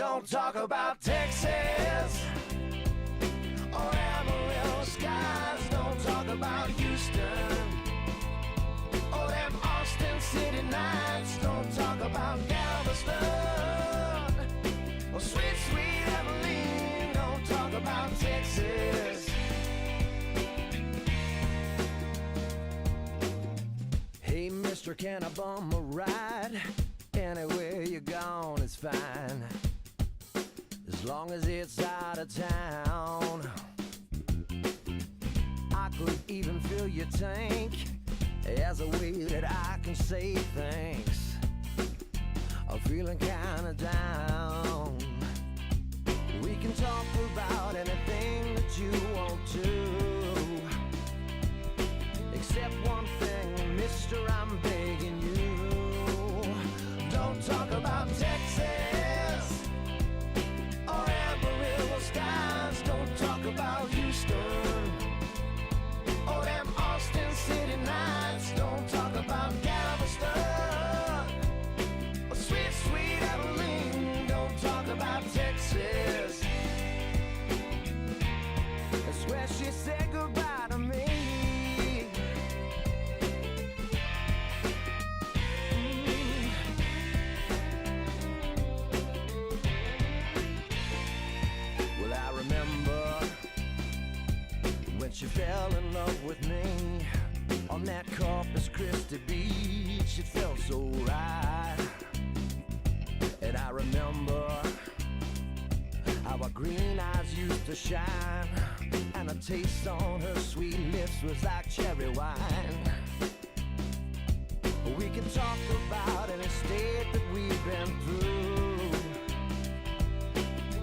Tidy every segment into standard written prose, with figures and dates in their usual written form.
Don't talk about Texas or Amarillo skies. Don't talk about Houston or them Austin City nights. Don't talk about Galveston or sweet, sweet Abilene. Don't talk about Texas. Hey, mister, can I bum a ride? Anywhere you're gone is fine, as long as it's out of town. I could even fill your tank as a way that I can say thanks. I'm feeling kinda down. We can talk about anything that you want to, except one thing, mister, I'm begging you. Don't talk about Texas or Amarillo skies. Don't talk about Houston or them Austin City nights. Don't talk about Galveston or sweet, sweet Abilene. Don't talk about Texas. That's where she said goodbye to me. She fell in love with me on that Corpus Christi beach. It felt so right. And I remember how her green eyes used to shine, and a taste on her sweet lips was like cherry wine. We can talk about any state that we've been through,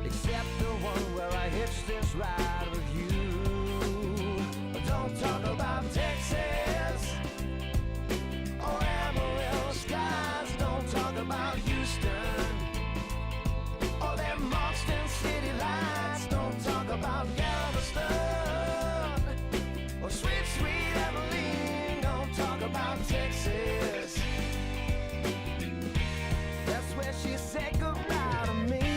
except the one where I hitched this ride with you. Don't talk about Texas or Amarillo skies. Don't talk about Houston or them Austin City lights. Don't talk about Galveston or sweet, sweet Abilene. Don't talk about Texas. That's where she said goodbye to me.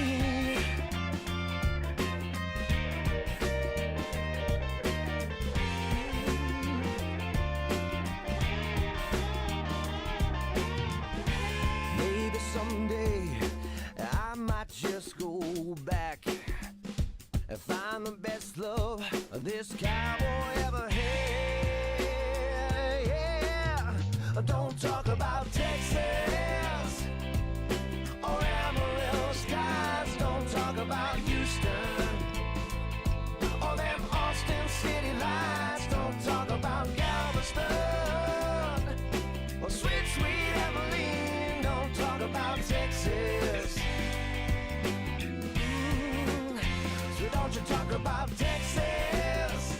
Someday I might just go back and find the best love this cowboy ever had. Yeah. Don't talk about Texas or Amarillo skies. Don't talk about Houston or them Austin City lights. Don't talk about Galveston or sweet, sweet Abilene. Don't talk about Texas. So don't you talk about Texas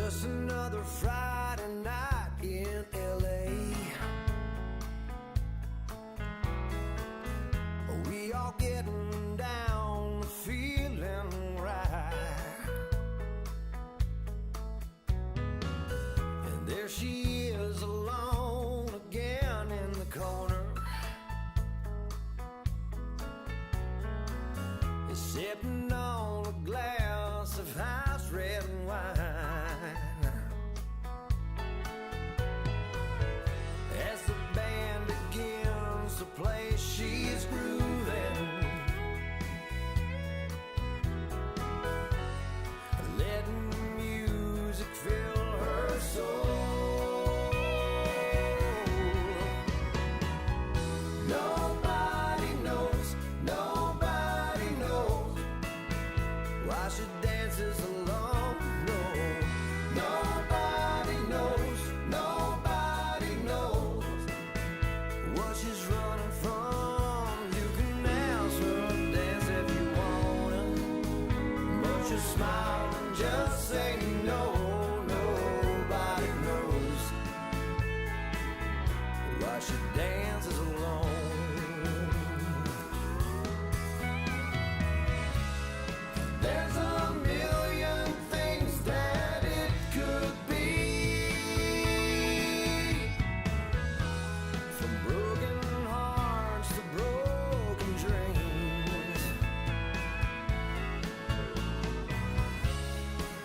Just another Friday night in LA. We all getting down, feeling right. And there she is alone again in the corner, sipping on a glass of house red wine. As the band begins to play, she's grooving, letting music fill her soul. Nobody knows, nobody knows why she dances alone. No, nobody knows, nobody knows what she's running from. You can ask her to dance if you wanna, but you smile and just say no. Nobody knows why she dances alone. There's a million things that it could be, from broken hearts to broken dreams,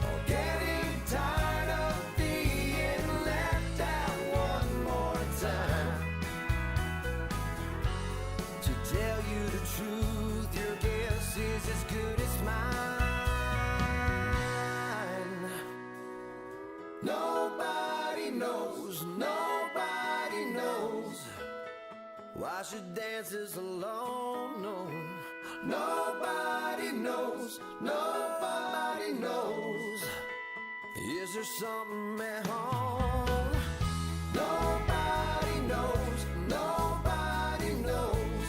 or getting tired of being left out one more time. To tell you the truth, your guess is as good as mine. Nobody knows, nobody knows why she dances alone. No, nobody knows, nobody knows. Is there something at home? Nobody knows, nobody knows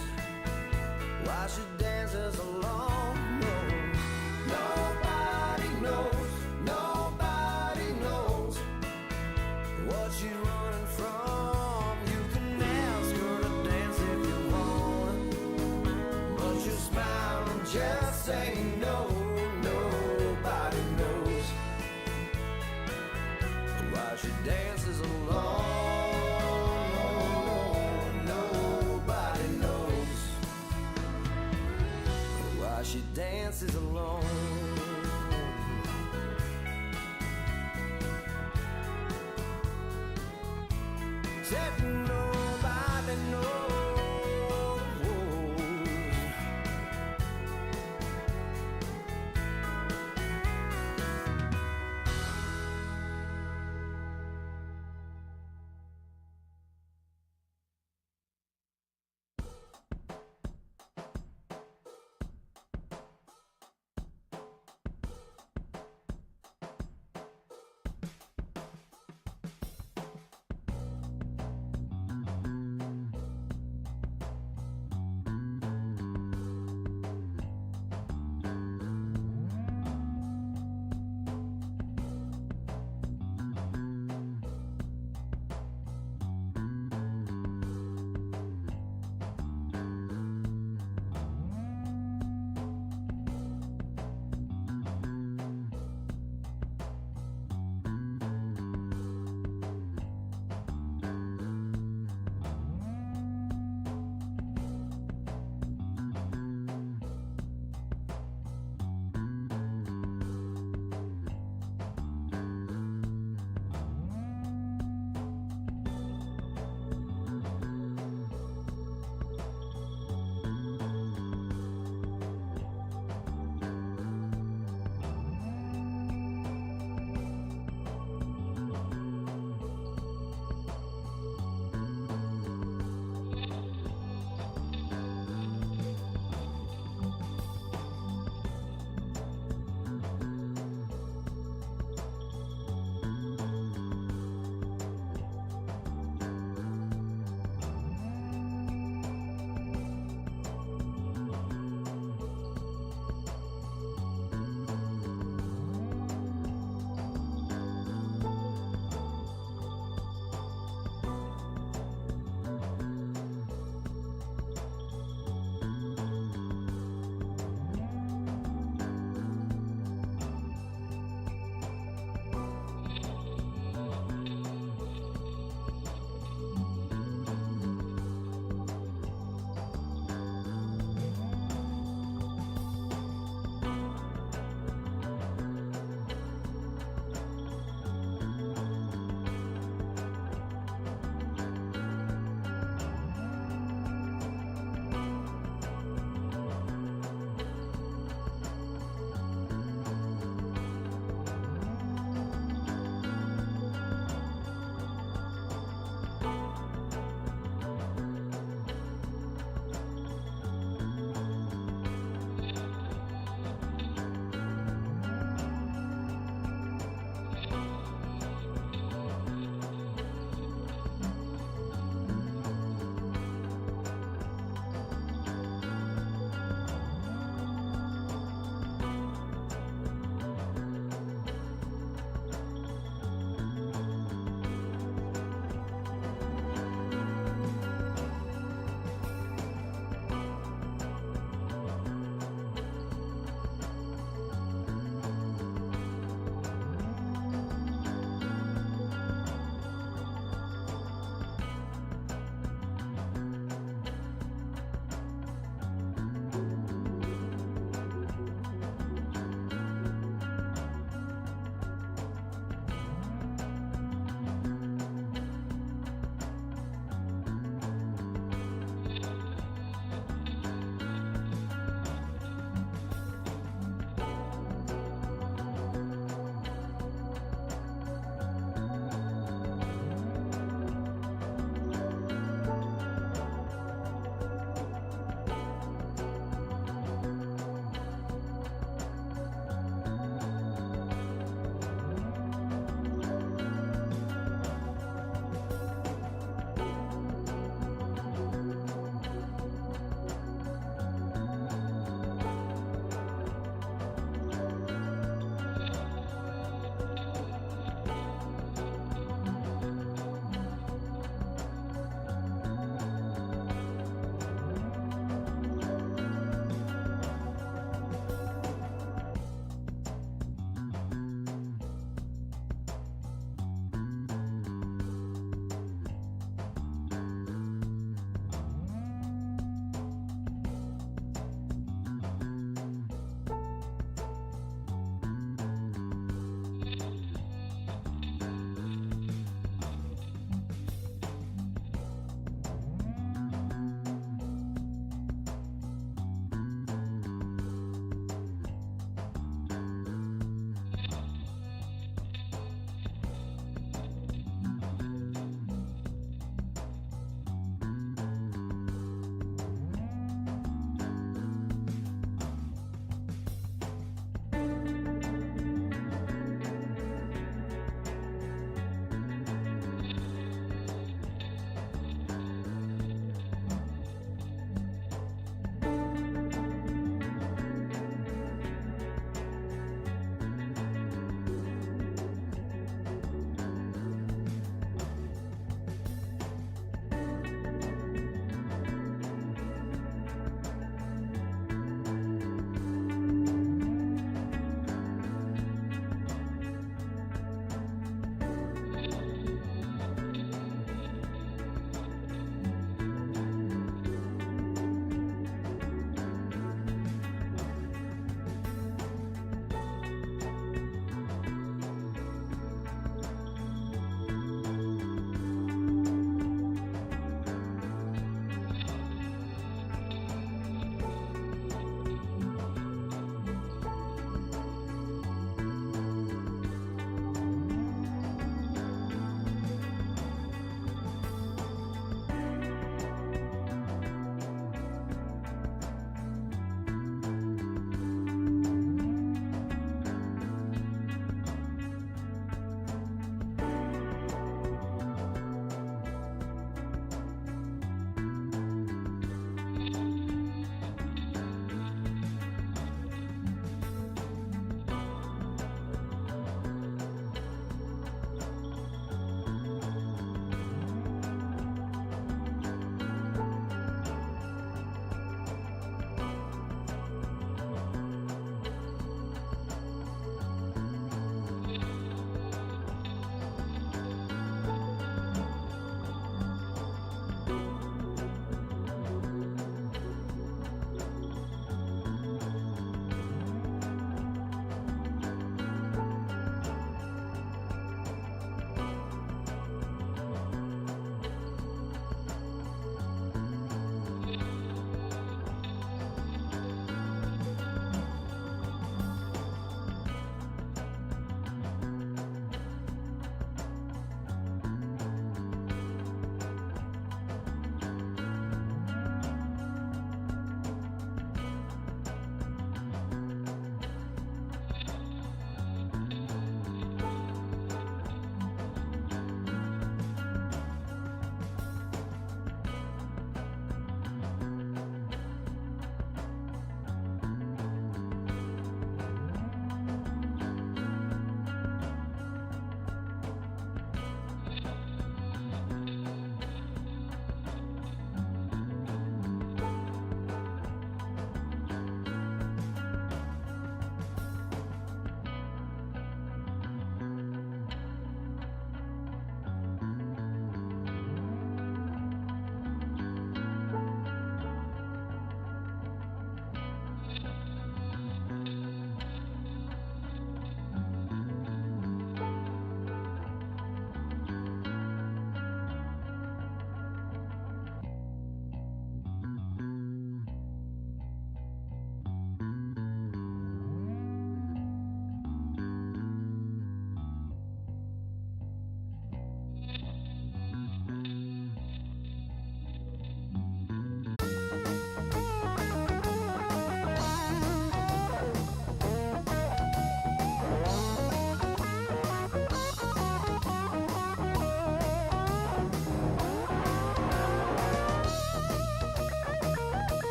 why she dances alone. No, nobody knows, nobody knows what she's running from. You can ask her to dance if you want, but you smile and just say no. Nobody knows why she dances alone. Nobody knows why she dances alone. Said nobody knows.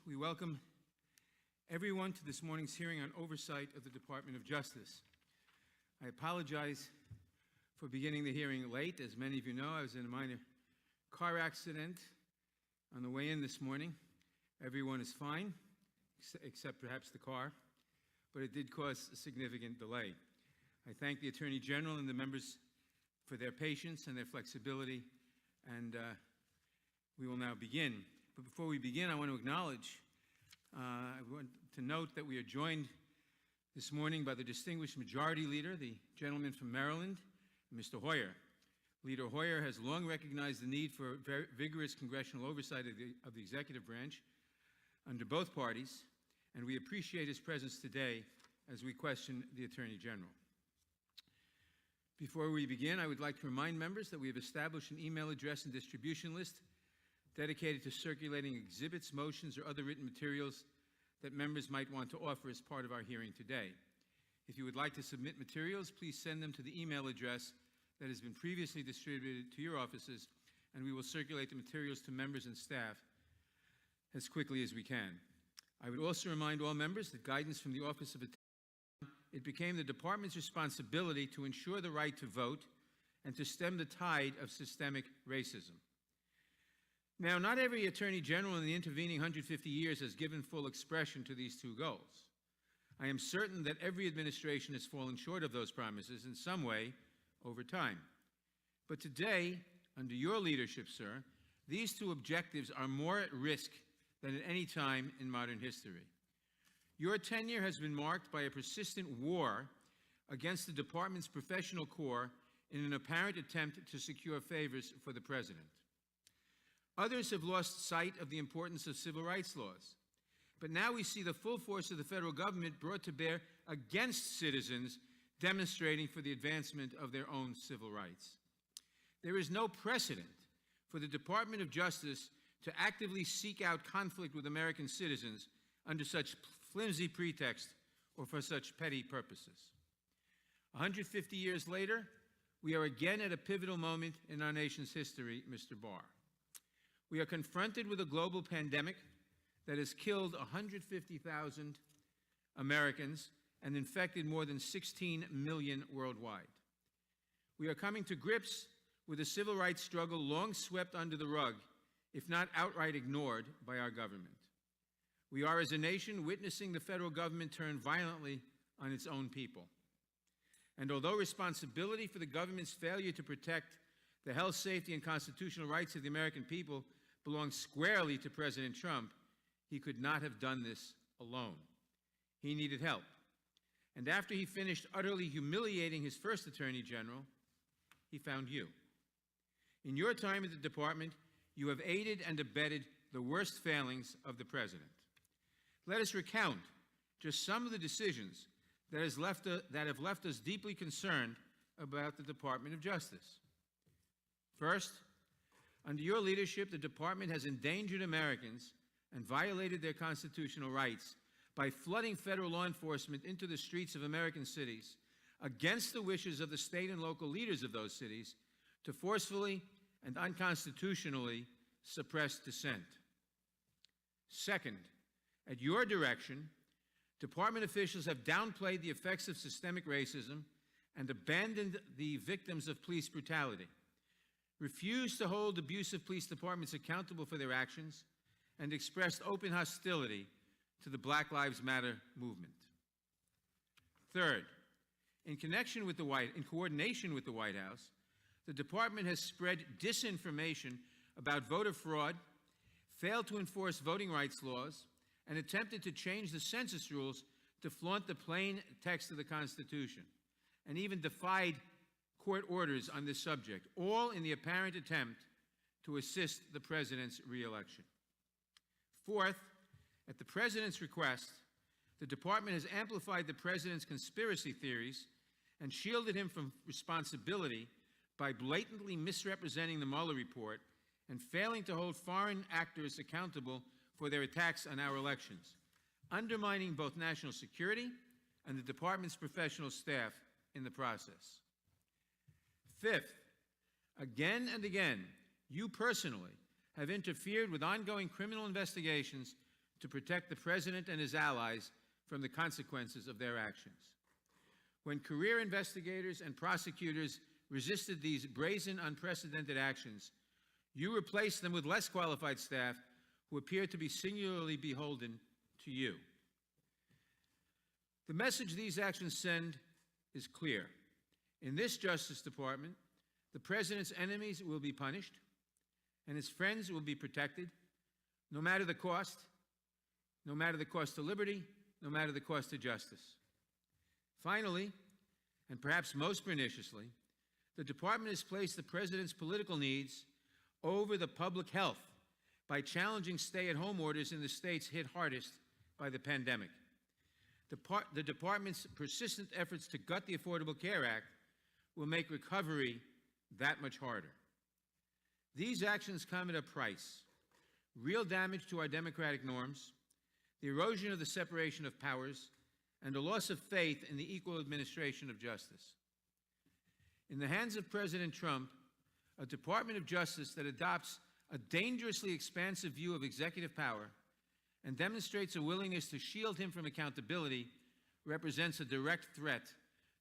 we welcome everyone to this morning's hearing on oversight of the Department of Justice. I apologize for beginning the hearing late. As many of you know, I was in a minor car accident on the way in this morning. Everyone is fine, except perhaps the car, but it did cause a significant delay. I thank the Attorney General and the members for their patience and their flexibility, and we will now begin. But before we begin, I want to acknowledge, I want to note that we are joined this morning by the distinguished Majority Leader, the gentleman from Maryland, Mr. Hoyer. Leader Hoyer has long recognized the need for vigorous congressional oversight of the executive branch under both parties, and we appreciate his presence today as we question the Attorney General. Before we begin, I would like to remind members that we have established an email address and distribution list dedicated to circulating exhibits, motions, or other written materials that members might want to offer as part of our hearing today. If you would like to submit materials, please send them to the email address that has been previously distributed to your offices, and we will circulate the materials to members and staff as quickly as we can. I would also remind all members that guidance from the Office of it became the Department's responsibility to ensure the right to vote and to stem the tide of systemic racism. Now, not every Attorney General in the intervening 150 years has given full expression to these two goals. I am certain that every administration has fallen short of those promises in some way over time. But today, under your leadership, sir, these two objectives are more at risk than at any time in modern history. Your tenure has been marked by a persistent war against the Department's professional corps in an apparent attempt to secure favors for the President. Others have lost sight of the importance of civil rights laws. But now we see the full force of the federal government brought to bear against citizens demonstrating for the advancement of their own civil rights. There is no precedent for the Department of Justice to actively seek out conflict with American citizens under such flimsy pretext or for such petty purposes. 150 years later, we are again at a pivotal moment in our nation's history, Mr. Barr. We are confronted with a global pandemic that has killed 150,000 Americans and infected more than 16 million worldwide. We are coming to grips with a civil rights struggle long swept under the rug, if not outright ignored by our government. We are, as a nation, witnessing the federal government turn violently on its own people. And although responsibility for the government's failure to protect the health, safety, and constitutional rights of the American people belongs squarely to President Trump, he could not have done this alone. He needed help. And after he finished utterly humiliating his first Attorney General, he found you. In your time at the Department, you have aided and abetted the worst failings of the President. Let us recount just some of the decisions that have left us deeply concerned about the Department of Justice. First, under your leadership, the Department has endangered Americans and violated their constitutional rights by flooding federal law enforcement into the streets of American cities against the wishes of the state and local leaders of those cities to forcefully and unconstitutionally suppress dissent. Second, at your direction, Department officials have downplayed the effects of systemic racism and abandoned the victims of police brutality, refused to hold abusive police departments accountable for their actions, and expressed open hostility to the Black Lives Matter movement. Third, in coordination with the White House, the Department has spread disinformation about voter fraud, failed to enforce voting rights laws, and attempted to change the census rules to flaunt the plain text of the Constitution, and even defied court orders on this subject, all in the apparent attempt to assist the President's re-election. Fourth, at the President's request, the Department has amplified the President's conspiracy theories and shielded him from responsibility by blatantly misrepresenting the Mueller report and failing to hold foreign actors accountable for their attacks on our elections, undermining both national security and the Department's professional staff in the process. Fifth, again and again, you personally have interfered with ongoing criminal investigations to protect the president and his allies from the consequences of their actions. When career investigators and prosecutors resisted these brazen, unprecedented actions, you replaced them with less qualified staff who appear to be singularly beholden to you. The message these actions send is clear. In this Justice Department, the president's enemies will be punished, and his friends will be protected, no matter the cost to liberty, no matter the cost to justice. Finally, and perhaps most perniciously, the department has placed the president's political needs over the public health by challenging stay-at-home orders in the states hit hardest by the pandemic. The department's persistent efforts to gut the Affordable Care Act will make recovery that much harder. These actions come at a price: real damage to our democratic norms, the erosion of the separation of powers, and a loss of faith in the equal administration of justice. In the hands of President Trump, a Department of Justice that adopts a dangerously expansive view of executive power and demonstrates a willingness to shield him from accountability represents a direct threat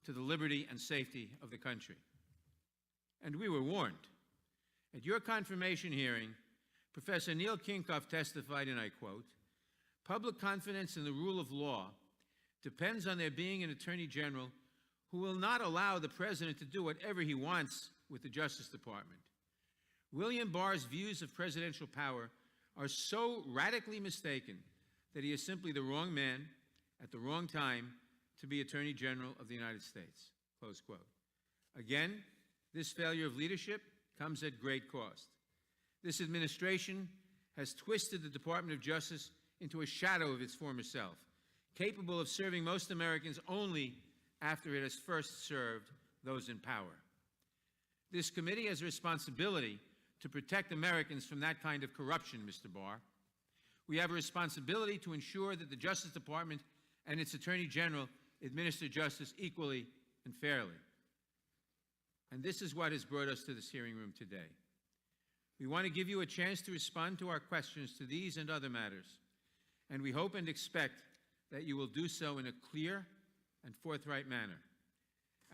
to the liberty and safety of the country. And we were warned. At your confirmation hearing, Professor Neil Kinkoff testified, and I quote, "Public confidence in the rule of law depends on there being an Attorney General who will not allow the President to do whatever he wants with the Justice Department. William Barr's views of presidential power are so radically mistaken that he is simply the wrong man at the wrong time to be Attorney General of the United States." Close quote. Again, this failure of leadership comes at great cost. This administration has twisted the Department of Justice into a shadow of its former self, capable of serving most Americans only after it has first served those in power. This committee has a responsibility to protect Americans from that kind of corruption, Mr. Barr. We have a responsibility to ensure that the Justice Department and its Attorney General administer justice equally and fairly. And this is what has brought us to this hearing room today. We want to give you a chance to respond to our questions to these and other matters, and we hope and expect that you will do so in a clear and forthright manner.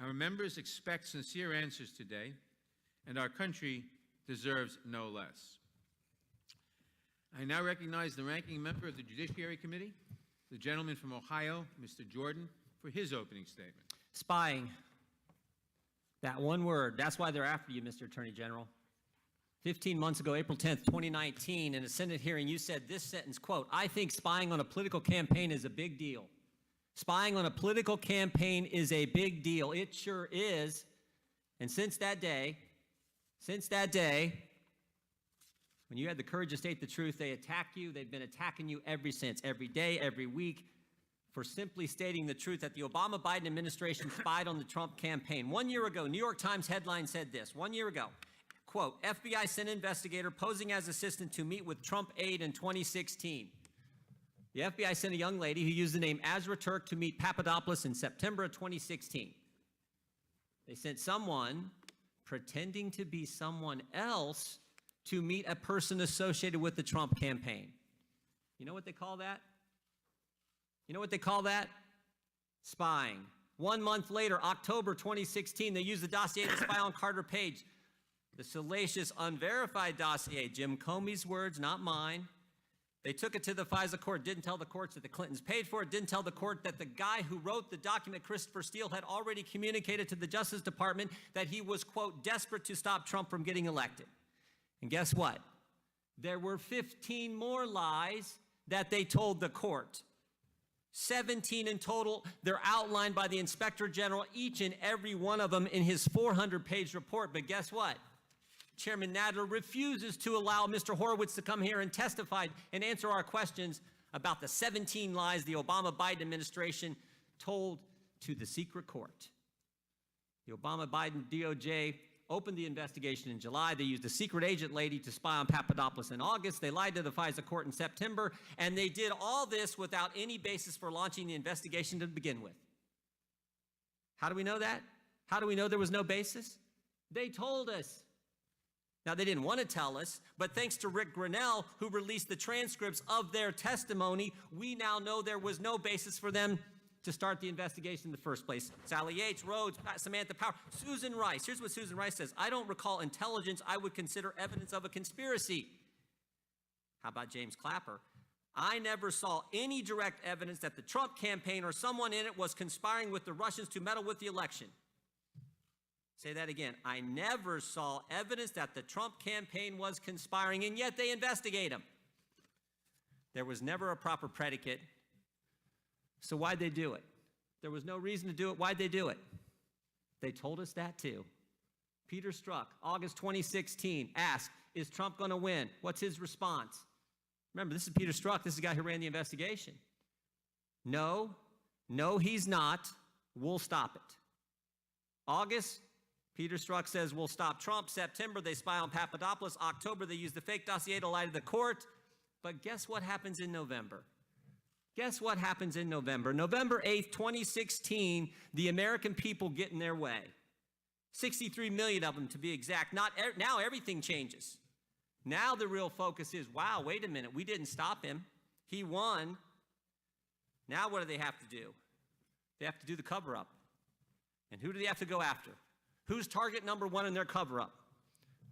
Our members expect sincere answers today, and our country deserves no less. I now recognize the ranking member of the Judiciary Committee, the gentleman from Ohio, Mr. Jordan, for his opening statement. Spying. That one word, that's why they're after you, Mr. Attorney General. 15 months ago, April 10th, 2019, in a Senate hearing, you said this sentence, quote, "I think spying on a political campaign is a big deal." Spying on a political campaign is a big deal. It sure is. And since that day, when you had the courage to state the truth, they attack you. They've been attacking you ever since, every day, every week, for simply stating the truth that the Obama-Biden administration spied on the Trump campaign. 1 year ago, New York Times headline said this, 1 year ago, quote, "FBI sent investigator posing as assistant to meet with Trump aide in 2016. The FBI sent a young lady who used the name Rhetoric to meet Papadopoulos in September of 2016. They sent someone pretending to be someone else to meet a person associated with the Trump campaign. You know what they call that? You know what they call that? Spying. 1 month later, October 2016, they used the dossier to spy on Carter Page. The salacious, unverified dossier, Jim Comey's words, not mine. They took it to the FISA court, didn't tell the courts that the Clintons paid for it, didn't tell the court that the guy who wrote the document, Christopher Steele, had already communicated to the Justice Department that he was, quote, desperate to stop Trump from getting elected. And guess what? There were 15 more lies that they told the court. 17 in total. They're outlined by the Inspector General, each and every one of them in his 400-page report. But guess what? Chairman Nadler refuses to allow Mr. Horowitz to come here and testify and answer our questions about the 17 lies the Obama-Biden administration told to the secret court. The Obama-Biden DOJ opened the investigation in July. They used a secret agent lady to spy on Papadopoulos in August. They lied to the FISA court in September, and they did all this without any basis for launching the investigation to begin with. How do we know that? How do we know there was no basis? They told us. Now, they didn't want to tell us, but thanks to Rick Grinnell, who released the transcripts of their testimony, we now know there was no basis for them to start the investigation in the first place. Sally Yates, Rhodes, Samantha Power, Susan Rice. Here's what Susan Rice says. I don't recall intelligence I would consider evidence of a conspiracy. How about James Clapper? I never saw any direct evidence that the Trump campaign or someone in it was conspiring with the Russians to meddle with the election. Say that again. I never saw evidence that the Trump campaign was conspiring, and yet they investigate him. There was never a proper predicate. So why'd they do it? There was no reason to do it. Why'd they do it? They told us that too. Peter Strzok, August 2016, asked, is Trump going to win? What's his response? Remember, this is Peter Strzok. This is the guy who ran the investigation. No, he's not. We'll stop it. August, Peter Strzok says, we'll stop Trump. September, they spy on Papadopoulos. October, they use the fake dossier to lie to the court. But guess what happens in November? Guess what happens in November? November 8th, 2016, the American people get in their way. 63 million of them, to be exact. Now everything changes. Now the real focus is, wow, wait a minute, we didn't stop him. He won. Now what do they have to do? They have to do the cover-up. And who do they have to go after? Who's target number one in their cover-up?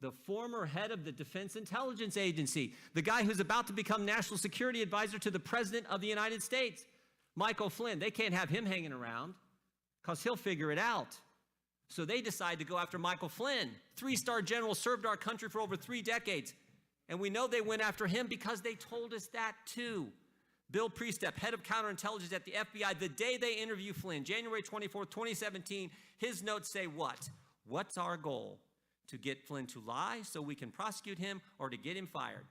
The former head of the Defense Intelligence Agency, the guy who's about to become National Security Advisor to the President of the United States, Michael Flynn. They can't have him hanging around because he'll figure it out. So they decide to go after Michael Flynn, three-star general, served our country for over 3 decades. And we know they went after him because they told us that too. Bill Priestep, head of counterintelligence at the FBI, the day they interview Flynn, January 24th, 2017, his notes say what? What's our goal? To get Flynn to lie so we can prosecute him or to get him fired?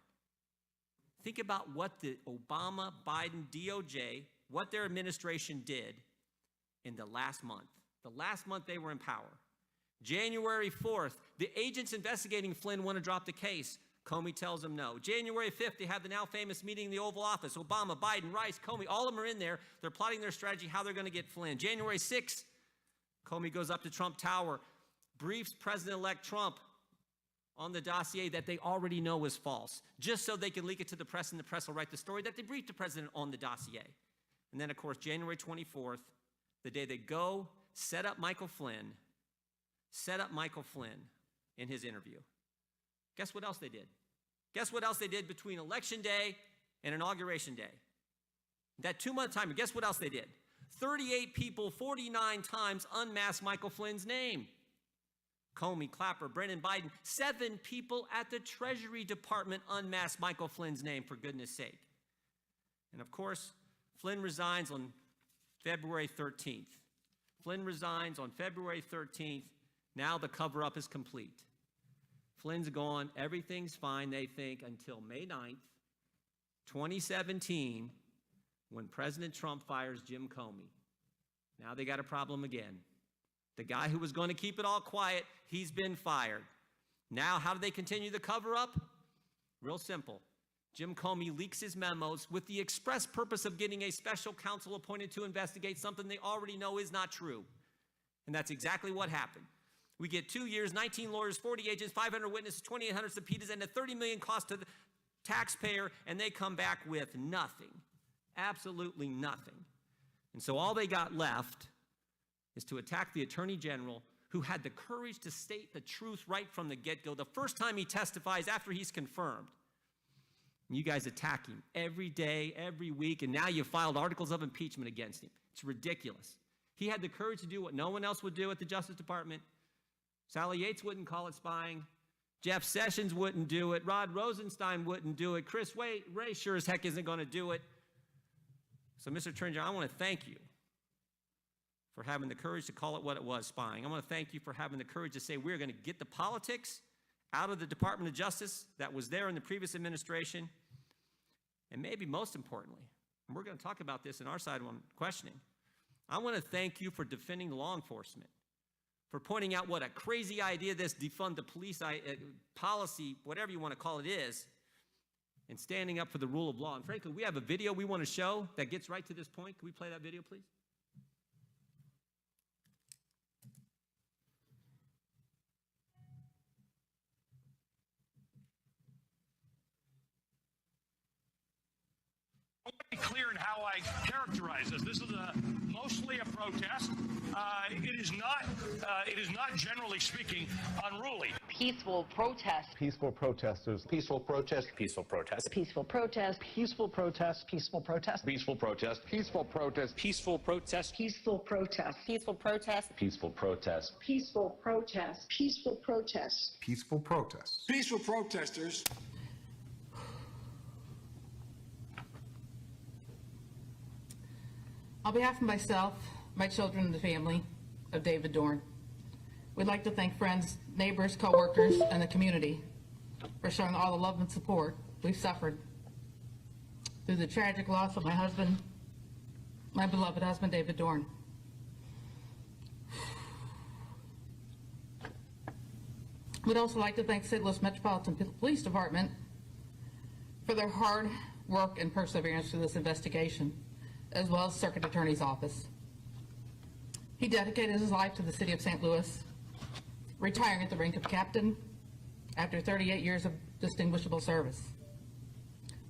Think about what the Obama, Biden, DOJ, what their administration did in the last month. The last month they were in power. January 4th, the agents investigating Flynn want to drop the case. Comey tells them no. January 5th, they have the now famous meeting in the Oval Office. Obama, Biden, Rice, Comey, all of them are in there. They're plotting their strategy, how they're going to get Flynn. January 6th, Comey goes up to Trump Tower, briefs President-elect Trump on the dossier that they already know is false, just so they can leak it to the press, and the press will write the story that they briefed the president on the dossier. And then, of course, January 24th, the day they go set up Michael Flynn in his interview. Guess what else they did? Guess what else they did between Election Day and Inauguration Day? That 2-month time, guess what else they did? 38 people, 49 times unmasked Michael Flynn's name. Comey, Clapper, Brennan, Biden, 7 people at the Treasury Department unmasked Michael Flynn's name, for goodness sake. And of course, Flynn resigns on February 13th. Flynn resigns on February 13th. Now the cover-up is complete. Flynn's gone. Everything's fine, they think, until May 9th, 2017, when President Trump fires Jim Comey. Now they got a problem again. The guy who was going to keep it all quiet, he's been fired. Now, how do they continue the cover-up? Real simple. Jim Comey leaks his memos with the express purpose of getting a special counsel appointed to investigate something they already know is not true. And that's exactly what happened. We get 2 years, 19 lawyers, 40 agents, 500 witnesses, 2,800 subpoenas, and a $30 million cost to the taxpayer, and they come back with nothing. Absolutely nothing. And so all they got left is to attack the Attorney General, who had the courage to state the truth right from the get-go, the first time he testifies after he's confirmed. And you guys attack him every day, every week, and now you've filed articles of impeachment against him. It's ridiculous. He had the courage to do what no one else would do at the Justice Department. Sally Yates wouldn't call it spying. Jeff Sessions wouldn't do it. Rod Rosenstein wouldn't do it. Chris Wray sure as heck isn't going to do it. So, Mr. Attorney General, I want to thank you for having the courage to call it what it was, spying. I want to thank you for having the courage to say we're going to get the politics out of the Department of Justice that was there in the previous administration. And maybe most importantly, and we're going to talk about this in our side on questioning, I want to thank you for defending law enforcement, for pointing out what a crazy idea this defund the police policy, whatever you want to call it, is, and standing up for the rule of law. And frankly, we have a video we want to show that gets right to this point. Can we play that video, please? Clear in how I characterize this. This is mostly a protest. It is not generally speaking unruly. Peaceful protest. Peaceful protesters. Peaceful protest. Peaceful protest. Peaceful protest. Peaceful protest. Peaceful protest. Peaceful protest. Peaceful protest. Peaceful protest. Peaceful protest. Peaceful protest. Peaceful protest. Peaceful protest. Peaceful protest. Peaceful protests. Peaceful protesters. On behalf of myself, my children, and the family of David Dorn, we'd like to thank friends, neighbors, co-workers, and the community for showing all the love and support we've suffered through the tragic loss of my husband, my beloved husband, David Dorn. We'd also like to thank St. Louis Metropolitan Police Department for their hard work and perseverance through this investigation, as well as Circuit Attorney's Office. He dedicated his life to the city of St. Louis, retiring at the rank of captain after 38 years of distinguishable service.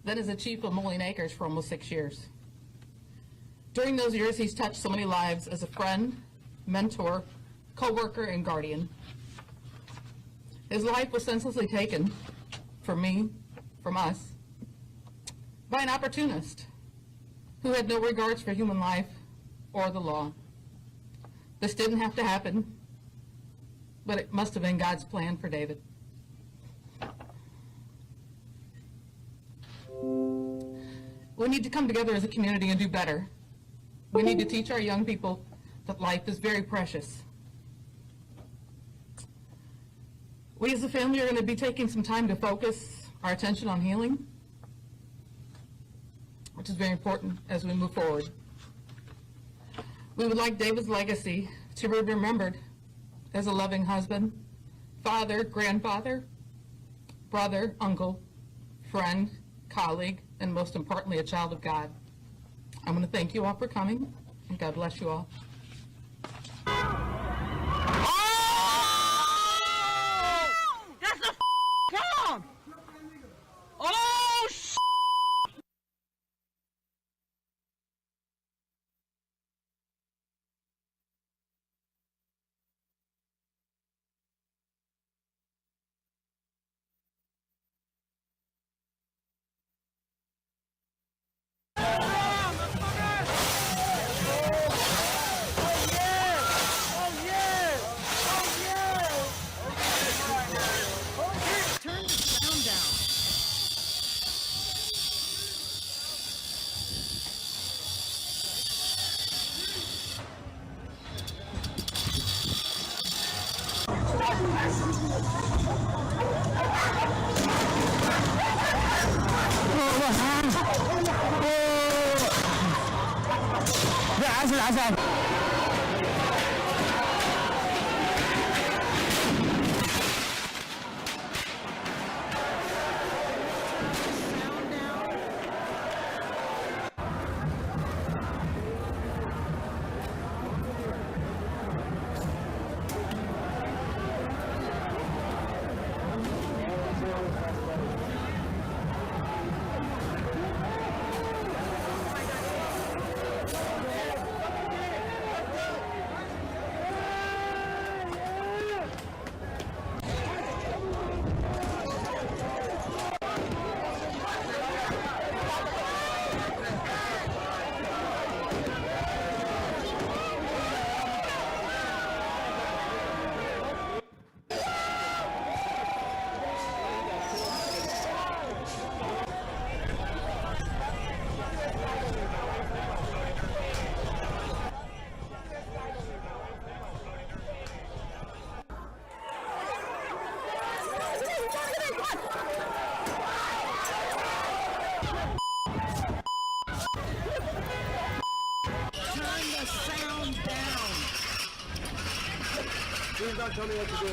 Then as a chief of Moline Acres for almost 6 years. During those years, he's touched so many lives as a friend, mentor, co-worker, and guardian. His life was senselessly taken from me, from us, by an opportunist who had no regards for human life or the law. This didn't have to happen, but it must have been God's plan for David. We need to come together as a community and do better. We need to teach our young people that life is very precious. We as a family are going to be taking some time to focus our attention on healing, which is very important as we move forward. We would like David's legacy to be remembered as a loving husband, father, grandfather, brother, uncle, friend, colleague, and most importantly, a child of God. I want to thank you all for coming, and God bless you all. That's a bomb! Oh, shit! Please don't tell me what to do.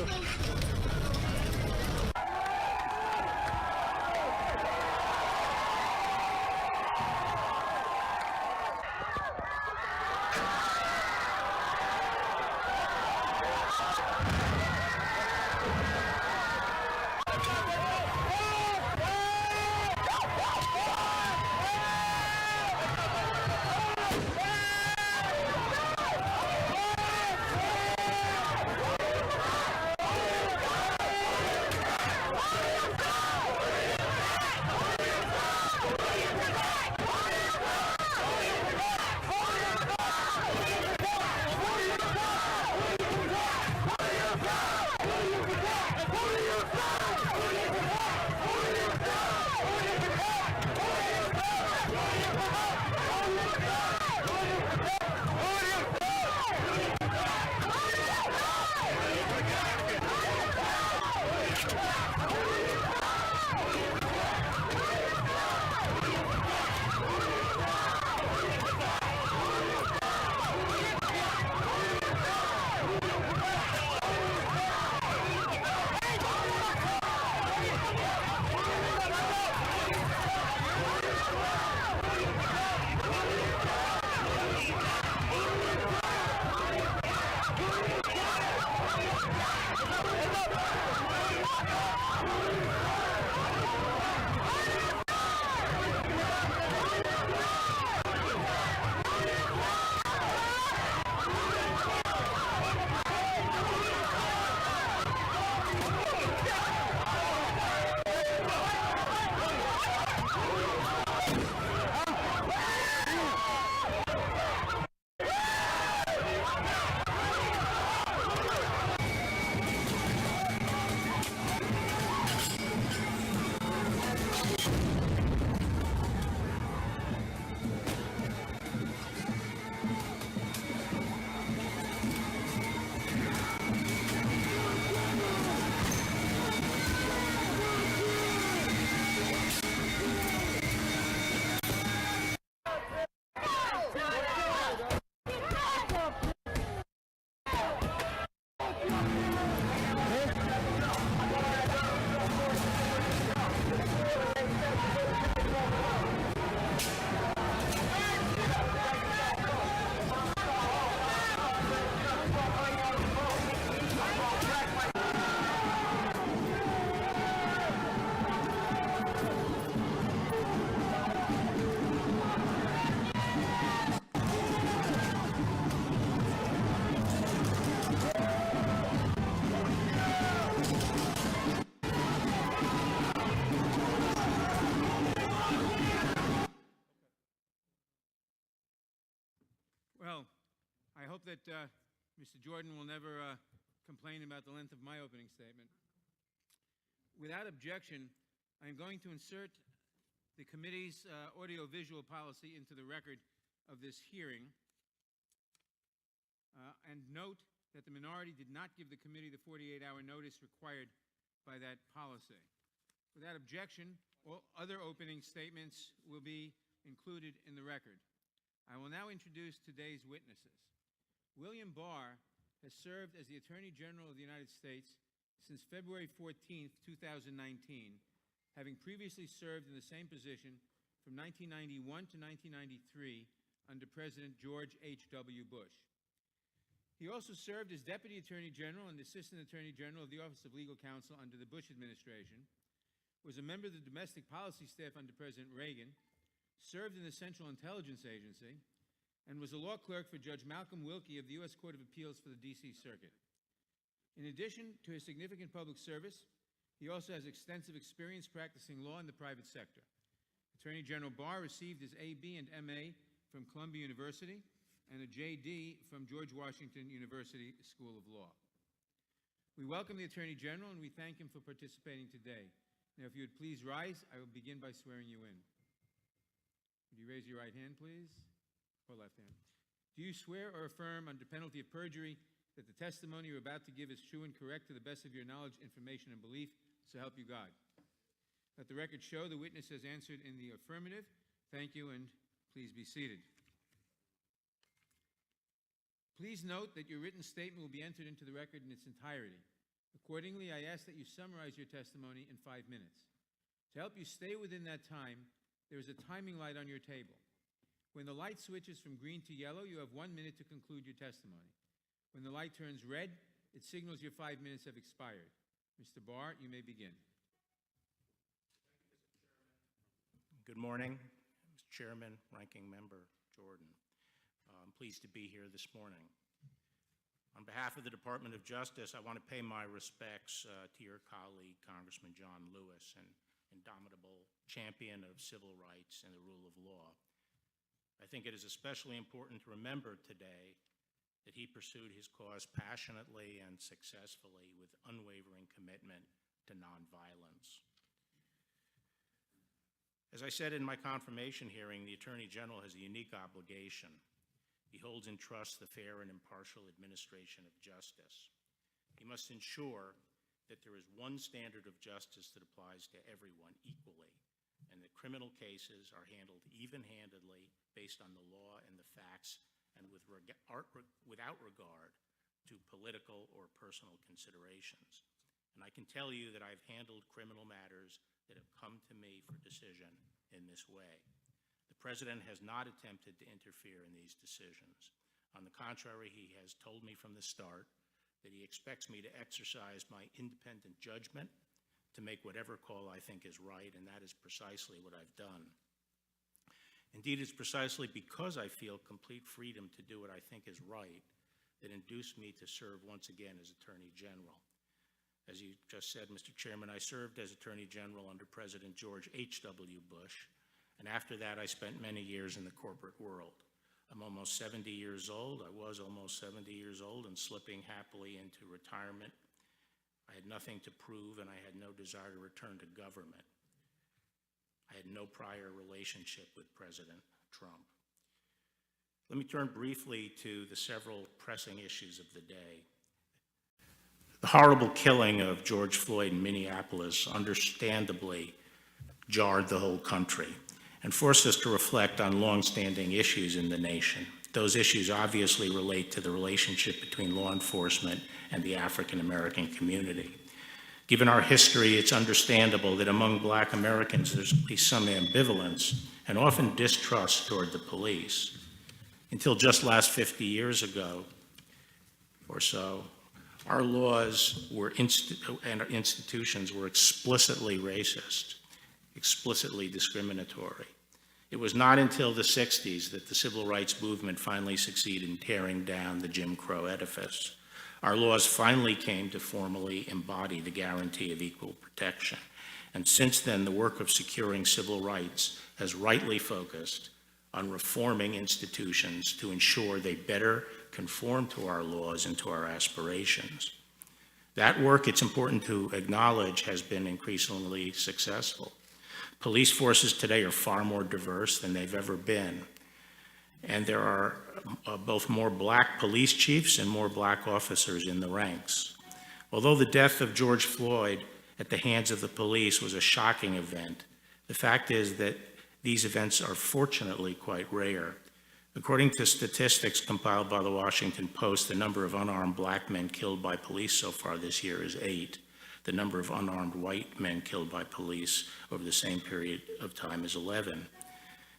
I hope that Mr. Jordan will never complain about the length of my opening statement. Without objection, I am going to insert the committee's audio-visual policy into the record of this hearing, and note that the minority did not give the committee the 48-hour notice required by that policy. Without objection, all other opening statements will be included in the record. I will now introduce today's witnesses. William Barr has served as the Attorney General of the United States since February 14, 2019, having previously served in the same position from 1991 to 1993 under President George H.W. Bush. He also served as Deputy Attorney General and Assistant Attorney General of the Office of Legal Counsel under the Bush administration, was a member of the Domestic Policy Staff under President Reagan, served in the Central Intelligence Agency, and was a law clerk for Judge Malcolm Wilkie of the U.S. Court of Appeals for the D.C. Circuit. In addition to his significant public service, he also has extensive experience practicing law in the private sector. Attorney General Barr received his A.B. and M.A. from Columbia University and a J.D. from George Washington University School of Law. We welcome the Attorney General and we thank him for participating today. Now, if you would please rise, I will begin by swearing you in. Would you raise your right hand, please? Or left hand? Do you swear or affirm under penalty of perjury that the testimony you're about to give is true and correct to the best of your knowledge, information, and belief, so help you God? Let the record show the witness has answered in the affirmative. Thank you, and please be seated. Please note that your written statement will be entered into the record in its entirety. Accordingly, I ask that you summarize your testimony in 5 minutes. To help you stay within that time, there is a timing light on your table. When the light switches from green to yellow, you have 1 minute to conclude your testimony. When the light turns red, it signals your 5 minutes have expired. Mr. Barr, you may begin. Good morning, Mr. Chairman, Ranking Member Jordan. I'm pleased to be here this morning. On behalf of the Department of Justice, I want to pay my respects to your colleague, Congressman John Lewis, an indomitable champion of civil rights and the rule of law. I think it is especially important to remember today that he pursued his cause passionately and successfully with unwavering commitment to nonviolence. As I said in my confirmation hearing, the Attorney General has a unique obligation. He holds in trust the fair and impartial administration of justice. He must ensure that there is one standard of justice that applies to everyone equally, and that criminal cases are handled even-handedly based on the law and the facts and without regard to political or personal considerations. And I can tell you that I've handled criminal matters that have come to me for decision in this way. The President has not attempted to interfere in these decisions. On the contrary, he has told me from the start that he expects me to exercise my independent judgment to make whatever call I think is right, and that is precisely what I've done. Indeed, it's precisely because I feel complete freedom to do what I think is right that induced me to serve once again as Attorney General. As you just said, Mr. Chairman, I served as Attorney General under President George H.W. Bush, and after that I spent many years in the corporate world. I'm almost 70 years old. I was almost 70 years old and slipping happily into retirement. I had nothing to prove and I had no desire to return to government. I had no prior relationship with President Trump. Let me turn briefly to the several pressing issues of the day. The horrible killing of George Floyd in Minneapolis understandably jarred the whole country and forced us to reflect on longstanding issues in the nation. Those issues obviously relate to the relationship between law enforcement and the African American community. Given our history, it's understandable that among Black Americans there's at least some ambivalence and often distrust toward the police. Until just last 50 years ago or so, our laws and our institutions were explicitly racist, explicitly discriminatory. It was not until the 60s that the civil rights movement finally succeeded in tearing down the Jim Crow edifice. Our laws finally came to formally embody the guarantee of equal protection. And since then, the work of securing civil rights has rightly focused on reforming institutions to ensure they better conform to our laws and to our aspirations. That work, it's important to acknowledge, has been increasingly successful. Police forces today are far more diverse than they've ever been, and there are both more black police chiefs and more black officers in the ranks. Although the death of George Floyd at the hands of the police was a shocking event, the fact is that these events are fortunately quite rare. According to statistics compiled by the Washington Post, the number of unarmed black men killed by police so far this year is 8. The number of unarmed white men killed by police over the same period of time is 11.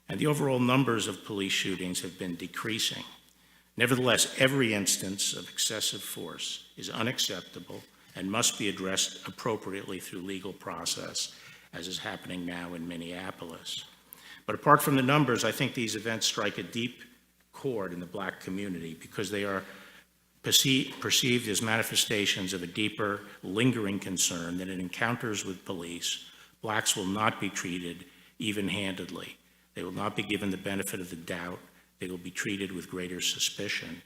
And the overall numbers of police shootings have been decreasing. Nevertheless, every instance of excessive force is unacceptable and must be addressed appropriately through legal process, as is happening now in Minneapolis. But apart from the numbers, I think these events strike a deep chord in the black community because they are perceived as manifestations of a deeper, lingering concern that in encounters with police, blacks will not be treated even-handedly. They will not be given the benefit of the doubt. They will be treated with greater suspicion.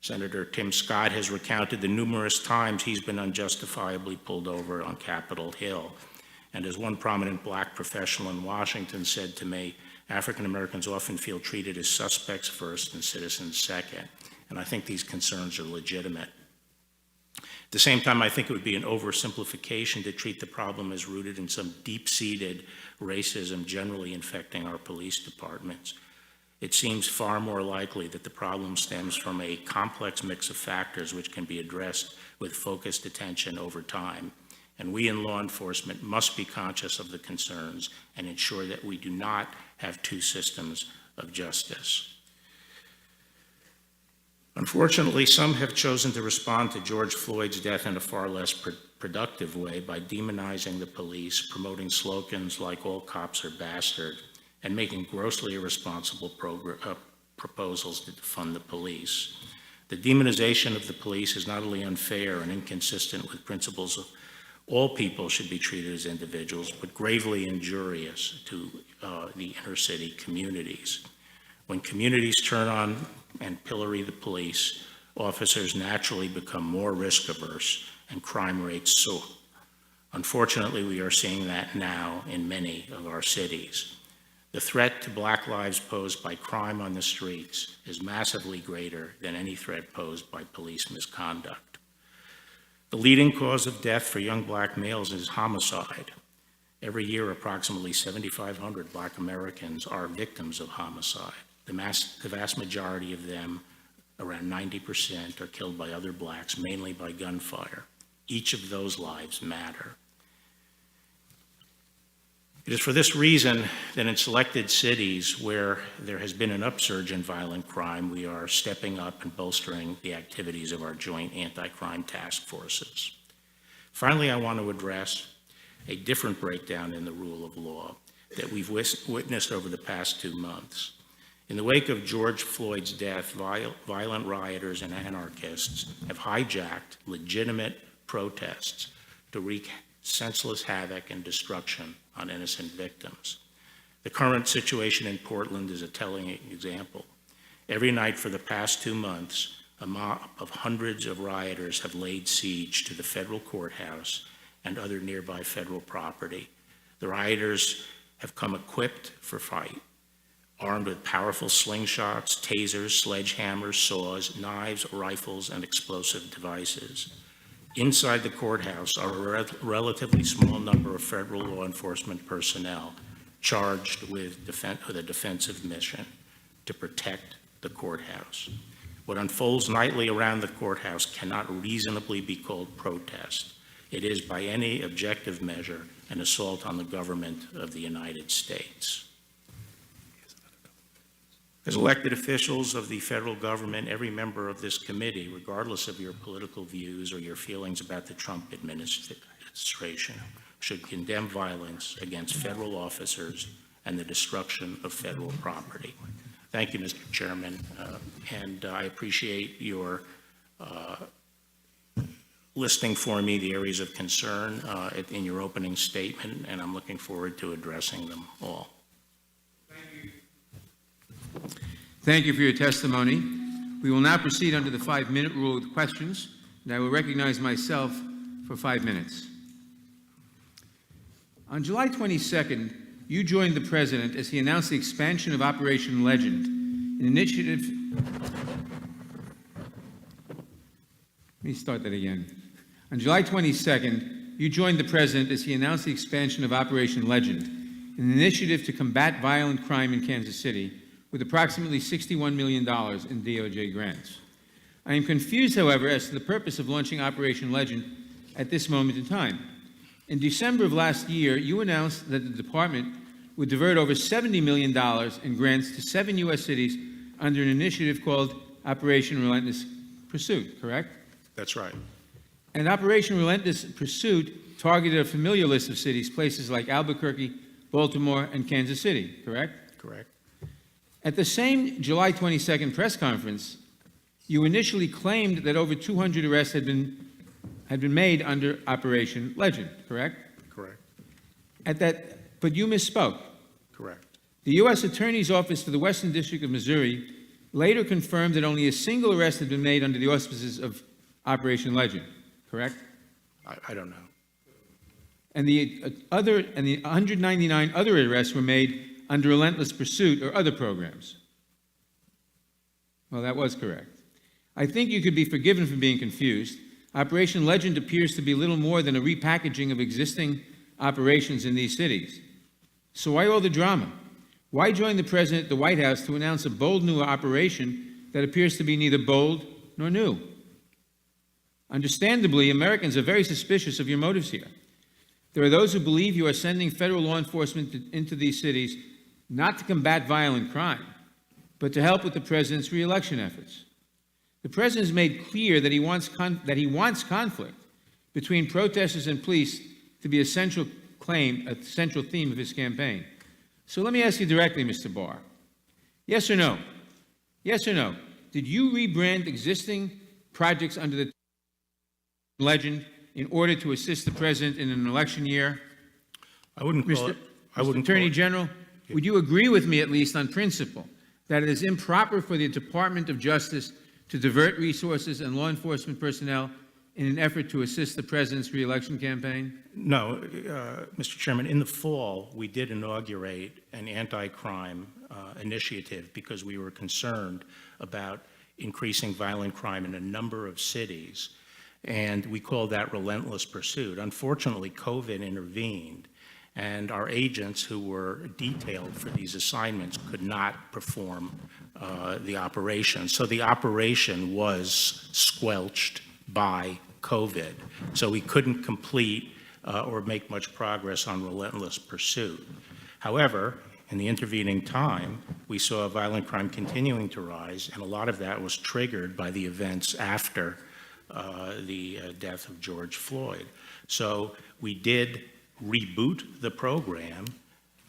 Senator Tim Scott has recounted the numerous times he's been unjustifiably pulled over on Capitol Hill. And as one prominent black professional in Washington said to me, African Americans often feel treated as suspects first and citizens second. And I think these concerns are legitimate. At the same time, I think it would be an oversimplification to treat the problem as rooted in some deep-seated racism generally infecting our police departments. It seems far more likely that the problem stems from a complex mix of factors which can be addressed with focused attention over time. And we in law enforcement must be conscious of the concerns and ensure that we do not have two systems of justice. Unfortunately, some have chosen to respond to George Floyd's death in a far less productive way by demonizing the police, promoting slogans like "all cops are bastard," and making grossly irresponsible proposals to defund the police. The demonization of the police is not only unfair and inconsistent with principles of all people should be treated as individuals, but gravely injurious to the inner city communities. When communities turn on and pillory the police, officers naturally become more risk averse and crime rates soar. Unfortunately, we are seeing that now in many of our cities. The threat to black lives posed by crime on the streets is massively greater than any threat posed by police misconduct. The leading cause of death for young black males is homicide. Every year, approximately 7,500 black Americans are victims of homicide. The vast majority of them, around 90%, are killed by other blacks, mainly by gunfire. Each of those lives matter. It is for this reason that in selected cities where there has been an upsurge in violent crime, we are stepping up and bolstering the activities of our joint anti-crime task forces. Finally, I want to address a different breakdown in the rule of law that we've witnessed over the past 2 months. In the wake of George Floyd's death, violent rioters and anarchists have hijacked legitimate protests to wreak senseless havoc and destruction on innocent victims. The current situation in Portland is a telling example. Every night for the past 2 months, a mob of hundreds of rioters have laid siege to the federal courthouse and other nearby federal property. The rioters have come equipped for fight, armed with powerful slingshots, tasers, sledgehammers, saws, knives, rifles, and explosive devices. Inside the courthouse are a relatively small number of federal law enforcement personnel charged with a defensive mission to protect the courthouse. What unfolds nightly around the courthouse cannot reasonably be called protest. It is, by any objective measure, an assault on the government of the United States. As elected officials of the federal government, every member of this committee, regardless of your political views or your feelings about the Trump administration, should condemn violence against federal officers and the destruction of federal property. Thank you, Mr. Chairman, and I appreciate your listing for me the areas of concern in your opening statement, and I'm looking forward to addressing them all. Thank you for your testimony. We will now proceed under the 5-minute rule with questions, and I will recognize myself for 5 minutes. On July 22nd, you joined the President as he announced the expansion of Operation Legend, an initiative... Let me start that again. On July 22nd, you joined the President as he announced the expansion of Operation Legend, an initiative to combat violent crime in Kansas City with approximately $61 million in DOJ grants. I am confused, however, as to the purpose of launching Operation Legend at this moment in time. In December of last year, you announced that the department would divert over $70 million in grants to 7 U.S. cities under an initiative called Operation Relentless Pursuit, correct? That's right. And Operation Relentless Pursuit targeted a familiar list of cities, places like Albuquerque, Baltimore, and Kansas City, correct? Correct. At the same July 22nd press conference, you initially claimed that over 200 arrests had been made under Operation Legend, correct? Correct. But you misspoke. Correct. The U.S. Attorney's Office for the Western District of Missouri later confirmed that only a single arrest had been made under the auspices of Operation Legend, correct? I don't know. And the 199 other arrests were made under Relentless Pursuit or other programs. Well, that was correct. I think you could be forgiven for being confused. Operation Legend appears to be little more than a repackaging of existing operations in these cities. So why all the drama? Why join the President at the White House to announce a bold new operation that appears to be neither bold nor new? Understandably, Americans are very suspicious of your motives here. There are those who believe you are sending federal law enforcement into these cities not to combat violent crime, but to help with the President's re-election efforts. The President has made clear that he wants conflict between protesters and police to be a central theme of his campaign. So let me ask you directly, Mr. Barr. Yes or no? Yes or no? Did you rebrand existing projects under the Legend in order to assist the President in an election year? I wouldn't call it. Mr. Attorney General, would you agree with me, at least on principle, that it is improper for the Department of Justice to divert resources and law enforcement personnel in an effort to assist the President's re-election campaign? No, Mr. Chairman, in the fall, we did inaugurate an anti-crime initiative because we were concerned about increasing violent crime in a number of cities, and we called that Relentless Pursuit. Unfortunately, COVID intervened, and our agents who were detailed for these assignments could not perform the operation. So the operation was squelched by COVID. So we couldn't complete or make much progress on Relentless Pursuit. However, in the intervening time, we saw violent crime continuing to rise, and a lot of that was triggered by the events after the death of George Floyd. So we did reboot the program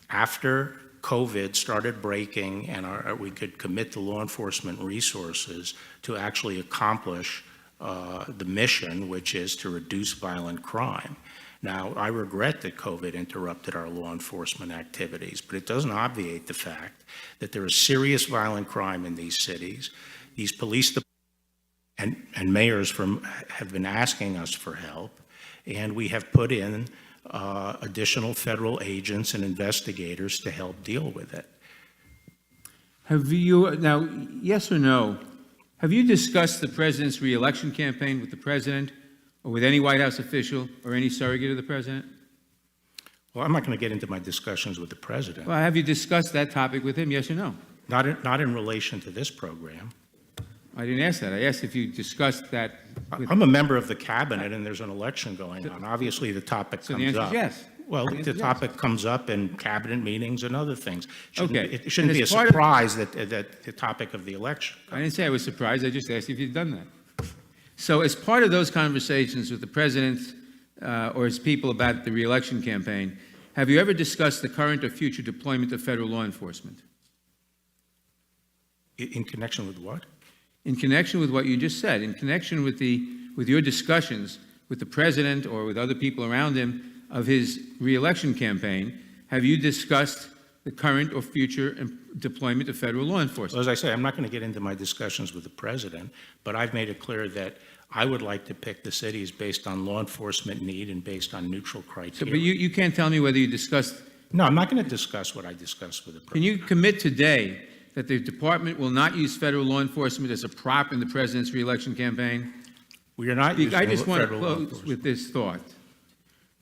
after COVID started breaking and we could commit the law enforcement resources to actually accomplish the mission, which is to reduce violent crime. Now, I regret that COVID interrupted our law enforcement activities, but it doesn't obviate the fact that there is serious violent crime in these cities. These police departments and mayors have been asking us for help, and we have put in additional federal agents and investigators to help deal with it. Have you, now, yes or no, have you discussed the President's re-election campaign with the President or with any White House official or any surrogate of the President? Well, I'm not going to get into my discussions with the President. Well, have you discussed that topic with him, yes or no? Not in relation to this program. I didn't ask that. I asked if you discussed that with... I'm a member of the cabinet, and there's an election going on. Obviously, the topic So comes the answer up. is yes. Well, The answer the is topic comes up in cabinet meetings and other things. Okay. It shouldn't And be a as part of- surprise that the topic of the election. I didn't say I was surprised. I just asked if you'd done that. So as part of those conversations with the President or his people about the re-election campaign, have you ever discussed the current or future deployment of federal law enforcement? In connection with what? In connection with what you just said, in connection with your discussions with the President or with other people around him of his re-election campaign, have you discussed the current or future deployment of federal law Well, enforcement. as I say, I'm not going to get into my discussions with the president, but I've made it clear that I would like to pick the cities based on law enforcement need and based on neutral So, criteria. but you can't tell me whether you discussed, No, I'm not going to discuss what I discussed with the can president. you commit today that the department will not use federal law enforcement as a prop in the president's reelection campaign? We are not using I just want to federal law close enforcement. with this thought.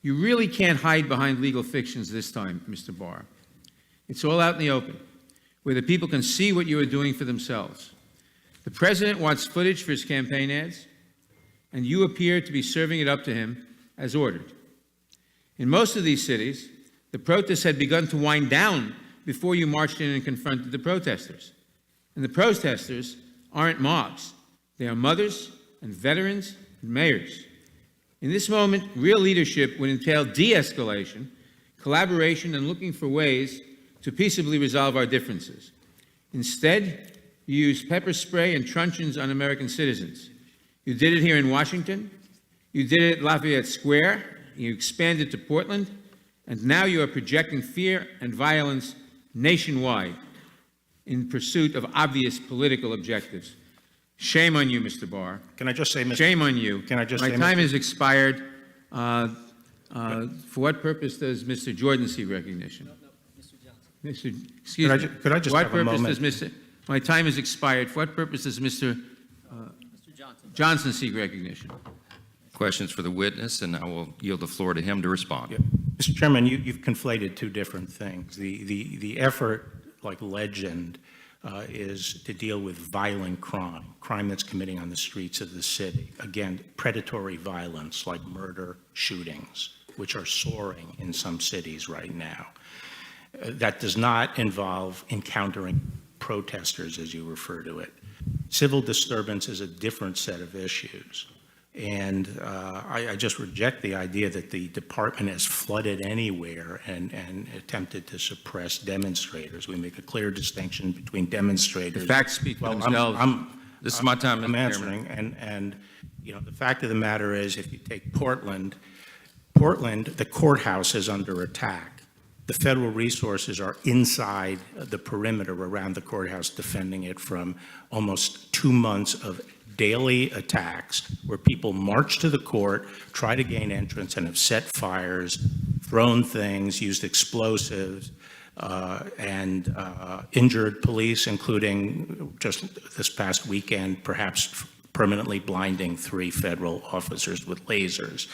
You really can't hide behind legal fictions this time, Mr. Barr. It's all out in the open, where the people can see what you are doing for themselves. The president wants footage for his campaign ads, and you appear to be serving it up to him as ordered. In most of these cities, the protests had begun to wind down before you marched in and confronted the protesters. And the protesters aren't mobs. They are mothers and veterans and mayors. In this moment, real leadership would entail de-escalation, collaboration, and looking for ways to peaceably resolve our differences. Instead, you use pepper spray and truncheons on American citizens. You did it here in Washington. You did it at Lafayette Square. You expanded to Portland. And now you are projecting fear and violence nationwide in pursuit of obvious political objectives. Shame on you, Mr. Barr. Can I just say, Mr. Shame on you. Can I just My say, time Mr. has expired. For what purpose does Mr. Jordan seek recognition? Mr. Excuse me. Could I just What have a purpose moment? does Mr. My time has expired. For what purpose does Mr. Johnson seek recognition? Questions for the witness, and I will yield the floor to him to respond. Yeah. Mr. Chairman, you've conflated two different things. The effort, like legend, is to deal with violent crime that's committing on the streets of the city. Again, predatory violence like murder, shootings, which are soaring in some cities right now. That does not involve encountering protesters, as you refer to it. Civil disturbance is a different set of issues. And I just reject the idea that the department has flooded anywhere and attempted to suppress demonstrators. We make a clear distinction between demonstrators. The facts speak for Well, themselves. This is my time, I'm Mr. answering, Chairman. and you know, the fact of the matter is, if you take Portland, the courthouse is under attack. The federal resources are inside the perimeter around the courthouse, defending it from almost 2 months of daily attacks where people march to the court, try to gain entrance, and have set fires, thrown things, used explosives, and injured police, including just this past weekend, perhaps permanently blinding 3 federal officers with lasers.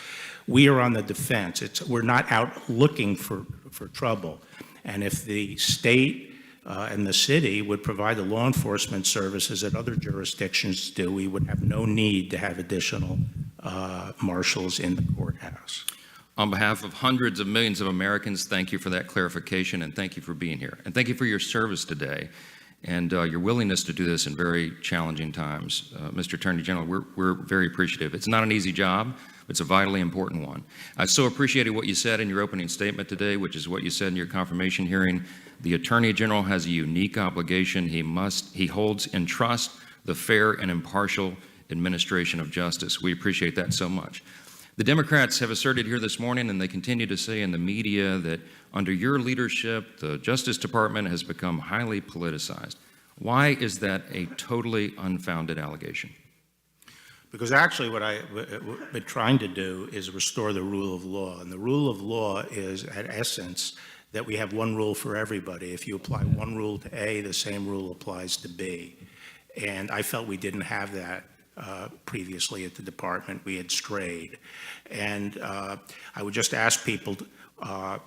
We are on the defense. We're not out looking for trouble. And if the state and the city would provide the law enforcement services that other jurisdictions do, we would have no need to have additional marshals in the courthouse. On behalf of hundreds of millions of Americans, thank you for that clarification, and thank you for being here. And thank you for your service today and your willingness to do this in very challenging times. Mr. Attorney General, we're very appreciative. It's not an easy job. It's a vitally important one. I so appreciated what you said in your opening statement today, which is what you said in your confirmation hearing. The Attorney General has a unique obligation. He holds in trust the fair and impartial administration of justice. We appreciate that so much. The Democrats have asserted here this morning, and they continue to say in the media, that under your leadership, the Justice Department has become highly politicized. Why is that a totally unfounded allegation? Because actually what I've been trying to do is restore the rule of law. And the rule of law is, at essence, that we have one rule for everybody. If you apply one rule to A, the same rule applies to B. And I felt we didn't have that previously at the department. We had strayed. And I would just ask people, I'm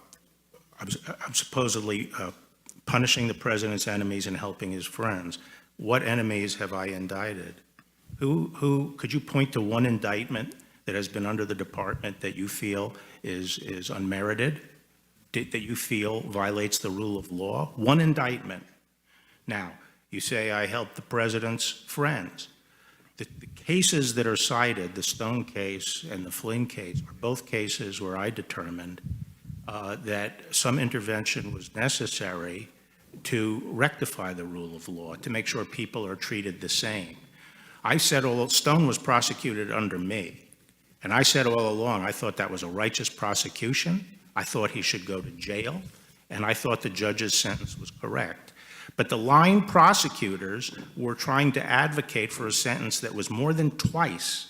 supposedly punishing the president's enemies and helping his friends. What enemies have I indicted? Who could you point to one indictment that has been under the department that you feel is unmerited, that you feel violates the rule of law? One indictment. Now, you say I helped the president's friends. The cases that are cited, the Stone case and the Flynn case, are both cases where I determined that some intervention was necessary to rectify the rule of law, to make sure people are treated the same. I said Stone was prosecuted under me, and I said all along I thought that was a righteous prosecution. I thought he should go to jail, and I thought the judge's sentence was correct. But the line prosecutors were trying to advocate for a sentence that was more than twice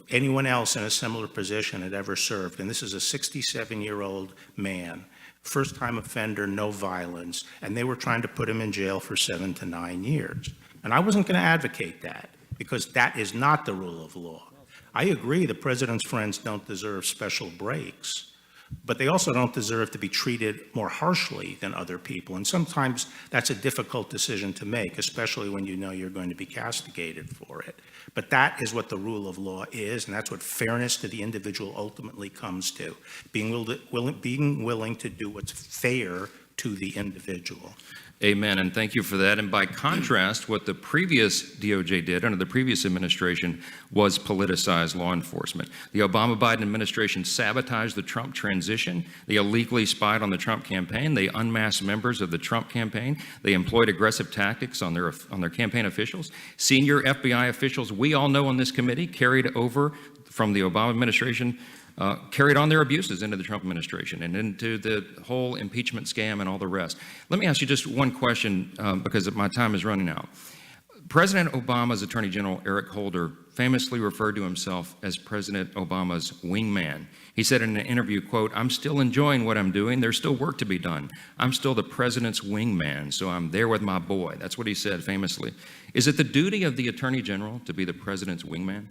anyone else in a similar position had ever served. And this is a 67-year-old man, first-time offender, no violence, and they were trying to put him in jail for 7 to 9 years. And I wasn't going to advocate that, because that is not the rule of law. I agree the president's friends don't deserve special breaks, but they also don't deserve to be treated more harshly than other people. And sometimes that's a difficult decision to make, especially when you know you're going to be castigated for it. But that is what the rule of law is, and that's what fairness to the individual ultimately comes to, being willing to do what's fair to the individual. Amen, and thank you for that. And by contrast, what the previous DOJ did under the previous administration was politicize law enforcement. The Obama-Biden administration sabotaged the Trump transition. They illegally spied on the Trump campaign. They unmasked members of the Trump campaign. They employed aggressive tactics on their campaign officials. Senior FBI officials, we all know on this committee, carried over from the Obama administration, carried on their abuses into the Trump administration and into the whole impeachment scam and all the rest. Let me ask you just one question because my time is running out. President Obama's Attorney General Eric Holder famously referred to himself as President Obama's wingman. He said in an interview, quote, "I'm still enjoying what I'm doing. There's still work to be done. I'm still the president's wingman, so I'm there with my boy." That's what he said famously. Is it the duty of the Attorney General to be the president's wingman?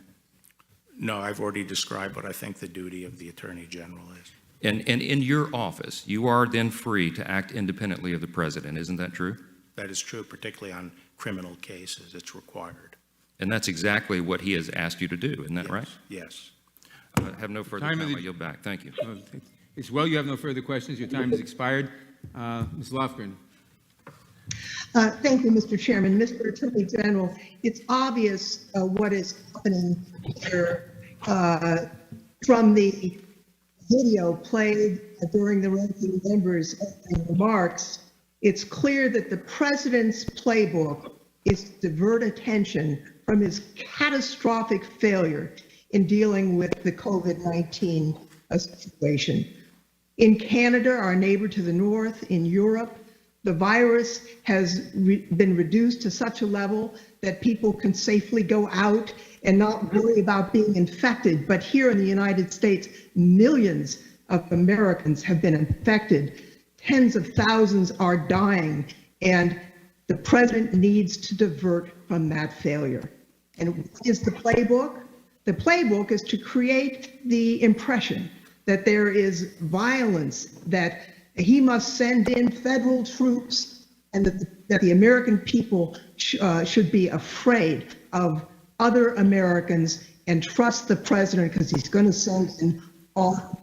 No, I've already described what I think the duty of the Attorney General is. And in your office, you are then free to act independently of the president. Isn't that true? That is true, particularly on criminal cases. It's required. And that's exactly what he has asked you to do. Isn't that Yes. right? Yes. Have no further time. I yield back. Thank you. It's well you have no further questions. Your time has expired. Ms. Lofgren. Thank you, Mr. Chairman. Mr. Attorney General, it's obvious what is happening here from the video played during the ranking member's opening remarks. It's clear that the president's playbook is to divert attention from his catastrophic failure in dealing with the COVID-19 situation. In Canada, our neighbor to the north, in Europe, the virus has been reduced to such a level that people can safely go out and not worry about being infected. But here in the United States, millions of Americans have been infected. Tens of thousands are dying, and the president needs to divert from that failure. And what is the playbook? The playbook is to create the impression that there is violence, that he must send in federal troops, and that the American people should be afraid of other Americans and trust the president because he's going to send in all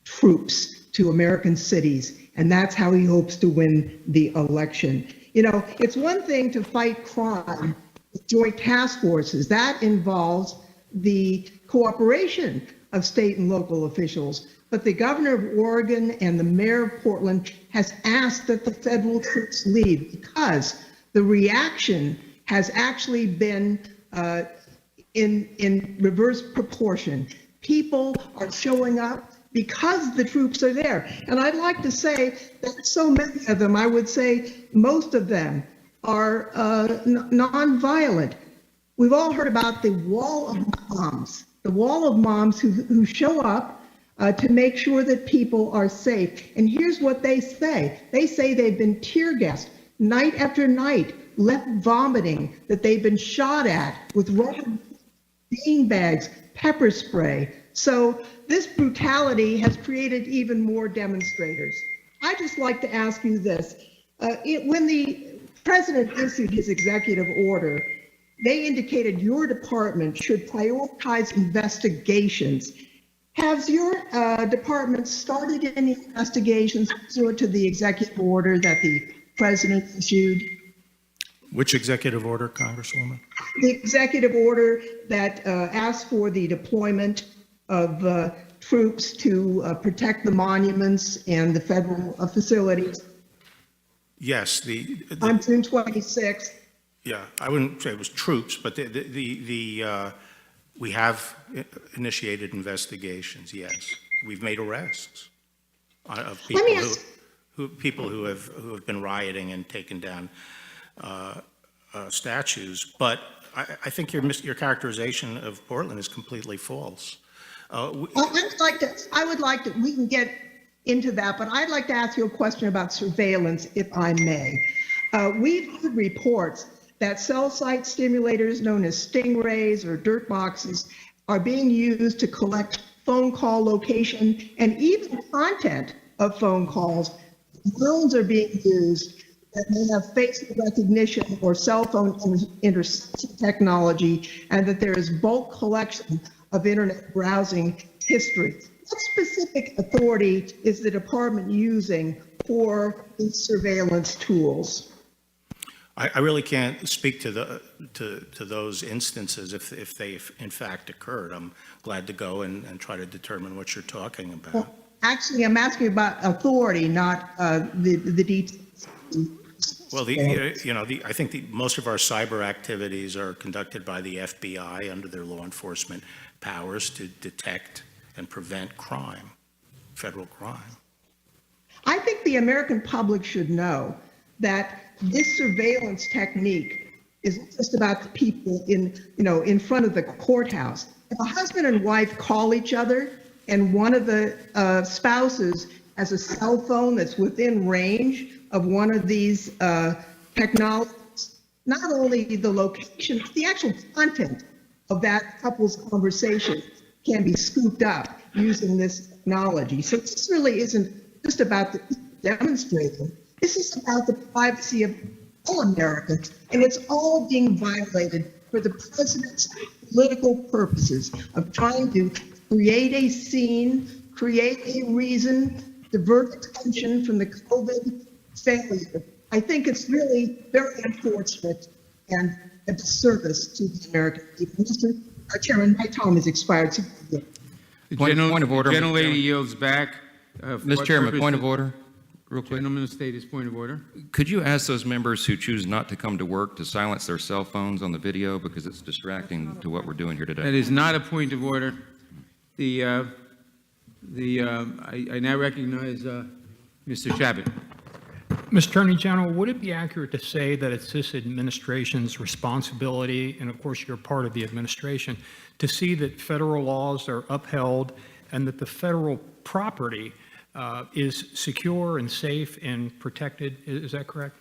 troops to American cities. And that's how he hopes to win the election. You know, it's one thing to fight crime with joint task forces. That involves the cooperation of state and local officials. But the governor of Oregon and the mayor of Portland has asked that the federal troops leave because the reaction has actually been in reverse proportion. People are showing up because the troops are there. And I'd like to say that so many of them, I would say most of them, are nonviolent. We've all heard about the wall of moms who show up to make sure that people are safe. And here's what they say. They say they've been tear gassed night after night, left vomiting, that they've been shot at with rubber bean bags, pepper spray. So this brutality has created even more demonstrators. I'd just like to ask you this. When the president issued his executive order, they indicated your department should prioritize investigations. Has your department started any investigations pursuant to the executive order that the president issued? Which executive order, Congresswoman? The executive order that asked for the deployment of troops to protect the monuments and the federal facilities. Yes, on June 26th. Yeah, I wouldn't say it was troops, but we have initiated investigations, yes. We've made arrests of people people who have been rioting and taken down statues. But I think your characterization of Portland is completely false. I would like to, we can get into that, but I'd like to ask you a question about surveillance, if I may. We've heard reports that cell site stimulators known as stingrays or dirt boxes are being used to collect phone call location and even content of phone calls. Drones are being used that may have face recognition or cell phone interception technology, and that there is bulk collection of internet browsing history. What specific authority is the department using for these surveillance tools? I really can't speak to those instances if they in fact occurred. I'm glad to go and try to determine what you're talking about. Well, actually, I'm asking about authority, not the details. Well, I think most of our cyber activities are conducted by the FBI under their law enforcement powers to detect and prevent crime, federal crime. I think the American public should know that this surveillance technique isn't just about the people in front of the courthouse. If a husband and wife call each other and one of the spouses has a cell phone that's within range of one of these technologies, not only the location, but the actual content of that couple's conversation can be scooped up using this technology. So this really isn't just about the demonstrating. This is about the privacy of all Americans, and it's all being violated for the president's political purposes of trying to create a scene, create a reason, divert attention from the COVID failure. I think it's really very unfortunate and a disservice to the American people. Mr. Chairman, my time has expired. So Point of order. Gentlelady yields back. Mr. Chairman, point of order, real quick. Gentleman will state his point of order. Could you ask those members who choose not to come to work to silence their cell phones on the video because it's distracting to what we're doing here today? That is not a point of order. I now recognize Mr. Chabot. Mr. Attorney General, would it be accurate to say that it's this administration's responsibility, and of course you're part of the administration, to see that federal laws are upheld and that the federal property is secure and safe and protected? Is that correct?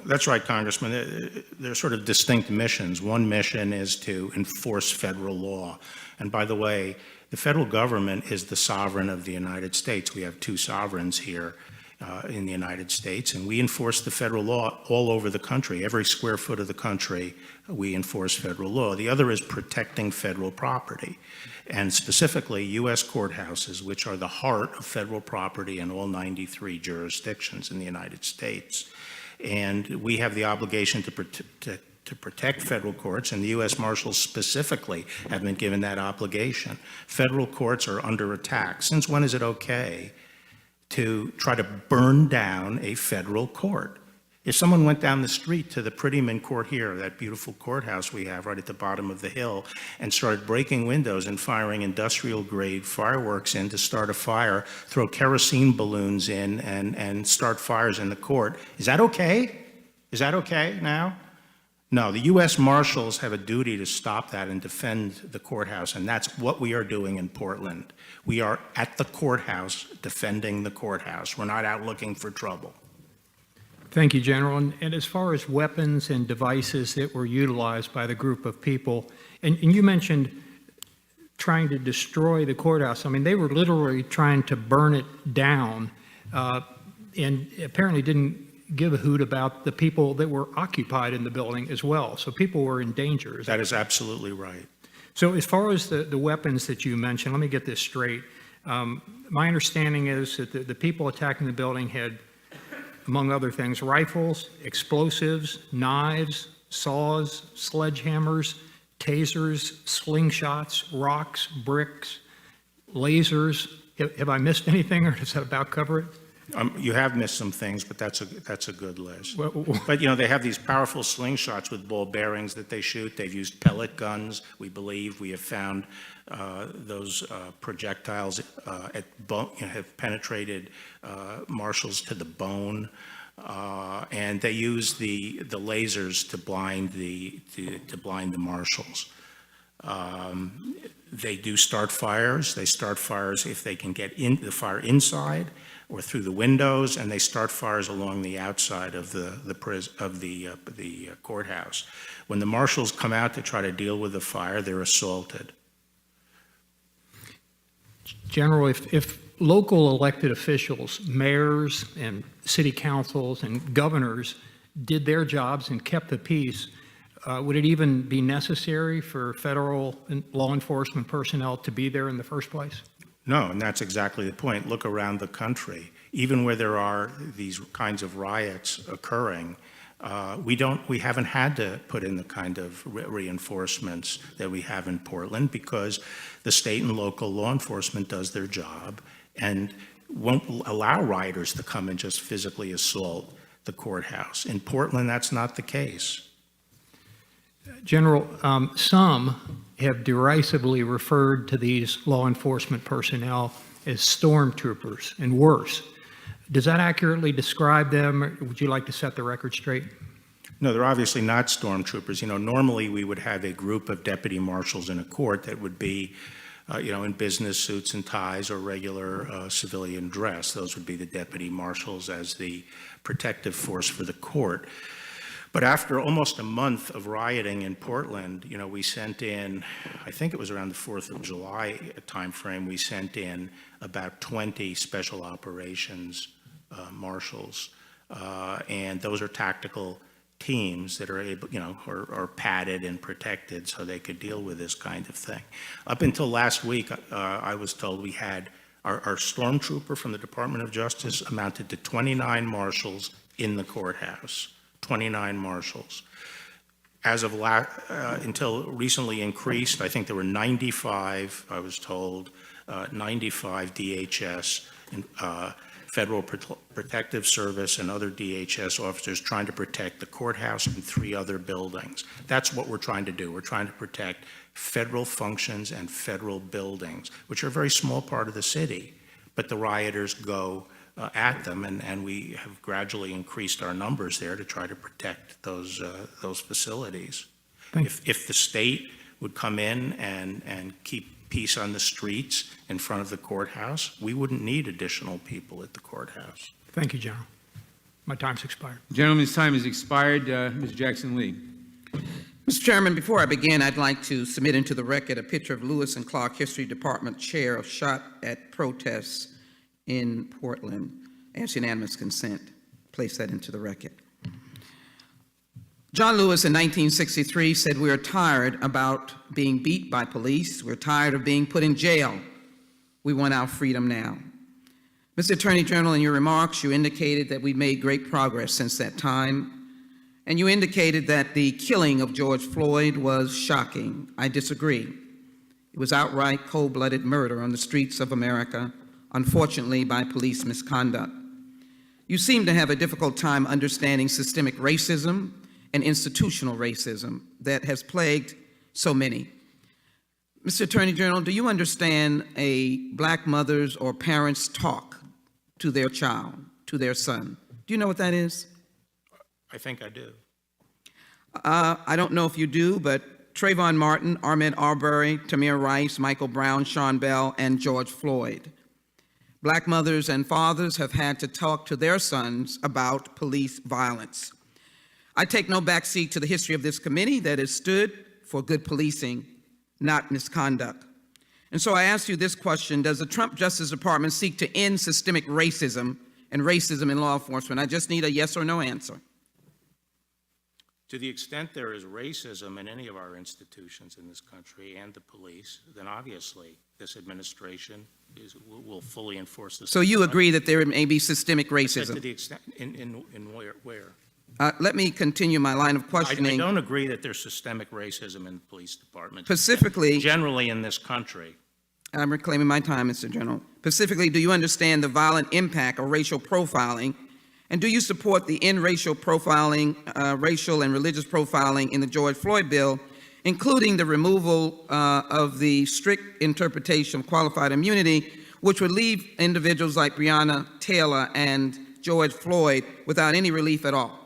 That's right, Congressman. There are sort of distinct missions. One mission is to enforce federal law. And by the way, the federal government is the sovereign of the United States. We have two sovereigns here in the United States, and we enforce the federal law all over the country. Every square foot of the country, we enforce federal law. The other is protecting federal property, and specifically U.S. courthouses, which are the heart of federal property in all 93 jurisdictions in the United States. And we have the obligation to protect federal courts, and the U.S. Marshals specifically have been given that obligation. Federal courts are under attack. Since when is it okay to try to burn down a federal court? If someone went down the street to the Prettyman Court here, that beautiful courthouse we have right at the bottom of the hill, and started breaking windows and firing industrial-grade fireworks in to start a fire, throw kerosene balloons in and start fires in the court, is that okay? Is that okay now? No, the U.S. Marshals have a duty to stop that and defend the courthouse, and that's what we are doing in Portland. We are at the courthouse defending the courthouse. We're not out looking for trouble. Thank you, General. And as far as weapons and devices that were utilized by the group of people, and you mentioned trying to destroy the courthouse. I mean, they were literally trying to burn it down, and apparently didn't give a hoot about the people that were occupied in the building as well. So people were in danger. That is absolutely right. So as far as the weapons that you mentioned, let me get this straight. My understanding is that the people attacking the building had, among other things, rifles, explosives, knives, saws, sledgehammers, tasers, slingshots, rocks, bricks, lasers. Have I missed anything, or does that about cover it? You have missed some things, but that's a good list. Well, But, they have these powerful slingshots with ball bearings that they shoot. They've used pellet guns. We believe we have found those projectiles have penetrated marshals to the bone. And they use the lasers to blind the marshals. They do start fires. They start fires if they can get the fire inside or through the windows, and they start fires along the outside of the courthouse. When the marshals come out to try to deal with the fire, they're assaulted. General, if local elected officials, mayors and city councils and governors did their jobs and kept the peace, would it even be necessary for federal law enforcement personnel to be there in the first place? No, and that's exactly the point. Look around the country. Even where there are these kinds of riots occurring, we haven't had to put in the kind of reinforcements that we have in Portland because the state and local law enforcement does their job and won't allow rioters to come and just physically assault the courthouse. In Portland, that's not the case. General, some have derisively referred to these law enforcement personnel as stormtroopers and worse. Does that accurately describe them? Or would you like to set the record straight? No, they're obviously not stormtroopers. Normally we would have a group of deputy marshals in a court that would be, in business suits and ties or regular civilian dress. Those would be the deputy marshals as the protective force for the court. But after almost a month of rioting in Portland, we sent in, I think it was around the 4th of July timeframe, we sent in about 20 special operations marshals. And those are tactical teams that are able, are padded and protected so they could deal with this kind of thing. Up until last week, I was told we had our stormtrooper from the Department of Justice amounted to 29 marshals in the courthouse. 29 marshals. As of until recently increased, I think there were 95, I was told, 95 DHS, Federal Protective Service and other DHS officers trying to protect the courthouse and 3 other buildings. That's what we're trying to do. We're trying to protect federal functions and federal buildings, which are a very small part of the city, but the rioters go at them, and we have gradually increased our numbers there to try to protect those facilities. If the state would come in and keep peace on the streets in front of the courthouse, we wouldn't need additional people at the courthouse. Thank you, General. My time's expired. The gentleman's time has expired. Ms. Jackson-Lee. Mr. Chairman, before I begin, I'd like to submit into the record a picture of Lewis and Clark History Department chair shot at protests in Portland. Ask unanimous consent. Place that into the record. John Lewis in 1963 said, "We are tired about being beat by police. We're tired of being put in jail. We want our freedom now." Mr. Attorney General, in your remarks, you indicated that we've made great progress since that time, and you indicated that the killing of George Floyd was shocking. I disagree. It was outright cold-blooded murder on the streets of America, unfortunately by police misconduct. You seem to have a difficult time understanding systemic racism and institutional racism that has plagued so many. Mr. Attorney General, do you understand a black mother's or parent's talk to their child, to their son? Do you know what that is? I think I do. I don't know if you do, but Trayvon Martin, Ahmaud Arbery, Tamir Rice, Michael Brown, Sean Bell, and George Floyd. Black mothers and fathers have had to talk to their sons about police violence. I take no backseat to the history of this committee that has stood for good policing, not misconduct. And so I ask you this question: does the Trump Justice Department seek to end systemic racism and racism in law enforcement? I just need a yes or no answer. To the extent there is racism in any of our institutions in this country and the police, then obviously this administration will fully enforce this. So you agree that there may be systemic To racism? the extent, in where? Let me continue my line of I questioning. don't agree that there's systemic racism in the police department. Specifically, Generally in this country. I'm reclaiming my time, Mr. General. Specifically, do you understand the violent impact of racial profiling? And do you support the end racial profiling, racial and religious profiling in the George Floyd bill, including the removal of the strict interpretation of qualified immunity, which would leave individuals like Breonna Taylor and George Floyd without any relief at all?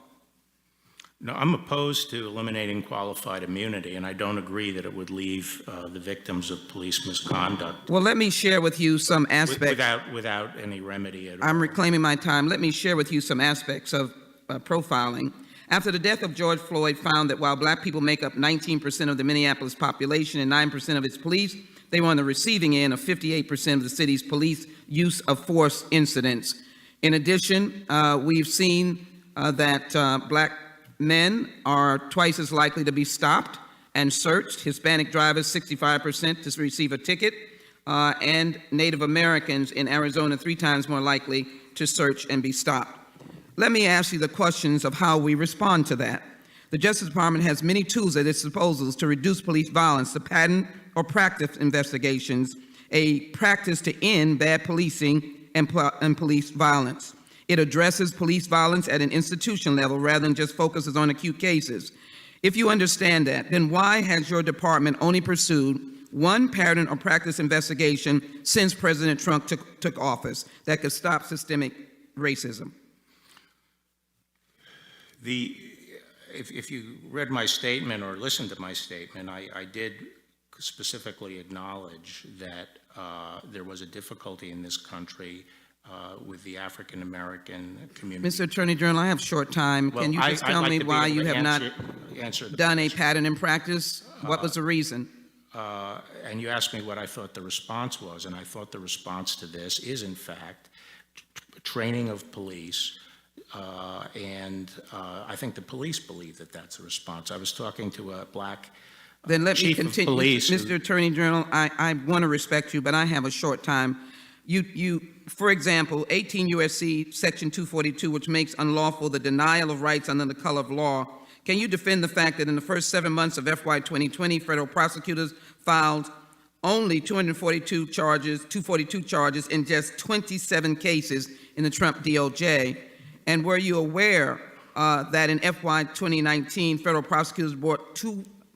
No, I'm opposed to eliminating qualified immunity, and I don't agree that it would leave the victims of police misconduct Well, let me share with you some aspects. without any remedy at all. I'm reclaiming my time. Let me share with you some aspects of profiling. After the death of George Floyd found that while black people make up 19% of the Minneapolis population and 9% of its police, they were on the receiving end of 58% of the city's police use of force incidents. In addition, we've seen that black men are twice as likely to be stopped and searched. Hispanic drivers, 65% to receive a ticket, and Native Americans in Arizona 3 times more likely to search and be stopped. Let me ask you the questions of how we respond to that. The Justice Department has many tools at its disposal to reduce police violence, to pattern or practice investigations, a practice to end bad policing and police violence. It addresses police violence at an institution level rather than just focuses on acute cases. If you understand that, then why has your department only pursued one pattern or practice investigation since President Trump took office that could stop systemic racism? If you read my statement or listened to my statement, I did specifically acknowledge that there was a difficulty in this country with the African American community. Mr. Attorney General, I have short time. Well, Can you just tell me why you have not done a question. pattern in practice? What was the reason? And you asked me what I thought the response was, and I thought the response to this is, in fact, training of police. And I think the police believe that that's a response. I was talking to a black Then let me chief of continue. police. Mr. Attorney General, I want to respect you, but I have a short time. For example, 18 U.S.C. Section 242, which makes unlawful the denial of rights under the color of law. Can you defend the fact that in the first 7 months of FY 2020, federal prosecutors filed only 242 charges in just 27 cases in the Trump DOJ? And were you aware that in FY 2019, federal prosecutors brought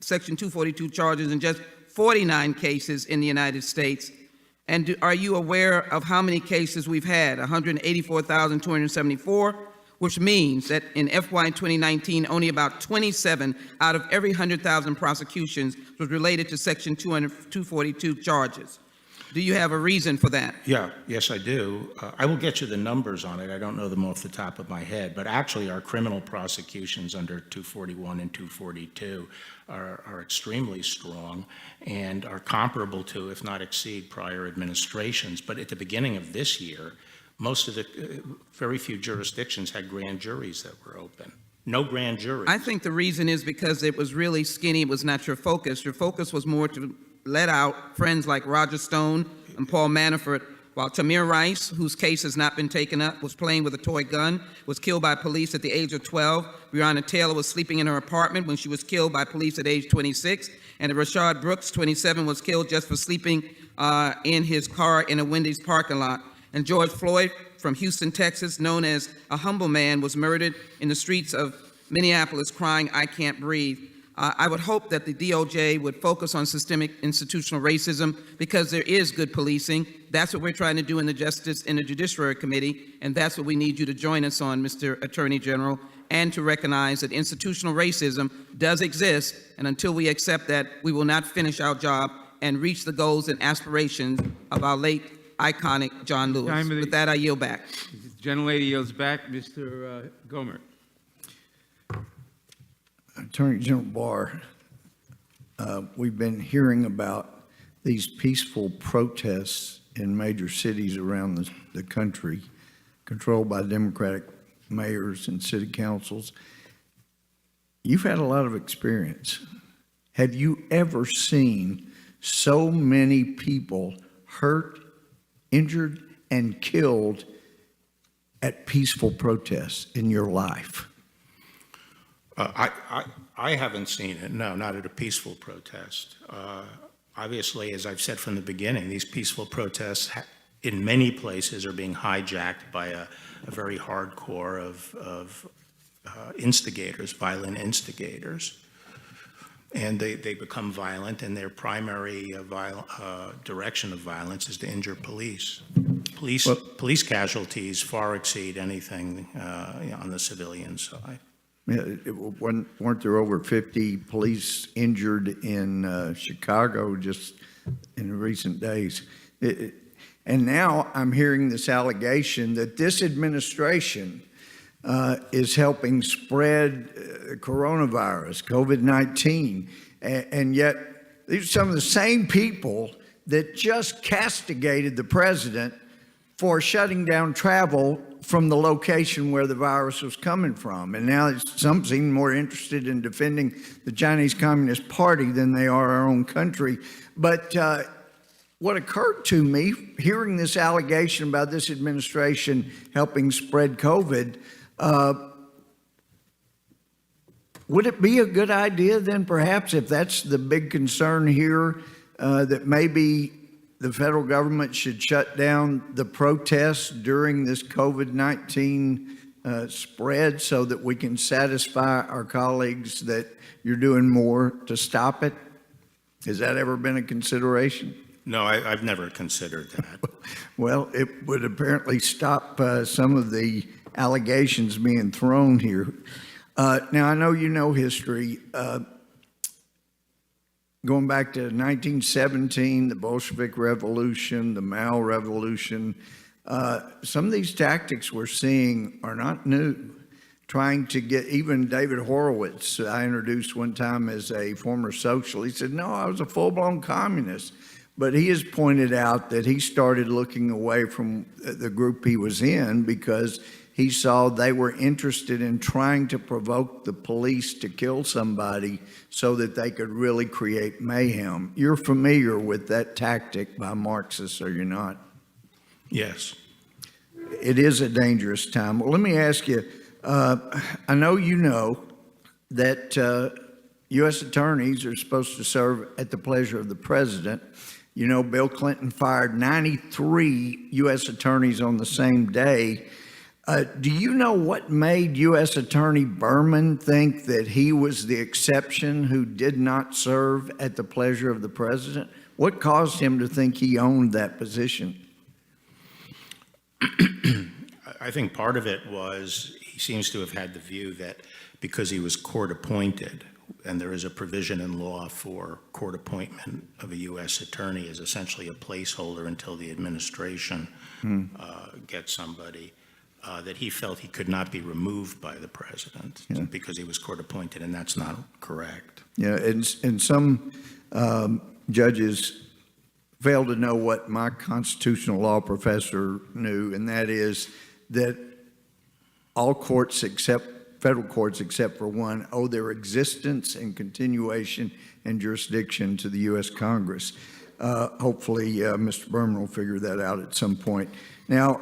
Section 242 charges in just 49 cases in the United States? And are you aware of how many cases we've had? 184,274, which means that in FY 2019, only about 27 out of every 100,000 prosecutions was related to Section 242 charges. Do you have a reason for that? Yes, I do. I will get you the numbers on it. I don't know them off the top of my head, but actually our criminal prosecutions under 241 and 242 are extremely strong and are comparable to, if not exceed, prior administrations. But at the beginning of this year, most of the, very few jurisdictions had grand juries that were open. No grand juries. I think the reason is because it was really skinny. It was not your focus. Your focus was more to let out friends like Roger Stone and Paul Manafort, while Tamir Rice, whose case has not been taken up, was playing with a toy gun, was killed by police at the age of 12. Breonna Taylor was sleeping in her apartment when she was killed by police at age 26. And Rashad Brooks, 27, was killed just for sleeping in his car in a Wendy's parking lot. And George Floyd from Houston, Texas, known as a humble man, was murdered in the streets of Minneapolis crying, "I can't breathe." I would hope that the DOJ would focus on systemic institutional racism because there is good policing. That's what we're trying to do in the Judiciary Committee, and that's what we need you to join us on, Mr. Attorney General, and to recognize that institutional racism does exist, and until we accept that, we will not finish our job and reach the goals and aspirations of our late iconic John Lewis. With that, I yield back. The gentlelady yields back. Mr. Gomer. Attorney General Barr, we've been hearing about these peaceful protests in major cities around the country, controlled by Democratic mayors and city councils. You've had a lot of experience. Have you ever seen so many people hurt, injured, and killed at peaceful protests in your life? I haven't seen it, no, not at a peaceful protest. Obviously, as I've said from the beginning, these peaceful protests in many places are being hijacked by a very hardcore of instigators, violent instigators. And they become violent, and their primary direction of violence is to injure police. Police casualties far exceed anything on the civilian side. Yeah, weren't there over 50 police injured in Chicago just in recent days? And now I'm hearing this allegation that this administration is helping spread coronavirus, COVID-19, and yet these are some of the same people that just castigated the president for shutting down travel from the location where the virus was coming from. And now some seem more interested in defending the Chinese Communist Party than they are our own country. But what occurred to me, hearing this allegation about this administration helping spread COVID, would it be a good idea then perhaps, if that's the big concern here, that maybe the federal government should shut down the protests during this COVID-19 spread so that we can satisfy our colleagues that you're doing more to stop it? Has that ever been a consideration? No, I've never considered that. Well, it would apparently stop some of the allegations being thrown here. Now, I know you know history. Going back to 1917, the Bolshevik Revolution, the Mao Revolution, some of these tactics we're seeing are not new. Trying to get, even David Horowitz, I introduced one time as a former socialist, he said, no, I was a full-blown communist. But he has pointed out that he started looking away from the group he was in because he saw they were interested in trying to provoke the police to kill somebody so that they could really create mayhem. You're familiar with that tactic by Marxists, are you not? Yes. It is a dangerous time. Well, let me ask you, I know you know that U.S. attorneys are supposed to serve at the pleasure of the president. You know, Bill Clinton fired 93 U.S. attorneys on the same day. Do you know what made U.S. Attorney Berman think that he was the exception who did not serve at the pleasure of the president? What caused him to think he owned that position? I think part of it was he seems to have had the view that because he was court appointed, and there is a provision in law for court appointment of a U.S. attorney as essentially a placeholder until the administration gets somebody, that he felt he could not be removed by the president because he was court appointed, and that's not correct. Yeah, and some judges fail to know what my constitutional law professor knew, and that is that all courts federal courts except for one owe their existence and continuation and jurisdiction to the U.S. Congress. Hopefully, Mr. Berman will figure that out at some point. Now,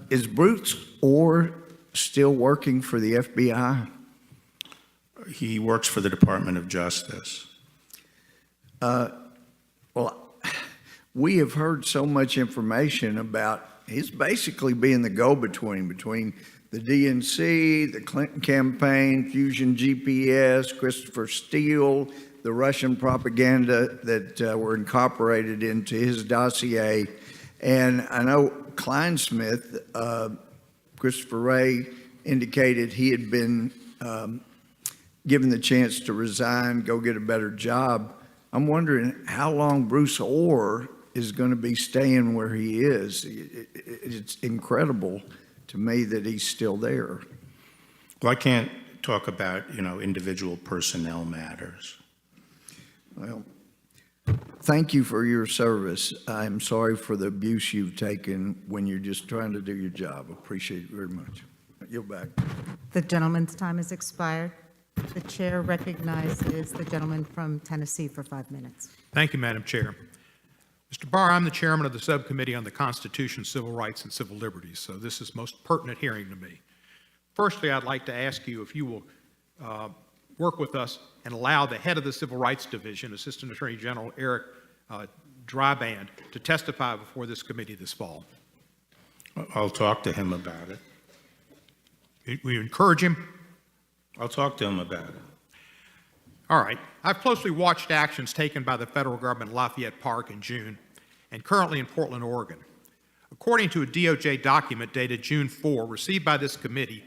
is Bruce Orr still working for the FBI? He works for the Department of Justice. Well, we have heard so much information about he's basically being the go-between between the DNC, the Clinton campaign, Fusion GPS, Christopher Steele, the Russian propaganda that were incorporated into his dossier. And I know Kleinsmith, Christopher Wray, indicated he had been given the chance to resign, go get a better job. I'm wondering how long Bruce Orr is going to be staying where he is. It's incredible to me that he's still there. Well, I can't talk about, individual personnel matters. Well, thank you for your service. I'm sorry for the abuse you've taken when you're just trying to do your job. Appreciate it very much. You're back. The gentleman's time has expired. The chair recognizes the gentleman from Tennessee for 5 minutes. Thank you, Madam Chair. Mr. Barr, I'm the chairman of the Subcommittee on the Constitution, Civil Rights, and Civil Liberties, so this is most pertinent hearing to me. Firstly, I'd like to ask you if you will work with us and allow the head of the Civil Rights Division, Assistant Attorney General Eric dry band to testify before this committee this fall? I'll talk to him about it. We encourage him? I'll talk to him about it. All right. I've closely watched actions taken by the federal government at Lafayette Park in June and currently in Portland, Oregon. According to a DOJ document dated June 4, received by this committee,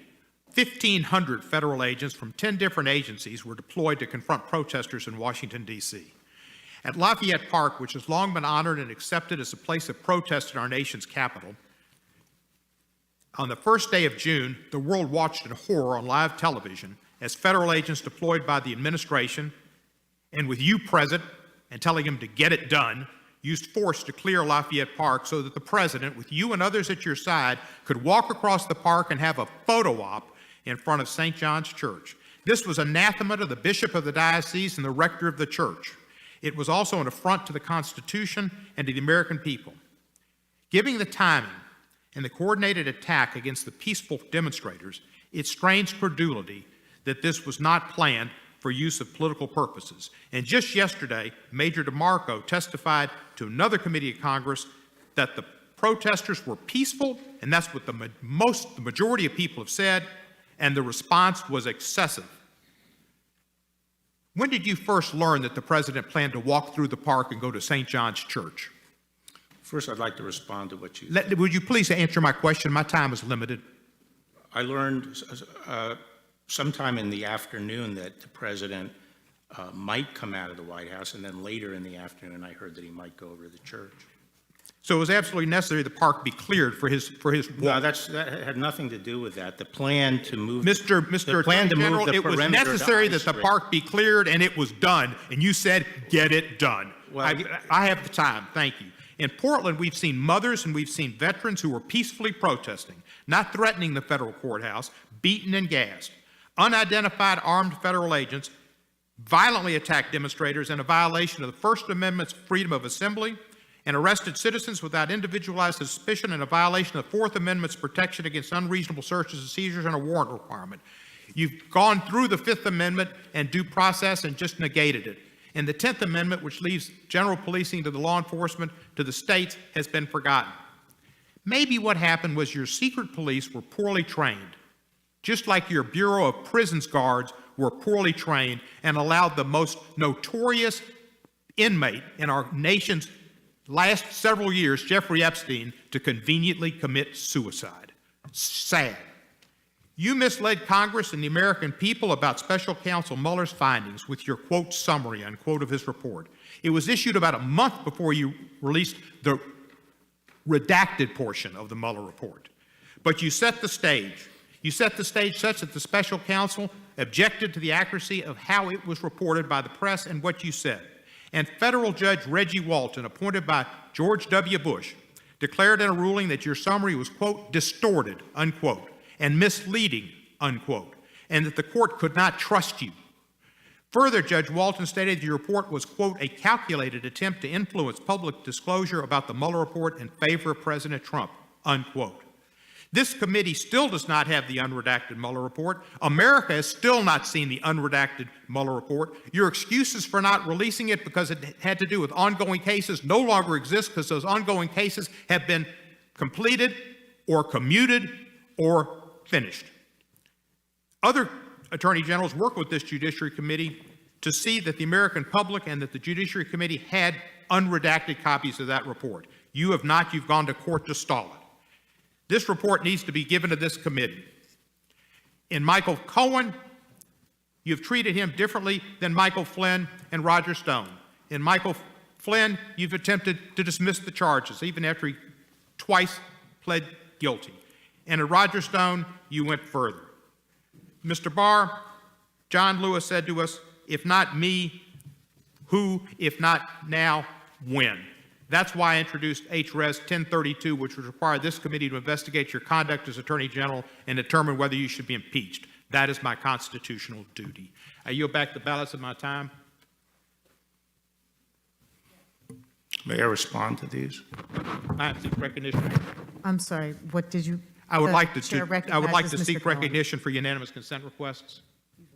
1,500 federal agents from 10 different agencies were deployed to confront protesters in Washington, D.C. At Lafayette Park, which has long been honored and accepted as a place of protest in our nation's capital, on the first day of June, the world watched in horror on live television as federal agents deployed by the administration, and with you present and telling him to get it done, used force to clear Lafayette Park so that the president, with you and others at your side, could walk across the park and have a photo op in front of St. John's Church. This was anathema to the bishop of the diocese and the rector of the church. It was also an affront to the Constitution and to the American people. Given the timing and the coordinated attack against the peaceful demonstrators, it strains credulity that this was not planned for use of political purposes. And just yesterday, Major DeMarco testified to another committee of Congress that the protesters were peaceful, and that's what the majority of people have said, and the response was excessive. When did you first learn that the president planned to walk through the park and go to St. John's Church? First, I'd like to respond to what you... Would you please answer my question? My time is limited. I learned sometime in the afternoon that the president might come out of the White House, and then later in the afternoon, I heard that he might go over to the church. So it was absolutely necessary the park be cleared for his walk. No, that had nothing to do with that. The plan to move... Mr. Attorney General, it was necessary that the park be cleared, and it was done, and you said, get it done. Well, I have the time. Thank you. In Portland, we've seen mothers and we've seen veterans who were peacefully protesting, not threatening the federal courthouse, beaten and gassed. Unidentified armed federal agents violently attacked demonstrators in a violation of the First Amendment's freedom of assembly and arrested citizens without individualized suspicion in a violation of the Fourth Amendment's protection against unreasonable searches and seizures and a warrant requirement. You've gone through the Fifth Amendment and due process and just negated it. And the 10th Amendment, which leaves general policing to the law enforcement, to the states, has been forgotten. Maybe what happened was your secret police were poorly trained, just like your Bureau of Prisons guards were poorly trained and allowed the most notorious inmate in our nation's last several years, Jeffrey Epstein, to conveniently commit suicide. Sad. You misled Congress and the American people about Special Counsel Mueller's findings with your, quote, summary, unquote, of his report. It was issued about a month before you released the redacted portion of the Mueller report. But you set the stage. You set the stage such that the Special Counsel objected to the accuracy of how it was reported by the press and what you said. And federal judge Reggie Walton, appointed by George W. Bush, declared in a ruling that your summary was, quote, distorted, unquote, and misleading, unquote, and that the court could not trust you. Further, Judge Walton stated your report was, quote, a calculated attempt to influence public disclosure about the Mueller report in favor of President Trump, unquote. This committee still does not have the unredacted Mueller report. America has still not seen the unredacted Mueller report. Your excuses for not releasing it because it had to do with ongoing cases no longer exist because those ongoing cases have been completed or commuted or finished. Other attorney generals work with this Judiciary Committee to see that the American public and that the Judiciary Committee had unredacted copies of that report. You have not. You've gone to court to stall it. This report needs to be given to this committee. In Michael Cohen, you've treated him differently than Michael Flynn and Roger Stone. In Michael Flynn, you've attempted to dismiss the charges, even after he twice pled guilty. And in Roger Stone, you went further. Mr. Barr, John Lewis said to us, if not me, who? If not now, when? That's why I introduced H.Res. 1032, which would require this committee to investigate your conduct as Attorney General and determine whether you should be impeached. That is my constitutional duty. I yield back the balance of my time. May I respond to these? I seek recognition. I'm sorry, what did you? I would like to Chair seek recognizes Mr. Cohen. recognition for unanimous consent requests.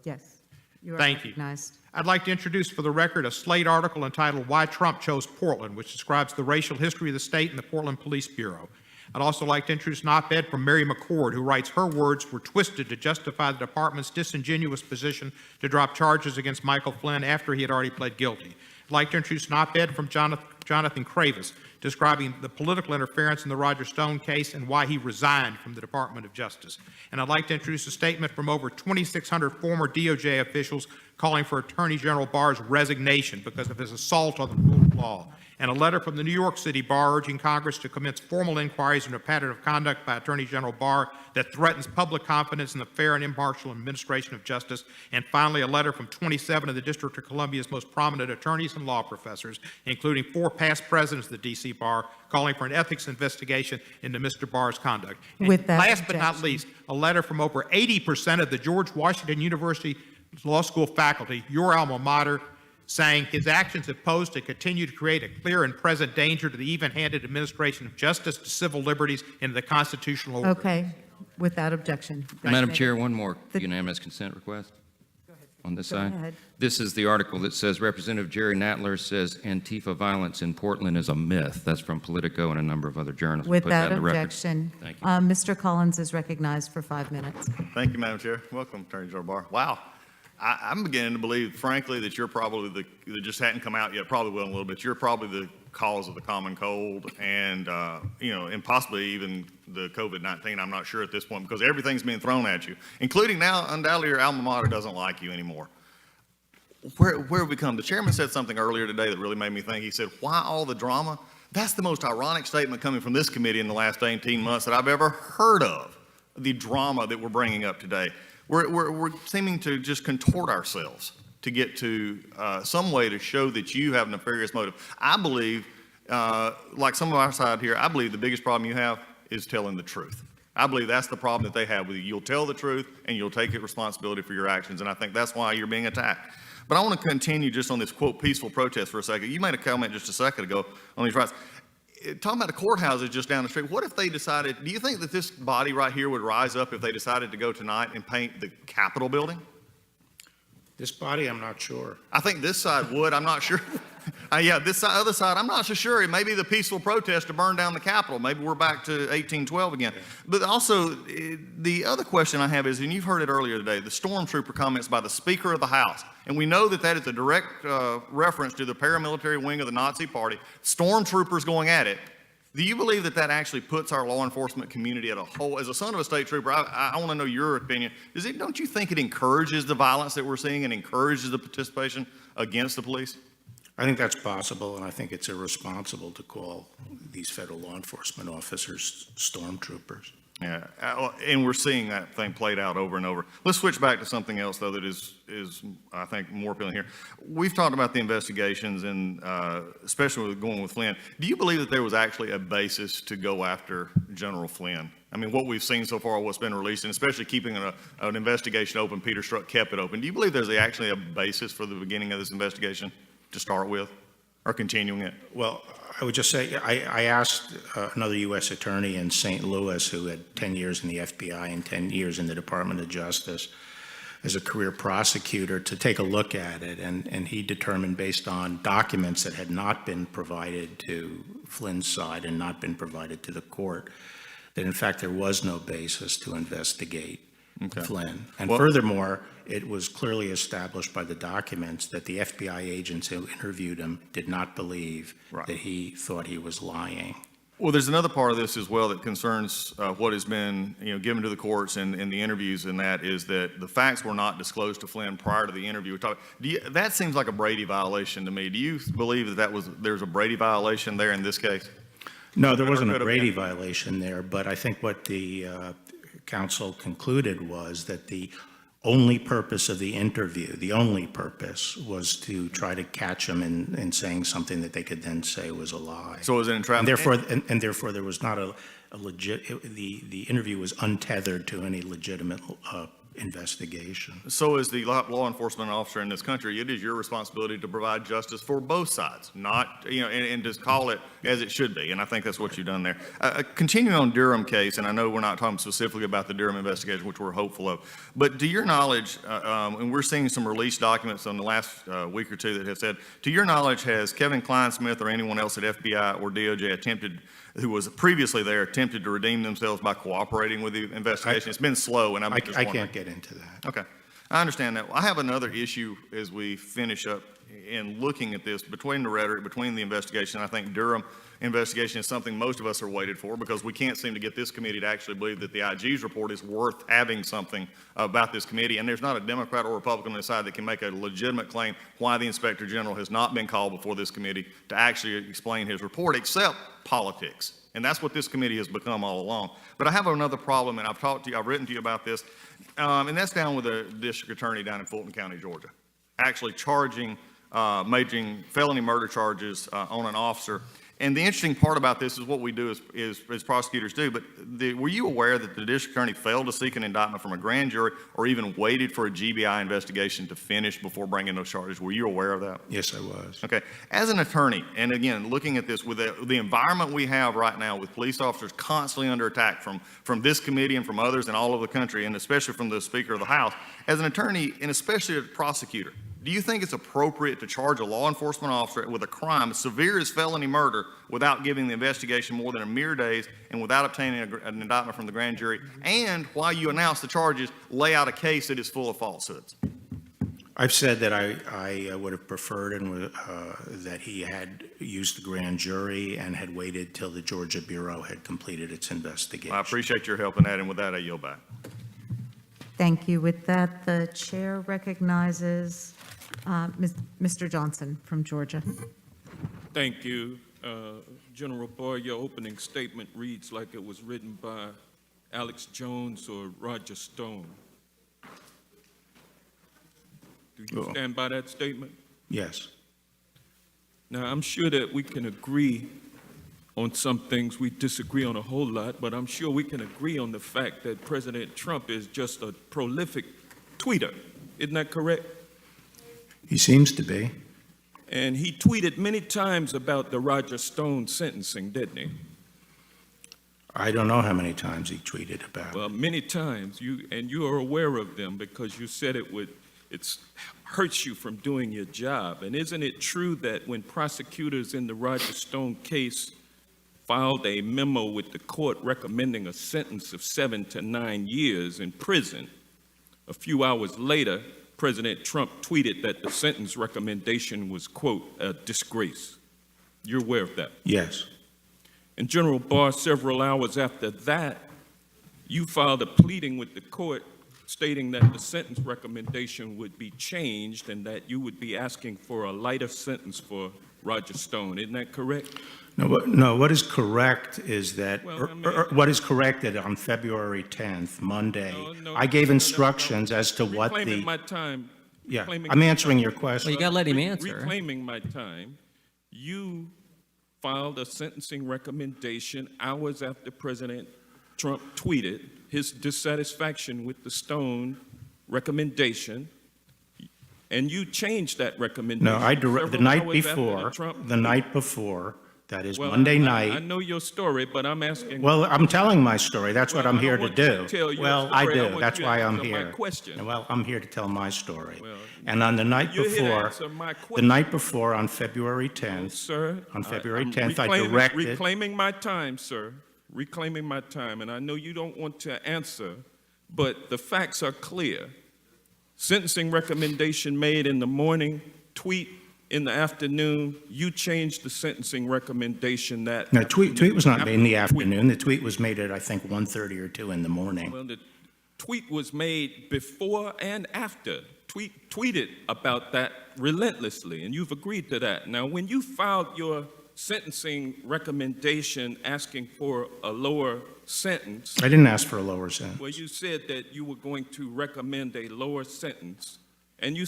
Yes. You are Thank you. recognized. I'd like to introduce for the record a Slate article entitled Why Trump Chose Portland, which describes the racial history of the state and the Portland Police Bureau. I'd also like to introduce an op-ed from Mary McCord, who writes her words were twisted to justify the department's disingenuous position to drop charges against Michael Flynn after he had already pled guilty. I'd like to introduce an op-ed from Jonathan Kravis, describing the political interference in the Roger Stone case and why he resigned from the Department of Justice. And I'd like to introduce a statement from over 2,600 former DOJ officials calling for Attorney General Barr's resignation because of his assault on the rule of law, and a letter from the New York City Bar urging Congress to commence formal inquiries into a pattern of conduct by Attorney General Barr that threatens public confidence in the fair and impartial administration of justice. And finally, a letter from 27 of the District of Columbia's most prominent attorneys and law professors, including 4 past presidents of the D.C. Bar, calling for an ethics investigation into Mr. Barr's conduct. And With that last but not objection. least, a letter from over 80% of the George Washington University Law School faculty, your alma mater, saying his actions have posed and continue to create a clear and present danger to the even-handed administration of justice, to civil liberties, and to the constitutional order. Okay, without objection. Madam Chair, one more The- unanimous consent request on this Go side. ahead. This is the article that says Representative Jerry Nadler says Antifa violence in Portland is a myth. That's from Politico and a number of other journals. Put that Without in the record. objection. Thank you. Mr. Collins is recognized for 5 minutes. Thank you, Madam Chair. Welcome, Attorney General Barr. Wow. I'm beginning to believe, frankly, that you're probably that just hadn't come out yet, probably will in a little bit. You're probably the cause of the common cold and, and possibly even the COVID-19. I'm not sure at this point because everything's being thrown at you, including now, undoubtedly, your alma mater doesn't like you anymore. Where have we come? The chairman said something earlier today that really made me think. He said, why all the drama? That's the most ironic statement coming from this committee in the last 18 months that I've ever heard of, the drama that we're bringing up today. We're seeming to just contort ourselves to get to some way to show that you have a nefarious motive. I believe, like some of our side here, I believe the biggest problem you have is telling the truth. I believe that's the problem that they have with you. You'll tell the truth and you'll take responsibility for your actions, and I think that's why you're being attacked. But I want to continue just on this, quote, peaceful protest for a second. You made a comment just a second ago on these rights. Talking about the courthouses just down the street, what if they decided, do you think that this body right here would rise up if they decided to go tonight and paint the Capitol building? This body, I'm not sure. I think this side would, I'm not sure. Yeah, this side, other side, I'm not so sure. It may be the peaceful protest to burn down the Capitol. Maybe we're back to 1812 again. Yeah. But also, the other question I have is, and you've heard it earlier today, the stormtrooper comments by the Speaker of the House. And we know that that is a direct reference to the paramilitary wing of the Nazi Party. Stormtroopers going at it. Do you believe that that actually puts our law enforcement community at a whole? As a son of a state trooper, I want to know your opinion. Don't you think it encourages the violence that we're seeing and encourages the participation against the police? I think that's possible, and I think it's irresponsible to call these federal law enforcement officers stormtroopers. Yeah, and we're seeing that thing played out over and over. Let's switch back to something else, though, that is I think, more appealing here. We've talked about the investigations, and especially with going with Flynn. Do you believe that there was actually a basis to go after General Flynn? I mean, what we've seen so far, what's been released, and especially keeping an investigation open, Peter Strzok kept it open. Do you believe there's actually a basis for the beginning of this investigation to start with, or continuing it? Well, I would just say, I asked another U.S. attorney in St. Louis who had 10 years in the FBI and 10 years in the Department of Justice as a career prosecutor to take a look at it, and he determined, based on documents that had not been provided to Flynn's side and not been provided to the court, that in fact there was no basis to investigate Flynn. And furthermore, it was clearly established by the documents that the FBI agents who interviewed him did not believe that he thought he was lying. Well, there's another part of this as well that concerns what has been, given to the courts and the interviews, and that is that the facts were not disclosed to Flynn prior to the interview. That seems like a Brady violation to me. Do you believe that there's a Brady violation there in this case? No, there wasn't a Brady violation there, but I think what the counsel concluded was that the only purpose of the interview, the only purpose, was to try to catch him in saying something that they could then say was a lie. So was it entrapment? And therefore there was not a legit, the interview was untethered to any legitimate investigation. So as the law enforcement officer in this country, it is your responsibility to provide justice for both sides, not, and to call it as it should be. And I think that's what you've done there. Continuing on Durham case, and I know we're not talking specifically about the Durham investigation, which we're hopeful of, but to your knowledge, and we're seeing some released documents on the last week or two that have said, to your knowledge, has Kevin Kleinsmith or anyone else at FBI or DOJ who was previously there, attempted to redeem themselves by cooperating with the investigation? It's been slow, and I can't get into that. Okay, I understand that. I have another issue as we finish up in looking at this between the rhetoric, between the investigation. I think Durham investigation is something most of us are waited for, because we can't seem to get this committee to actually believe that the IG's report is worth having something about this committee. And there's not a Democrat or Republican on the side that can make a legitimate claim why the Inspector General has not been called before this committee to actually explain his report, except politics. And that's what this committee has become all along. But I have another problem, and I've written to you about this, and that's down with the district attorney down in Fulton County, Georgia, actually majoring felony murder charges on an officer. And the interesting part about this is what we do as prosecutors do, but were you aware that the district attorney failed to seek an indictment from a grand jury or even waited for a GBI investigation to finish before bringing those charges? Were you aware of that? Yes, I was. Okay. As an attorney, and again, looking at this with the environment we have right now with police officers constantly under attack from this committee and from others and all over the country, and especially from the Speaker of the House, as an attorney and especially a prosecutor, do you think it's appropriate to charge a law enforcement officer with a crime as severe as felony murder without giving the investigation more than a mere days and without obtaining an indictment from the grand jury, and while you announce the charges, lay out a case that is full of falsehoods? I've said that I would have preferred that he had used the grand jury and had waited till the Georgia Bureau had completed its investigation. I appreciate your help in that, and with that, I yield back. Thank you. With that, the chair recognizes Mr. Johnson from Georgia. Thank you. General Barr, your opening statement reads like it was written by Alex Jones or Roger Stone. Do you stand by that statement? Yes. Now, I'm sure that we can agree on some things. We disagree on a whole lot, but I'm sure we can agree on the fact that President Trump is just a prolific tweeter. Isn't that correct? He seems to be. And he tweeted many times about the Roger Stone sentencing, didn't he? I don't know how many times he tweeted about it. Well, many times. You are aware of them because you said it hurts you from doing your job. And isn't it true that when prosecutors in the Roger Stone case filed a memo with the court recommending a sentence of 7 to 9 years in prison, a few hours later, President Trump tweeted that the sentence recommendation was, quote, a disgrace? You're aware of that? Yes. And General Barr, several hours after that, you filed a pleading with the court stating that the sentence recommendation would be changed and that you would be asking for a lighter sentence for Roger Stone. Isn't that correct? No, what is correct is that, what is corrected on February 10th, Monday, I gave instructions as to what the... Reclaiming my time. Yeah, I'm answering your question. Well, you got to let him answer. Reclaiming my time, you filed a sentencing recommendation hours after President Trump tweeted his dissatisfaction with the Stone recommendation, and you changed that recommendation. No, the night before, that is Monday night. I know your story, but I'm asking. Well, I'm telling my story. That's what I'm here to do. Well, I do. That's why I'm here. Well, I'm here to tell my story. And on the night before, on February 10th, sir, on February 10th, I directed. Reclaiming my time, sir. Reclaiming my time. And I know you don't want to answer, but the facts are clear. Sentencing recommendation made in the morning, tweet in the afternoon, you changed the sentencing recommendation that... No, tweet was not made in the afternoon. The tweet was made at, I think, 1:30 or 2 in the morning. Well, the tweet was made before and after. Tweeted about that relentlessly, and you've agreed to that. Now, when you filed your sentencing recommendation asking for a lower sentence... I didn't ask for a lower sentence. Well, you said that you were going to recommend a lower sentence. And you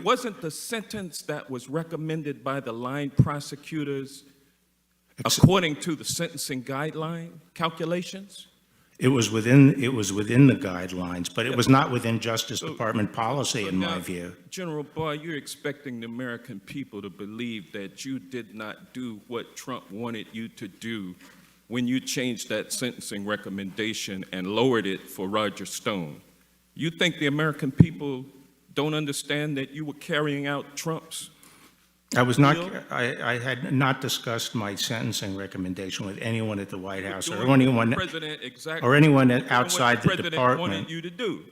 wasn't the sentence that was recommended by the line prosecutors according to the sentencing guideline calculations? It was within the guidelines, but it was not within Justice Department policy, in my view. General Barr, you're expecting the American people to believe that you did not do what Trump wanted you to do when you changed that sentencing recommendation and lowered it for Roger Stone. You think the American people don't understand that you were carrying out Trump's I was not. deal? I had not discussed my sentencing recommendation with anyone at the White House or Doing what anyone the president exactly or anyone doing what outside the president department. wanted you to do,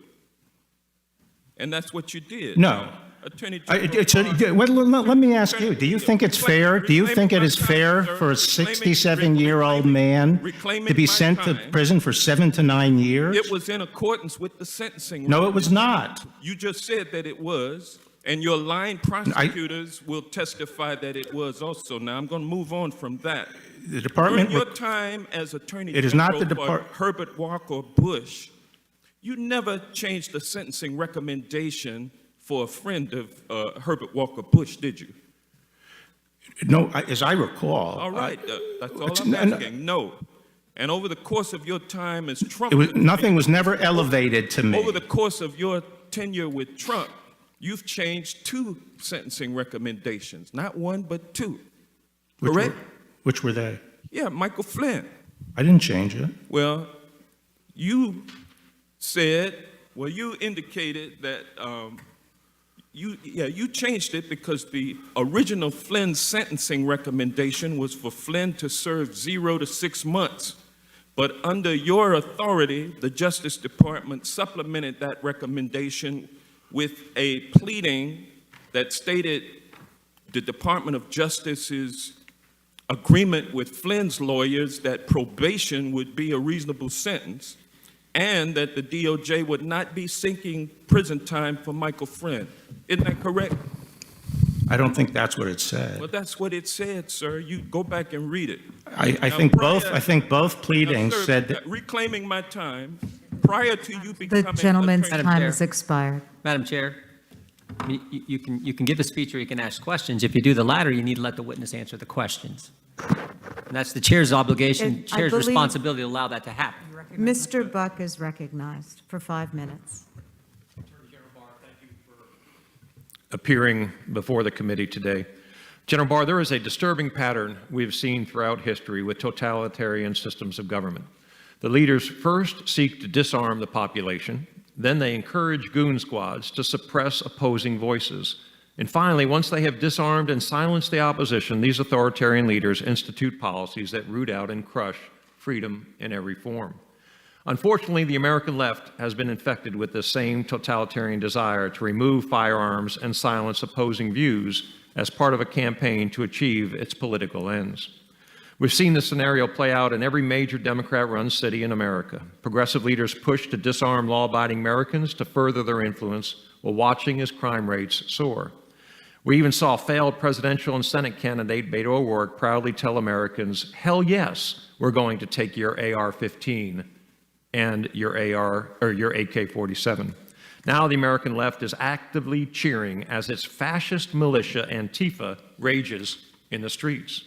and that's what you did. No. Attorney Let me ask you, do you think it's fair? Do you think it is fair for a 67-year-old man to be sent to prison for 7 to 9 years? It was in accordance with the sentencing. No, it was not. You just said that it was, and your line prosecutors will testify that it was also. Now, I'm going to move on from that. The department. During your time as Attorney It is General not the for Herbert Walker Bush, you never changed the sentencing recommendation for a friend of Herbert Walker Bush, did you? No, as I recall. All right, that's all I'm asking. No. And over the course of your time as Trump, Nothing was never elevated to me. over the course of your tenure with Trump, you've changed 2 sentencing recommendations, not 1, but 2. Correct? Which were they? Yeah, Michael Flynn. I didn't change it. Well, you indicated that you changed it because the original Flynn sentencing recommendation was for Flynn to serve 0 to 6 months. But under your authority, the Justice Department supplemented that recommendation with a pleading that stated the Department of Justice's agreement with Flynn's lawyers that probation would be a reasonable sentence and that the DOJ would not be seeking prison time for Michael Flynn. Isn't that correct? I don't think that's what it said. Well, that's what it said, sir. You go back and read it. I think both pleadings Now, sir, said that. reclaiming my time, prior to you becoming The gentleman's attorney- time has expired. Madam Chair, you can give a speech or you can ask questions. If you do the latter, you need to let the witness answer the questions. And that's the chair's obligation, I chair's believe- responsibility to allow that to happen. Mr. Buck is recognized for 5 minutes. Appearing before the committee today. General Barr, there is a disturbing pattern we've seen throughout history with totalitarian systems of government. The leaders first seek to disarm the population, then they encourage goon squads to suppress opposing voices. And finally, once they have disarmed and silenced the opposition, these authoritarian leaders institute policies that root out and crush freedom in every form. Unfortunately, the American left has been infected with this same totalitarian desire to remove firearms and silence opposing views as part of a campaign to achieve its political ends. We've seen this scenario play out in every major Democrat-run city in America. Progressive leaders push to disarm law-abiding Americans to further their influence while watching as crime rates soar. We even saw failed presidential and Senate candidate Beto O'Rourke proudly tell Americans, hell yes, we're going to take your AR-15 and your AK-47. Now the American left is actively cheering as its fascist militia Antifa rages in the streets.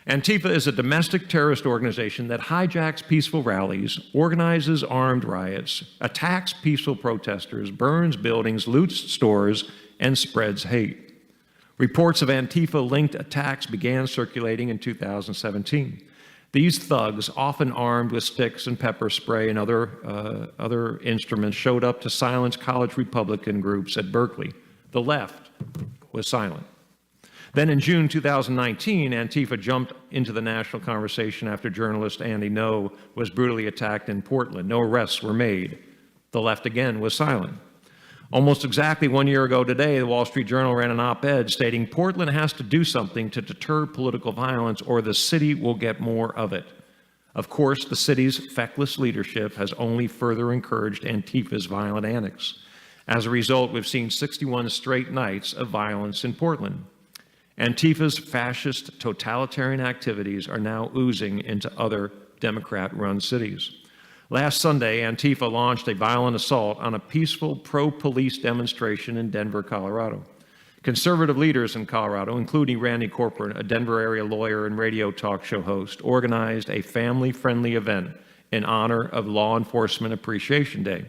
Antifa is a domestic terrorist organization that hijacks peaceful rallies, organizes armed riots, attacks peaceful protesters, burns buildings, loots stores, and spreads hate. Reports of Antifa-linked attacks began circulating in 2017. These thugs, often armed with sticks and pepper spray and other instruments, showed up to silence college Republican groups at Berkeley. The left was silent. Then in June 2019, Antifa jumped into the national conversation after journalist Andy Ngo was brutally attacked in Portland. No arrests were made. The left again was silent. Almost exactly 1 year ago today, the Wall Street Journal ran an op-ed stating Portland has to do something to deter political violence or the city will get more of it. Of course, the city's feckless leadership has only further encouraged Antifa's violent antics. As a result, we've seen 61 straight nights of violence in Portland. Antifa's fascist totalitarian activities are now oozing into other Democrat-run cities. Last Sunday, Antifa launched a violent assault on a peaceful pro-police demonstration in Denver, Colorado. Conservative leaders in Colorado, including Randy Corcoran, a Denver area lawyer and radio talk show host, organized a family-friendly event in honor of Law Enforcement Appreciation Day.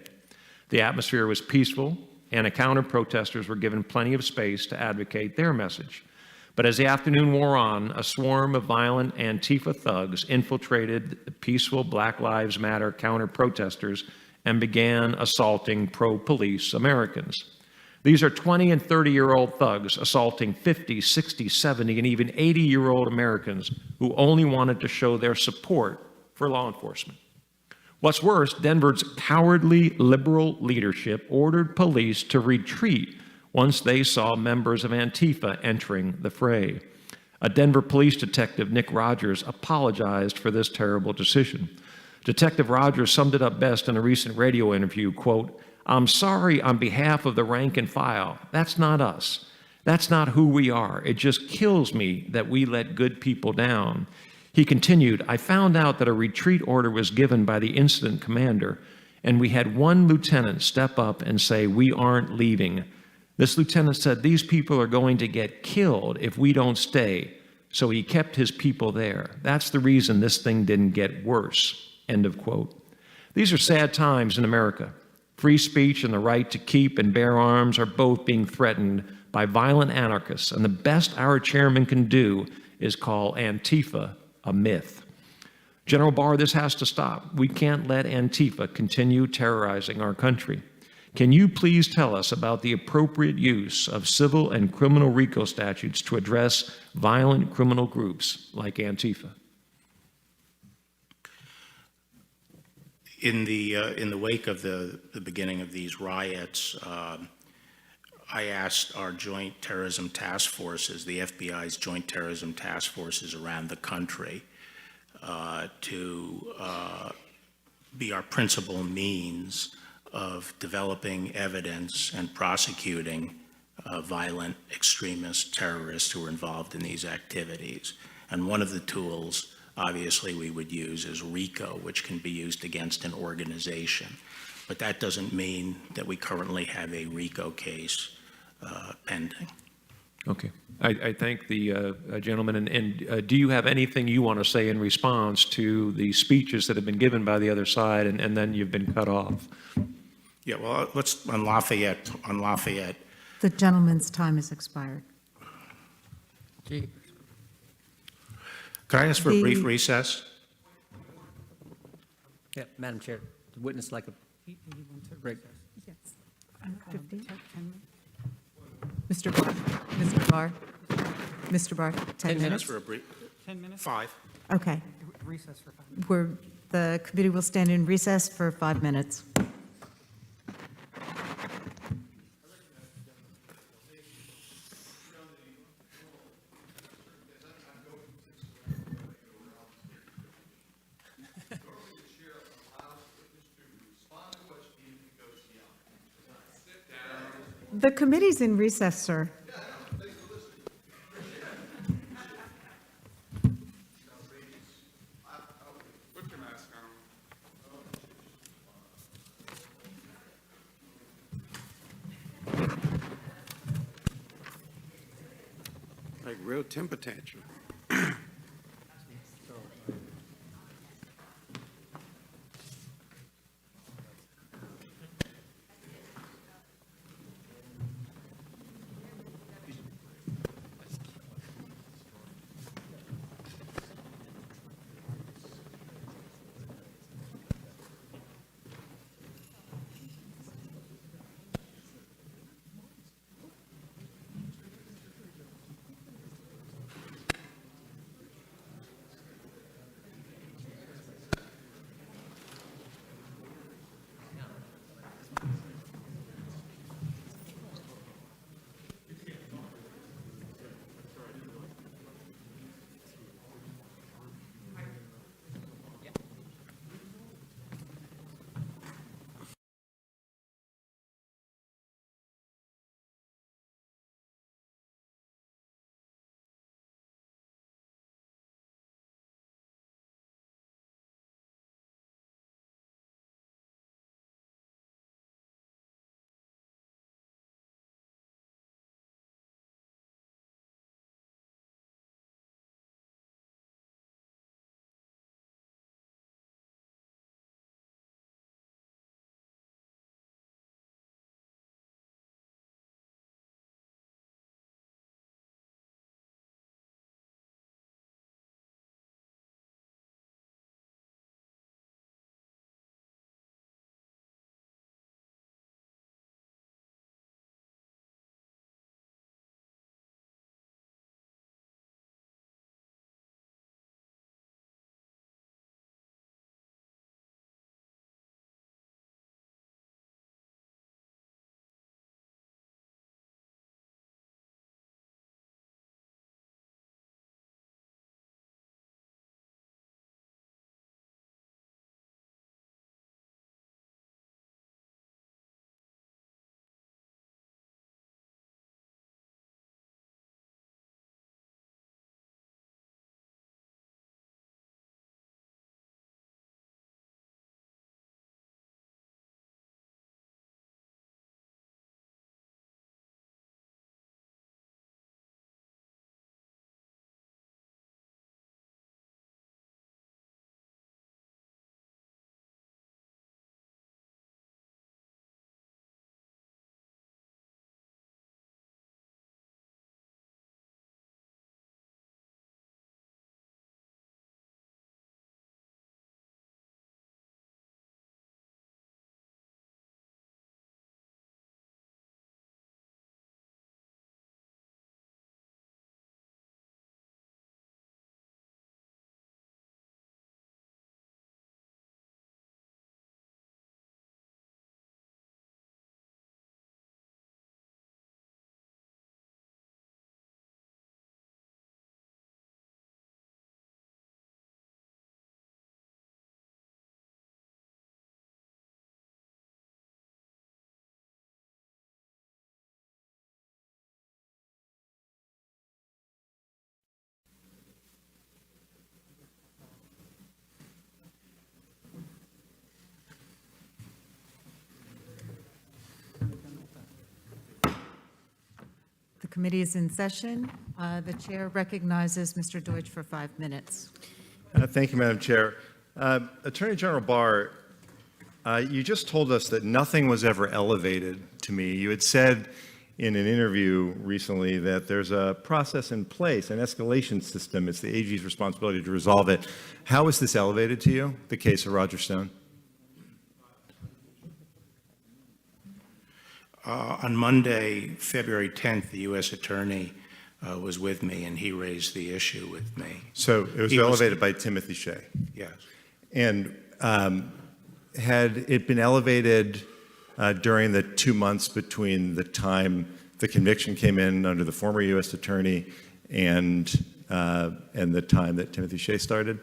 The atmosphere was peaceful, and counter-protesters were given plenty of space to advocate their message. But as the afternoon wore on, a swarm of violent Antifa thugs infiltrated the peaceful Black Lives Matter counter-protesters and began assaulting pro-police Americans. These are 20 and 30-year-old thugs assaulting 50, 60, 70, and even 80-year-old Americans who only wanted to show their support for law enforcement. What's worse, Denver's cowardly liberal leadership ordered police to retreat once they saw members of Antifa entering the fray. A Denver police detective, Nick Rogers, apologized for this terrible decision. Detective Rogers summed it up best in a recent radio interview, quote, "I'm sorry on behalf of the rank and file. That's not us. That's not who we are. It just kills me that we let good people down." He continued, "I found out that a retreat order was given by the incident commander, and we had one lieutenant step up and say, 'We aren't leaving.' This lieutenant said, 'These people are going to get killed if we don't stay.' So he kept his people there. That's the reason this thing didn't get worse." End of quote. These are sad times in America. Free speech and the right to keep and bear arms are both being threatened by violent anarchists, and the best our chairman can do is call Antifa a myth. General Barr, this has to stop. We can't let Antifa continue terrorizing our country. Can you please tell us about the appropriate use of civil and criminal RICO statutes to address violent criminal groups like Antifa? In the wake of the beginning of these riots, I asked our joint terrorism task forces, the FBI's joint terrorism task forces around the country, to be our principal means of developing evidence and prosecuting violent extremist terrorists who were involved in these activities. And one of the tools, obviously, we would use is RICO, which can be used against an organization. But that doesn't mean that we currently have a RICO case pending. Okay. I thank the gentleman. And do you have anything you want to say in response to the speeches that have been given by the other side, and then you've been cut off? Yeah, well, let's, on Lafayette. The gentleman's time has expired. Could I ask for a brief recess? Yeah, Madam Chair, the witness like a break. Yes. 15? Mr. Barr, Mr. Barr, Mr. Barr, 10 minutes? For a brief. 10 minutes? 5. Okay. Recess for 5 minutes. The committee will stand in recess for 5 minutes. The committee's in recess, sir. Like real temper tantrum. committee is in session. The chair recognizes Mr. Deutsch for 5 minutes. Thank you, Madam Chair. Attorney General Barr, you just told us that nothing was ever elevated to me. You had said in an interview recently that there's a process in place, an escalation system. It's the AG's responsibility to resolve it. How is this elevated to you, the case of Roger Stone? On Monday, February 10th, the U.S. Attorney was with me, and he raised the issue with me. So it was elevated by Timothy Shea. Yes. And had it been elevated during the 2 months between the time the conviction came in under the former U.S. Attorney and the time that Timothy Shea started?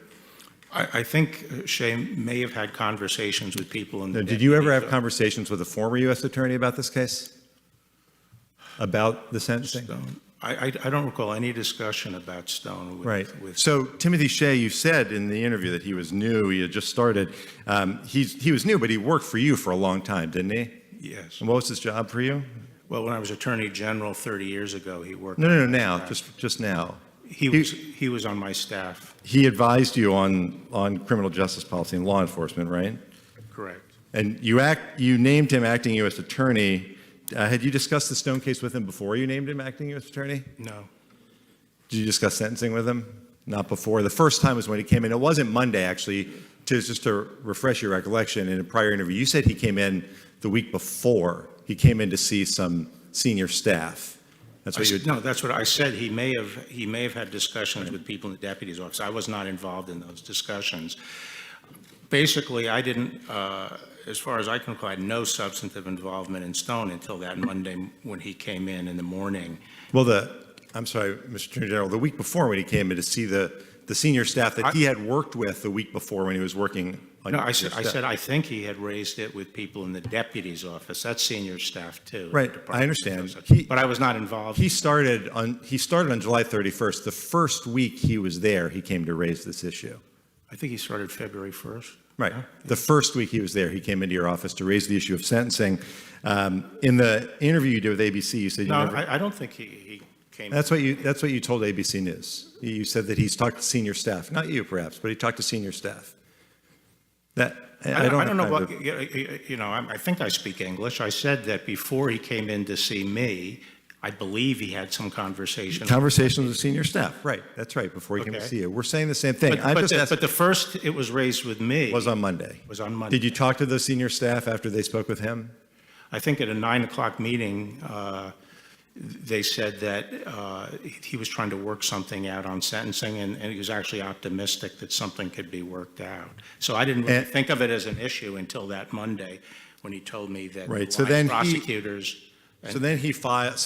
I think Shea may have had conversations with people in the... Did you ever have conversations with a former U.S. Attorney about this case? About the sentencing? Stone. I don't recall any discussion about Stone. Right. So Timothy Shea, you said in the interview that he was new, he had just started. He was new, but he worked for you for a long time, didn't he? Yes. And what was his job for you? Well, when I was Attorney General 30 years ago, he worked... No, now, just now. He was on my staff. He advised you on criminal justice policy and law enforcement, right? Correct. And you named him acting U.S. Attorney. Had you discussed the Stone case with him before you named him acting U.S. Attorney? No. Did you discuss sentencing with him? Not before. The first time was when he came in. It wasn't Monday, actually. Just to refresh your recollection, in a prior interview, you said he came in the week before. He came in to see some senior staff. That's what you... No, that's what I said. He may have had discussions with people in the deputy's office. I was not involved in those discussions. Basically, I didn't, as far as I can recall, I had no substantive involvement in Stone until that Monday when he came in the morning. Well, I'm sorry, Mr. Attorney General, the week before when he came in to see the senior staff that he had worked with the week before when he was working on... No, I said I think he had raised it with people in the deputy's office. That's senior staff too. Right, I understand. But I was not involved. He started on July 31st. The first week he was there, he came to raise this issue. I think he started February 1st. Right. The first week he was there, he came into your office to raise the issue of sentencing. In the interview you did with ABC, you said... I don't think he came... That's what you told ABC News. You said that he's talked to senior staff. Not you, perhaps, but he talked to senior staff. I don't know what... I think I speak English. I said that before he came in to see me, I believe he had some conversations. Conversations with senior staff, right. That's right, before he came to see you. We're saying the same thing. But the first it was raised with me... Was on Monday. Did you talk to the senior staff after they spoke with him? I think at a 9 o'clock meeting, they said that he was trying to work something out on sentencing, and he was actually optimistic that something could be worked out. So I didn't really think of it as an issue until that Monday when he told me that prosecutors... He filed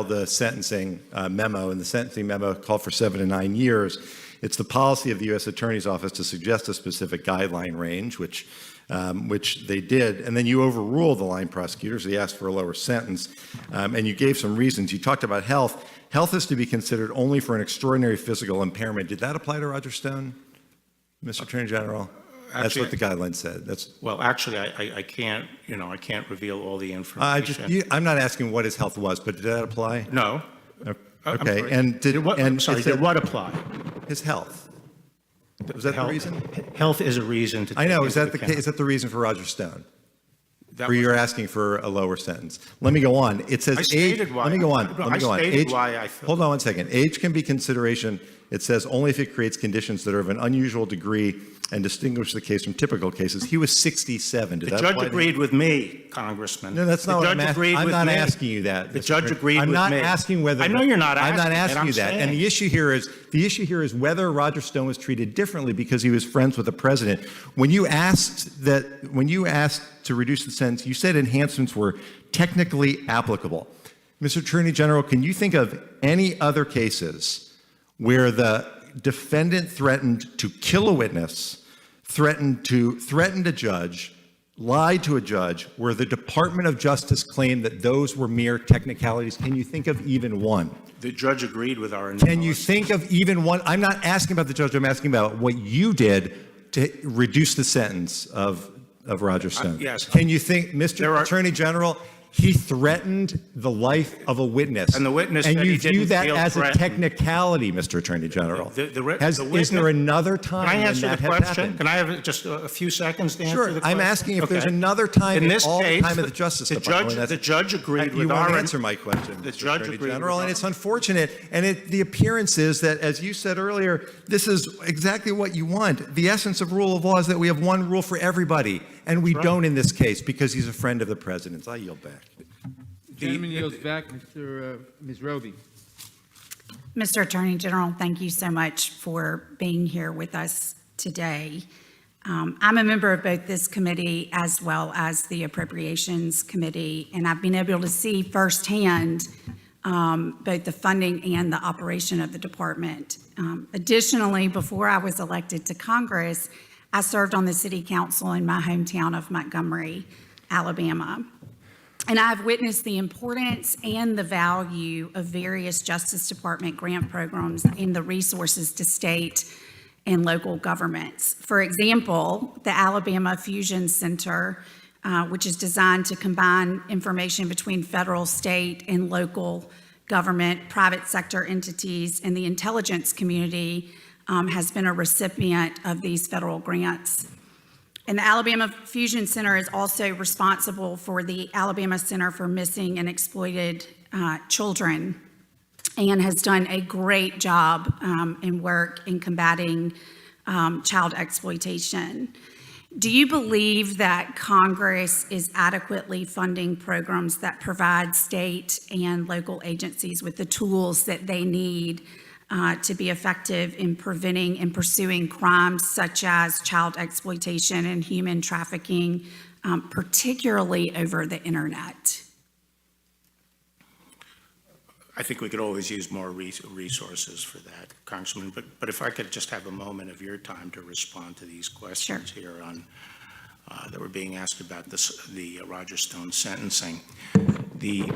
the sentencing memo, and the sentencing memo called for 7 to 9 years. It's the policy of the U.S. Attorney's Office to suggest a specific guideline range, which they did, and then you overruled the line prosecutors. They asked for a lower sentence, and you gave some reasons. You talked about health. Health is to be considered only for an extraordinary physical impairment. Did that apply to Roger Stone, Mr. Attorney General? That's what the guidelines said. Well, actually, I can't reveal all the information. I'm not asking what his health was, but did that apply? No. Okay. And did what apply? His health. Was that the reason? Health is a reason to... I know. Is that the reason for Roger Stone? Where you're asking for a lower sentence. Let me go on. It says age. Let me go on. Hold on one second. Age can be consideration. It says only if it creates conditions that are of an unusual degree and distinguish the case from typical cases. He was 67. The judge agreed with me, Congressman. No, that's not what I'm asking. I'm not asking you that. The judge agreed with me. I'm not asking whether. I know you're not asking. I'm not asking you that. And the issue here is whether Roger Stone was treated differently because he was friends with the president. When you asked to reduce the sentence, you said enhancements were technically applicable. Mr. Attorney General, can you think of any other cases where the defendant threatened to kill a witness, threatened a judge, lied to a judge, where the Department of Justice claimed that those were mere technicalities? Can you think of even one? The judge agreed with our analysis. Can you think of even one? I'm not asking about the judge. I'm asking about what you did to reduce the sentence of Roger Stone. Yes. Can you think, Mr. Attorney General, he threatened the life of a witness. And the witness And said you he view didn't that feel as a threatened. technicality, Mr. Attorney General. Is witness- there another time Can I when answer that the has question? happened? Can I have just a few seconds to answer Sure, the question? I'm asking if there's Okay. another time In in this all the case, time of the Justice the Department. judge, the judge agreed You with won't our answer my question, The Mr. judge Attorney agreed General, with and our- it's unfortunate. And the appearance is that, as you said earlier, this is exactly what you want. The essence of rule of law is that we have one rule for everybody, and we don't in this case because he's a friend of the president's. I yield back. Gentleman yields back, Ms. Roby. Mr. Attorney General, thank you so much for being here with us today. I'm a member of both this committee as well as the Appropriations Committee, and I've been able to see firsthand both the funding and the operation of the department. Additionally, before I was elected to Congress, I served on the City Council in my hometown of Montgomery, Alabama. And I've witnessed the importance and the value of various Justice Department grant programs and the resources to state and local governments. For example, the Alabama Fusion Center, which is designed to combine information between federal, state, and local government, private sector entities, and the intelligence community, has been a recipient of these federal grants. And the Alabama Fusion Center is also responsible for the Alabama Center for Missing and Exploited Children, and has done a great job in work in combating child exploitation. Do you believe that Congress is adequately funding programs that provide state and local agencies with the tools that they need to be effective in preventing and pursuing crimes such as child exploitation and human trafficking, particularly over the internet? I think we could always use more resources for that, Congressman, but if I could just have a moment of your time to respond to these questions here on, that were being asked about the Roger Stone sentencing. The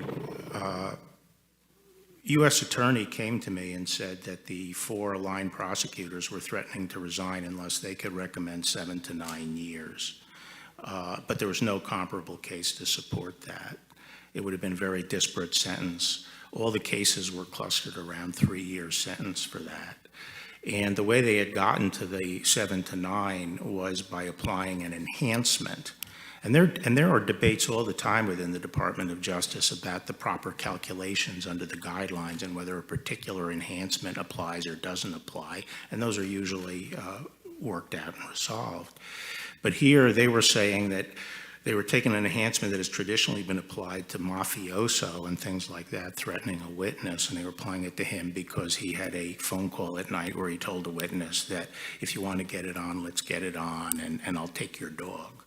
U.S. Attorney came to me and said that the 4 aligned prosecutors were threatening to resign unless they could recommend 7 to 9 years. But there was no comparable case to support that. It would have been a very disparate sentence. All the cases were clustered around 3-year sentence for that. And the way they had gotten to the 7 to 9 was by applying an enhancement. And there are debates all the time within the Department of Justice about the proper calculations under the guidelines and whether a particular enhancement applies or doesn't apply. And those are usually worked out and resolved. But here they were saying that they were taking an enhancement that has traditionally been applied to mafioso and things like that, threatening a witness, and they were applying it to him because he had a phone call at night where he told a witness that if you want to get it on, let's get it on, and I'll take your dog.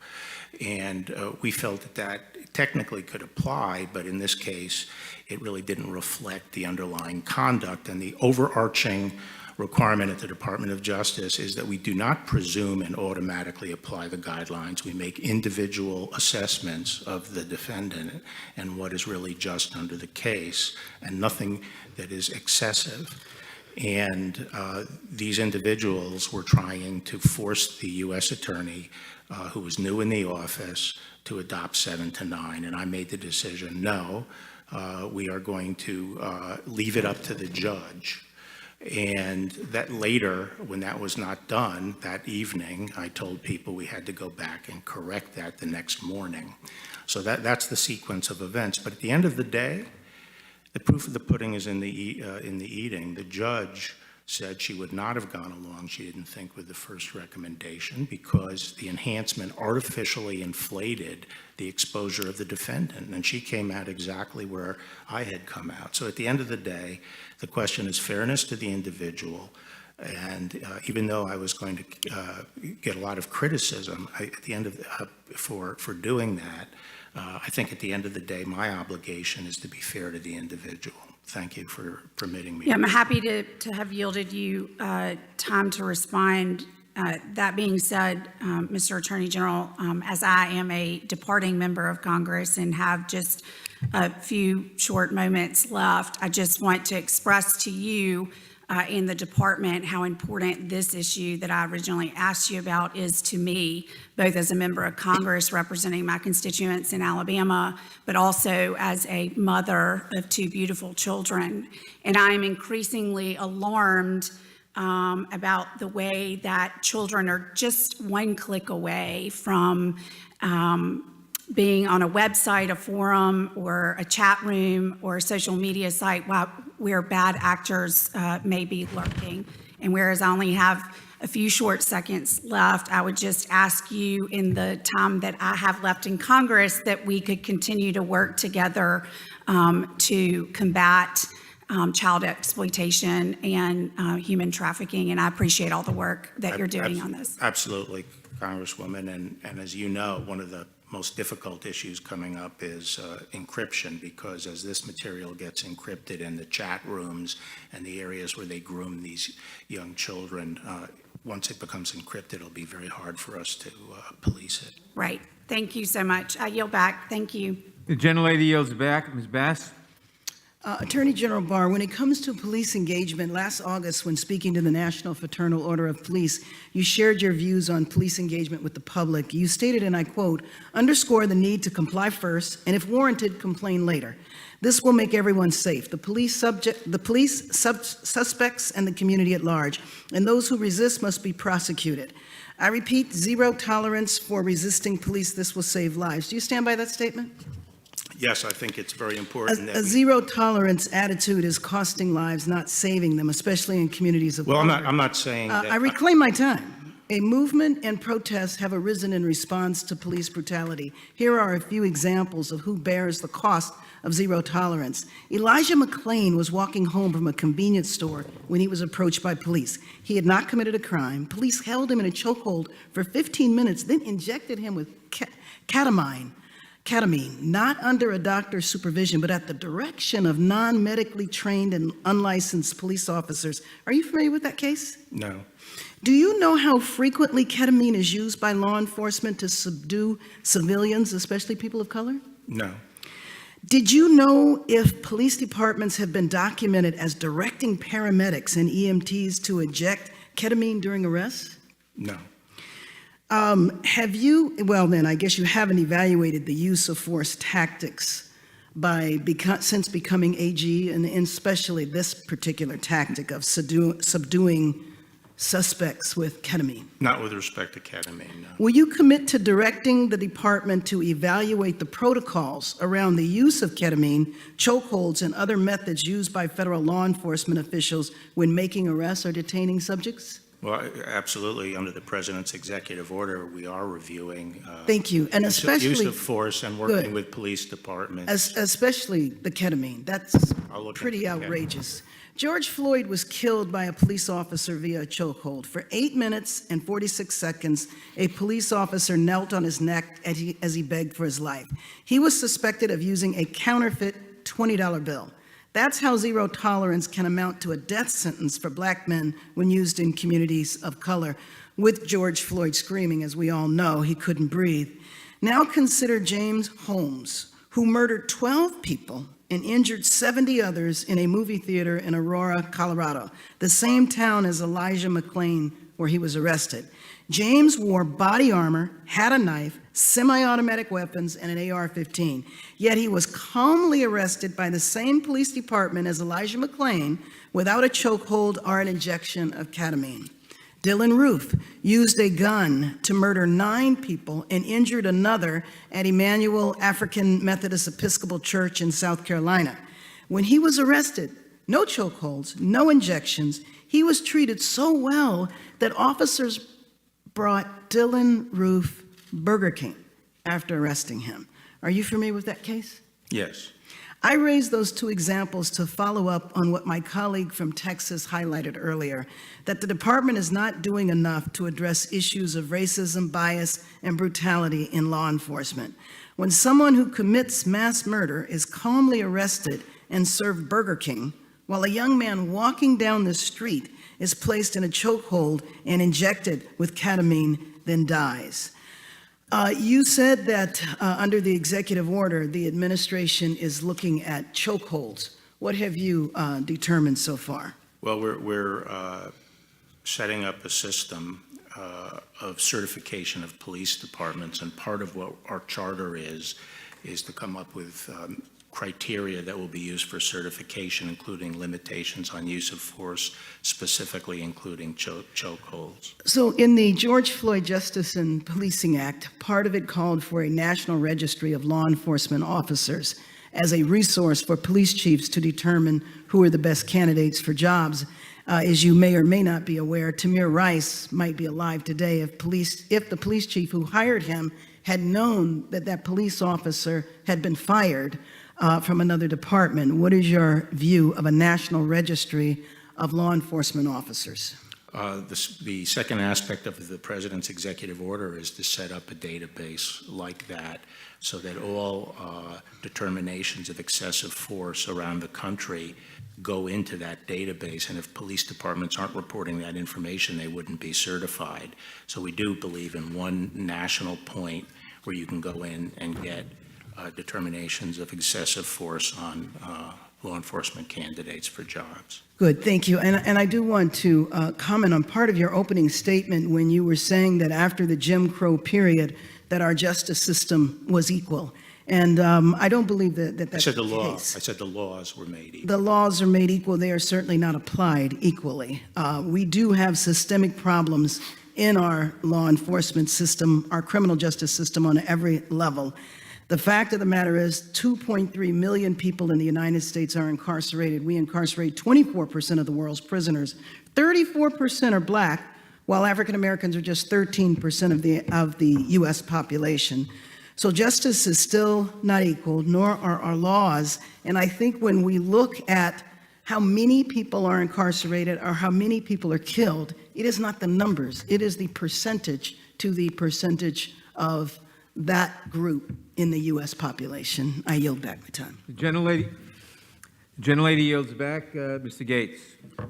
And we felt that that technically could apply, but in this case, it really didn't reflect the underlying conduct. And the overarching requirement at the Department of Justice is that we do not presume and automatically apply the guidelines. We make individual assessments of the defendant and what is really just under the case, and nothing that is excessive. And these individuals were trying to force the U.S. Attorney, who was new in the office, to adopt 7 to 9. And I made the decision, no, we are going to leave it up to the judge. And that later, when that was not done, that evening, I told people we had to go back and correct that the next morning. So that's the sequence of events. But at the end of the day, the proof of the pudding is in the eating. The judge said she would not have gone along, she didn't think, with the first recommendation because the enhancement artificially inflated the exposure of the defendant. And she came out exactly where I had come out. So at the end of the day, the question is fairness to the individual. And even though I was going to get a lot of criticism at the end of for doing that, I think at the end of the day, my obligation is to be fair to the individual. Thank you for permitting me. Yeah, I'm happy to have yielded you time to respond. That being said, Mr. Attorney General, as I am a departing member of Congress and have just a few short moments left, I just want to express to you in the department how important this issue that I originally asked you about is to me, both as a member of Congress representing my constituents in Alabama, but also as a mother of two beautiful children. And I am increasingly alarmed about the way that children are just one click away from being on a website, a forum, or a chat room, or a social media site where bad actors may be lurking. And whereas I only have a few short seconds left, I would just ask you in the time that I have left in Congress that we could continue to work together to combat child exploitation and human trafficking. And I appreciate all the work that you're doing on this. Absolutely, Congresswoman. And as you know, one of the most difficult issues coming up is encryption, because as this material gets encrypted in the chat rooms and the areas where they groom these young children, once it becomes encrypted, it'll be very hard for us to police it. Right. Thank you so much. I yield back. Thank you. The gentlelady yields back. Ms. Bass? Attorney General Barr, when it comes to police engagement, last August, when speaking to the National Fraternal Order of Police, you shared your views on police engagement with the public. You stated, and I quote, "Underscore the need to comply first, and if warranted, complain later. This will make everyone safe, the police, suspects, and the community at large, and those who resist must be prosecuted. I repeat, zero tolerance for resisting police. This will save lives." Do you stand by that statement? Yes, I think it's very important that A zero tolerance attitude is costing lives, not saving them, especially in communities of Well, color. I'm not saying that. I reclaim my time. A movement and protests have arisen in response to police brutality. Here are a few examples of who bears the cost of zero tolerance. Elijah McClain was walking home from a convenience store when he was approached by police. He had not committed a crime. Police held him in a chokehold for 15 minutes, then injected him with ketamine, not under a doctor's supervision, but at the direction of non-medically trained and unlicensed police officers. Are you familiar with that case? No. Do you know how frequently ketamine is used by law enforcement to subdue civilians, especially people of color? No. Did you know if police departments have been documented as directing paramedics and EMTs to inject ketamine during arrests? No. Well then, I guess you haven't evaluated the use of force tactics since becoming AG, and especially this particular tactic of subduing suspects with ketamine. Not with respect to ketamine, no. Will you commit to directing the department to evaluate the protocols around the use of ketamine, chokeholds, and other methods used by federal law enforcement officials when making arrests or detaining subjects? Well, absolutely. Under the president's executive order, we are reviewing Thank you. And especially use of force and working Good. with police departments. Especially the ketamine. That's I'll look pretty into ketamine. outrageous. George Floyd was killed by a police officer via a chokehold. For 8 minutes and 46 seconds, a police officer knelt on his neck as he begged for his life. He was suspected of using a counterfeit $20 bill. That's how zero tolerance can amount to a death sentence for black men when used in communities of color. With George Floyd screaming, as we all know, he couldn't breathe. Now consider James Holmes, who murdered 12 people and injured 70 others in a movie theater in Aurora, Colorado, the same town as Elijah McClain, where he was arrested. James wore body armor, had a knife, semi-automatic weapons, and an AR-15. Yet he was calmly arrested by the same police department as Elijah McClain without a chokehold or an injection of ketamine. Dylan Roof used a gun to murder 9 people and injured another at Emmanuel African Methodist Episcopal Church in South Carolina. When he was arrested, no chokeholds, no injections, he was treated so well that officers brought Dylan Roof Burger King after arresting him. Are you familiar with that case? Yes. I raised those 2 examples to follow up on what my colleague from Texas highlighted earlier, that the department is not doing enough to address issues of racism, bias, and brutality in law enforcement. When someone who commits mass murder is calmly arrested and served Burger King, while a young man walking down the street is placed in a chokehold and injected with ketamine, then dies. You said that under the executive order, the administration is looking at chokeholds. What have you determined so far? Well, we're setting up a system of certification of police departments, and part of what our charter is to come up with criteria that will be used for certification, including limitations on use of force, specifically including chokeholds. So in the George Floyd Justice and Policing Act, part of it called for a national registry of law enforcement officers as a resource for police chiefs to determine who are the best candidates for jobs. As you may or may not be aware, Tamir Rice might be alive today if the police chief who hired him had known that that police officer had been fired from another department. What is your view of a national registry of law enforcement officers? The second aspect of the president's executive order is to set up a database like that so that all determinations of excessive force around the country go into that database, and if police departments aren't reporting that information, they wouldn't be certified. So we do believe in one national point where you can go in and get determinations of excessive force on law enforcement candidates for jobs. Good, thank you. And I do want to comment on part of your opening statement when you were saying that after the Jim Crow period, that our justice system was equal. And I don't believe that that's the case. I said the laws were made equal. The laws are made equal. They are certainly not applied equally. We do have systemic problems in our law enforcement system, our criminal justice system on every level. The fact of the matter is 2.3 million people in the United States are incarcerated. We incarcerate 24% of the world's prisoners. 34% are Black, while African Americans are just 13% of the U.S. population. So justice is still not equal, nor are our laws. And I think when we look at how many people are incarcerated or how many people are killed, it is not the numbers, it is the percentage to the percentage of that group in the U.S. population. I yield back my time. The gentlelady yields back. Mr. Gates.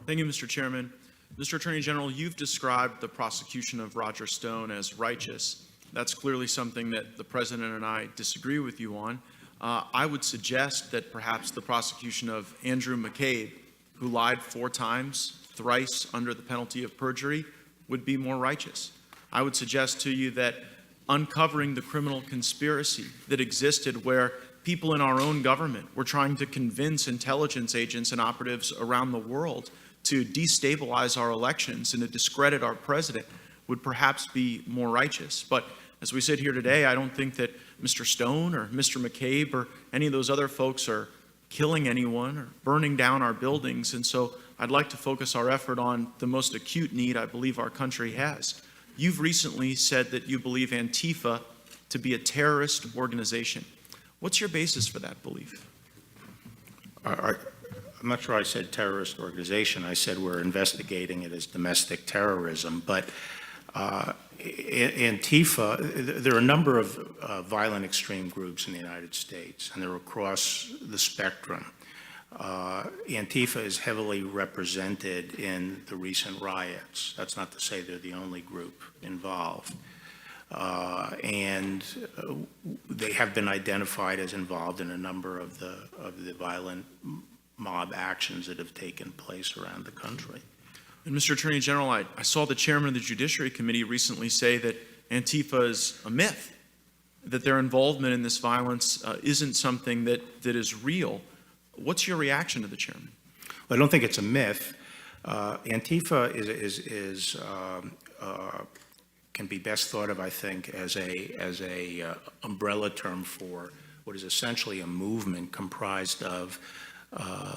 Thank you, Mr. Chairman. Mr. Attorney General, you've described the prosecution of Roger Stone as righteous. That's clearly something that the President and I disagree with you on. I would suggest that perhaps the prosecution of Andrew McCabe, who lied 4 times, thrice under the penalty of perjury, would be more righteous. I would suggest to you that uncovering the criminal conspiracy that existed where people in our own government were trying to convince intelligence agents and operatives around the world to destabilize our elections and to discredit our president would perhaps be more righteous. But as we sit here today, I don't think that Mr. Stone or Mr. McCabe or any of those other folks are killing anyone or burning down our buildings. And so I'd like to focus our effort on the most acute need I believe our country has. You've recently said that you believe Antifa to be a terrorist organization. What's your basis for that belief? I'm not sure I said terrorist organization. I said we're investigating it as domestic terrorism. But Antifa, there are a number of violent extreme groups in the United States, and they're across the spectrum. Antifa is heavily represented in the recent riots. That's not to say they're the only group involved. And they have been identified as involved in a number of the violent mob actions that have taken place around the country. And Mr. Attorney General, I saw the chairman of the Judiciary Committee recently say that Antifa is a myth, that their involvement in this violence isn't something that is real. What's your reaction to the chairman? Well, I don't think it's a myth. Antifa can be best thought of, I think, as a umbrella term for what is essentially a movement comprised of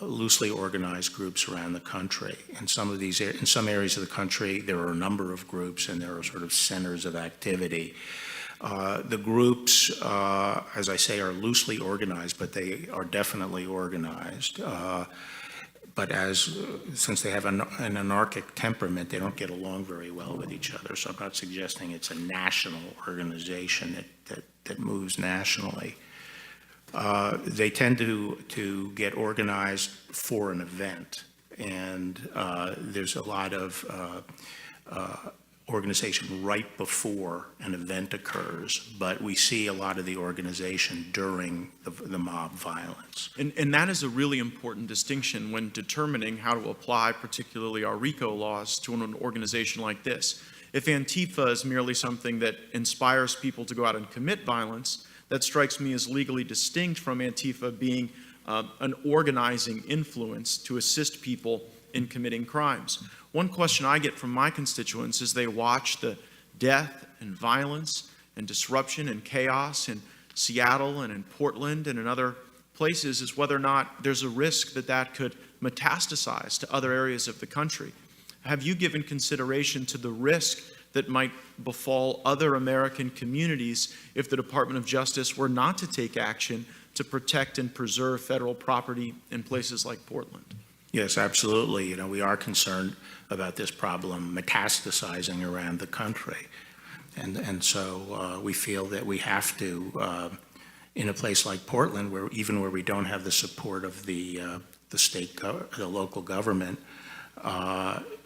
loosely organized groups around the country. In some areas of the country, there are a number of groups, and there are sort of centers of activity. The groups, as I say, are loosely organized, but they are definitely organized. But since they have an anarchic temperament, they don't get along very well with each other. So I'm not suggesting it's a national organization that moves nationally. They tend to get organized for an event, and there's a lot of organization right before an event occurs, but we see a lot of the organization during the mob violence. And that is a really important distinction when determining how to apply particularly our RICO laws to an organization like this. If Antifa is merely something that inspires people to go out and commit violence, that strikes me as legally distinct from Antifa being an organizing influence to assist people in committing crimes. One question I get from my constituents as they watch the death and violence and disruption and chaos in Seattle and in Portland and in other places is whether or not there's a risk that that could metastasize to other areas of the country. Have you given consideration to the risk that might befall other American communities if the Department of Justice were not to take action to protect and preserve federal property in places like Portland? Yes, absolutely. You know, we are concerned about this problem metastasizing around the country. And so we feel that we have to, in a place like Portland, where even where we don't have the support of the the local government,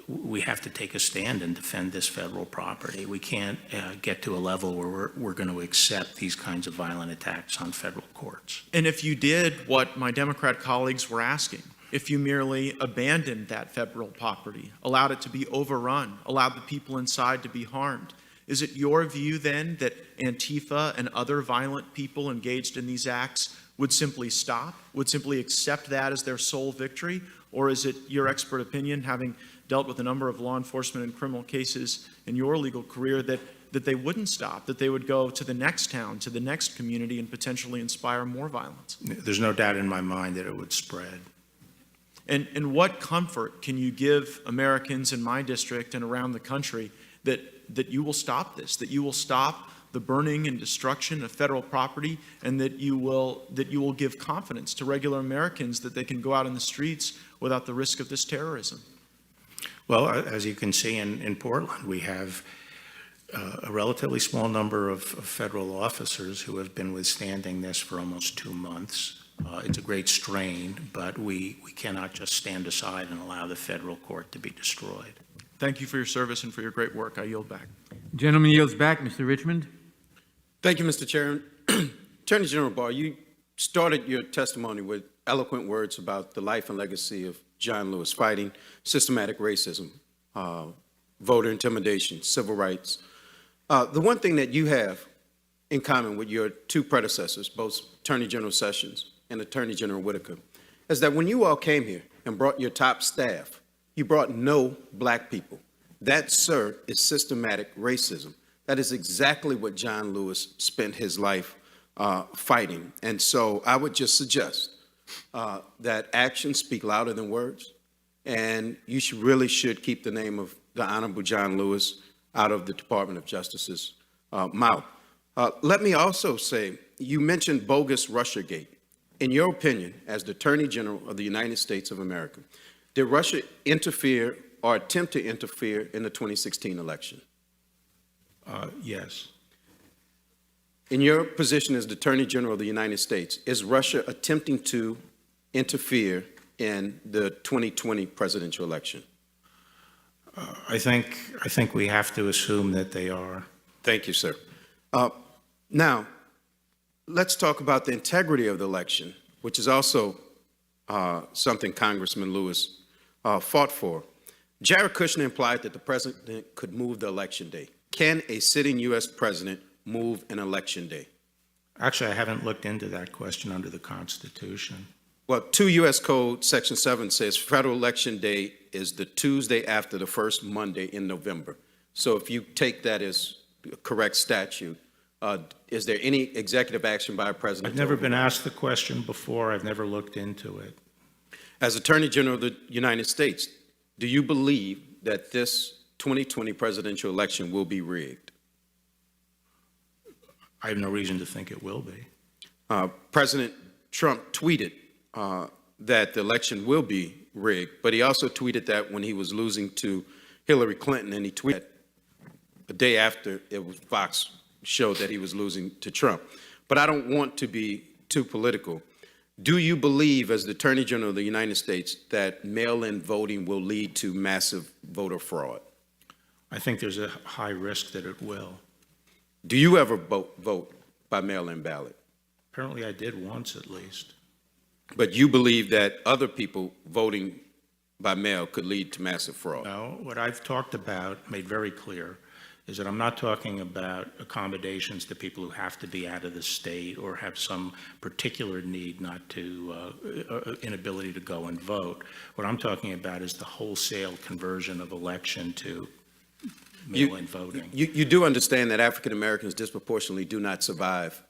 we have to take a stand and defend this federal property. We can't get to a level where we're going to accept these kinds of violent attacks on federal courts. And if you did what my Democrat colleagues were asking, if you merely abandoned that federal property, allowed it to be overrun, allowed the people inside to be harmed, is it your view then that Antifa and other violent people engaged in these acts would simply stop, would simply accept that as their sole victory? Or is it your expert opinion, having dealt with a number of law enforcement and criminal cases in your legal career, that they wouldn't stop, that they would go to the next town, to the next community, and potentially inspire more violence? There's no doubt in my mind that it would spread. And what comfort can you give Americans in my district and around the country that you will stop this, that you will stop the burning and destruction of federal property, and that you will give confidence to regular Americans that they can go out in the streets without the risk of this terrorism? Well, as you can see in Portland, we have a relatively small number of federal officers who have been withstanding this for almost 2 months. It's a great strain, but we cannot just stand aside and allow the federal court to be destroyed. Thank you for your service and for your great work. I yield back. Gentleman yields back. Mr. Richmond. Thank you, Mr. Chairman. Attorney General Barr, you started your testimony with eloquent words about the life and legacy of John Lewis, fighting systematic racism, voter intimidation, civil rights. The one thing that you have in common with your two predecessors, both Attorney General Sessions and Attorney General Whitaker, is that when you all came here and brought your top staff, you brought no black people. That, sir, is systematic racism. That is exactly what John Lewis spent his life fighting. And so I would just suggest that actions speak louder than words, and you really should keep the name of the Honorable John Lewis out of the Department of Justice's mouth. Let me also say, you mentioned bogus Russiagate. In your opinion, as the Attorney General of the United States of America, did Russia interfere or attempt to interfere in the 2016 election? Yes. In your position as the Attorney General of the United States, is Russia attempting to interfere in the 2020 presidential election? I think we have to assume that they are. Thank you, sir. Now, let's talk about the integrity of the election, which is also something Congressman Lewis fought for. Jared Kushner implied that the president could move the election day. Can a sitting U.S. president move an election day? Actually, I haven't looked into that question under the Constitution. Well, 2 U.S. Code Section 7 says federal election day is the Tuesday after the first Monday in November. So if you take that as a correct statute, is there any executive action by a president? I've never been asked the question before. I've never looked into it. As Attorney General of the United States, do you believe that this 2020 presidential election will be rigged? I have no reason to think it will be. President Trump tweeted that the election will be rigged, but he also tweeted that when he was losing to Hillary Clinton, and he tweeted a day after Fox showed that he was losing to Trump. But I don't want to be too political. Do you believe, as the Attorney General of the United States, that mail-in voting will lead to massive voter fraud? I think there's a high risk that it will. Do you ever vote by mail-in ballot? Apparently I did once at least. But you believe that other people voting by mail could lead to massive fraud? No, what I've talked about, made very clear, is that I'm not talking about accommodations to people who have to be out of the state or have some particular need not to, inability to go and vote. What I'm talking about is the wholesale conversion of election to mail-in voting. You do understand that African Americans disproportionately do not survive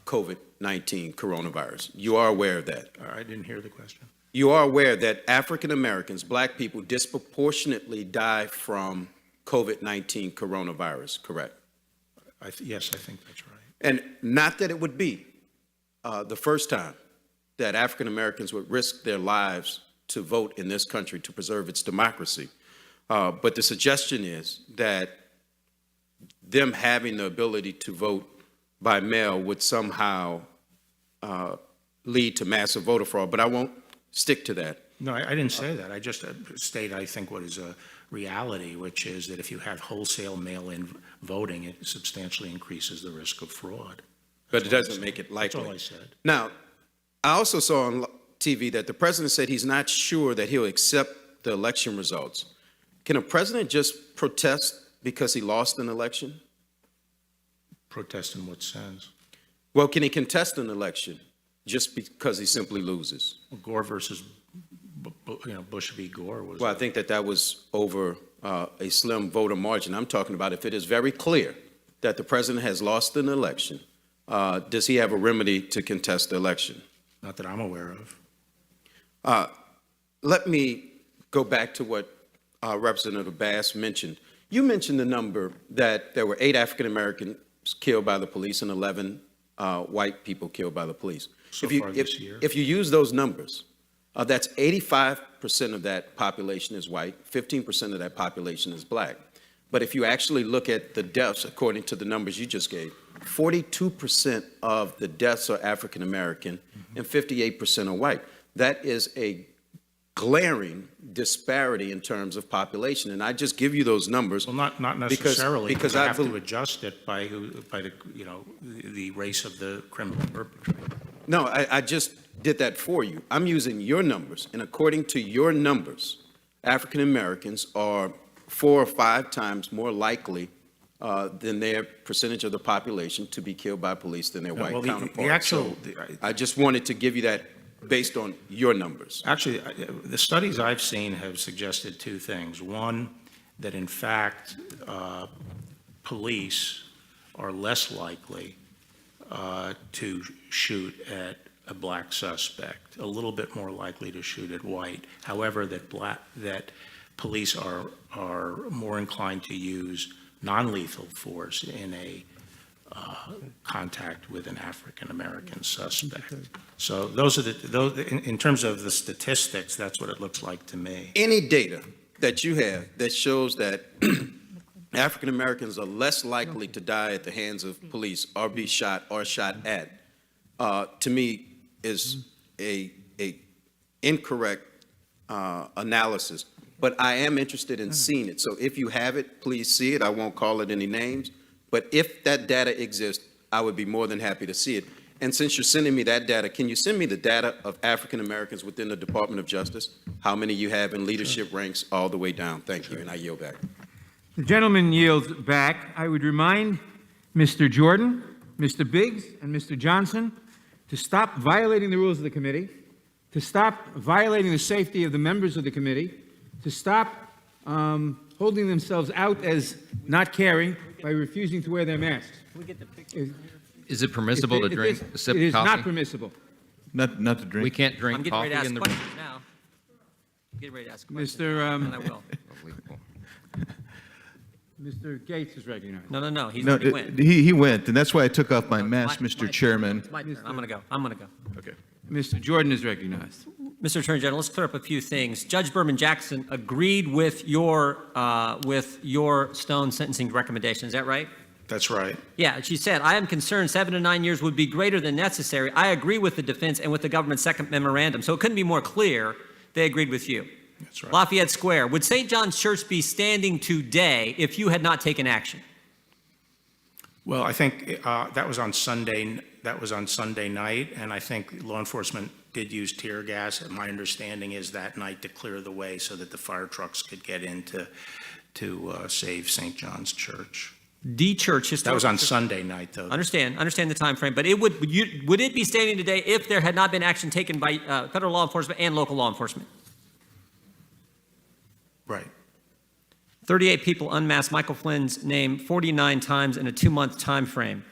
COVID-19 coronavirus. You are aware of that? I didn't hear the question. You are aware that African Americans, black people, disproportionately die from COVID-19 coronavirus, correct? Yes, I think that's right. And not that it would be the first time that African Americans would risk their lives to vote in this country to preserve its democracy. But the suggestion is that them having the ability to vote by mail would somehow lead to massive voter fraud, but I won't stick to that. No, I didn't say that. I just state, I think, what is a reality, which is that if you have wholesale mail-in voting, it substantially increases the risk of fraud. But it doesn't make it likely. That's all I said. Now, I also saw on TV that the president said he's not sure that he'll accept the election results. Can a president just protest because he lost an election? Protest in what sense? Well, can he contest an election just because he simply loses? Well, Gore versus Bush v. Gore was. Well, I think that was over a slim voter margin. I'm talking about if it is very clear that the president has lost an election, does he have a remedy to contest the election? Not that I'm aware of. Let me go back to what Representative Bass mentioned. You mentioned the number that there were 8 African Americans killed by the police and 11 white people killed by the police. So far this year. If you use those numbers, that's 85% of that population is white, 15% of that population is black. But if you actually look at the deaths, according to the numbers you just gave, 42% of the deaths are African American and 58% are white. That is a glaring disparity in terms of population, and I just give you those numbers. Well, not necessarily, because I have to adjust it by the race of the criminal perpetrator. No, I just did that for you. I'm using your numbers, and according to your numbers, African Americans are 4 or 5 times more likely than their percentage of the population to be killed by police than their white counterparts. I just wanted to give you that based on your numbers. Actually, the studies I've seen have suggested 2 things. One, that in fact, police are less likely to shoot at a black suspect, a little bit more likely to shoot at white. However, that police are more inclined to use non-lethal force in a contact with an African American suspect. So those are in terms of the statistics, that's what it looks like to me. Any data that you have that shows that African Americans are less likely to die at the hands of police or be shot or shot at, to me is a incorrect analysis. But I am interested in seeing it. So if you have it, please see it. I won't call it any names. But if that data exists, I would be more than happy to see it. And since you're sending me that data, can you send me the data of African Americans within the Department of Justice? How many you have in leadership ranks all the way down? Thank you, and I yield back. The gentleman yields back. I would remind Mr. Jordan, Mr. Biggs, and Mr. Johnson to stop violating the rules of the committee, to stop violating the safety of the members of the committee, to stop holding themselves out as not caring by refusing to wear their masks. Can we get the picture? Is it permissible to drink a sip of coffee? It is not permississible. Not to drink. We can't drink I'm getting coffee ready to ask in the questions now. I'm getting ready to ask questions. And I will. Mr. Gates is recognized. No, he's No, already went. he went, and that's why I took off my mask, my Mr. turn. Chairman. It's my turn. I'm going to go. Okay. Mr. Jordan is recognized. Mr. Attorney General, let's clear up a few things. Judge Berman Jackson agreed with your Stone sentencing recommendation. Is that right? That's right. Yeah, she said, I am concerned 7 to 9 years would be greater than necessary. I agree with the defense and with the government's second memorandum. So it couldn't be more clear they agreed with you. That's right. Lafayette Square. Would St. John's Church be standing today if you had not taken action? Well, I think that was on Sunday. That was on Sunday night, and I think law enforcement did use tear gas. And my understanding is that night to clear the way so that the fire trucks could get in to save St. John's Church. The church. That was on Sunday night, though. Understand the time frame, but would it be standing today if there had not been action taken by federal law enforcement and local law enforcement? Right. 38 people unmasked Michael Flynn's name 49 times in a 2-month time frame.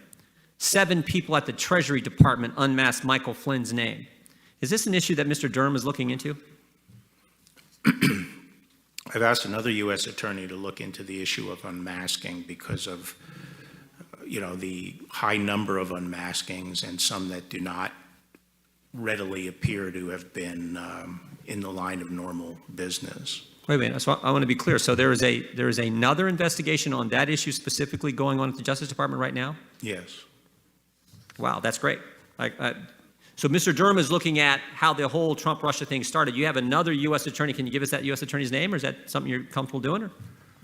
7 people at the Treasury Department unmasked Michael Flynn's name. Is this an issue that Mr. Durham is looking into? I've asked another U.S. attorney to look into the issue of unmasking because of, the high number of unmaskings and some that do not readily appear to have been in the line of normal business. Wait a minute. So I want to be clear. So there is another investigation on that issue specifically going on at the Justice Department right now? Yes. Wow, that's great. So Mr. Durham is looking at how the whole Trump-Russia thing started. You have another U.S. attorney. Can you give us that U.S. attorney's name, or is that something you're comfortable doing? Or?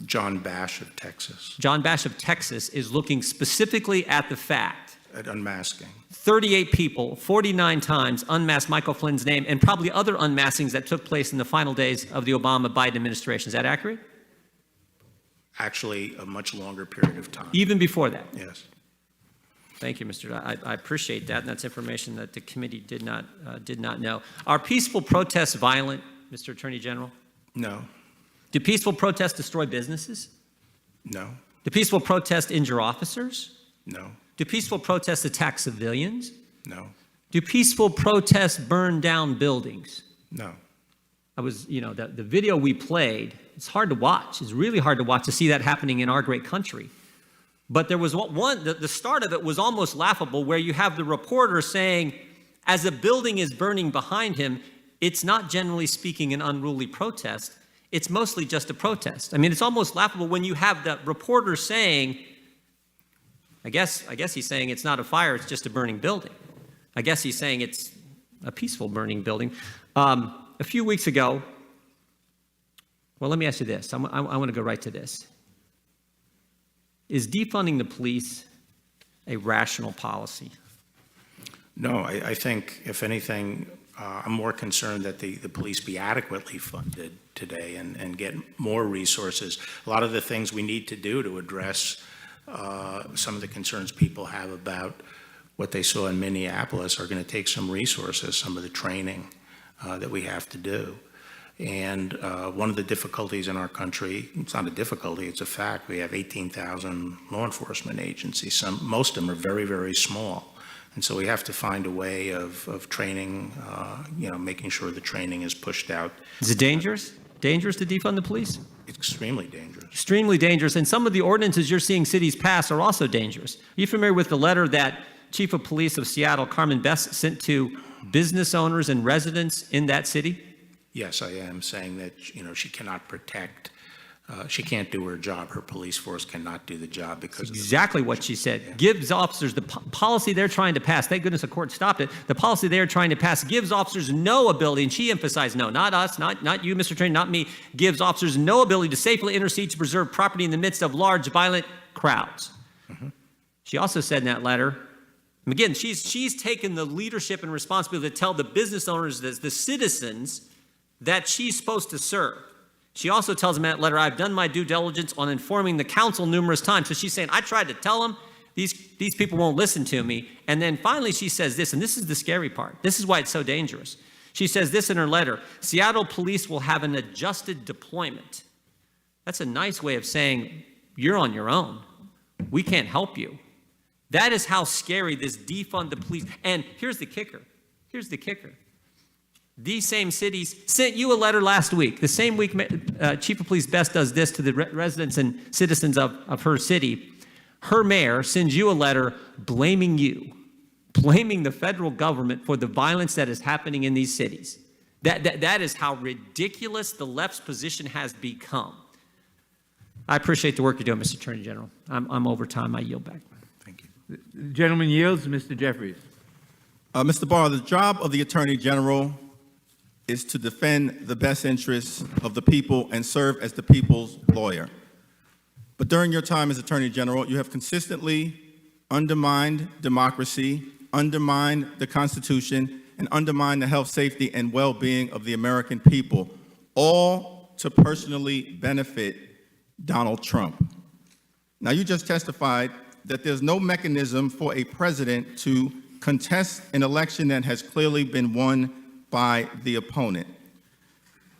John Bash of Texas. John Bash of Texas is looking specifically at the fact. At unmasking. 38 people, 49 times unmasked Michael Flynn's name, and probably other unmaskings that took place in the final days of the Obama-Biden administration. Is that accurate? Actually, a much longer period of time. Even before that? Yes. Thank you, Mr. I appreciate that, and that's information that the committee did not know. Are peaceful protests violent, Mr. Attorney General? No. Do peaceful protests destroy businesses? No. Do peaceful protests injure officers? No. Do peaceful protests attack civilians? No. Do peaceful protests burn down buildings? No. The video we played, it's hard to watch. It's really hard to watch to see that happening in our great country. But there was the start of it was almost laughable, where you have the reporter saying, as a building is burning behind him, it's not generally speaking an unruly protest. It's mostly just a protest. I mean, it's almost laughable when you have the reporter saying, I guess he's saying it's not a fire, it's just a burning building. I guess he's saying it's a peaceful burning building. A few weeks ago, well, let me ask you this. I want to go right to this. Is defunding the police a rational policy? No, I think, if anything, I'm more concerned that the police be adequately funded today and get more resources. A lot of the things we need to do to address some of the concerns people have about what they saw in Minneapolis are going to take some resources, some of the training that we have to do. And one of the difficulties in our country, it's not a difficulty, it's a fact, we have 18,000 law enforcement agencies. Most of them are very, very small. And so we have to find a way of training, making sure the training is pushed out. Is it dangerous? Dangerous to defund the police? It's extremely dangerous. Extremely dangerous. And some of the ordinances you're seeing cities pass are also dangerous. Are you familiar with the letter that Chief of Police of Seattle, Carmen Best, sent to business owners and residents in that city? Yes, I am saying that, she cannot protect, she can't do her job. Her police force cannot do the job because of exactly what she said. Gives officers the policy they're trying to pass. Thank goodness the court stopped it. The policy they're trying to pass gives officers no ability, and she emphasized no, not us, not you, Mr. Attorney, not me, gives officers no ability to safely intercede to preserve property in the midst of large, violent crowds. Mm-hmm. She also said in that letter, and again, she's taken the leadership and responsibility to tell the business owners, the citizens, that she's supposed to serve. She also tells them in that letter, I've done my due diligence on informing the council numerous times. So she's saying, I tried to tell them, these people won't listen to me. And then finally she says this, and this is the scary part. This is why it's so dangerous. She says this in her letter, Seattle police will have an adjusted deployment. That's a nice way of saying, you're on your own. We can't help you. That is how scary this defund the police. And here's the kicker. These same cities sent you a letter last week. The same week Chief of Police Best does this to the residents and citizens of her city. Her mayor sends you a letter blaming the federal government for the violence that is happening in these cities. That is how ridiculous the left's position has become. I appreciate the work you're doing, Mr. Attorney General. I'm over time. I yield back. Thank you. The gentleman yields. Mr. Jeffries. Mr. Barr, the job of the Attorney General is to defend the best interests of the people and serve as the people's lawyer. But during your time as Attorney General, you have consistently undermined democracy, undermined the Constitution, and undermined the health, safety, and well-being of the American people, all to personally benefit Donald Trump. Now, you just testified that there's no mechanism for a president to contest an election that has clearly been won by the opponent.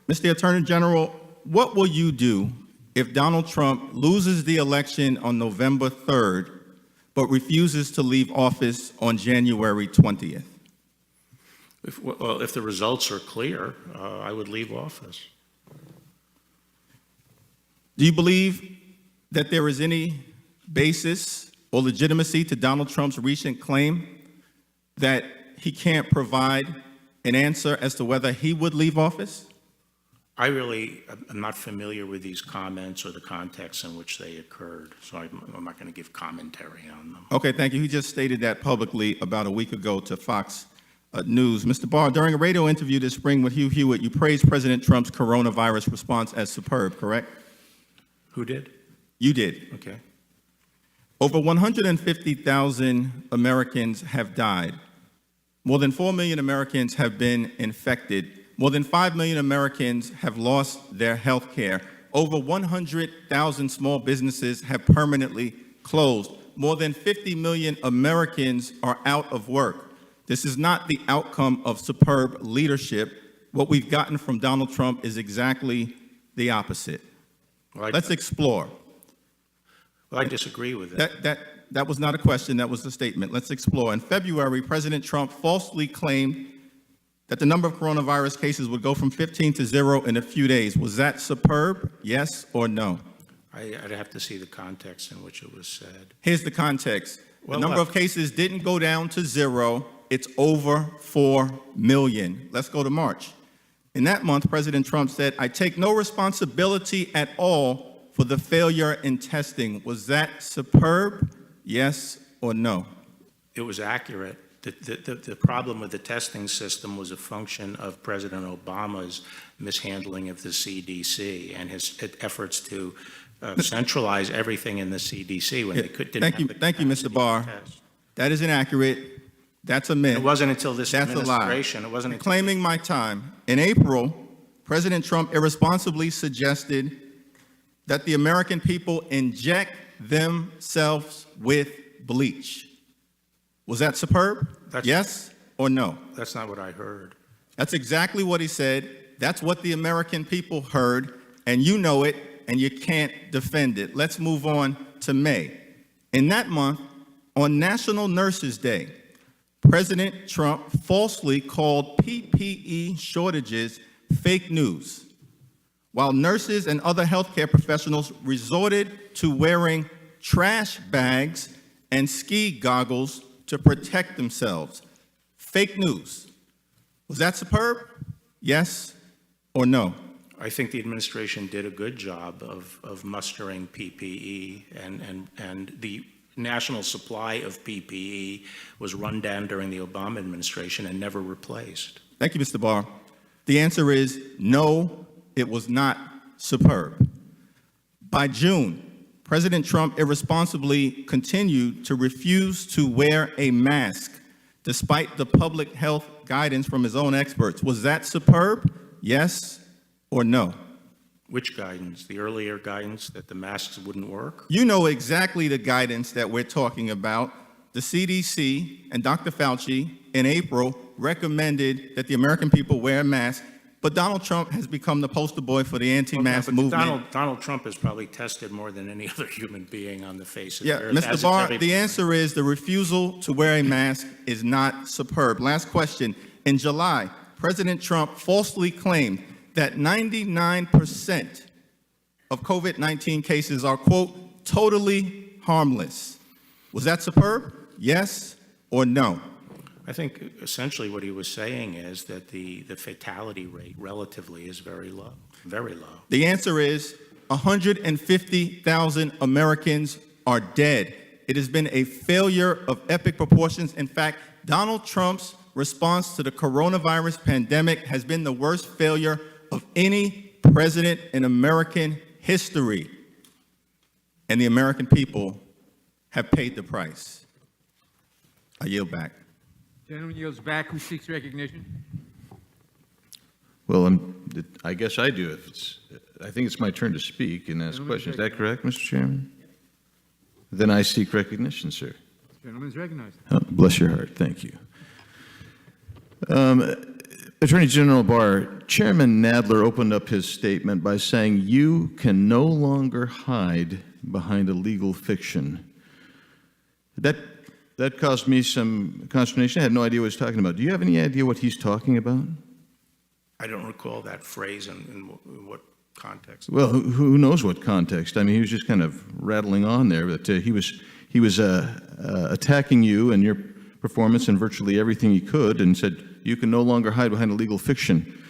Mr. Attorney General, what will you do if Donald Trump loses the election on November 3rd, but refuses to leave office on January 20th? If the results are clear, I would leave office. Do you believe that there is any basis or legitimacy to Donald Trump's recent claim that he can't provide an answer as to whether he would leave office? I really am not familiar with these comments or the context in which they occurred, so I'm not going to give commentary on them. Okay, thank you. He just stated that publicly about a week ago to Fox News. Mr. Barr, during a radio interview this spring with Hugh Hewitt, you praised President Trump's coronavirus response as superb, correct? Who did? You did. Okay. Over 150,000 Americans have died. More than 4 million Americans have been infected. More than 5 million Americans have lost their health care. Over 100,000 small businesses have permanently closed. More than 50 million Americans are out of work. This is not the outcome of superb leadership. What we've gotten from Donald Trump is exactly the opposite. Well, Let's explore. Well, I disagree with that. That was not a question, that was a statement. Let's explore. In February, President Trump falsely claimed that the number of coronavirus cases would go from 15 to 0 in a few days. Was that superb, yes or no? I'd have to see the context in which it was said. Here's the context. Well, the number of cases didn't go down to 0. It's over 4 million. Let's go to March. In that month, President Trump said, "I take no responsibility at all for the failure in testing." Was that superb, yes or no? It was accurate. The problem with the testing system was a function of President Obama's mishandling of the CDC and his efforts to centralize everything in the CDC when they didn't have the capacity. Thank you, Mr. Barr. That is inaccurate. That's a myth. It wasn't until this That's administration. A lie. It wasn't until Claiming my time. In April, President Trump irresponsibly suggested that the American people inject themselves with bleach. Was that superb? Yes or no? That's not what I heard. That's exactly what he said. That's what the American people heard, and you know it, and you can't defend it. Let's move on to May. In that month, on National Nurses Day, President Trump falsely called PPE shortages fake news, while nurses and other healthcare professionals resorted to wearing trash bags and ski goggles to protect themselves. Fake news. Was that superb? Yes or no? I think the administration did a good job of mustering PPE, and the national supply of PPE was run down during the Obama administration and never replaced. Thank you, Mr. Barr. The answer is no, it was not superb. By June, President Trump irresponsibly continued to refuse to wear a mask despite the public health guidance from his own experts. Was that superb? Yes or no? Which guidance? The earlier guidance that the masks wouldn't work? You know exactly the guidance that we're talking about. The CDC and Dr. Fauci in April recommended that the American people wear a mask, but Donald Trump has become the poster boy for the anti-mask movement. Donald Trump has probably tested more than any other human being on the face of the earth. Mr. Barr, the answer is the refusal to wear a mask is not superb. Last question. In July, President Trump falsely claimed that 99% of COVID-19 cases are, quote, totally harmless. Was that superb? Yes or no? I think essentially what he was saying is that the fatality rate relatively is very low, very low. The answer is 150,000 Americans are dead. It has been a failure of epic proportions. In fact, Donald Trump's response to the coronavirus pandemic has been the worst failure of any president in American history. And the American people have paid the price. I yield back. Gentleman yields back. Who seeks recognition? Well, I guess I do. I think it's my turn to speak and ask questions. Is that correct, Mr. Chairman? Then I seek recognition, sir. Gentleman is recognized. Oh, bless your heart. Thank you. Attorney General Barr, Chairman Nadler opened up his statement by saying, "You can no longer hide behind a legal fiction." That caused me some consternation. I had no idea what he was talking about. Do you have any idea what he's talking about? I don't recall that phrase in what context. Well, who knows what context? I mean, he was just kind of rattling on there, but he was attacking you and your performance and virtually everything he could, and said you can no longer hide behind a legal fiction.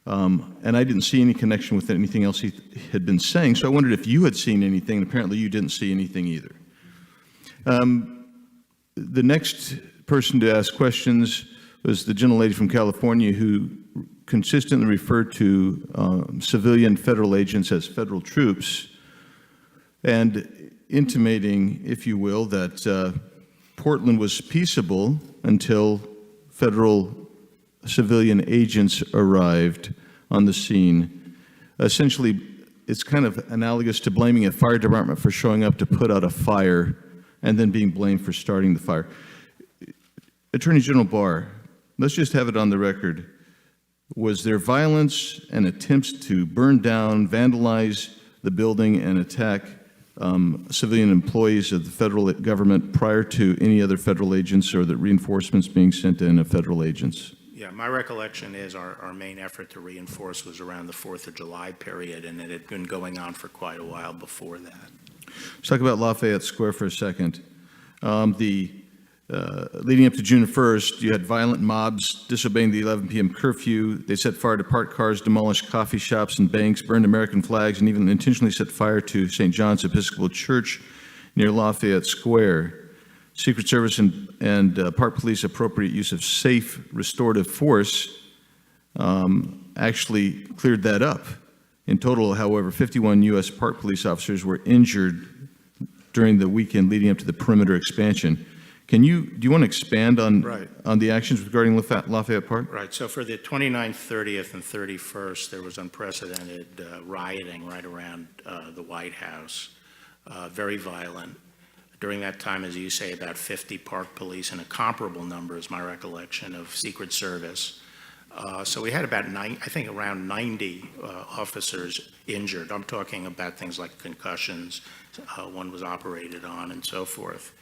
And I didn't see any connection with anything else he had been saying, so I wondered if you had seen anything, and apparently you didn't see anything either. The next person to ask questions was the gentlelady from California, who consistently referred to civilian federal agents as federal troops, and intimating, if you will, that Portland was peaceable until federal civilian agents arrived on the scene. Essentially, it's kind of analogous to blaming a fire department for showing up to put out a fire and then being blamed for starting the fire. Attorney General Barr, let's just have it on the record. Was there violence and attempts to burn down, vandalize the building, and attack civilian employees of the federal government prior to any other federal agents or the reinforcements being sent in of federal agents? Yeah, my recollection is our main effort to reinforce was around the 4th of July period, and it had been going on for quite a while before that. Let's talk about Lafayette Square for a second. Leading up to June 1st, you had violent mobs disobeying the 11 p.m. curfew. They set fire to parked cars, demolished coffee shops and banks, burned American flags, and even intentionally set fire to St. John's Episcopal Church near Lafayette Square. Secret Service and Park Police appropriate use of safe restorative force actually cleared that up. In total, however, 51 U.S. Park Police officers were injured during the weekend leading up to the perimeter expansion. Do you want to expand on the actions regarding Lafayette Park? Right, so for the 29th, 30th, and 31st, there was unprecedented rioting right around the White House, very violent. During that time, as you say, about 50 Park Police and a comparable number, is my recollection, of Secret Service. So we had about around 90 officers injured. I'm talking about things like concussions, one was operated on, and so forth.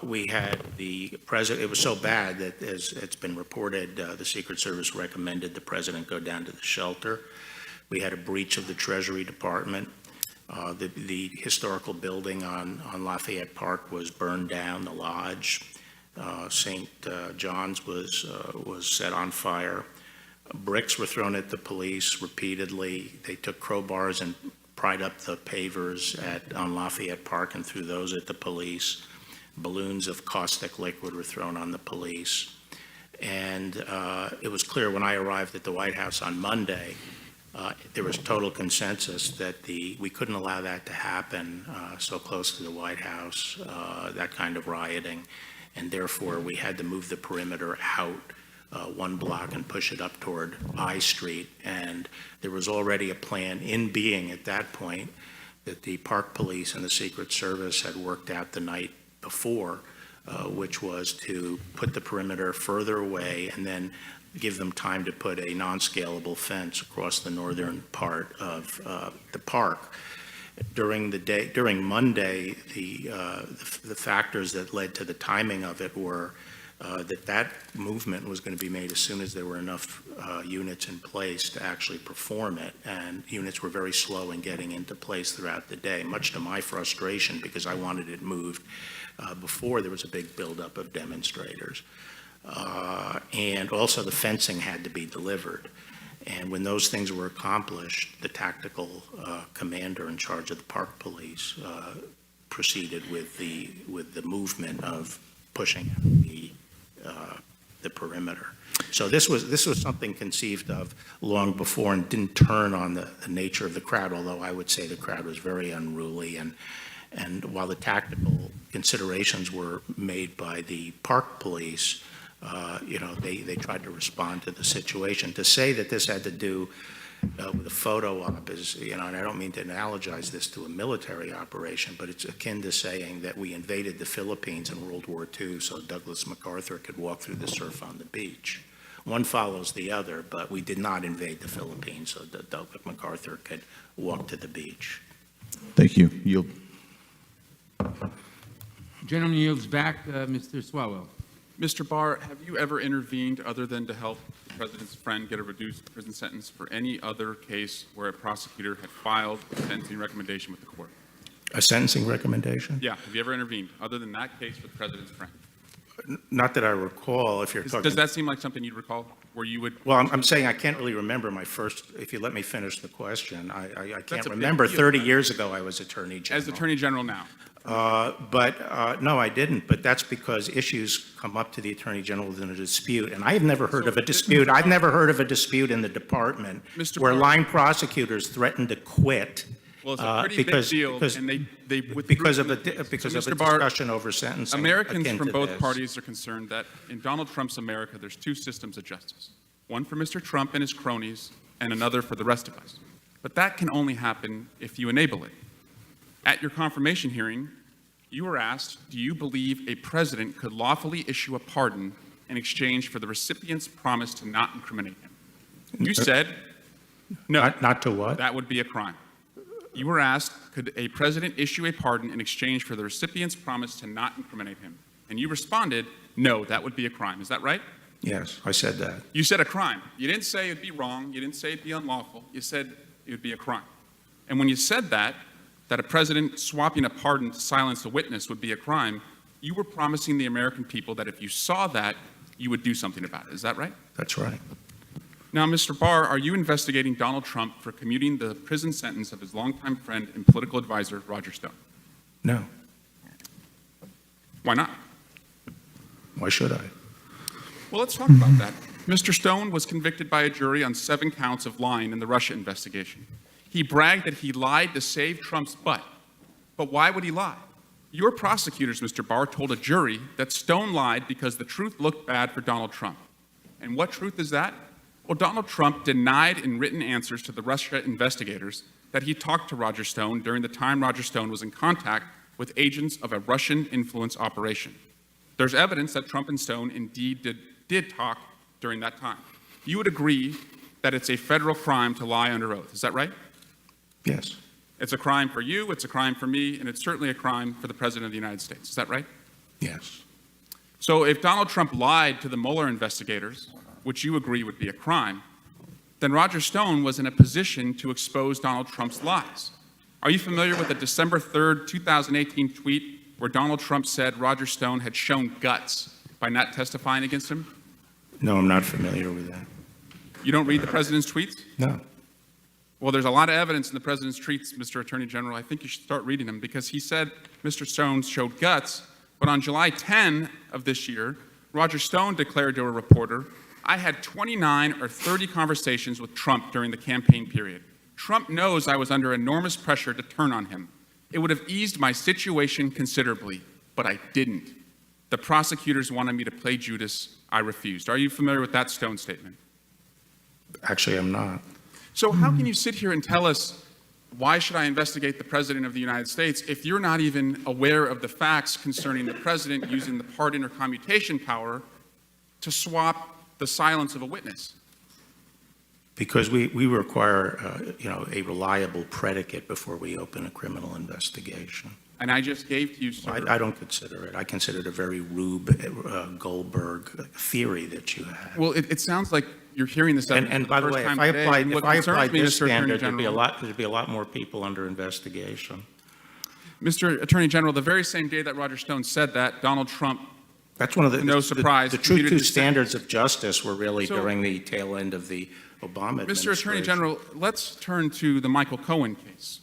We had the president, it was so bad that, as it's been reported, the Secret Service recommended the president go down to the shelter. We had a breach of the Treasury Department. The historical building on Lafayette Park was burned down, the lodge. St. John's was set on fire. Bricks were thrown at the police repeatedly. They took crowbars and pried up the pavers on Lafayette Park and threw those at the police. Balloons of caustic liquid were thrown on the police. And it was clear when I arrived at the White House on Monday, there was total consensus that we couldn't allow that to happen so close to the White House, that kind of rioting. And therefore, we had to move the perimeter out one block and push it up toward I Street. And there was already a plan in being at that point that the Park Police and the Secret Service had worked out the night before, which was to put the perimeter further away and then give them time to put a non-scalable fence across the northern part of the park. During Monday, the factors that led to the timing of it were that movement was going to be made as soon as there were enough units in place to actually perform it, and units were very slow in getting into place throughout the day, much to my frustration because I wanted it moved before there was a big buildup of demonstrators. And also the fencing had to be delivered. And when those things were accomplished, the tactical commander in charge of the Park Police proceeded with the movement of pushing the the perimeter. So this was something conceived of long before and didn't turn on the nature of the crowd, although I would say the crowd was very unruly. And while the tactical considerations were made by the park police, they tried to respond to the situation. To say that this had to do with a photo op is, and I don't mean to analogize this to a military operation, but it's akin to saying that we invaded the Philippines in World War II so Douglas MacArthur could walk through the surf on the beach. One follows the other, but we did not invade the Philippines so that Douglas MacArthur could walk to the beach. Thank you. Yield. Gentleman yields back. Mr. Swalwell. Mr. Barr, have you ever intervened other than to help the president's friend get a reduced prison sentence for any other case where a prosecutor had filed a sentencing recommendation with the court? A sentencing recommendation? Yeah. Have you ever intervened other than that case with the president's friend? Not that I recall, if you're talking. Does that seem like something you'd recall, where you would? Well, I'm saying I can't really remember my first, if you let me finish the question, I can't a big remember. deal. 30 years ago, I was Attorney General. As Attorney General now. No, I didn't, but that's because issues come up to the Attorney General within a dispute, and I've never heard of a dispute. I've never heard of a dispute in the department where line prosecutors threaten to quit. Well, it's a pretty big deal, and they withdrew because of a Mr. Barr, discussion over sentencing. Americans akin from to both this. parties are concerned that in Donald Trump's America, there's two systems of justice. One for Mr. Trump and his cronies, and another for the rest of us. But that can only happen if you enable it. At your confirmation hearing, you were asked, do you believe a president could lawfully issue a pardon in exchange for the recipient's promise to not incriminate him? You said, no. Not to what? That would be a crime. You were asked, could a president issue a pardon in exchange for the recipient's promise to not incriminate him? And you responded, no, that would be a crime. Is that right? Yes, I said that. You said a crime. You didn't say it'd be wrong. You didn't say it'd be unlawful. You said it would be a crime. And when you said that a president swapping a pardon to silence a witness would be a crime, you were promising the American people that if you saw that, you would do something about it. Is that right? That's right. Now, Mr. Barr, are you investigating Donald Trump for commuting the prison sentence of his longtime friend and political advisor, Roger Stone? No. Why not? Why should I? Well, let's talk about that. Mr. Stone was convicted by a jury on 7 counts of lying in the Russia investigation. He bragged that he lied to save Trump's butt. But why would he lie? Your prosecutors, Mr. Barr, told a jury that Stone lied because the truth looked bad for Donald Trump. And what truth is that? Well, Donald Trump denied in written answers to the Russia investigators that he talked to Roger Stone during the time Roger Stone was in contact with agents of a Russian influence operation. There's evidence that Trump and Stone indeed did talk during that time. You would agree that it's a federal crime to lie under oath. Is that right? Yes. It's a crime for you, it's a crime for me, and it's certainly a crime for the President of the United States. Is that right? Yes. So if Donald Trump lied to the Mueller investigators, which you agree would be a crime, then Roger Stone was in a position to expose Donald Trump's lies. Are you familiar with the December 3rd, 2018 tweet where Donald Trump said Roger Stone had shown guts by not testifying against him? No, I'm not familiar with that. You don't read the president's tweets? No. Well, there's a lot of evidence in the president's tweets, Mr. Attorney General. I think you should start reading them because he said Mr. Stone showed guts, but on July 10 of this year, Roger Stone declared to a reporter, I had 29 or 30 conversations with Trump during the campaign period. Trump knows I was under enormous pressure to turn on him. It would have eased my situation considerably, but I didn't. The prosecutors wanted me to play Judas. I refused. Are you familiar with that Stone statement? Actually, I'm not. So how can you sit here and tell us, why should I investigate the President of the United States if you're not even aware of the facts concerning the President using the pardon or commutation power to swap the silence of a witness? Because we require, a reliable predicate before we open a criminal investigation. And I just gave to you, sir. I don't consider it. I consider it a very Rube Goldberg theory that you have. Well, it sounds like you're hearing this And by the way, if I applied this standard, there'd be General, a lot more people under investigation. Mr. Attorney General, the very same day that Roger Stone said that, Donald Trump, That's one of the, no surprise, the true commuted two his standards of justice were really So- during the tail end of the Obama administration. Mr. Attorney General, let's turn to the Michael Cohen case.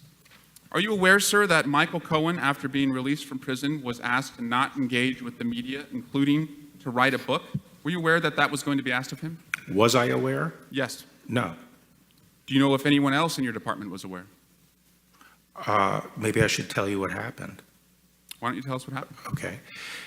Are you aware, sir, that Michael Cohen, after being released from prison, was asked to not engage with the media, including to write a book? Were you aware that that was going to be asked of him? Was I aware? Yes. No. Do you know if anyone else in your department was aware? Maybe I should tell you what happened. Why don't you tell us what happened? Okay.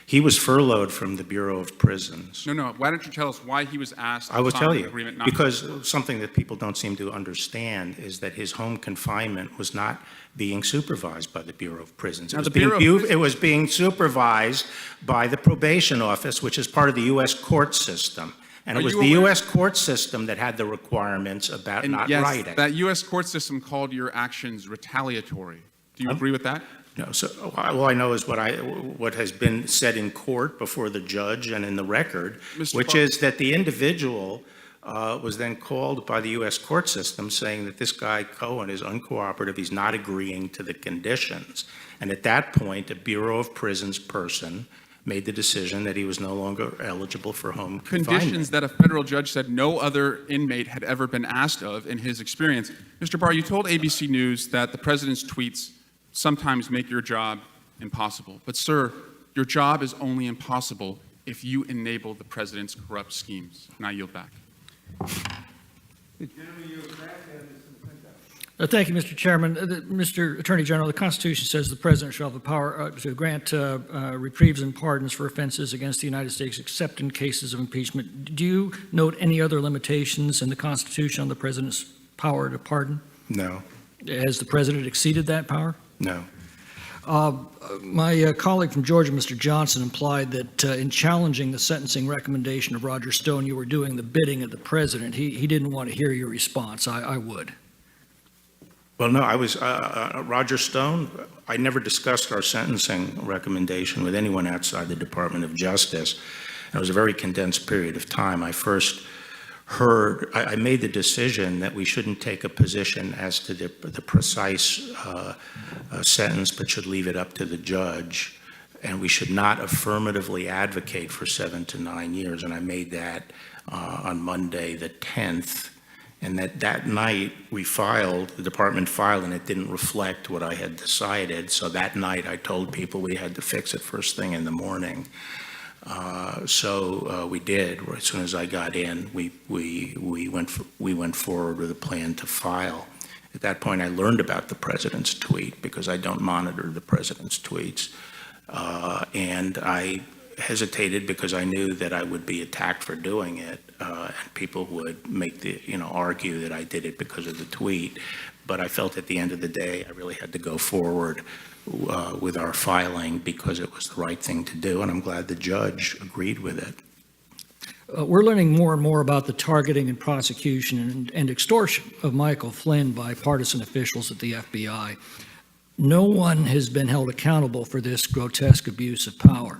He was furloughed from the Bureau of Prisons. No. Why don't you tell us why he was asked? I will to sign tell an you, agreement not because something that people don't seem to understand is that his home confinement was not being supervised by the Bureau of Prisons. Now, the Bureau of Prisons- It was being supervised by the probation office, which is part of the U.S. court system. And it Are was you the aware- U.S. court system that had the requirements about And not yes, writing. that U.S. court system called your actions retaliatory. Do you agree with that? No, so all I know is what has been said in court before the judge and in the record, Mr. which Barr- is that the individual was then called by the U.S. court system saying that this guy Cohen is uncooperative, he's not agreeing to the conditions. And at that point, a Bureau of Prisons person made the decision that he was no longer eligible for home confinement. Conditions that a federal judge said no other inmate had ever been asked of in his experience. Mr. Barr, you told ABC News that the president's tweets sometimes make your job impossible. But sir, your job is only impossible if you enable the president's corrupt schemes. And I yield back. Thank you, Mr. Chairman. Mr. Attorney General, the Constitution says the president shall have the power to grant reprieves and pardons for offenses against the United States, except in cases of impeachment. Do you note any other limitations in the Constitution on the president's power to pardon? No, Has the president exceeded that power? no. My colleague from Georgia, Mr. Johnson, implied that in challenging the sentencing recommendation of Roger Stone, you were doing the bidding of the president. He didn't want to hear your response. I would. Well, no, I was, Roger Stone, I never discussed our sentencing recommendation with anyone outside the Department of Justice. And it was a very condensed period of time. I first heard, I made the decision that we shouldn't take a position as to the precise sentence, but should leave it up to the judge. And we should not affirmatively advocate for 7 to 9 years. And I made that on Monday, the 10th. And that night, the department filed, and it didn't reflect what I had decided. So that night, I told people we had to fix it first thing in the morning. So we did. As soon as I got in, we went forward with a plan to file. At that point, I learned about the president's tweet because I don't monitor the president's tweets. And I hesitated because I knew that I would be attacked for doing it, and people would argue that I did it because of the tweet. But I felt at the end of the day, I really had to go forward with our filing because it was the right thing to do, and I'm glad the judge agreed with it. We're learning more and more about the targeting and prosecution and extortion of Michael Flynn by partisan officials at the FBI. No one has been held accountable for this grotesque abuse of power.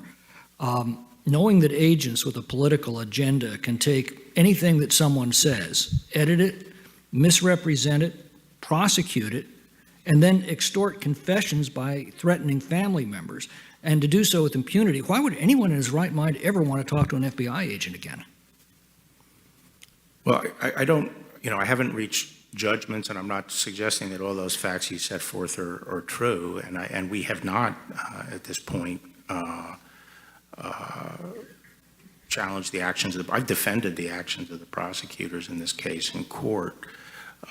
Knowing that agents with a political agenda can take anything that someone says, edit it, misrepresent it, prosecute it, and then extort confessions by threatening family members, and to do so with impunity, why would anyone in his right mind ever want to talk to an FBI agent again? Well, I don't, I haven't reached judgments, and I'm not suggesting that all those facts you set forth are true, and we have not, at this point, challenged the actions I've defended the actions of the prosecutors in this case in court.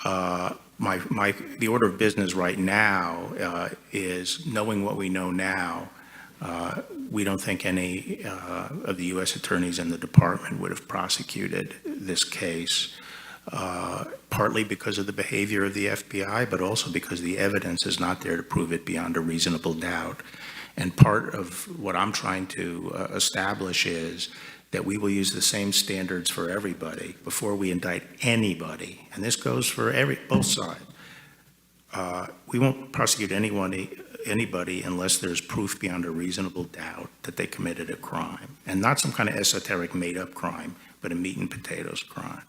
The order of business right now is, knowing what we know now, we don't think any of the U.S. attorneys in the department would have prosecuted this case, partly because of the behavior of the FBI, but also because the evidence is not there to prove it beyond a reasonable doubt. And part of what I'm trying to establish is that we will use the same standards for everybody before we indict anybody. And this goes for both sides. We won't prosecute anybody unless there's proof beyond a reasonable doubt that they committed a crime. And not some kind of esoteric made-up crime, but a meat and potatoes crime.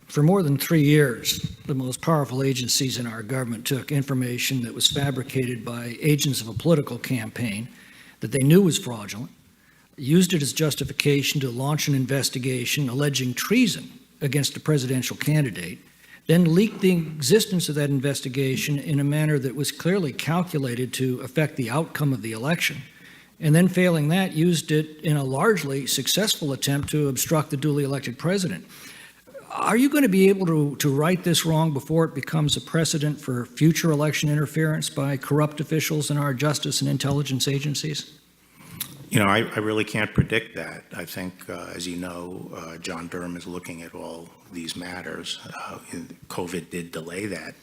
For more than 3 years, the most powerful agencies in our government took information that was fabricated by agents of a political campaign that they knew was fraudulent, used it as justification to launch an investigation alleging treason against a presidential candidate, then leaked the existence of that investigation in a manner that was clearly calculated to affect the outcome of the election, and then failing that, used it in a largely successful attempt to obstruct the duly elected president. Are you going to be able to right this wrong before it becomes a precedent for future election interference by corrupt officials in our justice and intelligence agencies? You know, I really can't predict that. I think, as you know, John Durham is looking at all these matters. COVID did delay that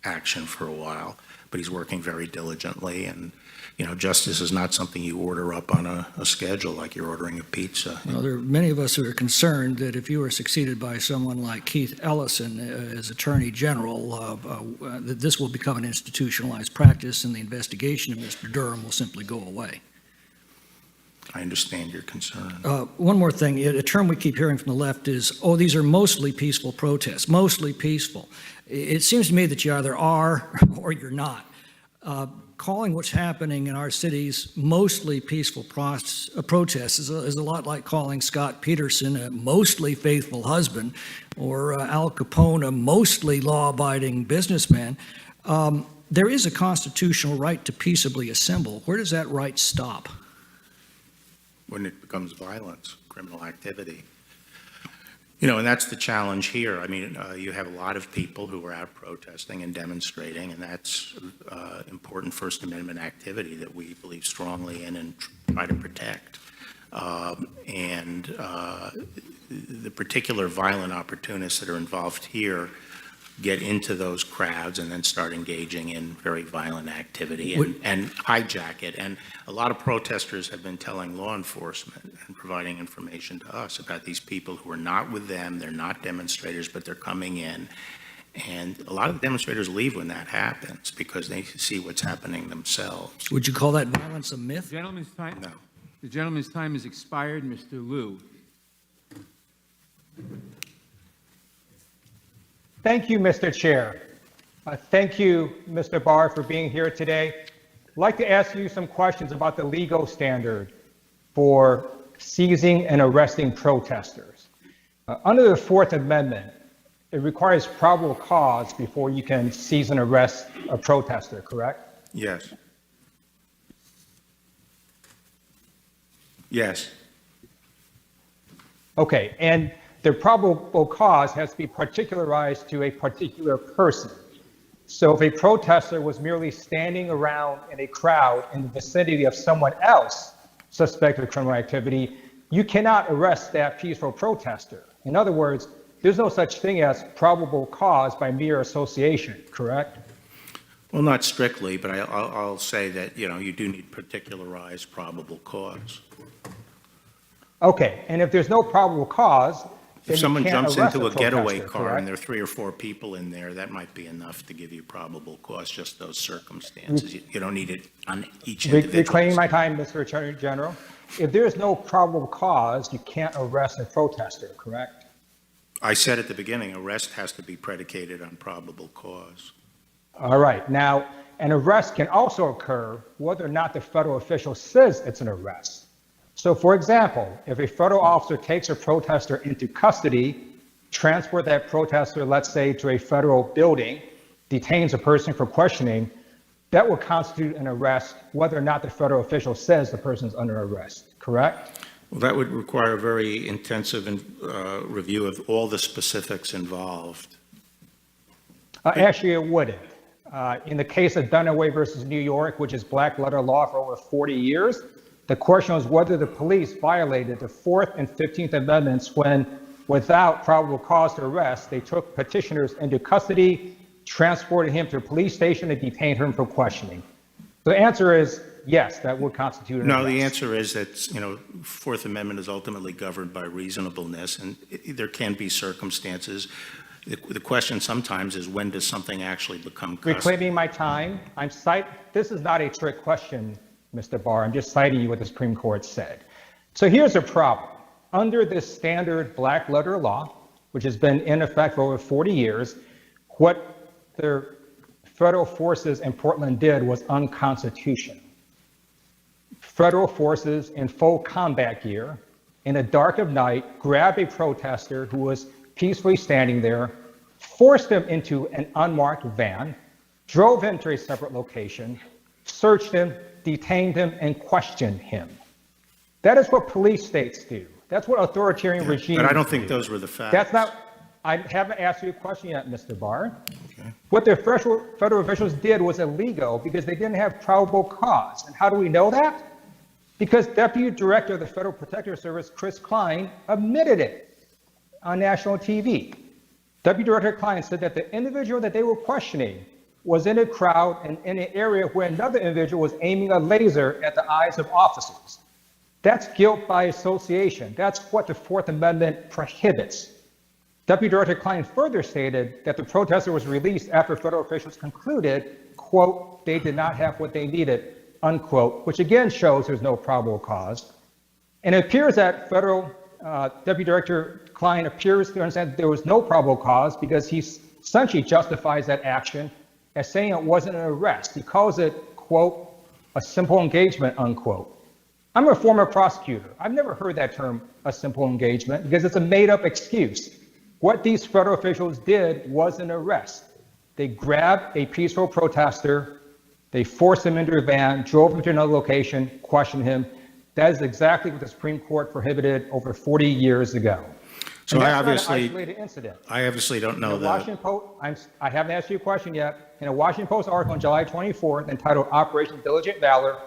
action for a while, but he's working very diligently. And, you know, justice is not something you order up on a schedule like you're ordering a pizza. Well, there are many of us who are concerned that if you were succeeded by someone like Keith Ellison as Attorney General, that this will become an institutionalized practice and the investigation of Mr. Durham will simply go away. I understand your concern. One more thing, a term we keep hearing from the left is, oh, these are mostly peaceful protests, mostly peaceful. It seems to me that you either are or you're not. Calling what's happening in our cities mostly peaceful protests is a lot like calling Scott Peterson a mostly faithful husband or Al Capone a mostly law-abiding businessman. There is a constitutional right to peaceably assemble. Where does that right stop? When it becomes violence, criminal activity. You know, and that's the challenge here. I mean, you have a lot of people who are out protesting and demonstrating, and that's important First Amendment activity that we believe strongly in and try to protect. The particular violent opportunists that are involved here get into those crowds and then start engaging in very violent activity and hijack it. And a lot of protesters have been telling law enforcement and providing information to us about these people who are not with them, they're not demonstrators, but they're coming in. And a lot of the demonstrators leave when that happens because they see what's happening themselves. Would you call that violence a myth? Gentleman's time? No. The gentleman's time has expired. Mr. Liu. Thank you, Mr. Chair. Thank you, Mr. Barr, for being here today. I'd like to ask you some questions about the legal standard for seizing and arresting protesters. Under the Fourth Amendment, it requires probable cause before you can seize and arrest a protester, correct? Yes. Yes. Okay, and the probable cause has to be particularized to a particular person. So if a protester was merely standing around in a crowd in the vicinity of someone else suspected of criminal activity, you cannot arrest that peaceful protester. In other words, there's no such thing as probable cause by mere association, correct? Well, not strictly, but I'll say that, you know, you do need particularized probable cause. Okay, and if there's no probable cause, if someone jumps into a getaway car correct? and there are 3 or 4 people in there, that might be enough to give you probable cause, just those circumstances. You don't need it on each individual. Reclaiming my time, Mr. Attorney General. If there's no probable cause, you can't arrest a protester, correct? I said at the beginning, arrest has to be predicated on probable cause. All right. Now, an arrest can also occur whether or not the federal official says it's an arrest. So, for example, if a federal officer takes a protester into custody, transport that protester, let's say, to a federal building, detains a person for questioning, that will constitute an arrest whether or not the federal official says the person's under arrest, correct? Well, that would require a very intensive review of all the specifics involved. Actually, it wouldn't. In the case of Dunaway versus New York, which is black letter law for over 40 years, the question was whether the police violated the 4th and 15th Amendments when, without probable cause to arrest, they took petitioners into custody, transported him to a police station, and detained him for questioning. The answer is yes, that would constitute an arrest. No, the answer is that, you know, Fourth Amendment is ultimately governed by reasonableness, and there can be circumstances. The question sometimes is, when does something actually become custody? Reclaiming my time, this is not a trick question, Mr. Barr. I'm just citing you what the Supreme Court said. So here's the problem. Under this standard black letter law, which has been in effect for over 40 years, what the federal forces in Portland did was unconstitutional. Federal forces in full combat gear, in the dark of night, grabbed a protester who was peacefully standing there, forced him into an unmarked van, drove him to a separate location, searched him, detained him, and questioned him. That is what police states do. That's what authoritarian regimes do. But I don't think those were the facts. That's not, I haven't asked you a question yet, Mr. Barr. Okay. What the federal officials did was illegal because they didn't have probable cause. And how do we know that? Because Deputy Director of the Federal Protective Service, Chris Klein, admitted it on national TV. Deputy Director Klein said that the individual that they were questioning was in a crowd and in an area where another individual was aiming a laser at the eyes of officers. That's guilt by association. That's what the Fourth Amendment prohibits. Deputy Director Klein further stated that the protester was released after federal officials concluded, quote, they did not have what they needed, unquote, which again shows there's no probable cause. And it appears that federal Deputy Director Klein appears to understand that there was no probable cause because he essentially justifies that action as saying it wasn't an arrest. He calls it, quote, a simple engagement, unquote. I'm a former prosecutor. I've never heard that term, a simple engagement, because it's a made-up excuse. What these federal officials did was an arrest. They grabbed a peaceful protester, they forced him into a van, drove him to another location, questioned him. That is exactly what the Supreme Court prohibited over 40 years ago. So I obviously don't know that. I haven't asked you a question yet. In a Washington Post article on July 24th entitled Operation Diligent Valor,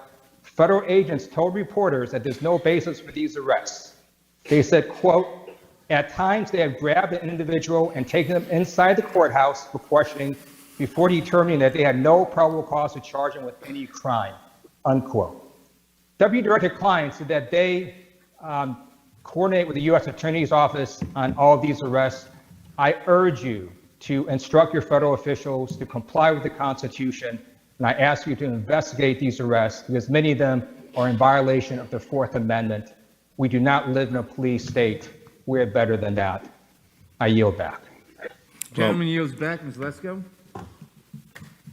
federal agents told reporters that there's no basis for these arrests. They said, quote, at times they have grabbed an individual and taken them inside the courthouse for questioning before determining that they had no probable cause to charge them with any crime, unquote. Deputy Director Klein said that they coordinate with the U.S. Attorney's Office on all of these arrests. I urge you to instruct your federal officials to comply with the Constitution, and I ask you to investigate these arrests because many of them are in violation of the Fourth Amendment. We do not live in a police state. We're better than that. I yield back. Gentleman yields back. Ms. Lesko.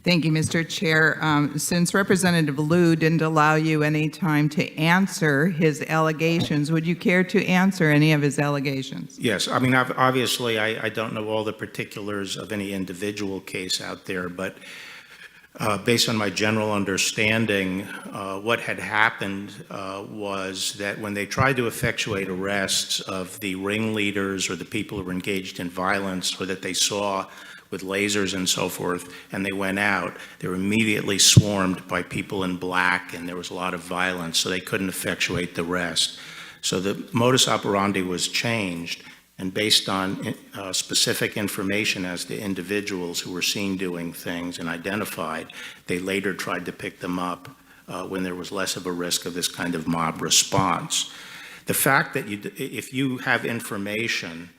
Thank you, Mr. Chair. Since Representative Liu didn't allow you any time to answer his allegations, would you care to answer any of his allegations? Yes, I mean, obviously, I don't know all the particulars of any individual case out there, but based on my general understanding, what had happened was that when they tried to effectuate arrests of the ringleaders or the people who were engaged in violence or that they saw with lasers and so forth, and they went out, they were immediately swarmed by people in black, and there was a lot of violence, so they couldn't effectuate the arrest. So the modus operandi was changed, and based on specific information as to individuals who were seen doing things and identified, they later tried to pick them up when there was less of a risk of this kind of mob response. The fact that if you have information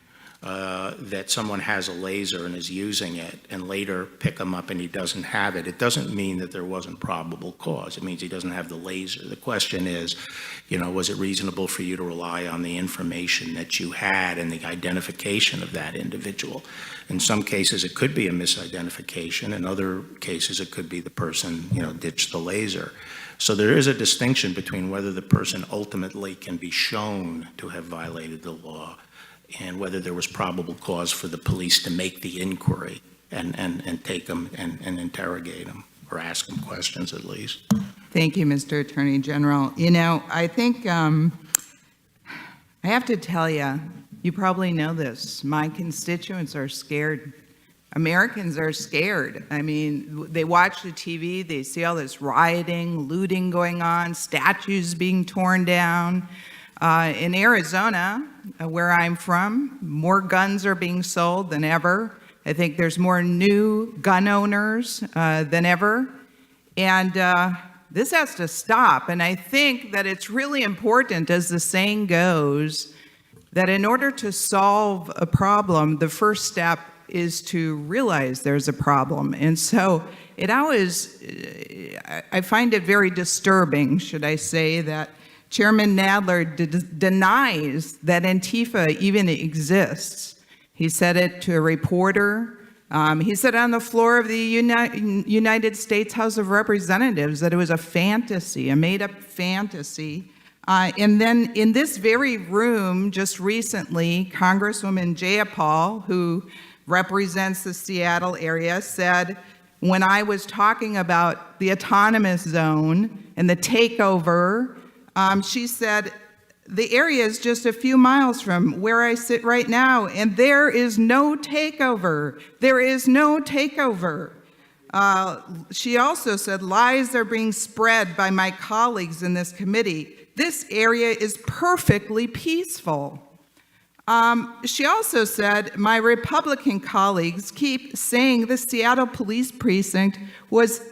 that someone has a laser and is using it and later pick him up and he doesn't have it, it doesn't mean that there wasn't probable cause. It means he doesn't have the laser. The question is, was it reasonable for you to rely on the information that you had and the identification of that individual? In some cases, it could be a misidentification. In other cases, it could be the person, ditched the laser. So there is a distinction between whether the person ultimately can be shown to have violated the law and whether there was probable cause for the police to make the inquiry and take them and interrogate them or ask them questions at least. Thank you, Mr. Attorney General. I think I have to tell you, you probably know this, my constituents are scared. Americans are scared. I mean, they watch the TV, they see all this rioting, looting going on, statues being torn down. In Arizona, where I'm from, more guns are being sold than ever. I think there's more new gun owners than ever. And this has to stop. And I think that it's really important, as the saying goes, that in order to solve a problem, the first step is to realize there's a problem. And so I find it very disturbing, should I say, that Chairman Nadler denies that Antifa even exists. He said it to a reporter. He said on the floor of the United States House of Representatives that it was a fantasy, a made-up fantasy. And then in this very room, just recently, Congresswoman Jayapal, who represents the Seattle area, said, when I was talking about the autonomous zone, and the takeover. She said, the area is just a few miles from where I sit right now, and there is no takeover. There is no takeover. She also said, lies are being spread by my colleagues in this committee. This area is perfectly peaceful. She also said, my Republican colleagues keep saying the Seattle Police Precinct was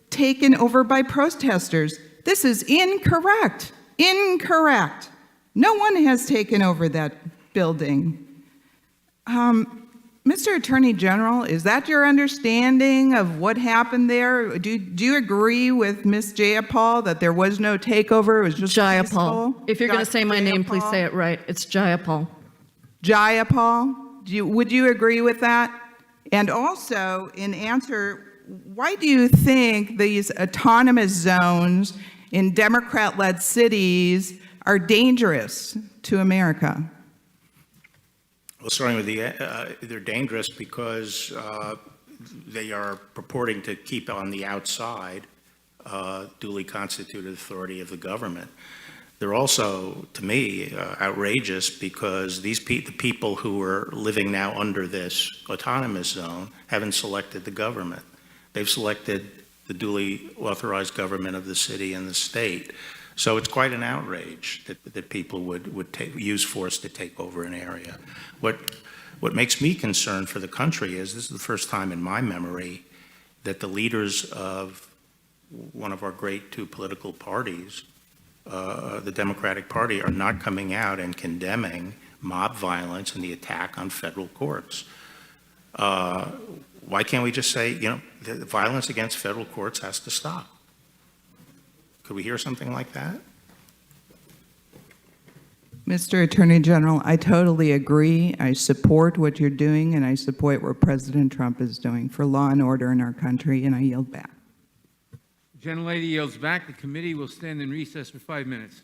taken over by protesters. This is incorrect. Incorrect. No one has taken over that building. Mr. Attorney General, is that your understanding of what happened there? Do you agree with Ms. Jayapal that there was no takeover? It was just Jayapal. peaceful? If you're going to say my name, please say it right. It's Jayapal. Jayapal, would you agree with that? And also, in answer, why do you think these autonomous zones in Democrat-led cities are dangerous to America? Well, starting with they're dangerous because they are purporting to keep on the outside duly constituted authority of the government. They're also, to me, outrageous because the people who are living now under this autonomous zone haven't selected the government. They've selected the duly authorized government of the city and the state. So it's quite an outrage that people would use force to take over an area. What makes me concerned for the country is this is the first time in my memory that the leaders of one of our great two political parties, the Democratic Party, are not coming out and condemning mob violence and the attack on federal courts. Why can't we just say, the violence against federal courts has to stop? Could we hear something like that? Mr. Attorney General, I totally agree. I support what you're doing, and I support what President Trump is doing for law and order in our country, and I yield back. The gentlelady yields back. The committee will stand in recess for 5 minutes.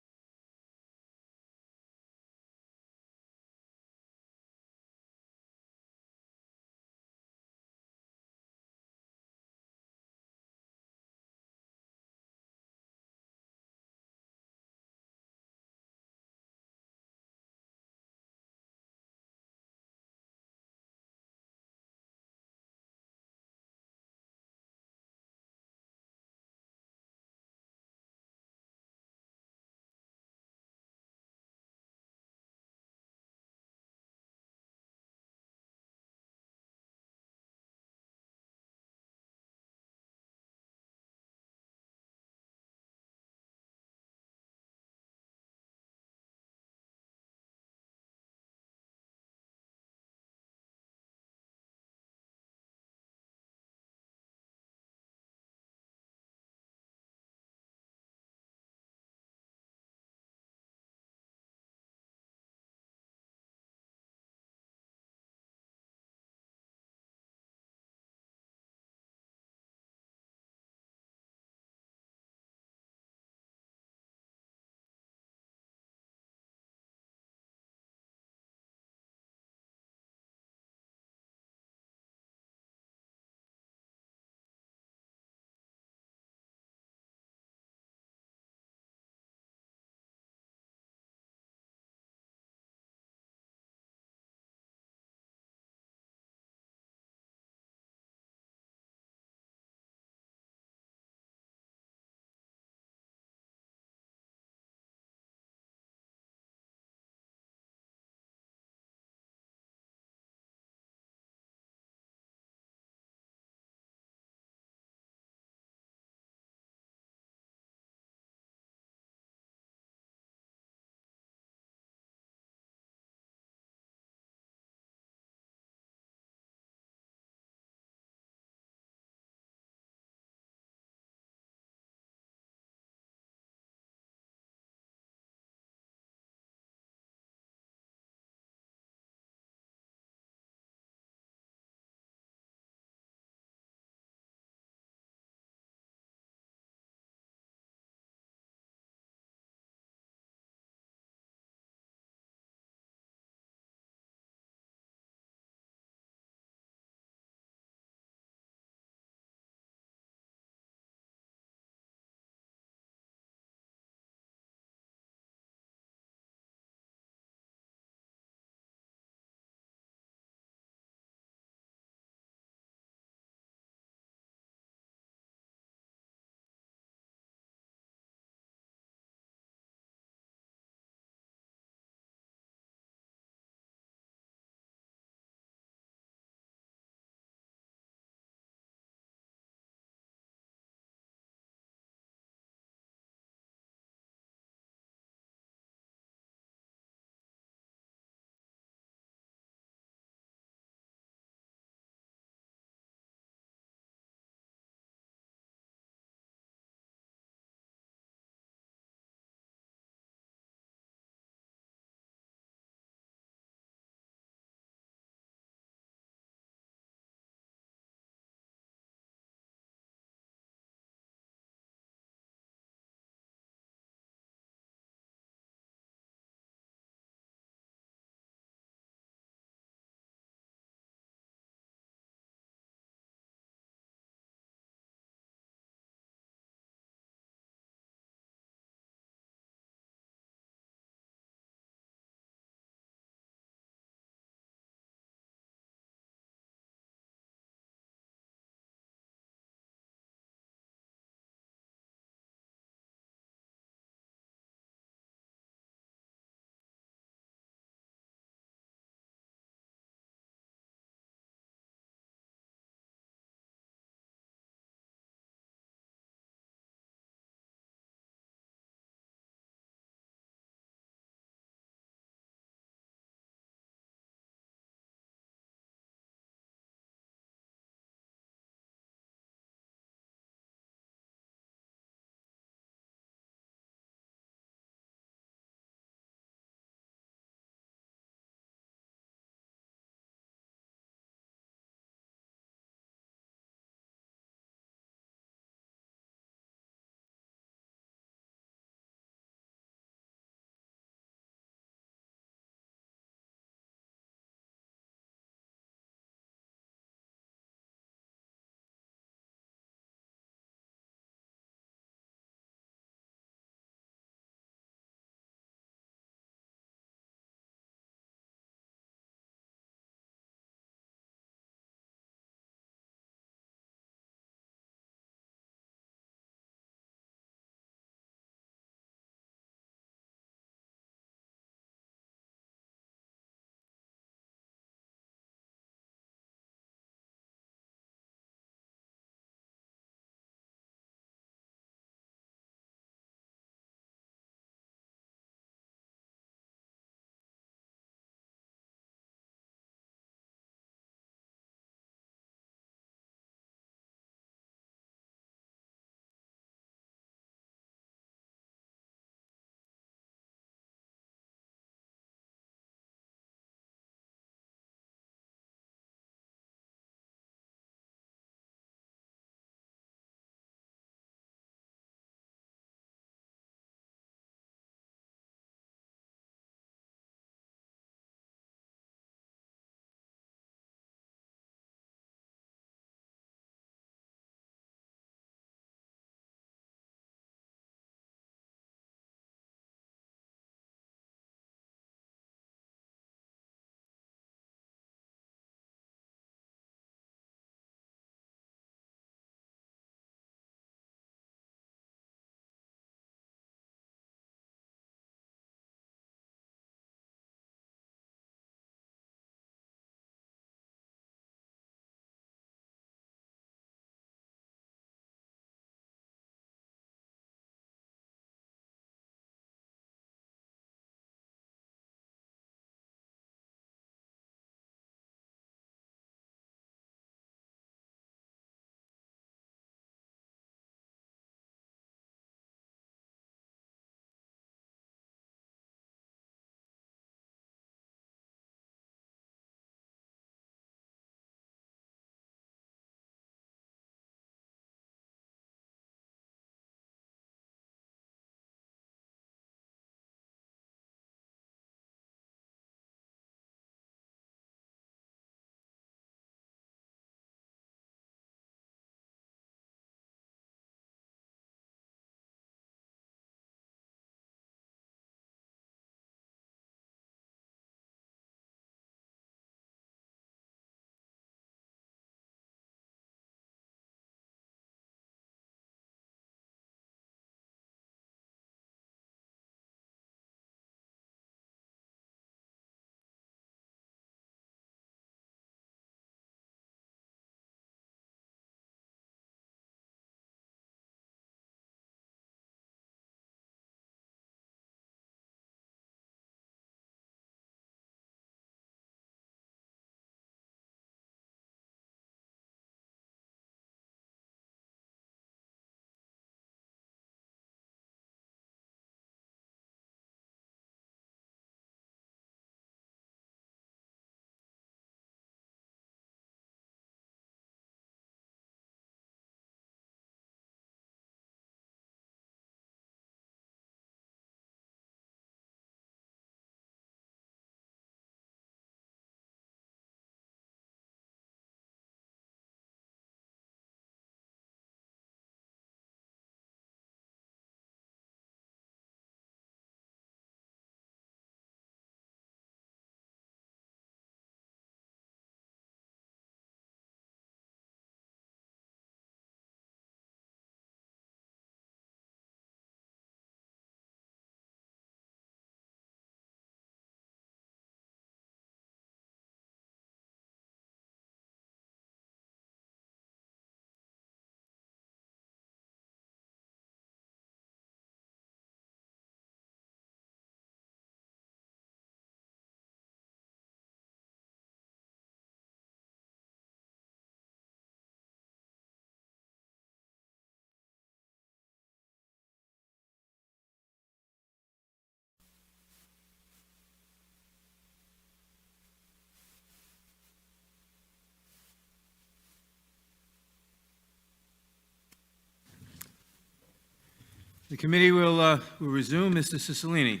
The committee will resume. Mr. Cicilline.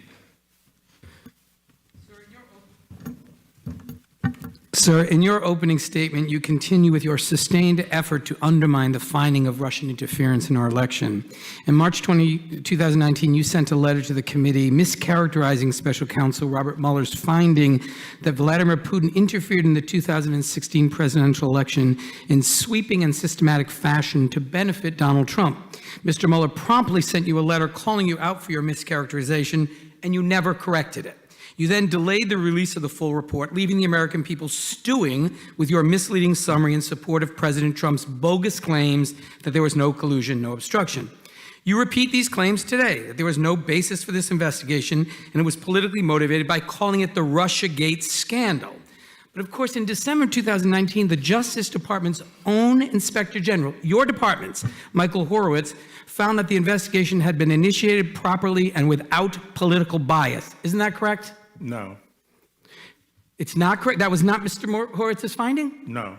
Sir, in your opening statement, you continue with your sustained effort to undermine the finding of Russian interference in our election. In March 2019, you sent a letter to the committee mischaracterizing Special Counsel Robert Mueller's finding that Vladimir Putin interfered in the 2016 presidential election in sweeping and systematic fashion to benefit Donald Trump. Mr. Mueller promptly sent you a letter calling you out for your mischaracterization, and you never corrected it. You then delayed the release of the full report, leaving the American people stewing with your misleading summary in support of President Trump's bogus claims that there was no collusion, no obstruction. You repeat these claims today, that there was no basis for this investigation and it was politically motivated by calling it the Russiagate scandal. But of course, in December 2019, the Justice Department's own Inspector General, your department's, Michael Horowitz, found that the investigation had been initiated properly and without political bias. Isn't that correct? No, It's not correct? That was not Mr. Horowitz's finding? no.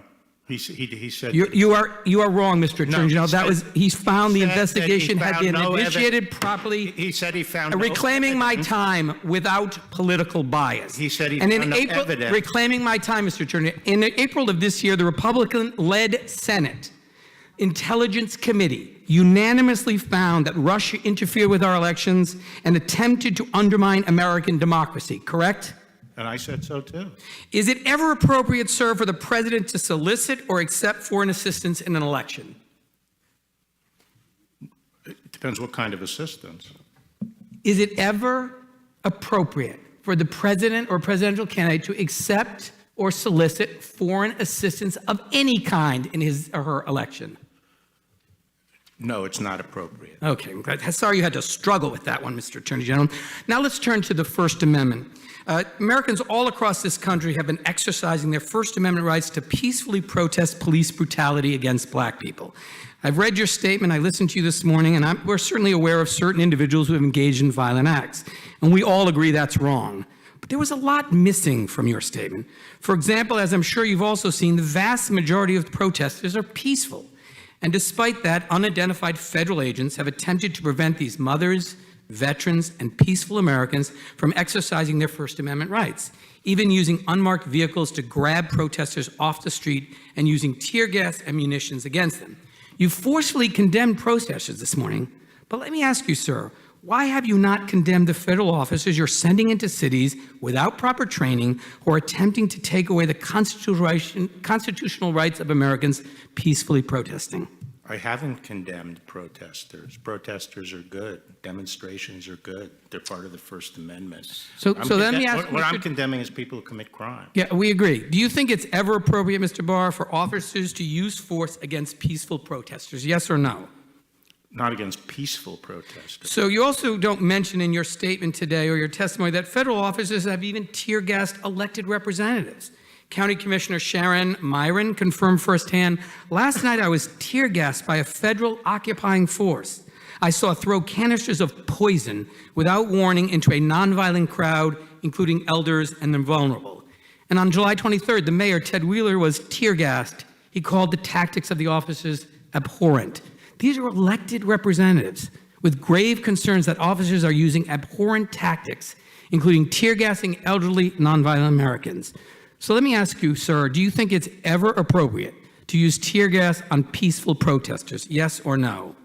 He said. You are wrong, Mr. Attorney General. He found the said that he investigation had found been no initiated properly. He said he found. Reclaiming my time without political bias. He said he and found in no April, evidence. reclaiming my time, Mr. Attorney. In April of this year, the Republican-led Senate Intelligence Committee unanimously found that Russia interfered with our elections and attempted to undermine American democracy, correct? And I said so too. Is it ever appropriate, sir, for the president to solicit or accept foreign assistance in an election? It depends what kind of assistance. Is it ever appropriate for the president or presidential candidate to accept or solicit foreign assistance of any kind in his or her election? No, it's not appropriate. Okay, sorry you had to struggle with that one, Mr. Attorney General. Now let's turn to the First Amendment. Americans all across this country have been exercising their First Amendment rights to peacefully protest police brutality against black people. I've read your statement, I listened to you this morning, and we're certainly aware of certain individuals who have engaged in violent acts. And we all agree that's wrong. But there was a lot missing from your statement. For example, as I'm sure you've also seen, the vast majority of protesters are peaceful. And despite that, unidentified federal agents have attempted to prevent these mothers, veterans, and peaceful Americans from exercising their First Amendment rights, even using unmarked vehicles to grab protesters off the street and using tear gas and munitions against them. You forcefully condemned protesters this morning, but let me ask you, sir, why have you not condemned the federal officers you're sending into cities without proper training who are attempting to take away the constitutional rights of Americans peacefully protesting? I haven't condemned protesters. Protesters are good. Demonstrations are good. They're part of the First Amendment. So let me ask what I'm Mr. condemning is people who commit crime. Yeah, we agree. Do you think it's ever appropriate, Mr. Barr, for officers to use force against peaceful protesters? Yes or no? Not against peaceful protesters. So you also don't mention in your statement today or your testimony that federal officers have even tear-gassed elected representatives. County Commissioner Sharon Myron confirmed firsthand, last night I was tear-gassed by a federal occupying force. I saw throw canisters of poison without warning into a nonviolent crowd, including elders and the vulnerable. And on July 23rd, the mayor, Ted Wheeler, was tear-gassed. He called the tactics of the officers abhorrent. These are elected representatives with grave concerns that officers are using abhorrent tactics, including tear-gassing elderly, nonviolent Americans. So let me ask you, sir, do you think it's ever appropriate to use tear gas on peaceful protesters, yes or no?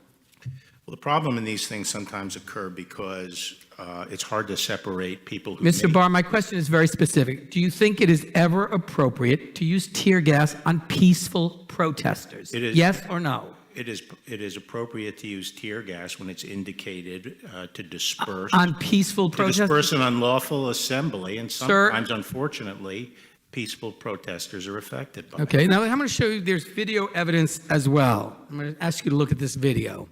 Well, the problem in these things sometimes occur because it's hard to separate people who Mr. Barr, my question is very specific. Do you think it is ever appropriate to use tear gas on peaceful protesters? It is, yes or no? It is appropriate to use tear gas when it's indicated to disperse. On peaceful protesters? To disperse an unlawful assembly, and sometimes, unfortunately, peaceful protesters are affected by Okay, now I'm going to show you there's video evidence as well. I'm going to ask you to look at this video.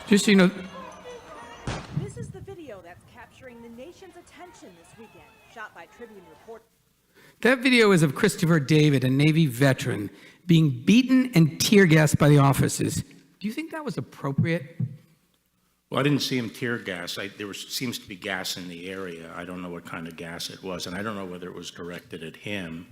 Just so you know, this is the video that's capturing the nation's attention this weekend, shot by Tribune reporter. that video is of Christopher David, a Navy veteran, being beaten and tear gassed by the officers. Do you think that was appropriate? Well, I didn't see him tear gas. Seems to be gas in the area. I don't know what kind of gas it was, and I don't know whether it was directed at him.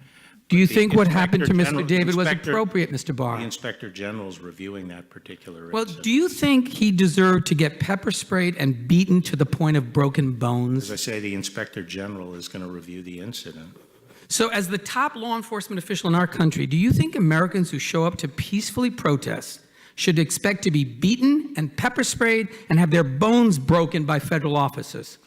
Do you The think what happened to Inspector Mr. David was Inspector- appropriate, Mr. Barr? The Inspector General's reviewing that particular Well, incident. do you think he deserved to get pepper sprayed and beaten to the point of broken bones? As I say, the Inspector General is going to review the incident. So as the top law enforcement official in our country, do you think Americans who show up to peacefully protest should expect to be beaten and pepper sprayed and have their bones broken by federal officers?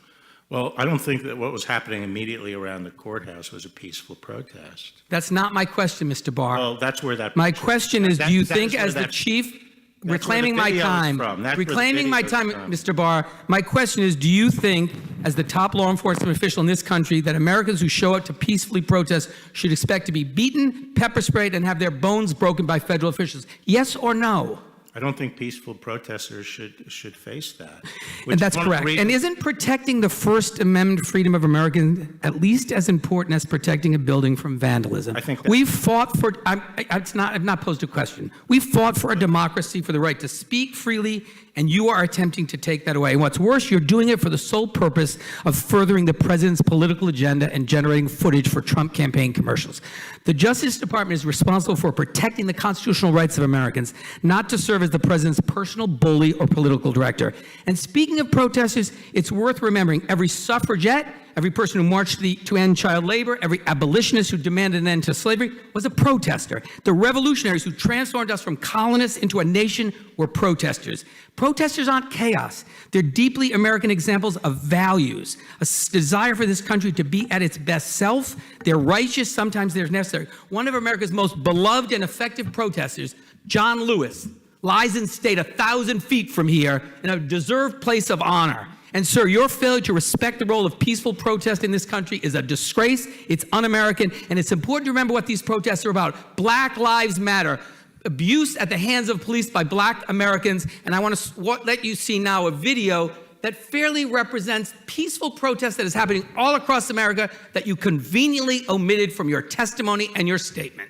Well, I don't think that what was happening immediately around the courthouse was a peaceful protest. That's not my question, Mr. Barr. Well, that's where that. My question is, that- do you that think is where as the that- chief, that's where the reclaiming my video is time, from. That's where the reclaiming my video is time, from. Mr. Barr, my question is, do you think as the top law enforcement official in this country that Americans who show up to peacefully protest should expect to be beaten, pepper sprayed, and have their bones broken by federal officials? Yes or no? I don't think peaceful protesters should face that. And that's One of the correct. And reasons- isn't protecting the First Amendment freedom of Americans at least as important as protecting a building from vandalism? I think that- We've fought for, I've not posed a question. We've fought for a democracy, for the right to speak freely, and you are attempting to take that away. And what's worse, you're doing it for the sole purpose of furthering the president's political agenda and generating footage for Trump campaign commercials. The Justice Department is responsible for protecting the constitutional rights of Americans, not to serve as the president's personal bully or political director. And speaking of protesters, it's worth remembering every suffragette, every person who marched to end child labor, every abolitionist who demanded an end to slavery was a protester. The revolutionaries who transformed us from colonists into a nation were protesters. Protesters aren't chaos. They're deeply American examples of values, a desire for this country to be at its best self. They're righteous, sometimes they're necessary. One of America's most beloved and effective protesters, John Lewis, lies in state 1,000 feet from here in a deserved place of honor. And sir, your failure to respect the role of peaceful protest in this country is a disgrace, it's un-American, and it's important to remember what these protests are about. Black Lives Matter, abuse at the hands of police by black Americans, and I want to let you see now a video that fairly represents peaceful protest that is happening all across America that you conveniently omitted from your testimony and your statement.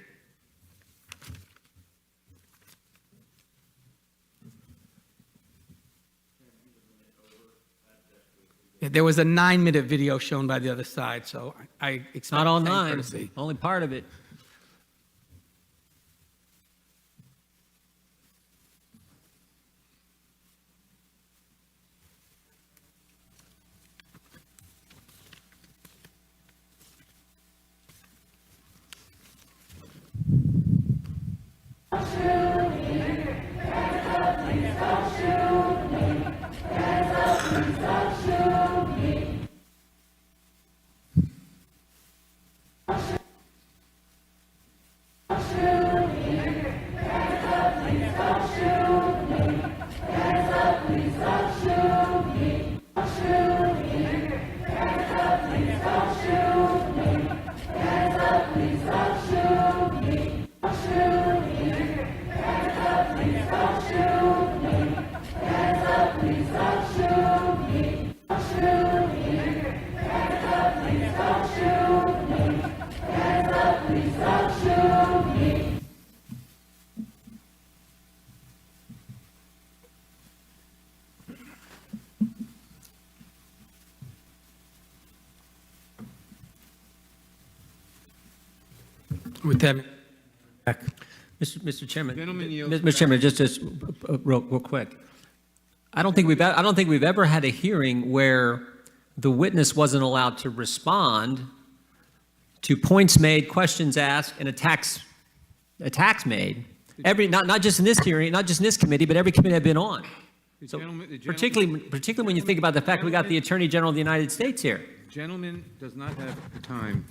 There was a 9-minute video shown by the other side, so I expect Not all the same 9, courtesy. only part of it. With that, Mr. Chairman, Gentleman yields Mr. Chairman, just real quick. I don't think we've ever had a hearing where the witness wasn't allowed to respond to points made, questions asked, and attacks made. Not just in this hearing, not just in this committee, but every committee I've been on. So particularly when you think about the fact we got the Attorney General of the United States here. Gentleman does not have the time.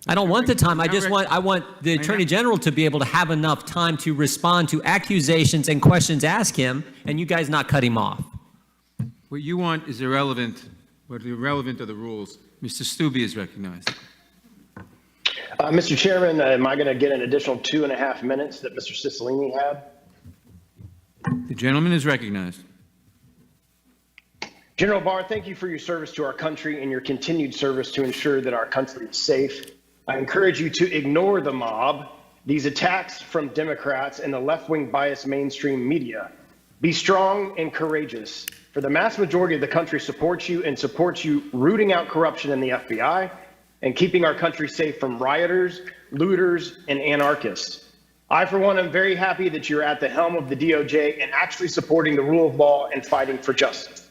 I don't want the time. I want the Attorney General to be able to have enough time to respond to accusations and questions asked him, and you guys not cut him off. What you want is irrelevant. What is irrelevant are the rules. Mr. Stubbe is recognized. Mr. Chairman, am I going to get an additional 2.5 minutes that Mr. Cicilline had? The gentleman is recognized. General Barr, thank you for your service to our country and your continued service to ensure that our country is safe. I encourage you to ignore the mob, these attacks from Democrats and the left-wing biased mainstream media. Be strong and courageous, for the mass majority of the country supports you and supports you rooting out corruption in the FBI and keeping our country safe from rioters, looters, and anarchists. I, for one, am very happy that you're at the helm of the DOJ and actually supporting the rule of law and fighting for justice.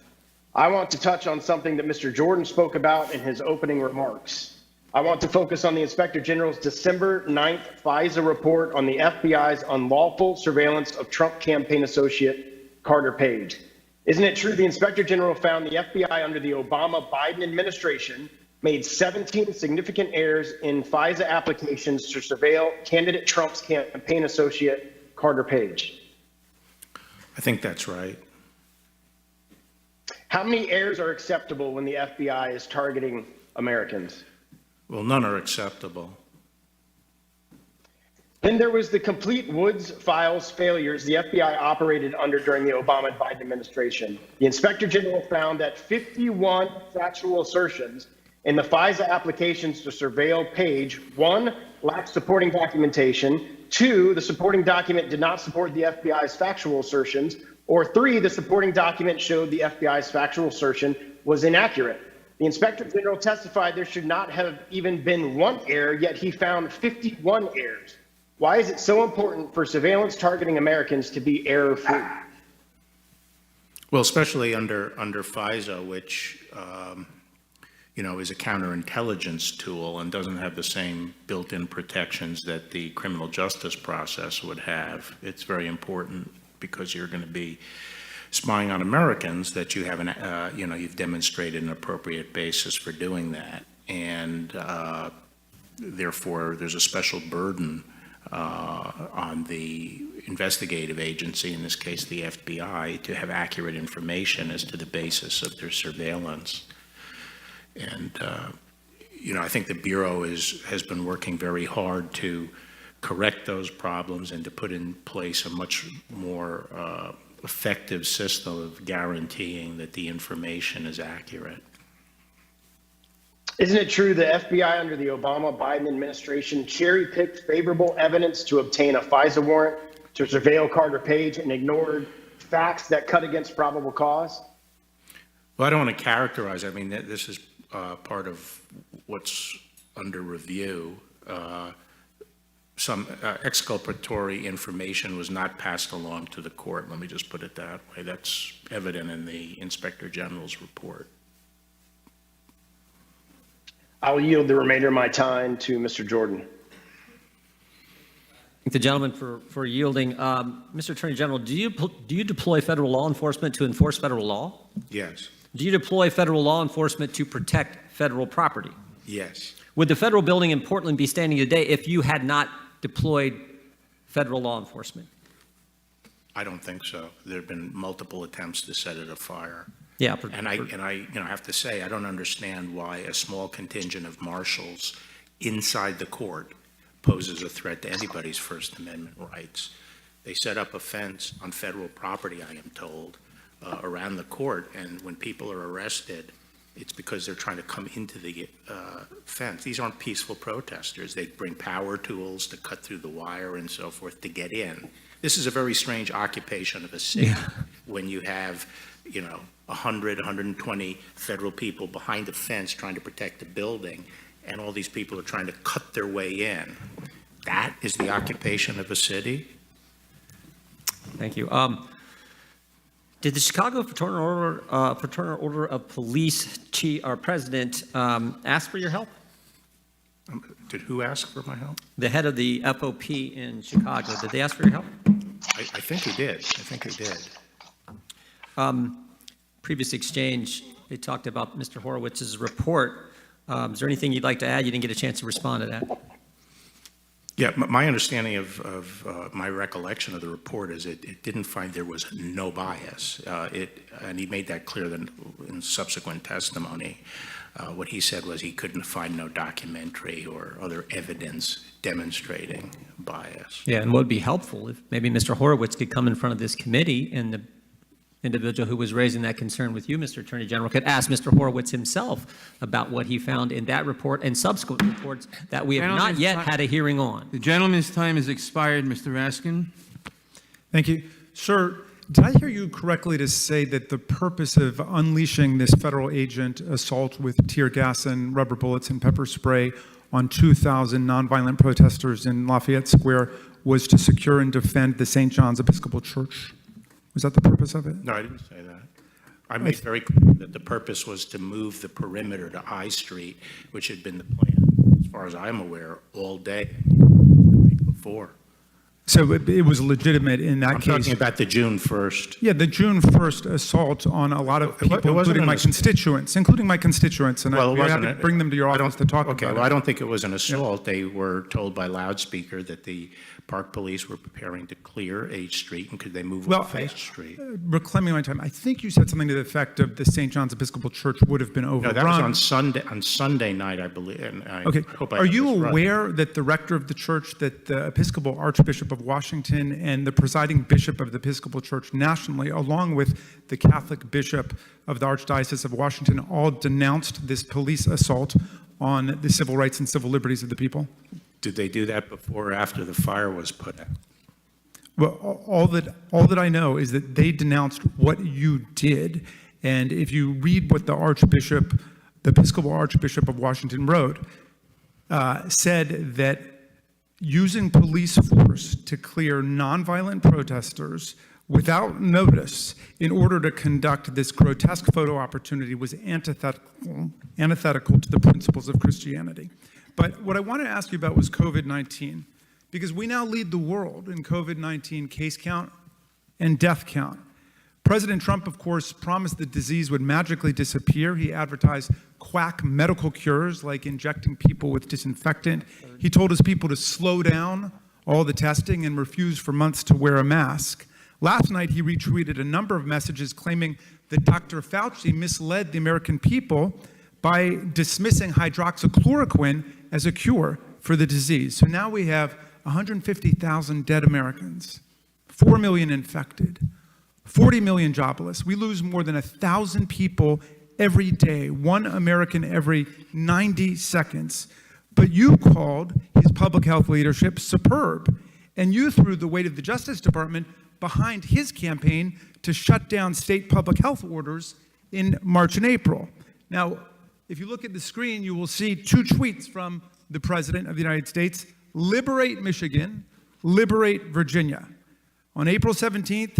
I want to touch on something that Mr. Jordan spoke about in his opening remarks. I want to focus on the Inspector General's December 9th FISA report on the FBI's unlawful surveillance of Trump campaign associate Carter Page. Isn't it true the Inspector General found the FBI under the Obama-Biden administration made 17 significant errors in FISA applications to surveil candidate Trump's campaign associate Carter Page? I think that's right. How many errors are acceptable when the FBI is targeting Americans? Well, none are acceptable. Then there was the complete Woods Files failures the FBI operated under during the Obama-Biden administration. The Inspector General found that 51 factual assertions in the FISA applications to surveil Page, 1, lacked supporting documentation, 2, the supporting document did not support the FBI's factual assertions, or 3, the supporting document showed the FBI's factual assertion was inaccurate. The Inspector General testified there should not have even been one error, yet he found 51 errors. Why is it so important for surveillance targeting Americans to be error-free? Well, especially under FISA, which is a counterintelligence tool and doesn't have the same built-in protections that the criminal justice process would have. It's very important because you're going to be spying on Americans that you have you've demonstrated an appropriate basis for doing that, and therefore there's a special burden on the investigative agency, in this case the FBI, to have accurate information as to the basis of their surveillance. And I think the Bureau has been working very hard to correct those problems and to put in place a much more effective system of guaranteeing that the information is accurate. Isn't it true the FBI under the Obama-Biden administration cherry-picked favorable evidence to obtain a FISA warrant to surveil Carter Page and ignored facts that cut against probable cause? Well, I don't want to characterize. I mean, this is part of what's under review. Some exculpatory information was not passed along to the court. Let me just put it that way. That's evident in the Inspector General's report. I'll yield the remainder of my time to Mr. Jordan. Thank the gentleman for yielding. Mr. Attorney General, do you deploy federal law enforcement to enforce federal law? Yes. Do you deploy federal law enforcement to protect federal property? Yes. Would the federal building in Portland be standing today if you had not deployed federal law enforcement? I don't think so. There have been multiple attempts to set it afire. Yeah. And I have to say, I don't understand why a small contingent of marshals inside the court poses a threat to anybody's First Amendment rights. They set up a fence on federal property, I am told, around the court, and when people are arrested, it's because they're trying to come into the fence. These aren't peaceful protesters. They bring power tools to cut through the wire and so forth to get in. This is a very strange occupation of a city when you have, 100, 120 federal people behind a fence trying to protect the building, and all these people are trying to cut their way in. That is the occupation of a city? Thank you. Did the Chicago Fraternal Order of Police president ask for your help? Did who ask for my help? The head of the FOP in Chicago. Did they ask for your help? I think he did. Previous exchange, they talked about Mr. Horowitz's report. Is there anything you'd like to add? You didn't get a chance to respond to that. Yeah, my understanding of my recollection of the report is it didn't find there was no bias. And he made that clear in subsequent testimony. What he said was he couldn't find no documentary or other evidence demonstrating bias. Yeah, and what would be helpful if maybe Mr. Horowitz could come in front of this committee and the individual who was raising that concern with you, Mr. Attorney General, could ask Mr. Horowitz himself about what he found in that report and subsequent reports that we have not yet had a hearing on. The gentleman's time has expired, Mr. Raskin. Thank you. Sir, did I hear you correctly to say that the purpose of unleashing this federal agent assault with tear gas and rubber bullets and pepper spray on 2,000 nonviolent protesters in Lafayette Square was to secure and defend the St. John's Episcopal Church. Was that the purpose of it? No, I didn't say that. I made very clear that the purpose was to move the perimeter to I Street, which had been the plan, as far as I'm aware, all day the week before. So it was legitimate in that I'm case. talking about the June 1st. Yeah, the June 1st assault on a lot of people, including my constituents, and Well, it we had wasn't to bring them to your office to talk Okay, about well, it. I don't think it was an assault. They were told by loudspeaker that the Park Police were preparing to clear H Street, and could they move off H Street? Reclaiming my time, I think you said something to the effect of the St. John's Episcopal Church would have been overrun. No, that was on Sunday night, I believe, and I Okay. hope I Are have you this right. aware that the rector of the church, that the Episcopal Archbishop of Washington, and the presiding bishop of the Episcopal Church nationally, along with the Catholic bishop of the Archdiocese of Washington, all denounced this police assault on the civil rights and civil liberties of the people? Did they do that before or after the fire was put out? Well, all that I know is that they denounced what you did. And if you read what the Archbishop, the Episcopal Archbishop of Washington wrote, said that using police force to clear nonviolent protesters without notice in order to conduct this grotesque photo opportunity was antithetical to the principles of Christianity. But what I want to ask you about was COVID-19, because we now lead the world in COVID-19 case count and death count. President Trump, of course, promised the disease would magically disappear. He advertised quack medical cures like injecting people with disinfectant. He told his people to slow down all the testing and refused for months to wear a mask. Last night, he retweeted a number of messages claiming that Dr. Fauci misled the American people by dismissing hydroxychloroquine as a cure for the disease. So now we have 150,000 dead Americans, 4 million infected, 40 million jobless. We lose more than 1,000 people every day, 1 American every 90 seconds. But you called his public health leadership superb, and you threw the weight of the Justice Department behind his campaign to shut down state public health orders in March and April. Now, if you look at the screen, you will see 2 tweets from the President of the United States: liberate Michigan, liberate Virginia. On April 17th,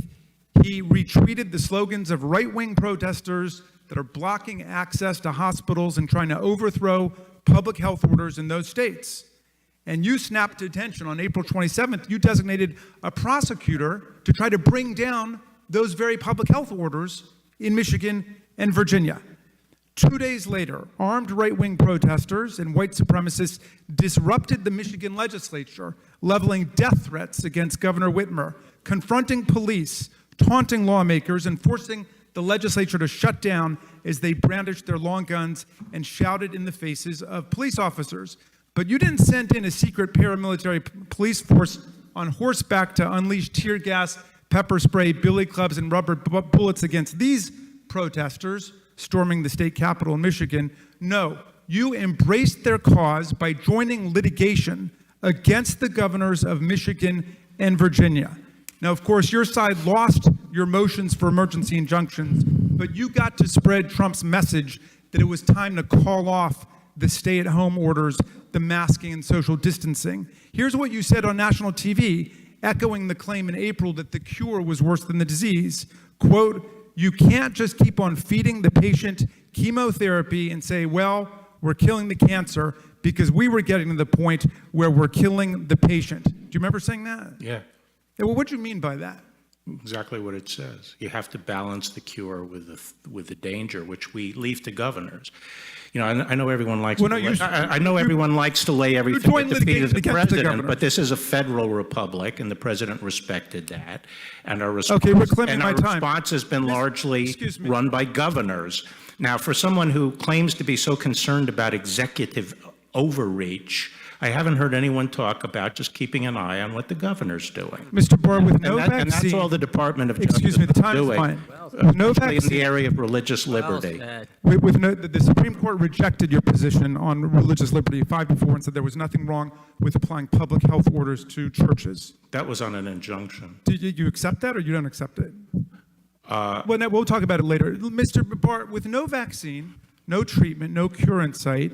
he retweeted the slogans of right-wing protesters that are blocking access to hospitals and trying to overthrow public health orders in those states. And you snapped to attention on April 27th. You designated a prosecutor to try to bring down those very public health orders in Michigan and Virginia. 2 days later, armed right-wing protesters and white supremacists disrupted the Michigan legislature, leveling death threats against Governor Whitmer, confronting police, taunting lawmakers, and forcing the legislature to shut down as they brandished their long guns and shouted in the faces of police officers. But you didn't send in a secret paramilitary police force on horseback to unleash tear gas, pepper spray, billy clubs, and rubber bullets against these protesters storming the state capitol in Michigan. No, you embraced their cause by joining litigation against the governors of Michigan and Virginia. Now, of course, your side lost your motions for emergency injunctions, but you got to spread Trump's message that it was time to call off the stay-at-home orders, the masking and social distancing. Here's what you said on national TV, echoing the claim in April that the cure was worse than the disease. Quote, "You can't just keep on feeding the patient chemotherapy and say, well, we're killing the cancer, because we were getting to the point where we're killing the patient." Do you remember saying that? Yeah, Well, what do you mean by that? exactly what it says. You have to balance the cure with the danger, which we leave to governors. You know, I know everyone likes. Well, no, I know everyone likes to lay everything at the feet of the against the president, governor. but this is a federal republic, and the president respected that. And our Okay, we're claiming my time. response has been largely Excuse me. run by governors. Now, for someone who claims to be so concerned about executive overreach, I haven't heard anyone talk about just keeping an eye on what the governor's doing. Mr. Barr, with no And that's vaccine. all the Department of Excuse Justice me, the is time is doing, fine. With no especially in vaccine. the area of religious liberty. With no, the Supreme Court rejected your position on religious liberty 5-4 and said there was nothing wrong with applying public health orders to churches. That was on an injunction. Do you accept that, or you don't accept it? Well, no, we'll talk about it later. Mr. Barr, with no vaccine, no treatment, no cure in sight,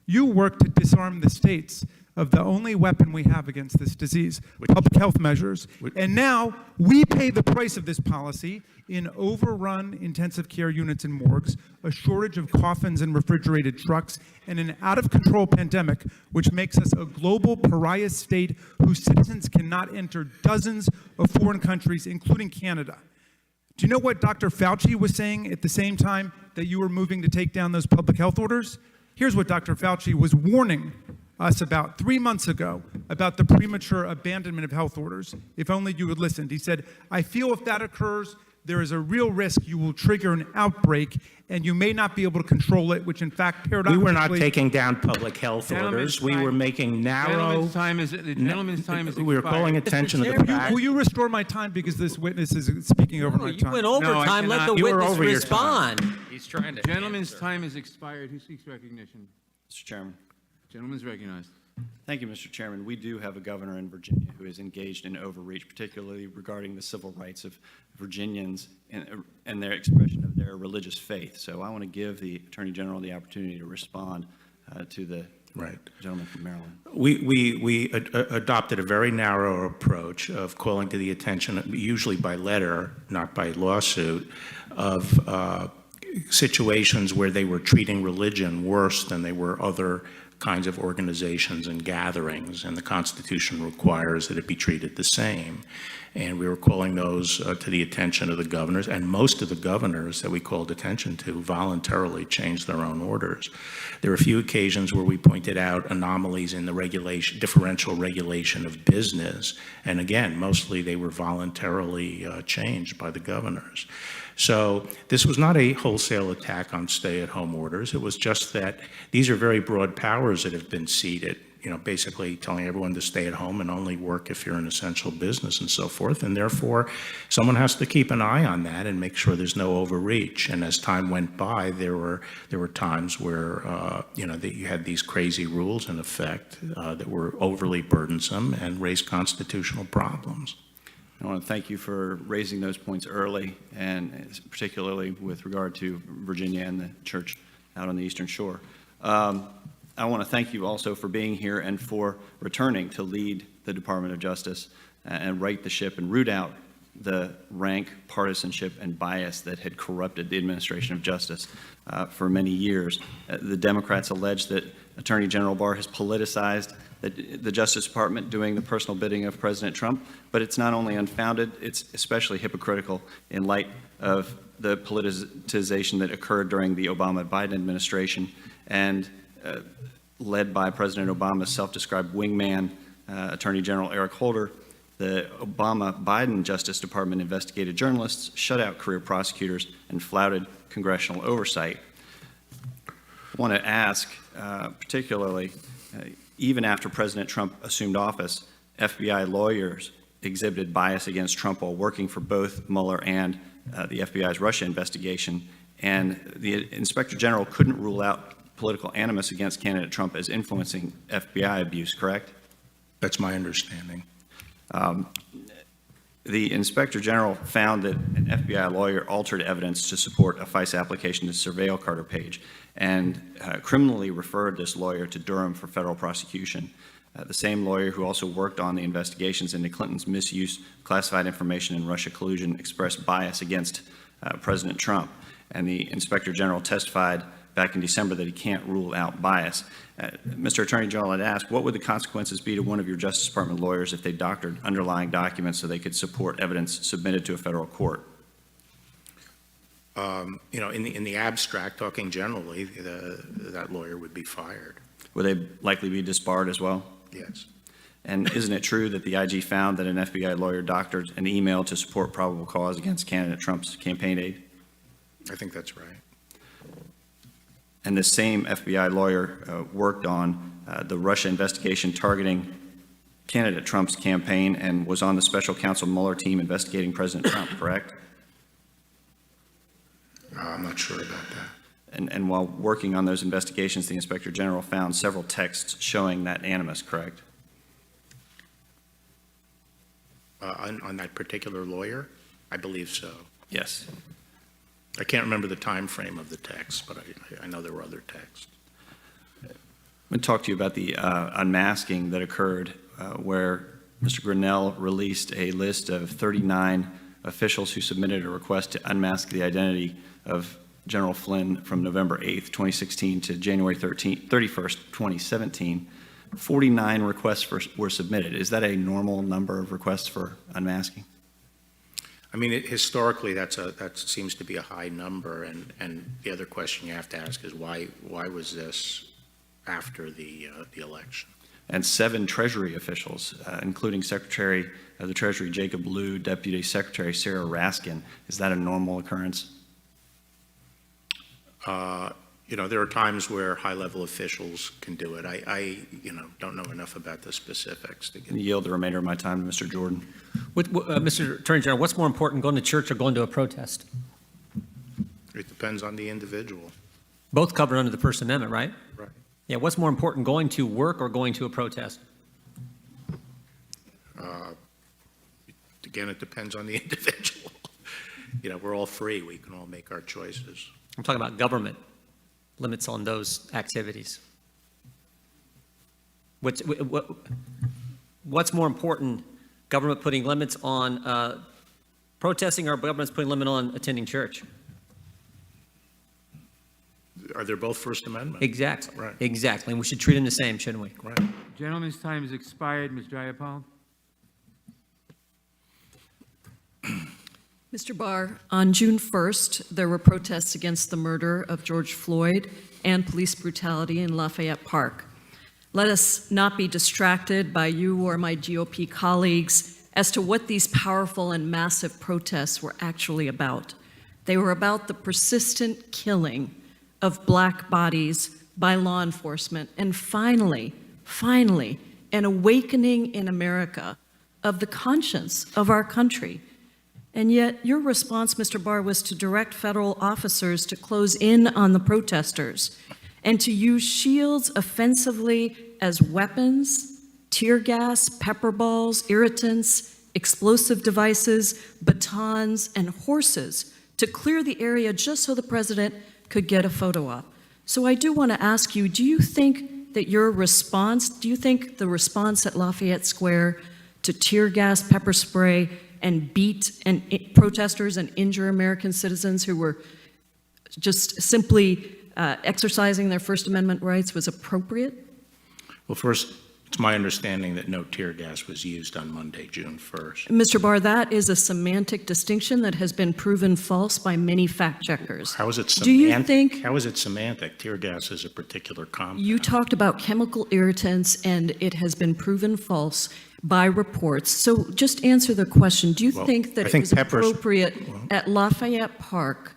You work to disarm the states of the only weapon we have against this disease, public health measures. And now we pay the price of this policy in overrun intensive care units and morgues, a shortage of coffins and refrigerated trucks, and an out-of-control pandemic, which makes us a global pariah state whose citizens cannot enter dozens of foreign countries, including Canada. Do you know what Dr. Fauci was saying at the same time that you were moving to take down those public health orders? Here's what Dr. Fauci was warning us about 3 months ago about the premature abandonment of health orders. If only you had listened. He said, I feel if that occurs, there is a real risk you will trigger an outbreak and you may not be able to control it, which in fact paradoxically... We were not taking down public health orders. We were making narrow... The gentleman's time is We were calling attention to the fact... Will you restore my time because this witness is speaking over my You time? went over time. Let the You were witness over your respond. He's trying to. Gentleman's time is expired. Who seeks recognition? Mr. Chairman. Gentleman's recognized. Thank you, Mr. Chairman. We do have a governor in Virginia who is engaged in overreach, particularly regarding the civil rights of Virginians and their expression of their religious faith. So I want to give the Attorney General the opportunity to respond to the gentleman from Maryland. We adopted a very narrow approach of calling to the attention, usually by letter, not by lawsuit, of situations where they were treating religion worse than they were other kinds of organizations and gatherings, and the Constitution requires that it be treated the same. And we were calling those to the attention of the governors, and most of the governors that we called attention to voluntarily changed their own orders. There were a few occasions where we pointed out anomalies in the regulation, differential regulation of business, and again, mostly they were voluntarily changed by the governors. So this was not a wholesale attack on stay-at-home orders. It was just that these are very broad powers that have been ceded, basically telling everyone to stay at home and only work if you're an essential business and so forth. And therefore, someone has to keep an eye on that and make sure there's no overreach. And as time went by, there were times where, that you had these crazy rules in effect that were overly burdensome and raised constitutional problems. I want to thank you for raising those points early, and particularly with regard to Virginia and the church out on the Eastern Shore. I want to thank you also for being here and for returning to lead the Department of Justice and right the ship and root out the rank partisanship and bias that had corrupted the administration of justice for many years. The Democrats allege that Attorney General Barr has politicized the Justice Department doing the personal bidding of President Trump, but it's not only unfounded, it's especially hypocritical in light of the politicization that occurred during the Obama-Biden administration and led by President Obama's self-described wingman, Attorney General Eric Holder. The Obama-Biden Justice Department investigated journalists, shut out career prosecutors, and flouted congressional oversight. I want to ask, particularly, even after President Trump assumed office, FBI lawyers exhibited bias against Trump while working for both Mueller and the FBI's Russia investigation, and the Inspector General couldn't rule out political animus against candidate Trump as influencing FBI abuse, correct? That's my understanding. The Inspector General found that an FBI lawyer altered evidence to support a FICE application to surveil Carter Page and criminally referred this lawyer to Durham for federal prosecution. The same lawyer who also worked on the investigations into Clinton's misuse of classified information and Russia collusion expressed bias against President Trump. And the Inspector General testified back in December that he can't rule out bias. Mr. Attorney General, I'd ask, what would the consequences be to one of your Justice Department lawyers if they doctored underlying documents so they could support evidence submitted to a federal court? In the abstract, talking generally, that lawyer would be fired. Would they likely be disbarred as well? Yes. And isn't it true that the IG found that an FBI lawyer doctored an email to support probable cause against candidate Trump's campaign aide? I think that's right. And the same FBI lawyer worked on the Russia investigation targeting candidate Trump's campaign and was on the special counsel Mueller team investigating President Trump, correct? I'm not sure about that. And while working on those investigations, the Inspector General found several texts showing that animus, correct? On that particular lawyer? I believe so. Yes. I can't remember the time frame of the text, but I know there were other texts. going to talk to you about the unmasking that occurred where Mr. Grinnell released a list of 39 officials who submitted a request to unmask the identity of General Flynn from November 8th, 2016 to January 31st, 2017. 49 requests were submitted. Is that a normal number of requests for unmasking? I mean, historically, that seems to be a high number, and the other question you have to ask is why was this after the election? And 7 Treasury officials, including Secretary of the Treasury Jacob Lew, Deputy Secretary Sarah Raskin. Is that a normal occurrence? You know, there are times where high-level officials can do it. I don't know enough about the specifics to get. Yield the remainder of my time to Mr. Jordan. Mr. Attorney General, what's more important, going to church or going to a protest? It depends on the individual. Both covered under the First Amendment, right? Right. Yeah, what's more important, going to work or going to a protest? Again, it depends on the individual. You know, we're all free. We can all make our choices. I'm talking about government limits on those activities. What's more important, government putting limits on protesting or government's putting limit on attending church? Are they both First Amendment? Exactly. Right. Exactly. And we should treat them the same, shouldn't we? Right. Gentleman's time has expired. Ms. Jayapal. Mr. Barr, on June 1st, there were protests against the murder of George Floyd and police brutality in Lafayette Park. Let us not be distracted by you or my GOP colleagues as to what these powerful and massive protests were actually about. They were about the persistent killing of Black bodies by law enforcement, and finally, an awakening in America of the conscience of our country. And yet, your response, Mr. Barr, was to direct federal officers to close in on the protesters and to use shields offensively as weapons, tear gas, pepper balls, irritants, explosive devices, batons, and horses to clear the area just so the president could get a photo op. So I do want to ask you, do you think that your response, do you think the response at Lafayette Square to tear gas, pepper spray, and beat protesters and injure American citizens who were just simply exercising their First Amendment rights was appropriate? Well, first, it's my understanding that no tear gas was used on Monday, June 1st. Mr. Barr, that is a semantic distinction that has been proven false by many fact checkers. How is it semantic? Do you think? How is it semantic? Tear gas is a particular compound. You talked about chemical irritants, and it has been proven false by reports. So just answer the question. Do you think that it was appropriate at Lafayette Park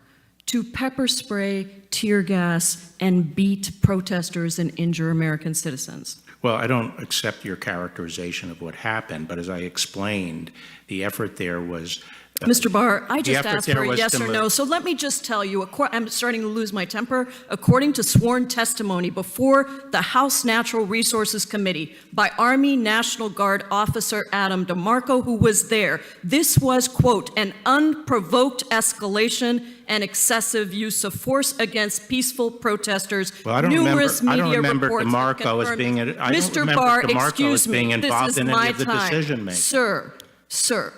to pepper spray, tear gas, and beat protesters and injure American citizens? Well, I don't accept your characterization of what happened, but as I explained, the effort there was... Mr. Barr, I just asked for a yes or no, so let me just tell you, I'm starting to lose my temper. According to sworn testimony before the House Natural Resources Committee by Army National Guard officer Adam DeMarco, who was there, this was, quote, an unprovoked escalation and excessive use of force against peaceful protesters. Well, I don't remember DeMarco as being... Mr. Barr, excuse me, this is my time. Sir,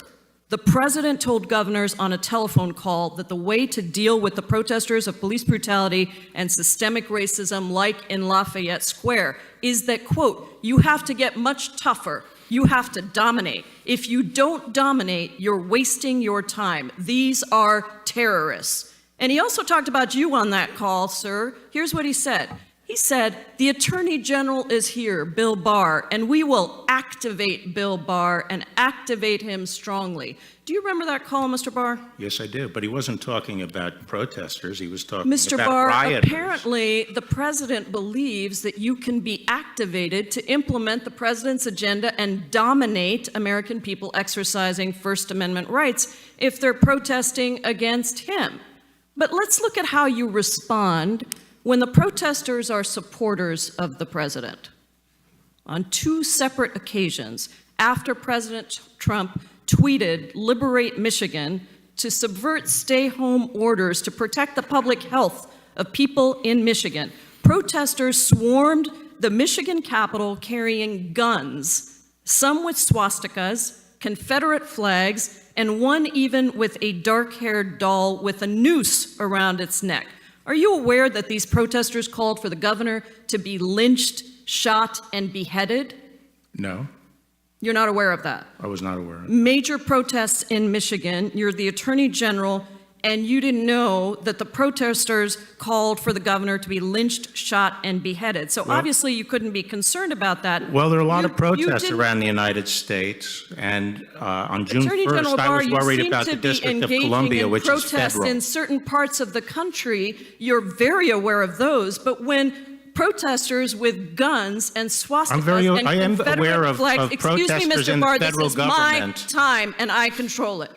the president told governors on a telephone call that the way to deal with the protesters of police brutality and systemic racism like in Lafayette Square is that, quote, you have to get much tougher. You have to dominate. If you don't dominate, you're wasting your time. These are terrorists. And he also talked about you on that call, sir. Here's what he said. He said, the Attorney General is here, Bill Barr, and we will activate Bill Barr and activate him strongly. Do you remember that call, Mr. Barr? Yes, I do, but he wasn't talking about protesters. He was talking Mr. about Barr, rioters. apparently the president believes that you can be activated to implement the president's agenda and dominate American people exercising First Amendment rights if they're protesting against him. But let's look at how you respond when the protesters are supporters of the president. On 2 separate occasions, after President Trump tweeted, "Liberate Michigan," to subvert stay-home orders to protect the public health of people in Michigan, protesters swarmed the Michigan Capitol carrying guns, some with swastikas, Confederate flags, and one even with a dark-haired doll with a noose around its neck. Are you aware that these protesters called for the governor to be lynched, shot, and beheaded? No, You're not aware of that? I was not aware of it. Major protests in Michigan. You're the Attorney General, and you didn't know that the protesters called for the governor to be lynched, shot, and beheaded. So obviously you couldn't be concerned about that. Well, there are a lot of You protests didn't- around the United States, and on June Attorney 1st, General I Barr, was you worried seem about to the be District of engaging Columbia, in which is protests federal. in certain parts of the country. You're very aware of those, but when protesters with guns and swastikas and I am Confederate aware of flags, excuse me, protesters Mr. in the Barr, this federal is government. my time and I control it.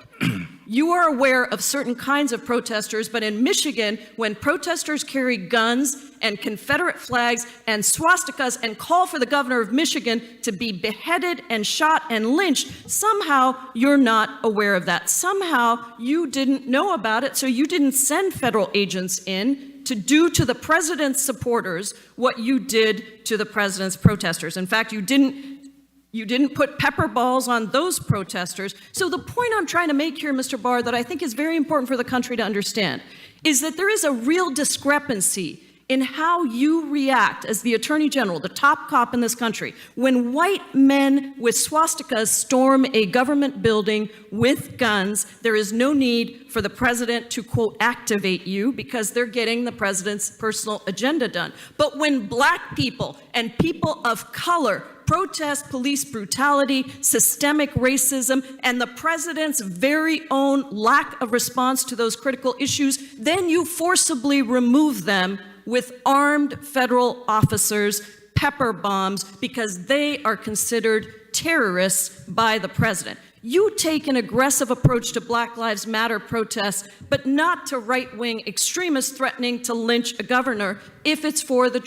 You are aware of certain kinds of protesters, but in Michigan, when protesters carry guns and Confederate flags and swastikas and call for the governor of Michigan to be beheaded and shot and lynched, somehow you're not aware of that. Somehow you didn't know about it, so you didn't send federal agents in to do to the president's supporters what you did to the president's protesters. In fact, you didn't put pepper balls on those protesters. So the point I'm trying to make here, Mr. Barr, that I think is very important for the country to understand, is that there is a real discrepancy in how you react as the Attorney General, the top cop in this country, when white men with swastikas storm a government building with guns. There is no need for the president to, quote, activate you because they're getting the president's personal agenda done. But when black people and people of color protest police brutality, systemic racism, and the president's very own lack of response to those critical issues, then you forcibly remove them with armed federal officers, pepper bombs, because they are considered terrorists by the president. You take an aggressive approach to Black Lives Matter protests, but not to right-wing extremists threatening to lynch a governor if it's for the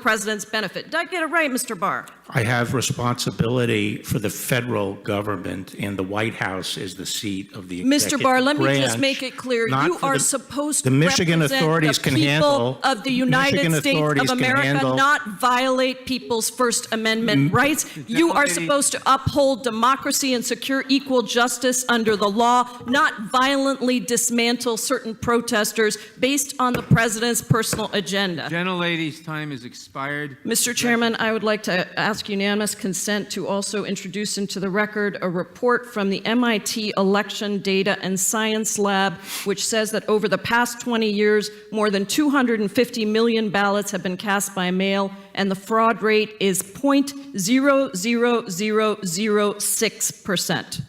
president's benefit. Did I get it right, Mr. Barr? I have responsibility for the federal government, and the White House is the seat of the executive Mr. Barr, let me just branch, make it clear. not You for are the- supposed the to Michigan represent authorities the can people handle- of the United Michigan States authorities of can America, handle- not violate people's First Amendment rights. You are supposed to uphold democracy and secure equal justice under the law, not violently dismantle certain protesters based on the president's personal agenda. Gentlelady's time has expired. Mr. Chairman, I would like to ask unanimous consent to also introduce into the record a report from the MIT Election Data and Science Lab, which says that over the past 20 years, more than 250 million ballots have been cast by mail, and the fraud rate is 0.00006%.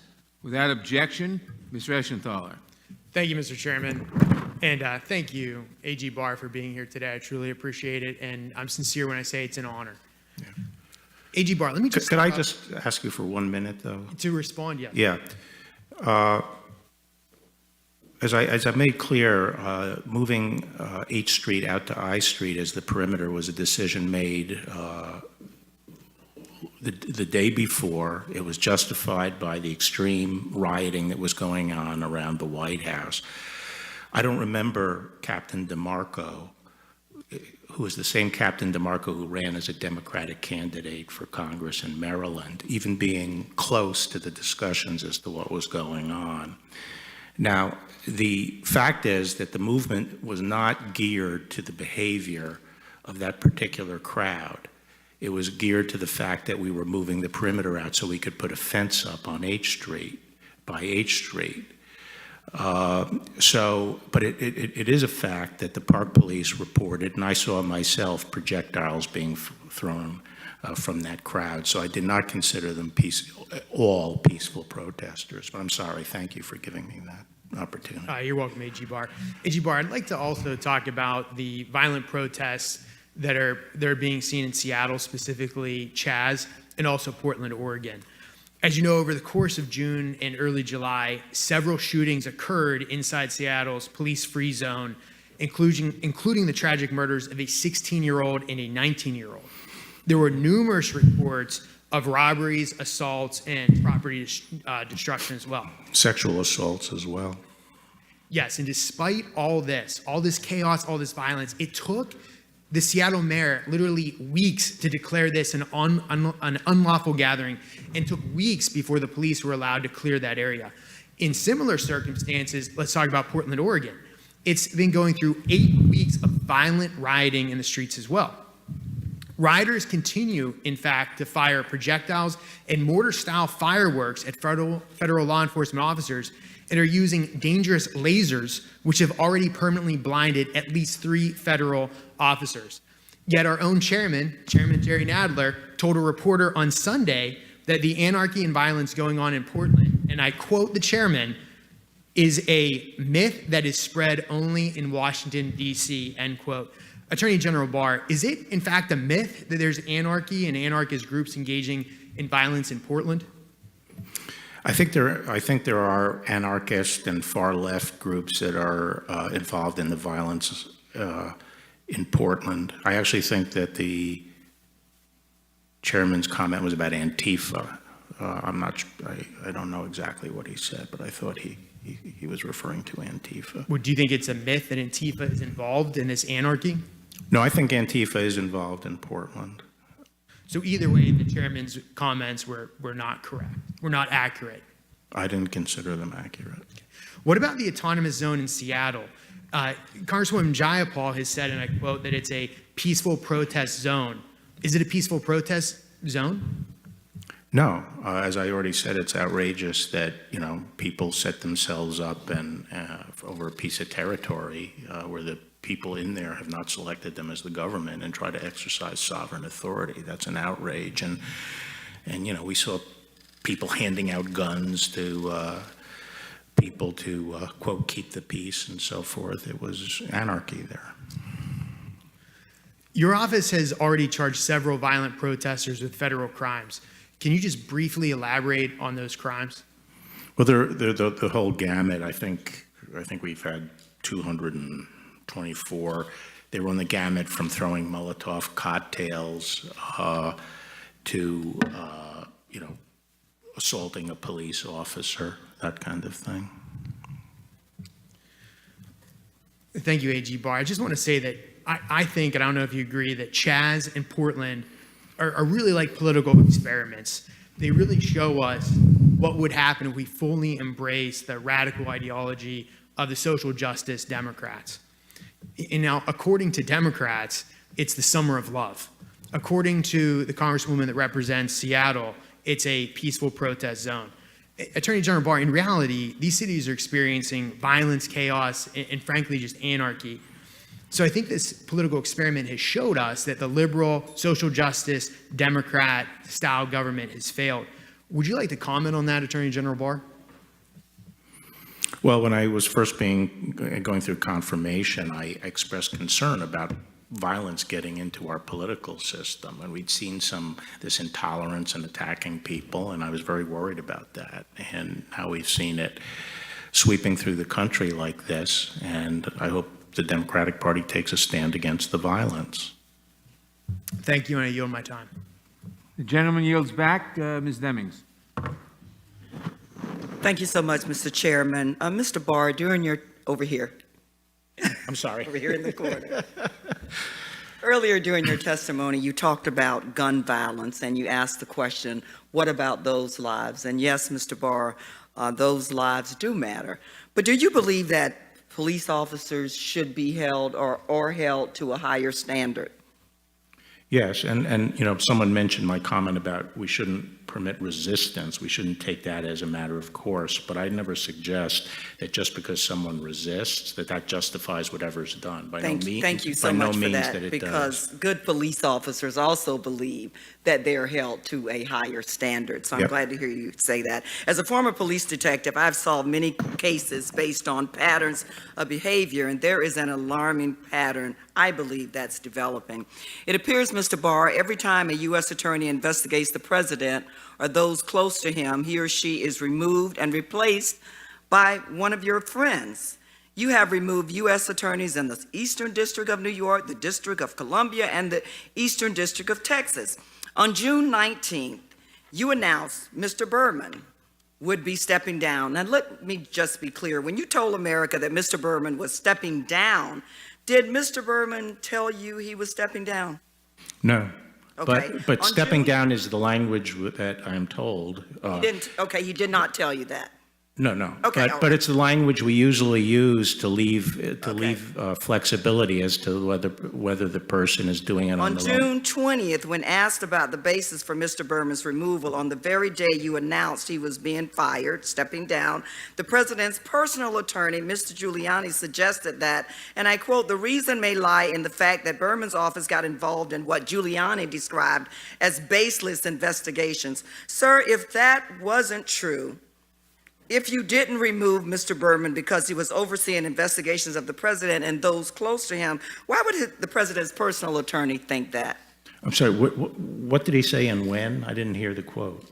Without objection, Mr. Eschenthaler. Thank you, Mr. Chairman. And thank you, AG Barr, for being here today. I truly appreciate it. And I'm sincere when I say it's an honor. Yeah. AG Barr, let me just... Could I just ask you for 1 minute, though? To respond, yes. Yeah. As I made clear, moving H Street out to I Street as the perimeter was a decision made the day before. It was justified by the extreme rioting that was going on around the White House. I don't remember Captain DeMarco, who was the same Captain DeMarco who ran as a Democratic candidate for Congress in Maryland, even being close to the discussions as to what was going on. Now, the fact is that the movement was not geared to the behavior of that particular crowd. It was geared to the fact that we were moving the perimeter out so we could put a fence up on H Street, by H Street. But it is a fact that the Park Police reported, and I saw myself projectiles being thrown from that crowd. So I did not consider them all peaceful protesters. But I'm sorry. Thank you for giving me that opportunity. You're welcome, AG Barr. AG Barr, I'd like to also talk about the violent protests that are being seen in Seattle, specifically Chaz, and also Portland, Oregon. As you know, over the course of June and early July, several shootings occurred inside Seattle's police-free zone, including the tragic murders of a 16-year-old and a 19-year-old. There were numerous reports of robberies, assaults, and property destruction as well. Sexual assaults as well. Yes, and despite all this chaos, all this violence, it took The Seattle mayor literally weeks to declare this an unlawful gathering, and took weeks before the police were allowed to clear that area. In similar circumstances, let's talk about Portland, Oregon. It's been going through 8 weeks of violent rioting in the streets as well. Rioters continue, in fact, to fire projectiles and mortar-style fireworks at federal law enforcement officers, and are using dangerous lasers, which have already permanently blinded at least 3 federal officers. Yet our own Chairman Jerry Nadler, told a reporter on Sunday that the anarchy and violence going on in Portland, and I quote the chairman, is a myth that is spread only in Washington, D.C., end quote. Attorney General Barr, is it in fact a myth that there's anarchy and anarchist groups engaging in violence in Portland? I think there are anarchist and far left groups that are involved in the violence in Portland. I actually think that the chairman's comment was about Antifa. I don't know exactly what he said, but I thought he was referring to Antifa. Do you think it's a myth that Antifa is involved in this anarchy? No, I think Antifa is involved in Portland. So either way, the chairman's comments were not correct, were not accurate. I didn't consider them accurate. What about the autonomous zone in Seattle? Congresswoman Jayapal has said, and I quote, that it's a peaceful protest zone. Is it a peaceful protest zone? No, as I already said, it's outrageous that people set themselves up and over a piece of territory where the people in there have not selected them as the government and try to exercise sovereign authority. That's an outrage, and we saw people handing out guns to people to quote keep the peace and so forth. It was anarchy there. Your office has already charged several violent protesters with federal crimes. Can you just briefly elaborate on those crimes? Well, they're the whole gamut. I think we've had 224. They run the gamut from throwing Molotov cocktails to assaulting a police officer, that kind of thing. Thank you, AG Barr. I just want to say that I think, and I don't know if you agree, that Chaz and Portland are really like political experiments. They really show us what would happen if we fully embrace the radical ideology of the social justice Democrats. And now, according to Democrats, it's the summer of love. According to the Congresswoman that represents Seattle, it's a peaceful protest zone. Attorney General Barr, in reality, these cities are experiencing violence, chaos, and frankly, just anarchy. So I think this political experiment has showed us that the liberal, social justice, Democrat-style government has failed. Would you like to comment on that, Attorney General Barr? Well, when I was first going through confirmation, I expressed concern about violence getting into our political system, and we'd seen this intolerance and attacking people, and I was very worried about that. And now we've seen it sweeping through the country like this, and I hope the Democratic Party takes a stand against the violence. Thank you, and I yield my time. The gentleman yields back. Ms. Demings. Thank you so much, Mr. Chairman. Mr. Barr, during your, over here. I'm sorry. Over here in the corner. Earlier during your testimony, you talked about gun violence, and you asked the question, what about those lives? And yes, Mr. Barr, those lives do matter. But do you believe that police officers should be held or held to a higher standard? Yes, and someone mentioned my comment about we shouldn't permit resistance. We shouldn't take that as a matter of course, but I never suggest that just because someone resists, that justifies whatever's done. Thank you so much for that, because good police officers also believe that they're held to a higher standard. So I'm glad to hear you say that. As a former police detective, I've solved many cases based on patterns of behavior, and there is an alarming pattern, I believe, that's developing. It appears, Mr. Barr, every time a U.S. attorney investigates the president or those close to him, he or she is removed and replaced by one of your friends. You have removed U.S. attorneys in the Eastern District of New York, the District of Columbia, and the Eastern District of Texas. On June 19th, you announced Mr. Berman would be stepping down. Now, let me just be clear. When you told America that Mr. Berman was stepping down, Did Mr. Berman tell you he was stepping down? No. Okay. But On stepping June- down is the language that I'm told. He didn't, okay, he did not tell you that. No. Okay, But it's the language we usually use to leave flexibility as to whether the person is doing it on On the low. June 20th, when asked about the basis for Mr. Berman's removal, on the very day you announced he was being fired, stepping down, the president's personal attorney, Mr. Giuliani, suggested that, and I quote, "The reason may lie in the fact that Berman's office got involved in what Giuliani described as baseless investigations." Sir, if that wasn't true, if you didn't remove Mr. Berman because he was overseeing investigations of the president and those close to him, why would the president's personal attorney think that? I'm sorry, what did he say and when? I didn't hear the quote.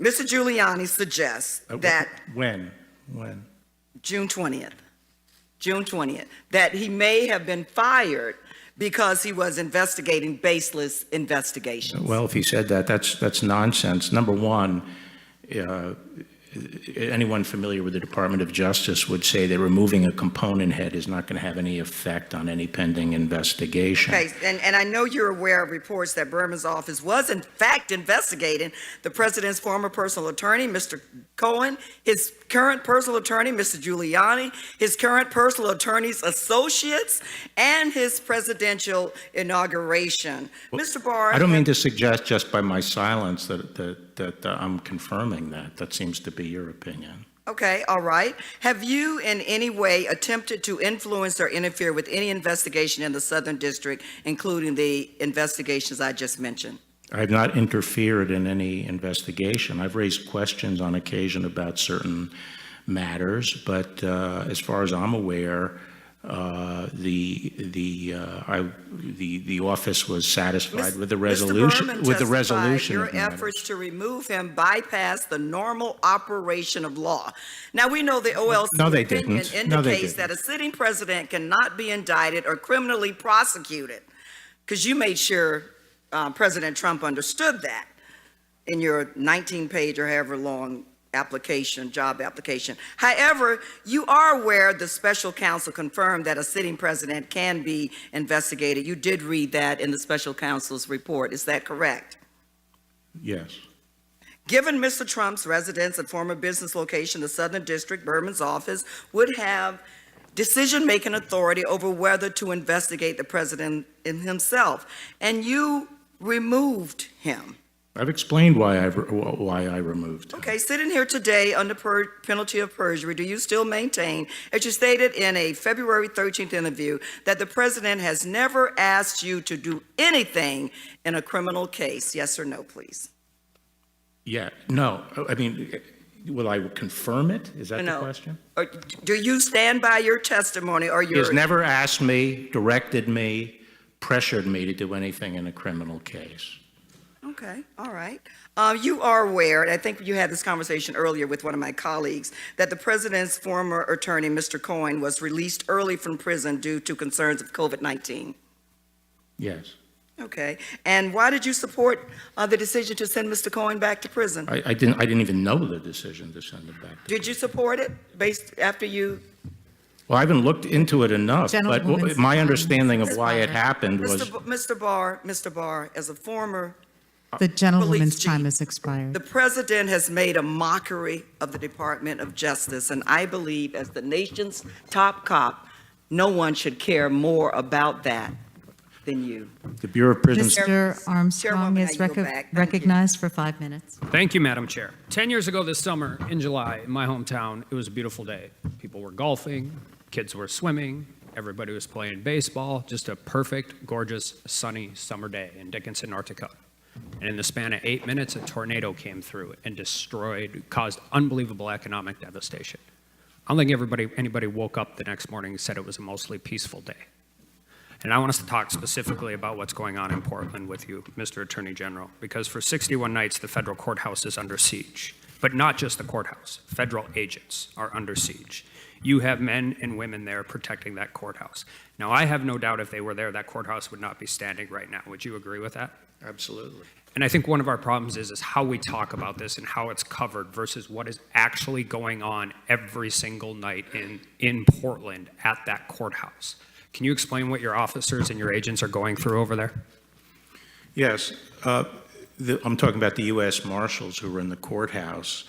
Mr. Giuliani suggests that When? June 20th, that he may have been fired because he was investigating baseless investigations. Well, if he said that, that's nonsense. Number one, anyone familiar with the Department of Justice would say that removing a component head is not going to have any effect on any pending investigation. Okay, and I know you're aware of reports that Berman's office was in fact investigating the president's former personal attorney, Mr. Cohen, his current personal attorney, Mr. Giuliani, his current personal attorney's associates, and his presidential inauguration. Well, Mr. Barr. I don't mean to suggest just by my silence that I'm confirming that. That seems to be your opinion. Okay, all right. Have you in any way attempted to influence or interfere with any investigation in the Southern District, including the investigations I just mentioned? I have not interfered in any investigation. I've raised questions on occasion about certain matters, but as far as I'm aware, the office was satisfied with the resolution. Your efforts to remove him bypassed the normal operation of law. Now we know the OLC opinion indicates that a sitting president cannot be indicted or criminally prosecuted, because you made sure President Trump understood that in your 19-page or however long job application. However, you are aware the special counsel confirmed that a sitting president can be investigated. You did read that in the special counsel's report. Is that correct? Yes. Given Mr. Trump's residence and former business location, the Southern District, Berman's office would have decision-making authority over whether to investigate the president himself, and you removed him. I've explained why I removed him. Okay, sitting here today under penalty of perjury, do you still maintain, as you stated in a February 13th interview, that the president has never asked you to do anything in a criminal case? Yes or no, please? Yeah, no. I mean, will I confirm it? Is that the question? Or do you stand by your testimony or your... He has never asked me, directed me, pressured me to do anything in a criminal case. Okay, all right. You are aware, and I think you had this conversation earlier with one of my colleagues, that the president's former attorney, Mr. Cohen, was released early from prison due to concerns of COVID-19. Yes. Okay, and why did you support the decision to send Mr. Cohen back to prison? I didn't even know the decision to send it back. Did you support it based after you? Well, I haven't looked into it enough, but my understanding of why it happened was... Mr. Barr, as a former The gentlewoman's time has expired. the president has made a mockery of the Department of Justice, and I believe as the nation's top cop, no one should care more about that than you. The Bureau of Prisons... Mr. Armstrong is recognized for 5 minutes. Thank you, Madam Chair. 10 years ago this summer, in July, in my hometown, it was a beautiful day. People were golfing, kids were swimming, everybody was playing baseball, just a perfect, gorgeous, sunny summer day in Dickinson, North Dakota. And in the span of 8 minutes, a tornado came through and caused unbelievable economic devastation. I don't think anybody woke up the next morning and said it was a mostly peaceful day. And I want us to talk specifically about what's going on in Portland with you, Mr. Attorney General, because for 61 nights, the federal courthouse is under siege. But not just the courthouse. Federal agents are under siege. You have men and women there protecting that courthouse. Now, I have no doubt if they were there, that courthouse would not be standing right now. Would you agree with that? Absolutely. And I think one of our problems is how we talk about this and how it's covered versus what is actually going on every single night in Portland at that courthouse. Can you explain what your officers and your agents are going through over there? Yes. I'm talking about the U.S. Marshals who were in the courthouse.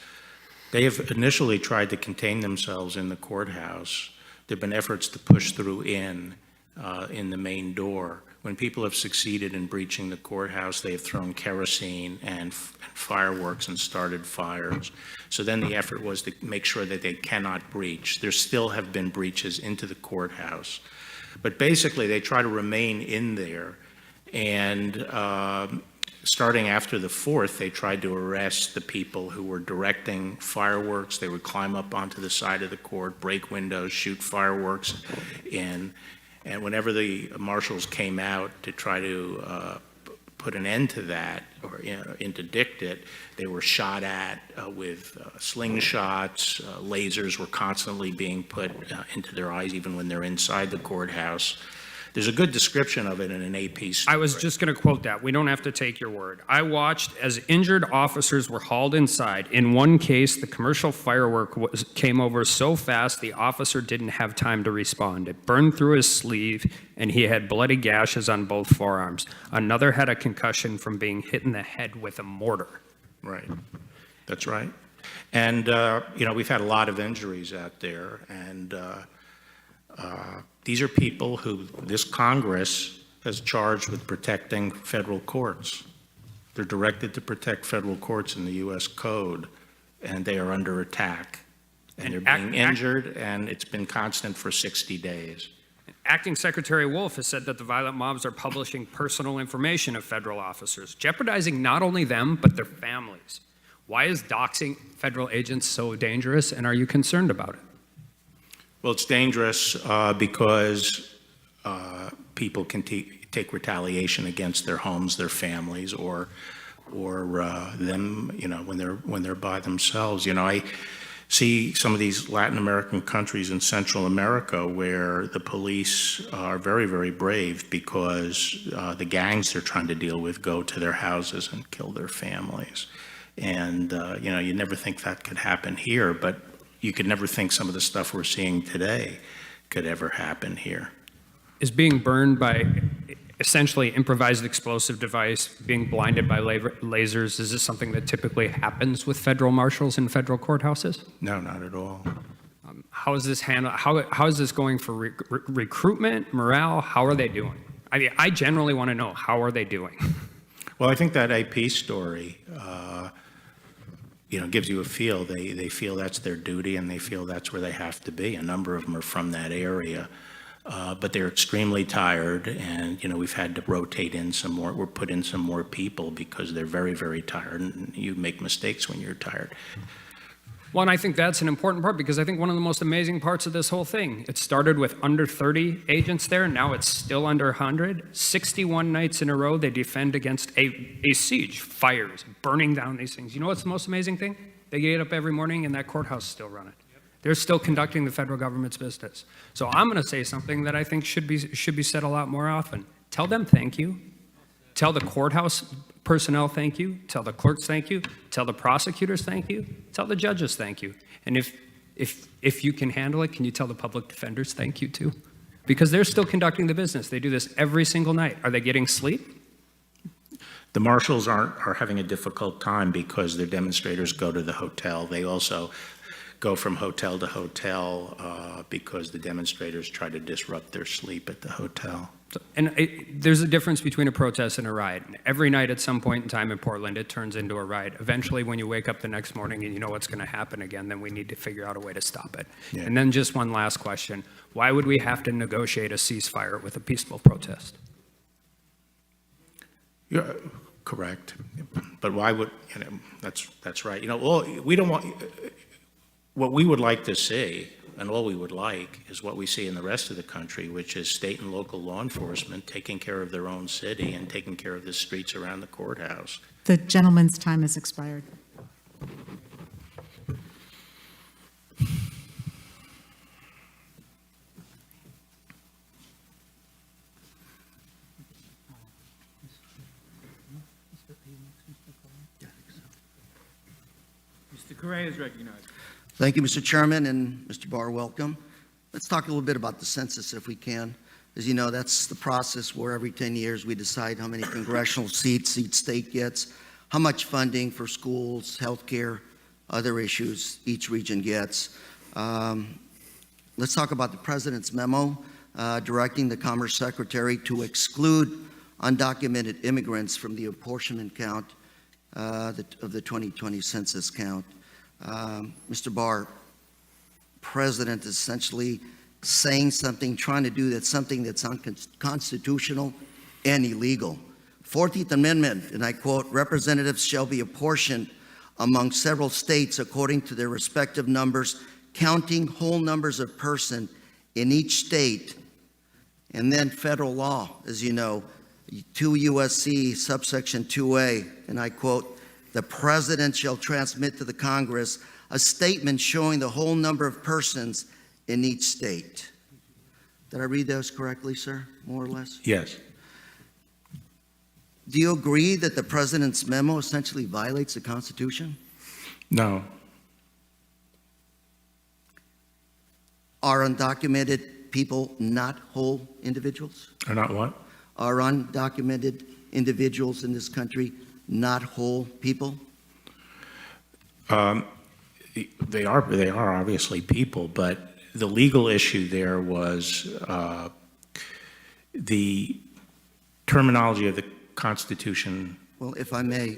They have initially tried to contain themselves in the courthouse. There have been efforts to push through in the main door. When people have succeeded in breaching the courthouse, they have thrown kerosene and fireworks and started fires. So then the effort was to make sure that they cannot breach. There still have been breaches into the courthouse. But basically, they try to remain in there. And starting after the 4th, they tried to arrest the people who were directing fireworks. They would climb up onto the side of the court, break windows, shoot fireworks in. And whenever the marshals came out to try to put an end to that or interdict it, they were shot at with slingshots. Lasers were constantly being put into their eyes, even when they're inside the courthouse. There's a good description of it in an AP story. I was just going to quote that. We don't have to take your word. I watched as injured officers were hauled inside. In one case, the commercial firework came over so fast the officer didn't have time to respond. It burned through his sleeve, and he had bloody gashes on both forearms. Another had a concussion from being hit in the head with a mortar. Right. That's right. And, we've had a lot of injuries out there, and these are people who this Congress has charged with protecting federal courts. They're directed to protect federal courts in the U.S. Code, and they are under attack. And they're being injured, and it's been constant for 60 days. Acting Secretary Wolf has said that the violent mobs are publishing personal information of federal officers, jeopardizing not only them, but their families. Why is doxing federal agents so dangerous, and are you concerned about it? Well, it's dangerous because people can take retaliation against their homes, their families, or them, when they're by themselves. I see some of these Latin American countries in Central America where the police are very, very brave because the gangs they're trying to deal with go to their houses and kill their families. And, you never think that could happen here, but you could never think some of the stuff we're seeing today could ever happen here. Is being burned by essentially improvised explosive device, being blinded by lasers, is this something that typically happens with federal marshals in federal courthouses? No, not at all. How is this handled? How is this going for recruitment, morale? How are they doing? I mean, I generally want to know, how are they doing? Well, I think that AP story, gives you a feel. They feel that's their duty, and they feel that's where they have to be. A number of them are from that area, but they're extremely tired, and we've had to rotate in some more. We're put in some more people because they're very, very tired, and you make mistakes when you're tired. Well, and I think that's an important part, because I think one of the most amazing parts of this whole thing, it started with under 30 agents there, now it's still under 100. 61 nights in a row, they defend against a siege, fires, burning down these things. You know what's the most amazing thing? They get up every morning and that courthouse is still running. They're still conducting the federal government's business. So I'm going to say something that I think should be said a lot more often. Tell them thank you. Tell the courthouse personnel thank you. Tell the clerks thank you. Tell the prosecutors thank you. Tell the judges thank you. And if you can handle it, can you tell the public defenders thank you too? Because they're still conducting the business. They do this every single night. Are they getting sleep? The marshals are having a difficult time because their demonstrators go to the hotel. They also go from hotel to hotel because the demonstrators try to disrupt their sleep at the hotel. And there's a difference between a protest and a riot. Every night at some point in time in Portland, it turns into a riot. Eventually, when you wake up the next morning and you know what's going to happen again, then we need to figure out a way to stop it. Yeah. And then just one last question. Why would we have to negotiate a ceasefire with a peaceful protest? Yeah, correct. But why would, that's right. We don't want, what we would like to see, and all we would like, is what we see in the rest of the country, which is state and local law enforcement taking care of their own city and taking care of the streets around the courthouse. The gentleman's time has expired. Mr. Correa is recognized. Thank you, Mr. Chairman, and Mr. Barr, welcome. Let's talk a little bit about the census, if we can. As you know, that's the process where every 10 years we decide how many congressional seats each state gets, how much funding for schools, healthcare, other issues each region gets. Let's talk about the president's memo directing the Commerce Secretary to exclude undocumented immigrants from the apportionment count of the 2020 census count. Mr. Barr, President is essentially saying something, trying to do that, something that's unconstitutional and illegal. 14th Amendment, and I quote, representatives shall be apportioned among several states according to their respective numbers, counting whole numbers of persons in each state. And then federal law, as you know, 2 U.S.C. subsection 2A, and I quote, the president shall transmit to the Congress a statement showing the whole number of persons in each state. Did I read those correctly, sir, more or less? Yes. Do you agree that the president's memo essentially violates the Constitution? No. Are undocumented people not whole individuals? Or not what? Are undocumented individuals in this country not whole people? They are obviously people, but the legal issue there was the terminology of the Constitution. Well, if I may,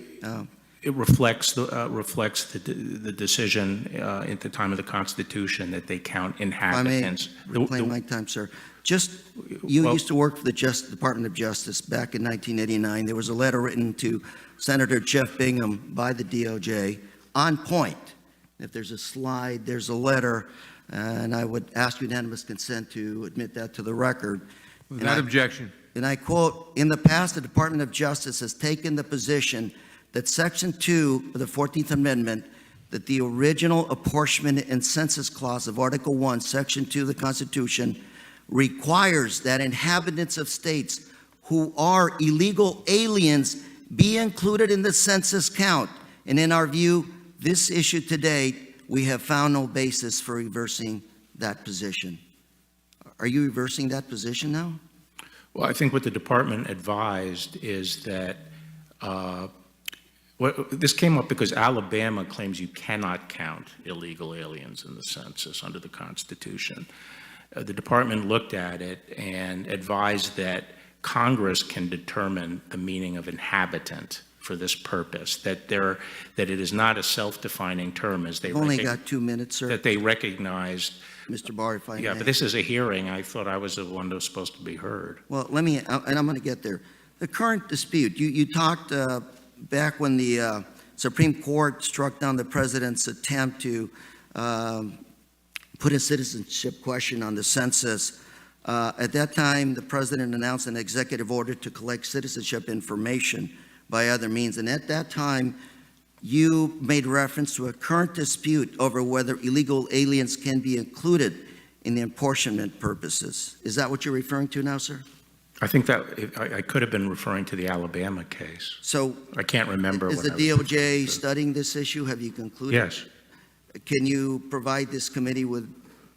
it reflects the decision at the time of the Constitution that they count inhabitants. I may reclaim my time, sir. You used to work for the Department of Justice back in 1989. There was a letter written to Senator Jeff Bingham by the DOJ on point. If there's a slide, there's a letter, and I would ask unanimous consent to admit that to the record. Without objection. And I quote, in the past, the Department of Justice has taken the position that Section 2 of the 14th Amendment, that the original apportionment and census clause of Article 1, Section 2 of the Constitution, requires that inhabitants of states who are illegal aliens be included in the census count. And in our view, this issue today, we have found no basis for reversing that position. Are you reversing that position now? Well, I think what the department advised is that this came up because Alabama claims you cannot count illegal aliens in the census under the Constitution. The department looked at it and advised that Congress can determine the meaning of inhabitant for this purpose, that it is not a self-defining term as they only got 2 minutes, sir. That they recognized. Mr. Barr, if I may. Yeah, but this is a hearing. I thought I was the one that was supposed to be heard. Well, and I'm going to get there. The current dispute, you talked back when the Supreme Court struck down the president's attempt to put a citizenship question on the census. At that time, the president announced an executive order to collect citizenship information by other means. And at that time, you made reference to a current dispute over whether illegal aliens can be included in the apportionment purposes. Is that what you're referring to now, sir? I think that I could have been referring to the Alabama case. So I can't remember. Is the DOJ studying this issue? Have you concluded? Yes. Can you provide this committee with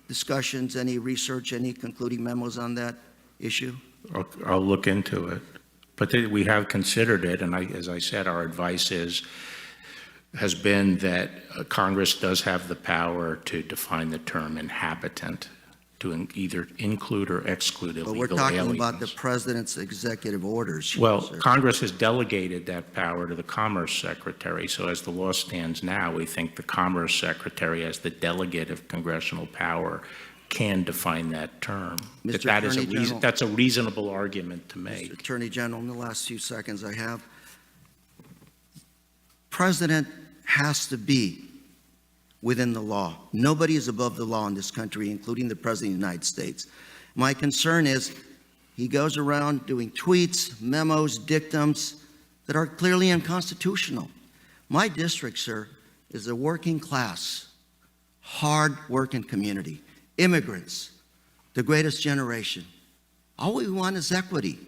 discussions, any research, any concluding memos on that issue? I'll look into it. But we have considered it, and as I said, our advice has been that Congress does have the power to define the term inhabitant to either include or exclude illegal aliens. But we're talking about the president's executive orders. Well, sir. Congress has delegated that power to the Commerce Secretary. So as the law stands now, we think the Commerce Secretary, as the delegate of congressional power, can define that term. That's a reasonable argument to make. Mr. Attorney General, in the last few seconds I have, President has to be within the law. Nobody is above the law in this country, including the President of the United States. My concern is he goes around doing tweets, memos, dictums that are clearly unconstitutional. My district, sir, is a working class, hard-working community. Immigrants, the greatest generation. All we want is equity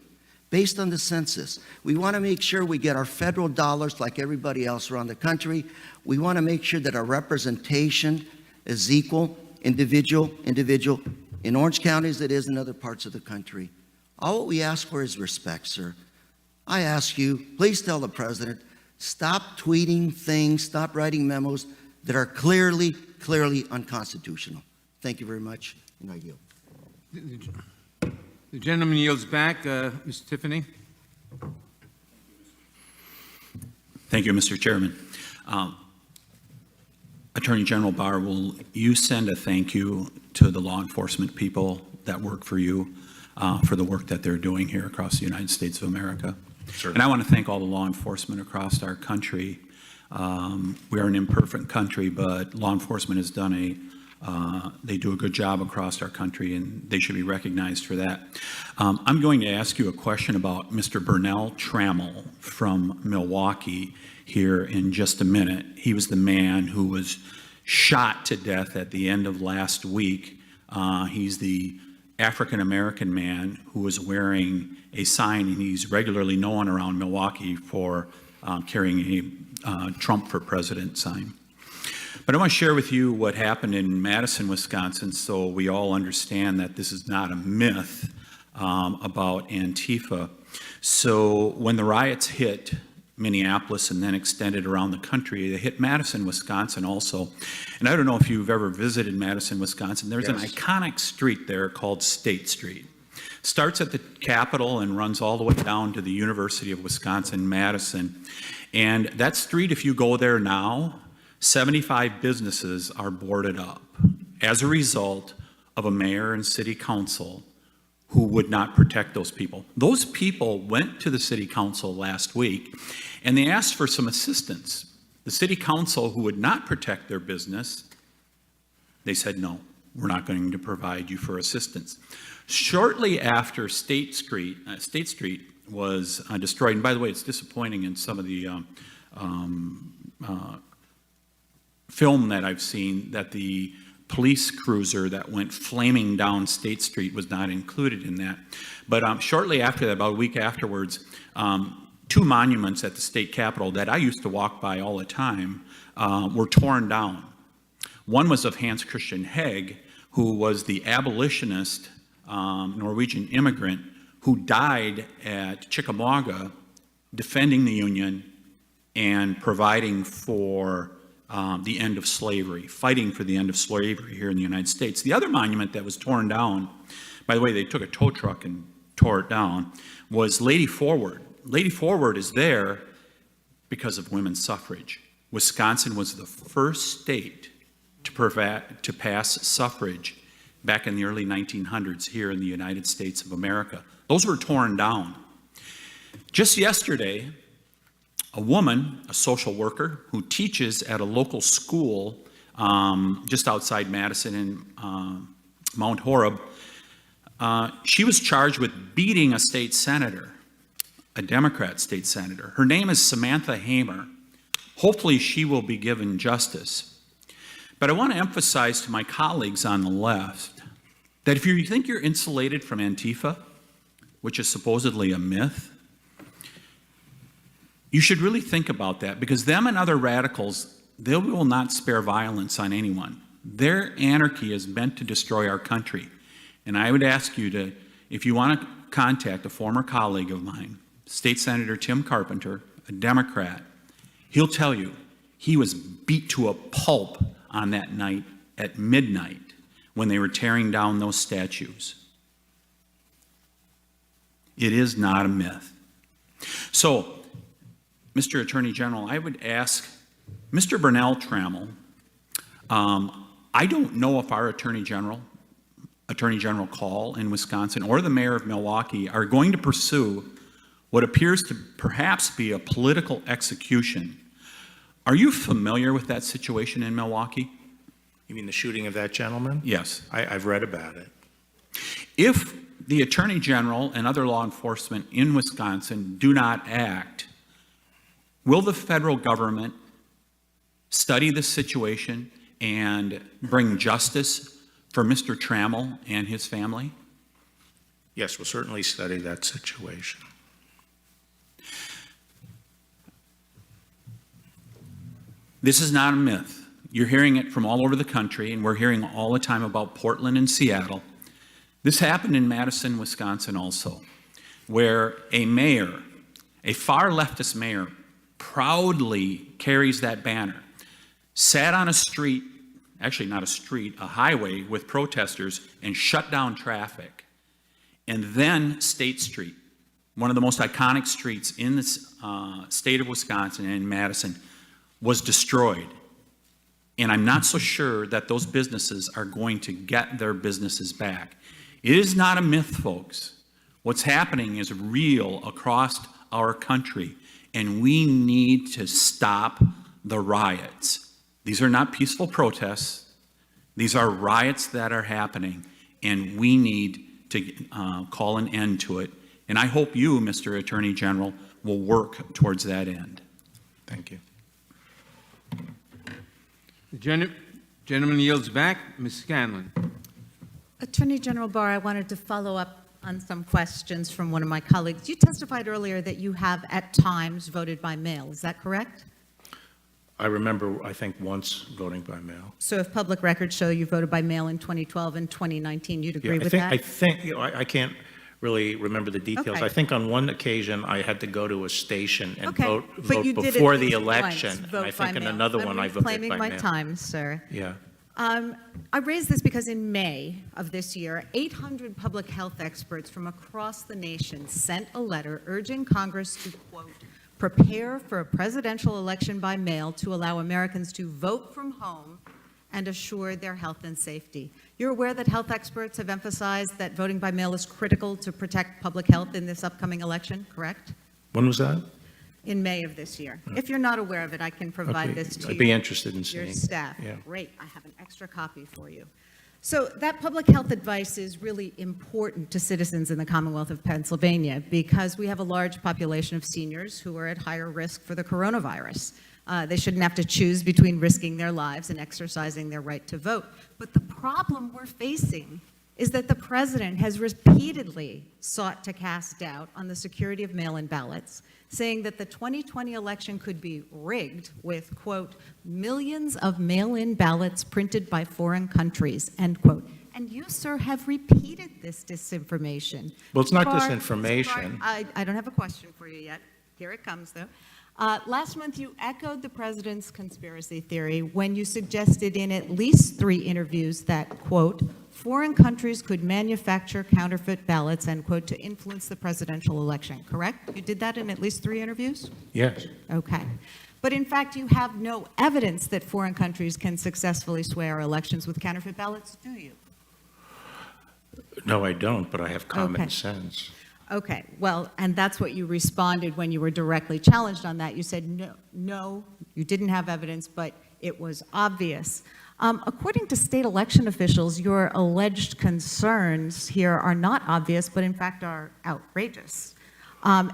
based on the census. We want to make sure we get our federal dollars like everybody else around the country. We want to make sure that our representation is equal, individual, in Orange County as it is in other parts of the country. All we ask for is respect, sir. I ask you, please tell the president, stop tweeting things, stop writing memos that are clearly unconstitutional. Thank you very much, and I yield. The gentleman yields back. Ms. Tiffany. Thank you, Mr. Chairman. Attorney General Barr, will you send a thank you to the law enforcement people that work for you for the work that they're doing here across the United States of America? Certainly. And I want to thank all the law enforcement across our country. We are an imperfect country, but law enforcement has done they do a good job across our country, and they should be recognized for that. I'm going to ask you a question about Mr. Burnell Trammell from Milwaukee here in just a minute. He was the man who was shot to death at the end of last week. He's the African-American man who was wearing a sign, and he's regularly known around Milwaukee for carrying a Trump for President sign. But I want to share with you what happened in Madison, Wisconsin, so we all understand that this is not a myth about Antifa. So when the riots hit Minneapolis and then extended around the country, they hit Madison, Wisconsin also. And I don't know if you've ever visited Madison, Wisconsin. There's an iconic street there called State Street. Starts at the Capitol and runs all the way down to the University of Wisconsin-Madison. And that street, if you go there now, 75 businesses are boarded up as a result of a mayor and city council who would not protect those people. Those people went to the city council last week and they asked for some assistance. The city council, who would not protect their business, they said, no, we're not going to provide you for assistance. Shortly after State Street was destroyed, and by the way, it's disappointing in some of the film that I've seen that the police cruiser that went flaming down State Street was not included in that. But shortly after that, about a week afterwards, two monuments at the state capitol that I used to walk by all the time were torn down. One was of Hans Christian Heg, who was the abolitionist Norwegian immigrant who died at Chickamauga defending the Union and providing for the end of slavery, fighting for the end of slavery here in the United States. The other monument that was torn down, by the way, they took a tow truck and tore it down, was Lady Forward. Lady Forward is there because of women's suffrage. Wisconsin was the first state to pass suffrage back in the early 1900s here in the United States of America. Those were torn down. Just yesterday, a woman, a social worker, who teaches at a local school just outside Madison in Mount Horeb, she was charged with beating a state senator, a Democrat state senator. Her name is Samantha Hamer. Hopefully she will be given justice. But I want to emphasize to my colleagues on the left that if you think you're insulated from Antifa, which is supposedly a myth, you should really think about that, because them and other radicals, they will not spare violence on anyone. Their anarchy is meant to destroy our country. And I would ask you to, if you want to contact a former colleague of mine, State Senator Tim Carpenter, a Democrat, he'll tell you he was beat to a pulp on that night at midnight when they were tearing down those statues. It is not a myth. So, Mr. Attorney General, I would ask Mr. Burnell Trammell, I don't know if our Attorney General Call in Wisconsin or the mayor of Milwaukee are going to pursue what appears to perhaps be a political execution. Are you familiar with that situation in Milwaukee? You mean the shooting of that gentleman? Yes. I've read about it. If the Attorney General and other law enforcement in Wisconsin do not act, will the federal government study this situation and bring justice for Mr. Trammell and his family? Yes, we'll certainly study that situation. This is not a myth. You're hearing it from all over the country, and we're hearing all the time about Portland and Seattle. This happened in Madison, Wisconsin also, where a mayor, a far leftist mayor, proudly carries that banner, sat on a street, actually not a street, a highway with protesters and shut down traffic. And then State Street, one of the most iconic streets in the state of Wisconsin and in Madison, was destroyed. And I'm not so sure that those businesses are going to get their businesses back. It is not a myth, folks. What's happening is real across our country, and we need to stop the riots. These are not peaceful protests. These are riots that are happening, and we need to call an end to it. And I hope you, Mr. Attorney General, will work towards that end. Thank you. The gentleman yields back. Ms. Scanlon. Attorney General Barr, I wanted to follow up on some questions from one of my colleagues. You testified earlier that you have at times voted by mail. Is that correct? I remember, I think, once voting by mail. So if public records show you voted by mail in 2012 and 2019, you'd agree with that? I think, you know, I can't really remember the details. Okay. I think on one occasion I had to go to a station and Okay, vote but you did at before the least election. once And vote I by think in mail. another one I voted by mail. I'm reclaiming my time, sir. Yeah. I raise this because in May of this year, 800 public health experts from across the nation sent a letter urging Congress to, quote, prepare for a presidential election by mail to allow Americans to vote from home and assure their health and safety. You're aware that health experts have emphasized that voting by mail is critical to protect public health in this upcoming election, correct? When was that? In May of this year. If you're not aware of it, I can provide Okay. this to I'd be interested in your seeing. staff. Yeah. Great, I have an extra copy for you. So that public health advice is really important to citizens in the Commonwealth of Pennsylvania because we have a large population of seniors who are at higher risk for the coronavirus. They shouldn't have to choose between risking their lives and exercising their right to vote. But the problem we're facing is that the president has repeatedly sought to cast doubt on the security of mail-in ballots, saying that the 2020 election could be rigged with, quote, millions of mail-in ballots printed by foreign countries, end quote. And you, sir, have repeated this disinformation. Well, it's not Barr, disinformation. I don't have a question for you yet. Here it comes, though. Last month, you echoed the president's conspiracy theory when you suggested in at least 3 interviews that, quote, foreign countries could manufacture counterfeit ballots, end quote, to influence the presidential election, correct? You did that in at least 3 interviews? Yes. Okay. But in fact, you have no evidence that foreign countries can successfully sway our elections with counterfeit ballots, do you? No, I don't, but I have common Okay. sense. Okay, well, and that's what you responded when you were directly challenged on that. You said, no, you didn't have evidence, but it was obvious. According to state election officials, your alleged concerns here are not obvious, but in fact are outrageous.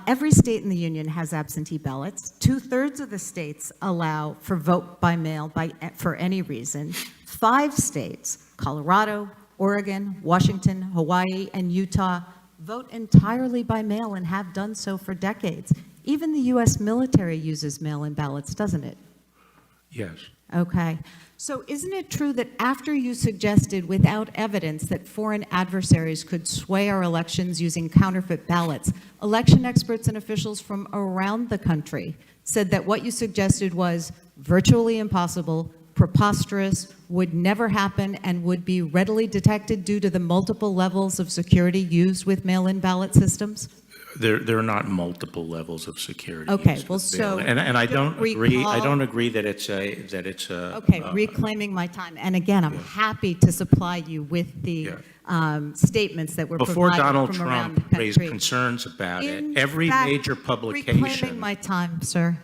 Every state in the union has absentee ballots. 2/3 of the states allow for vote by mail for any reason. 5 states, Colorado, Oregon, Washington, Hawaii, and Utah, vote entirely by mail and have done so for decades. Even the U.S. military uses mail-in ballots, doesn't it? Yes. Okay. So isn't it true that after you suggested without evidence that foreign adversaries could sway our elections using counterfeit ballots, election experts and officials from around the country said that what you suggested was virtually impossible, preposterous, would never happen, and would be readily detected due to the multiple levels of security used with mail-in ballot systems? There are not multiple levels of security. Okay, used well, with so bail. And I don't agree. I recall- don't agree that it's a. Okay, reclaiming my time. And again, I'm happy to supply you with the statements that were Before provided Donald from around the Trump country. raised concerns about it, In every fact, major publication. Reclaiming my time, sir.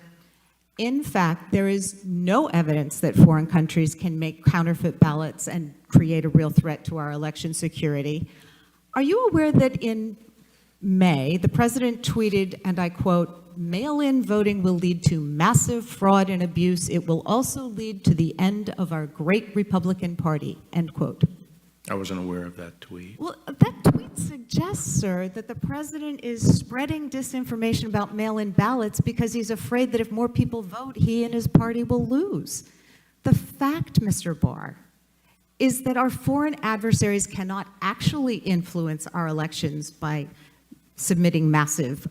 In fact, there is no evidence that foreign countries can make counterfeit ballots and create a real threat to our election security. Are you aware that in May, the president tweeted, and I quote, mail-in voting will lead to massive fraud and abuse. It will also lead to the end of our great Republican Party, end quote. I wasn't aware of that tweet. Well, that tweet suggests, sir, that the president is spreading disinformation about mail-in ballots because he's afraid that if more people vote, he and his party will lose. The fact, Mr. Barr, is that our foreign adversaries cannot actually influence our elections by submitting massive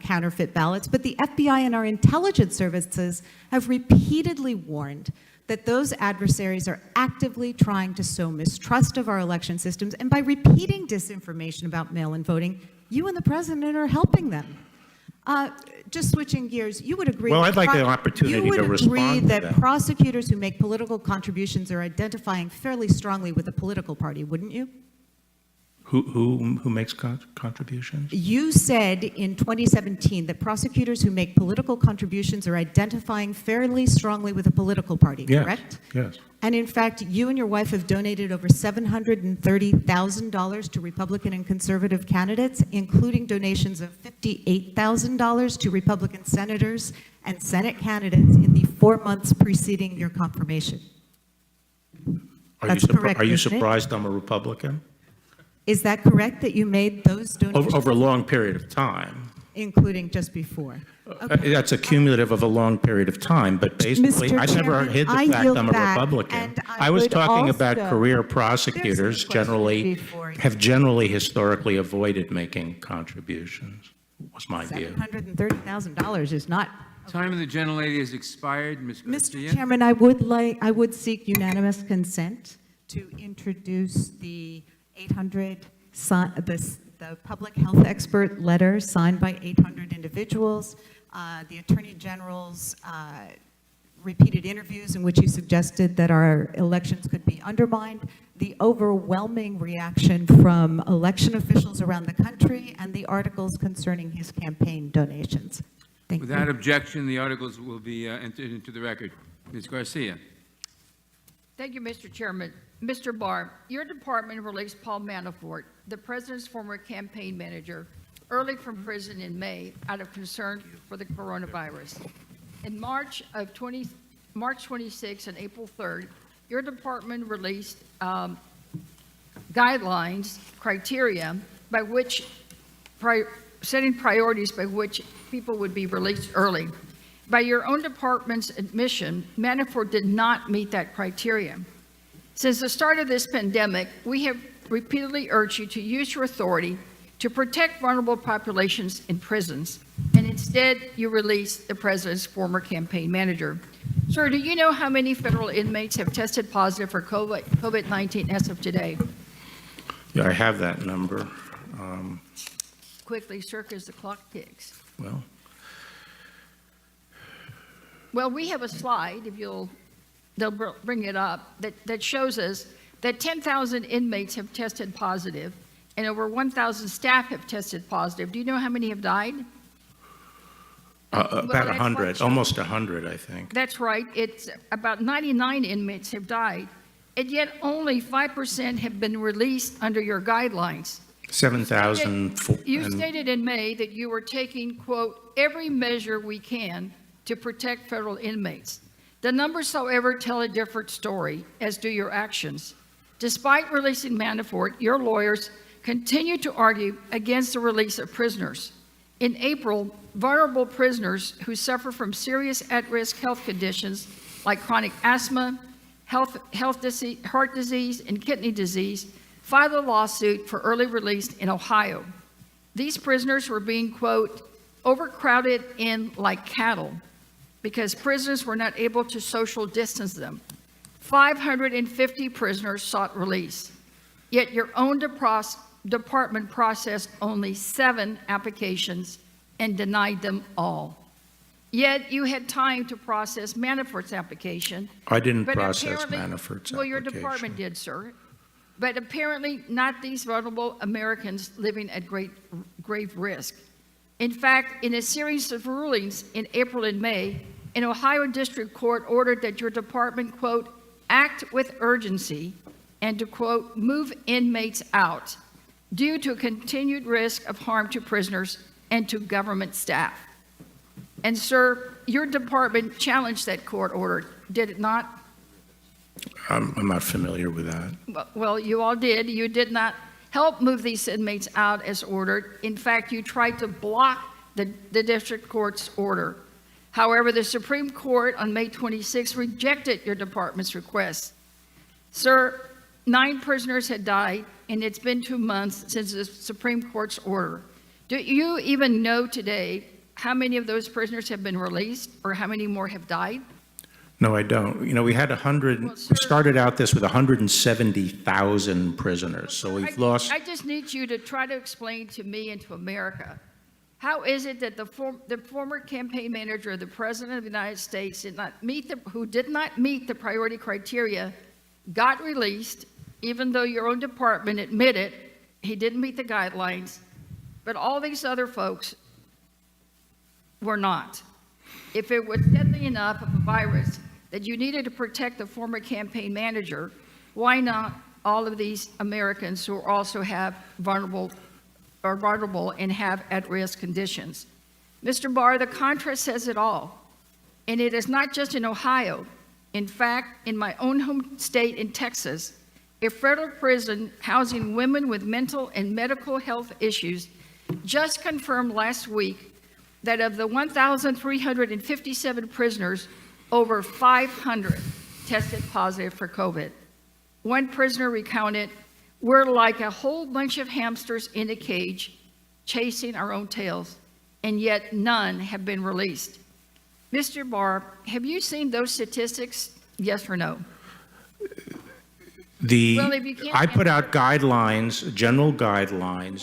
counterfeit ballots, but the FBI and our intelligence services have repeatedly warned that those adversaries are actively trying to sow mistrust of our election systems, and by repeating disinformation about mail-in voting, you and the president are helping them. Just switching gears, you would agree. Well, I'd like the opportunity to respond to You would agree that that. prosecutors who make political contributions are identifying fairly strongly with a political party, wouldn't you? Who makes contributions? You said in 2017 that prosecutors who make political contributions are identifying fairly strongly with a political party, Yes, correct? yes. And in fact, you and your wife have donated over $730,000 to Republican and conservative candidates, including donations of $58,000 to Republican senators and Senate candidates in the 4 months preceding your confirmation. That's correct, Are you isn't it? surprised I'm a Republican? Is that correct that you made those donations? Over a long period of time. Including just before? That's a cumulative of a long period of time, but basically, Mr. I never Chairman, hid the I fact yield I'm a back, Republican. and I was would talking about also- career prosecutors There's a question generally, before you. have generally historically avoided making contributions, was my view. $730,000 is not. Time of the gentlelady has expired. Ms. Garcia? Mr. Chairman, I would seek unanimous consent to introduce the 800, the public health expert letter signed by 800 individuals, the Attorney General's repeated interviews in which he suggested that our elections could be undermined, the overwhelming reaction from election officials around the country, and the articles concerning his campaign donations. Thank you. Without objection, the articles will be entered into the record. Ms. Garcia? Thank you, Mr. Chairman. Mr. Barr, your department released Paul Manafort, the president's former campaign manager, early from prison in May out of concern for the coronavirus. In March 26th and April 3rd, your department released guidelines, criteria by which, setting priorities by which people would be released early. By your own department's admission, Manafort did not meet that criteria. Since the start of this pandemic, we have repeatedly urged you to use your authority to protect vulnerable populations in prisons, and instead you released the president's former campaign manager. Sir, do you know how many federal inmates have tested positive for COVID-19 as of today? Yeah, I have that number. Quickly, sir, because the clock ticks. Well, we have a slide, if they'll bring it up, that shows us that 10,000 inmates have tested positive and over 1,000 staff have tested positive. Do you know how many have died? about 100, almost 100, I think. That's right. It's about 99 inmates have died, and yet only 5% have been released under your guidelines. 7,000. You stated in May that you were taking, quote, every measure we can to protect federal inmates. The numbers, however, tell a different story, as do your actions. Despite releasing Manafort, your lawyers continue to argue against the release of prisoners. In April, vulnerable prisoners who suffer from serious at-risk health conditions like chronic asthma, heart disease, and kidney disease filed a lawsuit for early release in Ohio. These prisoners were being, quote, overcrowded in like cattle because prisoners were not able to social distance them. 550 prisoners sought release, yet your own department processed only 7 applications and denied them all. Yet you had time to process Manafort's application. I didn't but process apparently- Manafort's Well, your application. department did, sir. But apparently not these vulnerable Americans living at grave risk. In fact, in a series of rulings in April and May, an Ohio District Court ordered that your department, quote, act with urgency and to, quote, move inmates out due to continued risk of harm to prisoners and to government staff. And sir, your department challenged that court order, did it not? I'm not familiar with that. Well, you all did. You did not help move these inmates out as ordered. In fact, you tried to block the district court's order. However, the Supreme Court on May 26 rejected your department's request. Sir, 9 prisoners had died, and it's been 2 months since the Supreme Court's order. Do you even know today how many of those prisoners have been released or how many more have died? No, I don't. You know, we had 100, Well, sir, we started out this with 170,000 prisoners, so we've lost. I just need you to try to explain to me and to America, how is it that the former campaign manager of the President of the United States who did not meet the priority criteria got released, even though your own department admitted he didn't meet the guidelines, but all these other folks were not? If it was deadly enough of a virus that you needed to protect the former campaign manager, why not all of these Americans who also have vulnerable and have at-risk conditions? Mr. Barr, the contrast says it all. And it is not just in Ohio. In fact, in my own home state in Texas, a federal prison housing women with mental and medical health issues just confirmed last week that of the 1,357 prisoners, over 500 tested positive for COVID. One prisoner recounted, "We're like a whole bunch of hamsters in a cage, chasing our own tails, and yet none have been released." Mr. Barr, have you seen those statistics, yes or no? Well, if you can't I put out guidelines, general guidelines,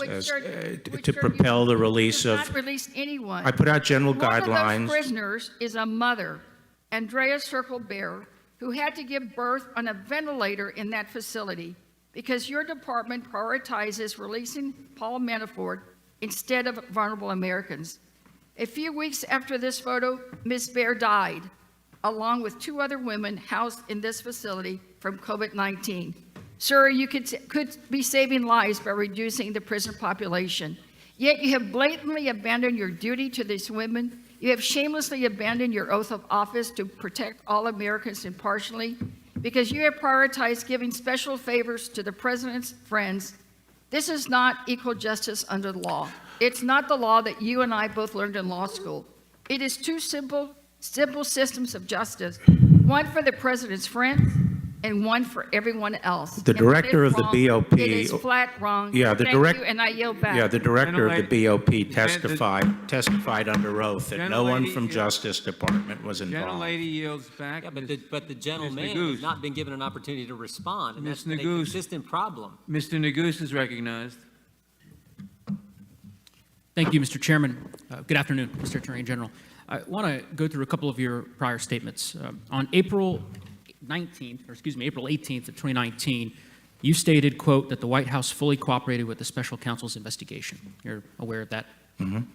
to propel the release You of. have not released anyone. I put out general One of guidelines. those prisoners is a mother, Andrea Circle-Bear, who had to give birth on a ventilator in that facility because your department prioritizes releasing Paul Manafort instead of vulnerable Americans. A few weeks after this photo, Ms. Bear died, along with 2 other women housed in this facility from COVID-19. Sir, you could be saving lives by reducing the prison population. Yet you have blatantly abandoned your duty to these women. You have shamelessly abandoned your oath of office to protect all Americans impartially because you have prioritized giving special favors to the president's friends. This is not equal justice under the law. It's not the law that you and I both learned in law school. It is 2 simple systems of justice, one for the president's friends and one for everyone else. The director of the BOP. It is flat wrong. Yeah, the Thank direct- you, and I yield back. Yeah, the director of the BOP Gentlelady- testified under oath that no one Gentlelady- from Justice Department was involved. Gentlelady yields back. Yeah, but the gentleman Neguse. has not been given an opportunity to respond, and that's Ms. been a Neguse. consistent problem. Mr. Neguse is recognized. Thank you, Mr. Chairman. Good afternoon, Mr. Attorney General. I want to go through a couple of your prior statements. On April 18th of 2019, you stated, quote, that the White House fully cooperated with the special counsel's investigation. You're aware of that? Mhm.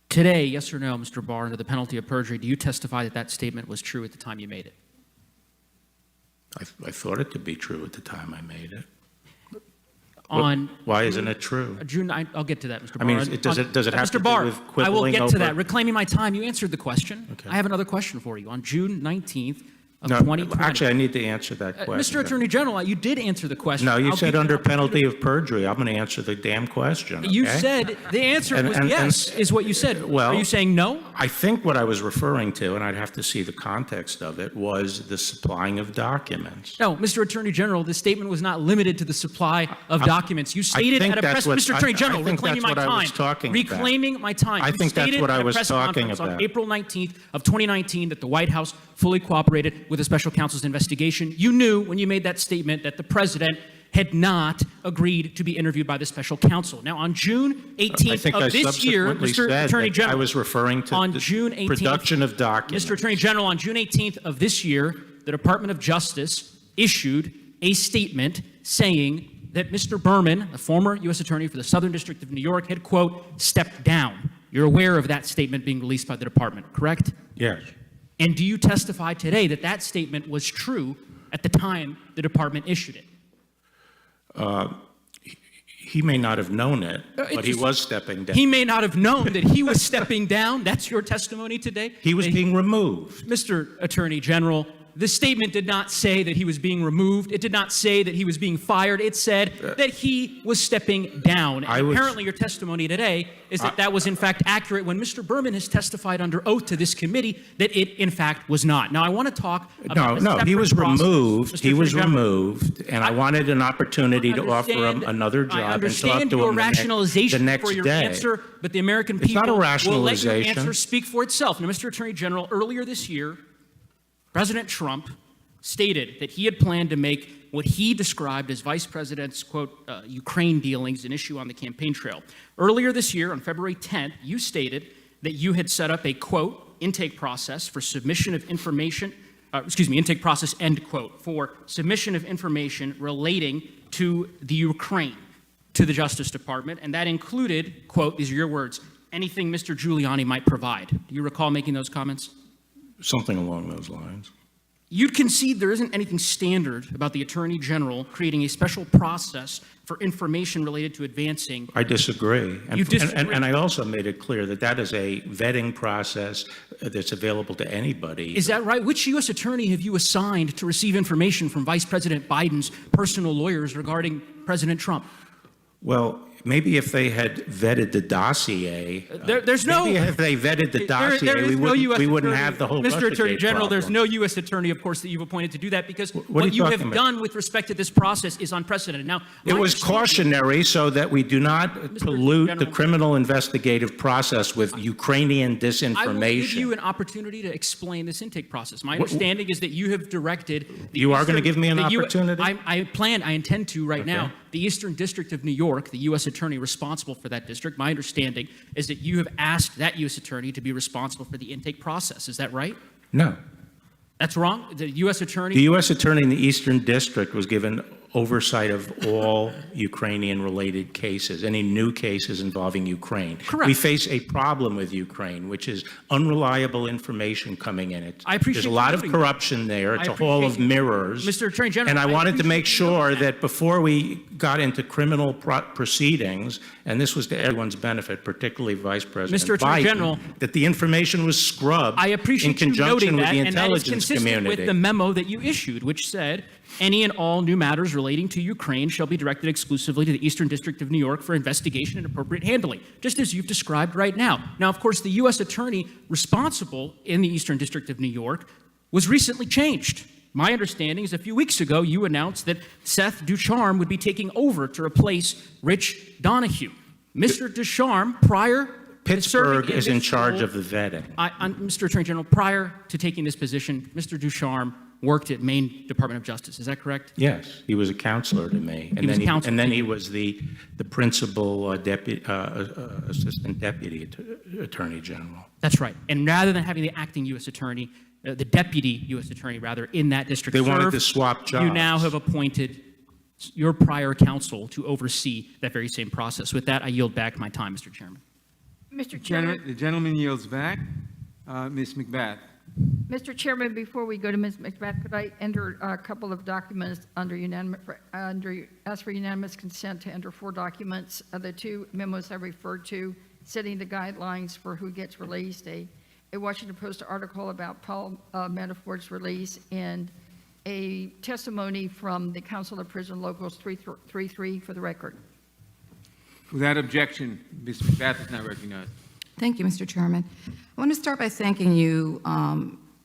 Today, yes or no, Mr. Barr, under the penalty of perjury, do you testify that that statement was true at the time you made it? I thought it to be true at the time I made it. On Why isn't it true? June 9th, I'll get to that, Mr. I Barr. mean, does it have to Mr. do Barr, with I will quibbling get over? to that. Reclaiming my time, you answered the question. Okay. I have another question for you. On June 19th of No, 2020. actually, I need to answer that question. Mr. Attorney General, you did answer the question. No, you I'll said give under an opportunity- penalty of perjury. I'm going to answer the damn question. You okay? said the answer And- was and- yes, is what you said. Well- Are you saying no? I think what I was referring to, and I'd have to see the context of it, was the supplying of documents. No, Mr. Attorney General, this statement was not limited to the supply of documents. You stated think at a that's press, what- Mr. Attorney I General, think reclaiming that's my what I was time. talking about. Reclaiming my time. I You think that's stated what at I a was press talking conference on about. April 19th of 2019 that the White House fully cooperated with the special counsel's investigation. You knew when you made that statement that the president had not agreed to be interviewed by the special counsel. Now, on June I 18th think I of this year, subsequently Mr. said Attorney that General, I was referring to on the June 18th, production of documents. Mr. Attorney General, on June 18th of this year, the Department of Justice issued a statement saying that Mr. Berman, the former U.S. Attorney for the Southern District of New York, had, quote, stepped down. You're aware of that statement being released by the department, correct? Yes. And do you testify today that that statement was true at the time the department issued it? He may not have known it, but he just- was stepping down. He may not have known that he was stepping down. That's your testimony today? He was being removed. Mr. Attorney General, the statement did not say that he was being removed. It did not say that he was being fired. It said that he was stepping down. And apparently your testimony today is that that was in fact accurate when Mr. Berman has testified under oath to this committee that it in fact was not. Now I want to talk about No, he was removed. He was removed, and I wanted an opportunity to offer him another job. I understand your rationalization for your answer, but the American people not a will let your rationalization. answer speak for itself. Now, Mr. Attorney General, earlier this year, President Trump stated that he had planned to make what he described as Vice President's, quote, Ukraine dealings an issue on the campaign trail. Earlier this year, on February 10th, you stated that you had set up a, quote, intake process for submission of information, intake process, end quote, for submission of information relating to the Ukraine to the Justice Department, and that included, quote, these are your words, anything Mr. Giuliani might provide. Do you recall making those comments? Something along those lines. You'd concede there isn't anything standard about the Attorney General creating a special process for information related to advancing. I disagree. You disagree? And I also made it clear that that is a vetting process that's available to anybody. Is that right? Which U.S. attorney have you assigned to receive information from Vice President Biden's personal lawyers regarding President Trump? Well, maybe if they had vetted the dossier, there's no. Maybe if they vetted the dossier, we wouldn't have the whole Mr. Attorney Russiagate General, there's problem. no U.S. attorney, of course, that you've appointed to do that because What are what you you have talking about? done with respect to this process is unprecedented. Now, It my was understanding- cautionary so that we do not pollute the General- criminal investigative process with Ukrainian I will give disinformation. you an opportunity to explain this intake process. My understanding is that you have directed. the You are gonna Eastern- give me an the U- opportunity? I intend to right Okay. now. The Eastern District of New York, the U.S. attorney responsible for that district, my understanding is that you have asked that U.S. attorney to be responsible for the intake process. Is that right? No. That's wrong? The U.S. attorney? The U.S. Attorney in the Eastern District was given oversight of all Ukrainian-related cases, any new cases involving Ukraine. Correct. We face a problem with Ukraine, which is unreliable information coming in. I appreciate There's a lot you of noting that. corruption there. It's I a hall of appreciate you- mirrors. Mr. Attorney General, And I I wanted to make appreciate you sure noting that before we got into criminal proceedings, and this was to everyone's benefit, particularly Vice President Mr. Attorney Biden, General, that the information was scrubbed I appreciate in conjunction you noting with that, the and that is intelligence consistent community. with the memo that you issued, which said, any and all new matters relating to Ukraine shall be directed exclusively to the Eastern District of New York for investigation and appropriate handling, just as you've described right now. Now, of course, the U.S. attorney responsible in the Eastern District of New York was recently changed. My understanding is a few weeks ago, you announced that Seth Ducharme would be taking over to replace Rich Donahue. Mr. Ducharme, prior to serving Pittsburgh is in this charge role- of the vetting. Mr. Attorney General, prior to taking this position, Mr. Ducharme worked at Maine Department of Justice. Is that correct? Yes, he was a counselor to me. He was a counselor And then to he you. was the principal assistant deputy attorney general. That's right. And rather than having the acting U.S. attorney, the deputy U.S. attorney, rather, in that district They wanted serve, to swap jobs. you now have appointed your prior counsel to oversee that very same process. With that, I yield back my time, Mr. Chairman. Mr. Chairman, The gentleman yields back. Ms. McBath. Mr. Chairman, before we go to Ms. McBath, could I enter a couple of documents ask for unanimous consent to enter 4 documents? The 2 memos I referred to, setting the guidelines for who gets released, a Washington Post article about Paul Manafort's release, and a testimony from the Council of Prison Locals 333 for the record. Without objection, Ms. McBath is now recognized. Thank you, Mr. Chairman. I want to start by thanking you,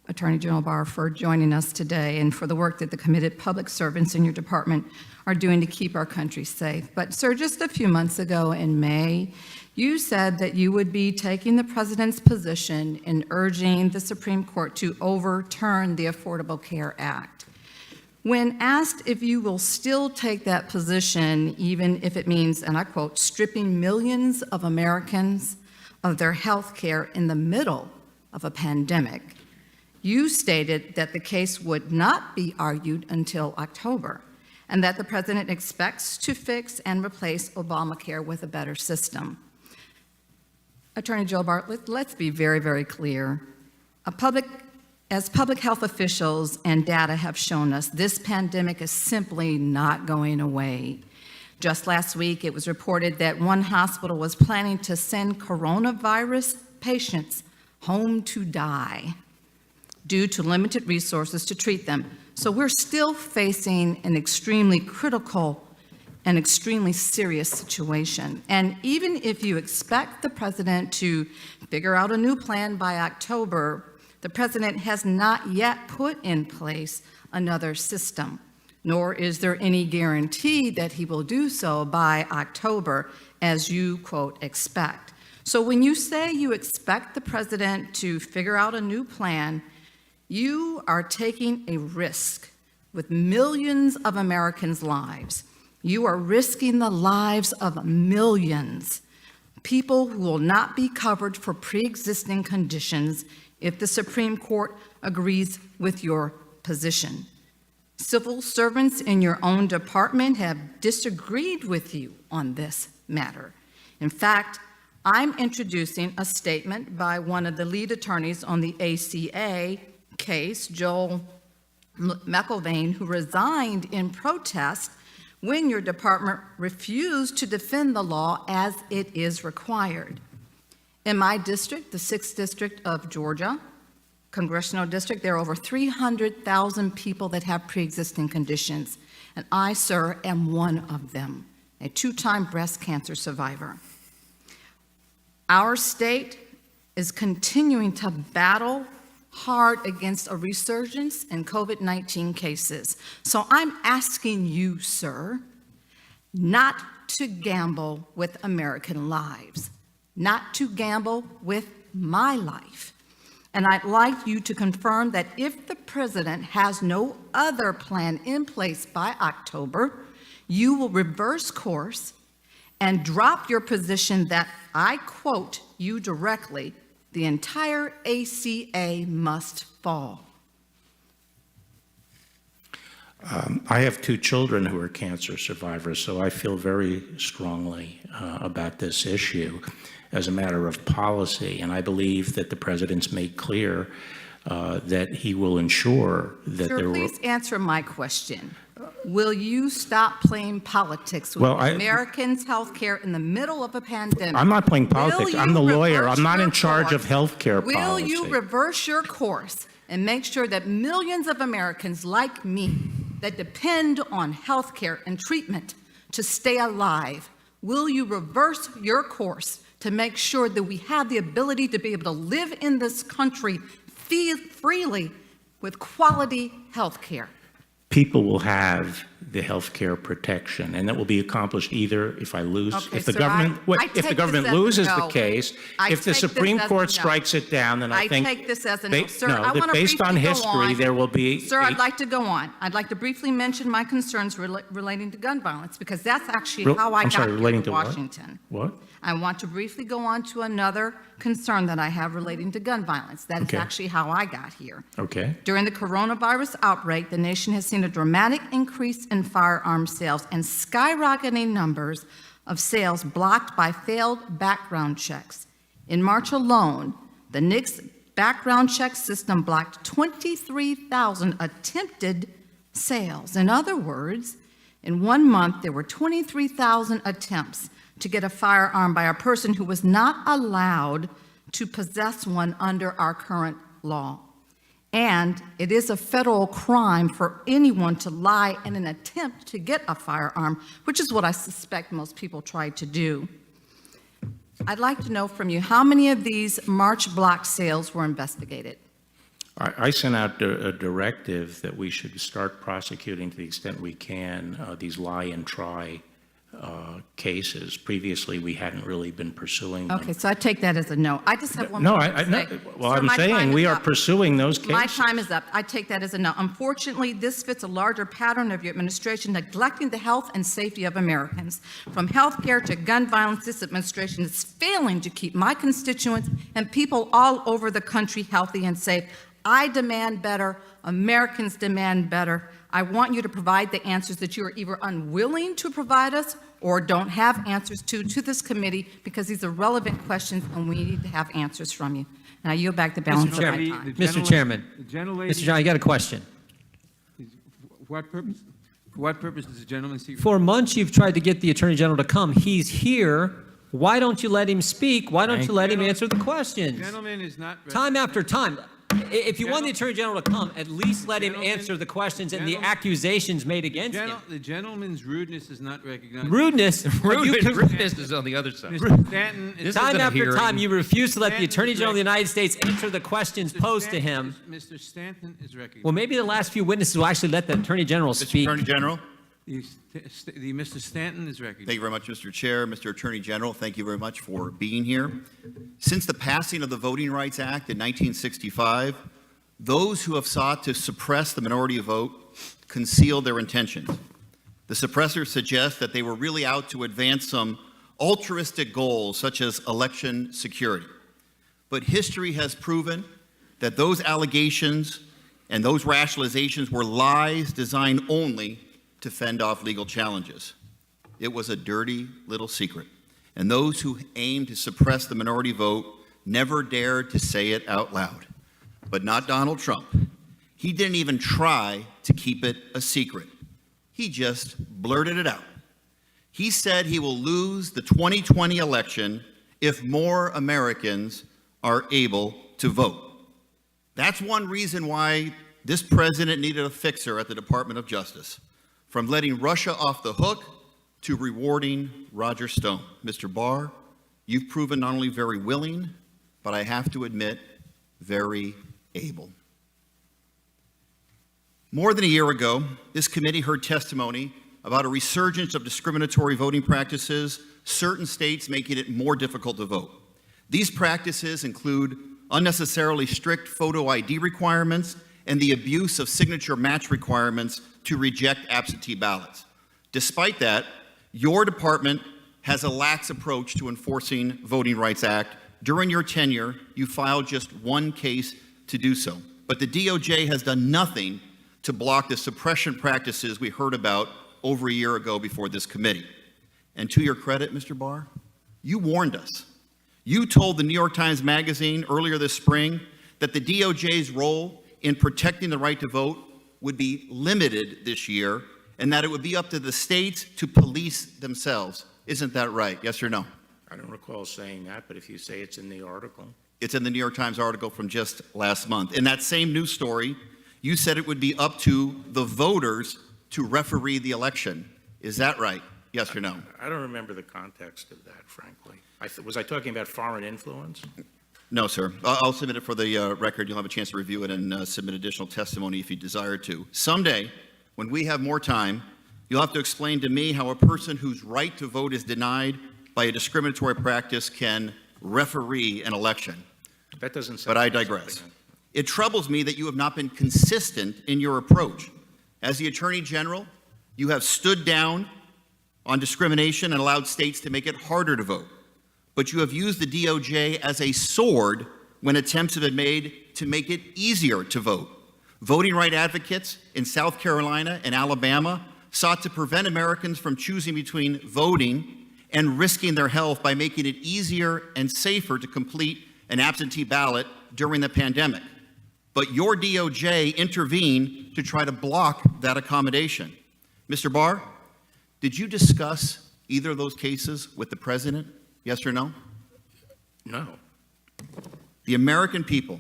Attorney General Barr, for joining us today and for the work that the committed public servants in your department are doing to keep our country safe. But, sir, just a few months ago in May, you said that you would be taking the president's position in urging the Supreme Court to overturn the Affordable Care Act. When asked if you will still take that position, even if it means, and I quote, stripping millions of Americans of their health care in the middle of a pandemic, you stated that the case would not be argued until October, and that the president expects to fix and replace Obamacare with a better system. Attorney General Barr, let's be very, very clear. As public health officials and data have shown us, this pandemic is simply not going away. Just last week, it was reported that one hospital was planning to send coronavirus patients home to die. due to limited resources to treat them. So we're still facing an extremely critical and extremely serious situation. And even if you expect the president to figure out a new plan by October, the president has not yet put in place another system, nor is there any guarantee that he will do so by October, as you, quote, expect. So when you say you expect the president to figure out a new plan, you are taking a risk with millions of Americans' lives. You are risking the lives of millions, people who will not be covered for pre-existing conditions if the Supreme Court agrees with your position. Civil servants in your own department have disagreed with you on this matter. In fact, I'm introducing a statement by one of the lead attorneys on the ACA case, Joel McElvain, who resigned in protest when your department refused to defend the law as it is required. In my district, the 6th District of Georgia, Congressional District, there are over 300,000 people that have pre-existing conditions, and I, sir, am one of them, a 2-time breast cancer survivor. Our state is continuing to battle hard against a resurgence in COVID-19 cases. So I'm asking you, sir, not to gamble with American lives, not to gamble with my life. And I'd like you to confirm that if the president has no other plan in place by October, you will reverse course and drop your position that, I quote you directly, the entire ACA must fall. I have 2 children who are cancer survivors, so I feel very strongly about this issue as a matter of policy, and I believe that the president's made clear that he will ensure that Sir, there will... please answer my question. Will you stop playing politics with Americans' health care in the middle of a pandemic? I'm not playing politics. I'm the lawyer. I'm not in charge of health care policy. Will you reverse your course and make sure that millions of Americans like me that depend on health care and treatment to stay alive, will you reverse your course to make sure that we have the ability to be able to live in this country freely with quality health care? People will have the health care protection, and that will be accomplished either if I lose, Okay, if the sir, government, if the government loses the no. case, I if the take this Supreme as a Court no. strikes it down, then I think... take this as a no. Sir, I No, want that to based on briefly go history, on. there will be... Sir, I'd like to go on. I'd like to briefly mention my concerns relating to gun violence, because that's actually how I got here relating to to what? Washington. What? I want to briefly go on to another concern that I have relating to gun violence. That is Okay. actually how I got here. Okay. During the coronavirus outbreak, the nation has seen a dramatic increase in firearm sales and skyrocketing numbers of sales blocked by failed background checks. In March alone, the NICS background check system blocked 23,000 attempted sales. In other words, in 1 month, there were 23,000 attempts to get a firearm by a person who was not allowed to possess one under our current law. And it is a federal crime for anyone to lie in an attempt to get a firearm, which is what I suspect most people try to do. I'd like to know from you, how many of these March block sales were investigated? I sent out a directive that we should start prosecuting to the extent we can these lie and try cases. Previously, we hadn't really been pursuing them. Okay, so I take that as a no. I just have one No, more thing to no. say. Well, Sir, I'm my time saying is we are up. pursuing those cases. My time is up. I take that as a no. Unfortunately, this fits a larger pattern of your administration neglecting the health and safety of Americans. From health care to gun violence, this administration is failing to keep my constituents and people all over the country healthy and safe. I demand better. Americans demand better. I want you to provide the answers that you are either unwilling to provide us or don't have answers to this committee, because these are relevant questions and we need to have answers from you. And I yield back the balance of my time. Mr. Chairman, Mr. John, I got a question. What purpose? For what purpose does the gentleman seek? For months, you've tried to get the Attorney General to come. He's here. Why don't you let him speak? Why don't you let him answer the questions? Gentleman is not. Time after time. If you want the Attorney General to come, at least let him answer the questions and the accusations made against him. The gentleman's rudeness is not recognized. Rudeness. Rudeness is on the other side. Mr. Stanton is Time isn't a after hearing. time, you refuse to let the Stanton Attorney is General of the United States answer the questions posed to him. Mr. Stanton is recognized. Well, maybe the last few witnesses will actually let the Attorney General Mr. speak. Attorney General, Mr. Stanton is recognized. thank you very much, Mr. Chair. Mr. Attorney General, thank you very much for being here. Since the passing of the Voting Rights Act in 1965, those who have sought to suppress the minority vote concealed their intentions. The suppressors suggest that they were really out to advance some altruistic goals such as election security. But history has proven that those allegations and those rationalizations were lies designed only to fend off legal challenges. It was a dirty little secret, and those who aimed to suppress the minority vote never dared to say it out loud. But not Donald Trump. He didn't even try to keep it a secret. He just blurted it out. He said he will lose the 2020 election if more Americans are able to vote. That's one reason why this president needed a fixer at the Department of Justice. From letting Russia off the hook to rewarding Roger Stone. Mr. Barr, you've proven not only very willing, but I have to admit, very able. More than a year ago, this committee heard testimony about a resurgence of discriminatory voting practices, certain states making it more difficult to vote. These practices include unnecessarily strict photo ID requirements and the abuse of signature match requirements to reject absentee ballots. Despite that, your department has a lax approach to enforcing Voting Rights Act. During your tenure, you filed just one case to do so. But the DOJ has done nothing to block the suppression practices we heard about over a year ago before this committee. And to your credit, Mr. Barr, you warned us. You told the New York Times Magazine earlier this spring that the DOJ's role in protecting the right to vote would be limited this year and that it would be up to the states to police themselves. Isn't that right? Yes or no? I don't recall saying that, but if you say it's in the article. It's in the New York Times article from just last month. In that same news story, you said it would be up to the voters to referee the election. Is that right? Yes or no? I don't remember the context of that, frankly. Was I talking about foreign influence? No, sir. I'll submit it for the record. You'll have a chance to review it and submit additional testimony if you desire to. Someday, when we have more time, you'll have to explain to me how a person whose right to vote is denied by a discriminatory practice can referee an election. That doesn't sound But I digress. It troubles me that you have not been consistent in your approach. As the Attorney General, you have stood down on discrimination and allowed states to make it harder to vote. But you have used the DOJ as a sword when attempts have been made to make it easier to vote. Voting rights advocates in South Carolina and Alabama sought to prevent Americans from choosing between voting and risking their health by making it easier and safer to complete an absentee ballot during the pandemic. But your DOJ intervened to try to block that accommodation. Mr. Barr, did you discuss either of those cases with the president? Yes or no? No. The American people.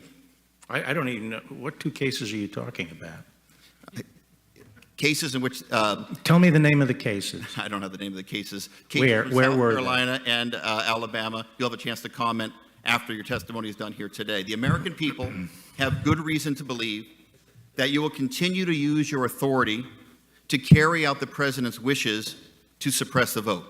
I don't even know. What two cases are you talking about? Cases in which... Tell me the name of the cases. I don't have the name of the cases. Where South were they? Carolina and Alabama. You'll have a chance to comment after your testimony is done here today. The American people have good reason to believe that you will continue to use your authority to carry out the president's wishes to suppress the vote.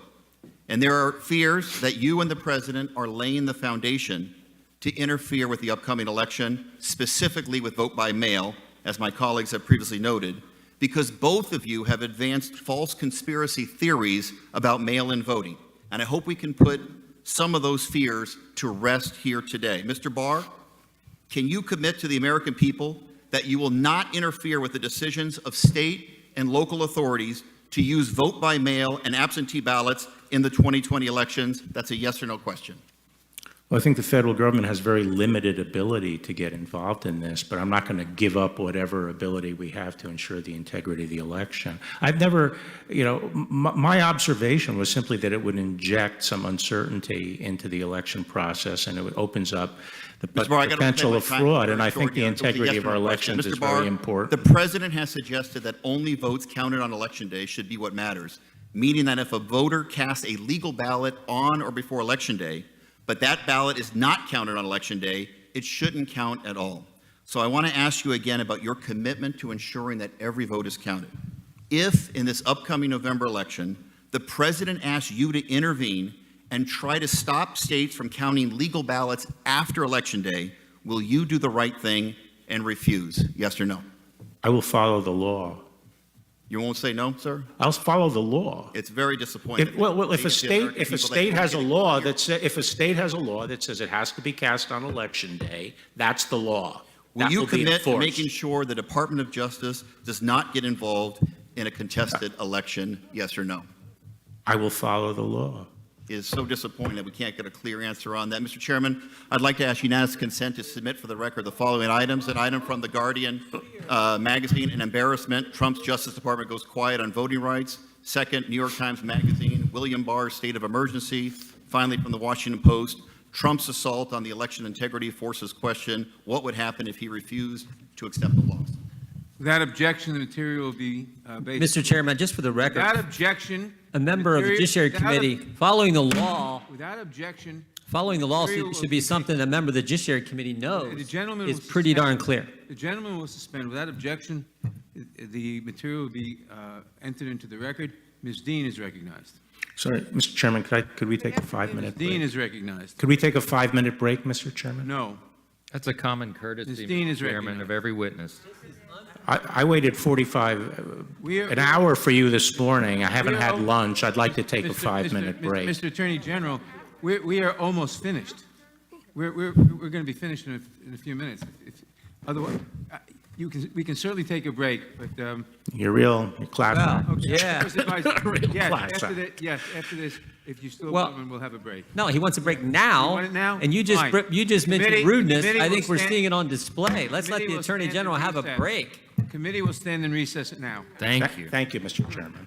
And there are fears that you and the president are laying the foundation to interfere with the upcoming election, specifically with vote by mail, as my colleagues have previously noted, because both of you have advanced false conspiracy theories about mail-in voting. And I hope we can put some of those fears to rest here today. Mr. Barr, can you commit to the American people that you will not interfere with the decisions of state and local authorities to use vote by mail and absentee ballots in the 2020 elections? That's a yes or no question. Well, I think the federal government has very limited ability to get involved in this, but I'm not going to give up whatever ability we have to ensure the integrity of the election. I've never, my observation was simply that it would inject some uncertainty into the election process, and it opens up the potential of fraud, and I think the integrity of our elections is very important. The president has suggested that only votes counted on election day should be what matters, meaning that if a voter casts a legal ballot on or before election day, but that ballot is not counted on election day, it shouldn't count at all. So I want to ask you again about your commitment to ensuring that every vote is counted. If in this upcoming November election, the president asks you to intervene and try to stop states from counting legal ballots after election day, will you do the right thing and refuse? Yes or no? I will follow the law. You won't say no, sir? I'll follow the law. It's very disappointing. If a state has a law that says it has to be cast on election day, that's the law. Will you commit to making sure the Department of Justice does not get involved in a contested election? Yes or no? I will follow the law. It is so disappointing that we can't get a clear answer on that. Mr. Chairman, I'd like to ask unanimous consent to submit for the record the following items. An item from The Guardian magazine, an embarrassment. Trump's Justice Department goes quiet on voting rights. Second, New York Times magazine, William Barr, state of emergency. Finally, from the Washington Post, Trump's assault on the election integrity forces question, what would happen if he refused to accept the loss? Without objection, the material will be based. Mr. Chairman, just for the record, Without objection. a member of the Judiciary Committee, following the law, Without objection. should be something a member of the Judiciary Committee knows. The gentleman is will pretty suspend- darn clear. The gentleman will suspend. Without objection, the material will be entered into the record. Ms. Dean is recognized. Sorry, Mr. Chairman, could we take a 5-minute Ms. Dean break? is recognized. Could we take a 5-minute break, Mr. Chairman? No. That's a common courtesy, Ms. Dean is Mr. Chairman, recognized. of every witness. I waited an hour for you this morning. I haven't had lunch. I'd like to take a 5-minute break. Mr. Attorney General, we are almost finished. We're going to be finished in a few minutes. Otherwise, we can certainly take a break, but You're classy. Yeah. Yes, after this, if you still Well- want one, we'll have a break. No, he wants a break now. You want it now? And you Fine. just mentioned Committee- rudeness. committee I think will we're stand- seeing it on display. Let's let Committee the will Attorney stand in General have a recess. break. Committee will stand in recess now. Thank you. Thank you, Mr. Chairman.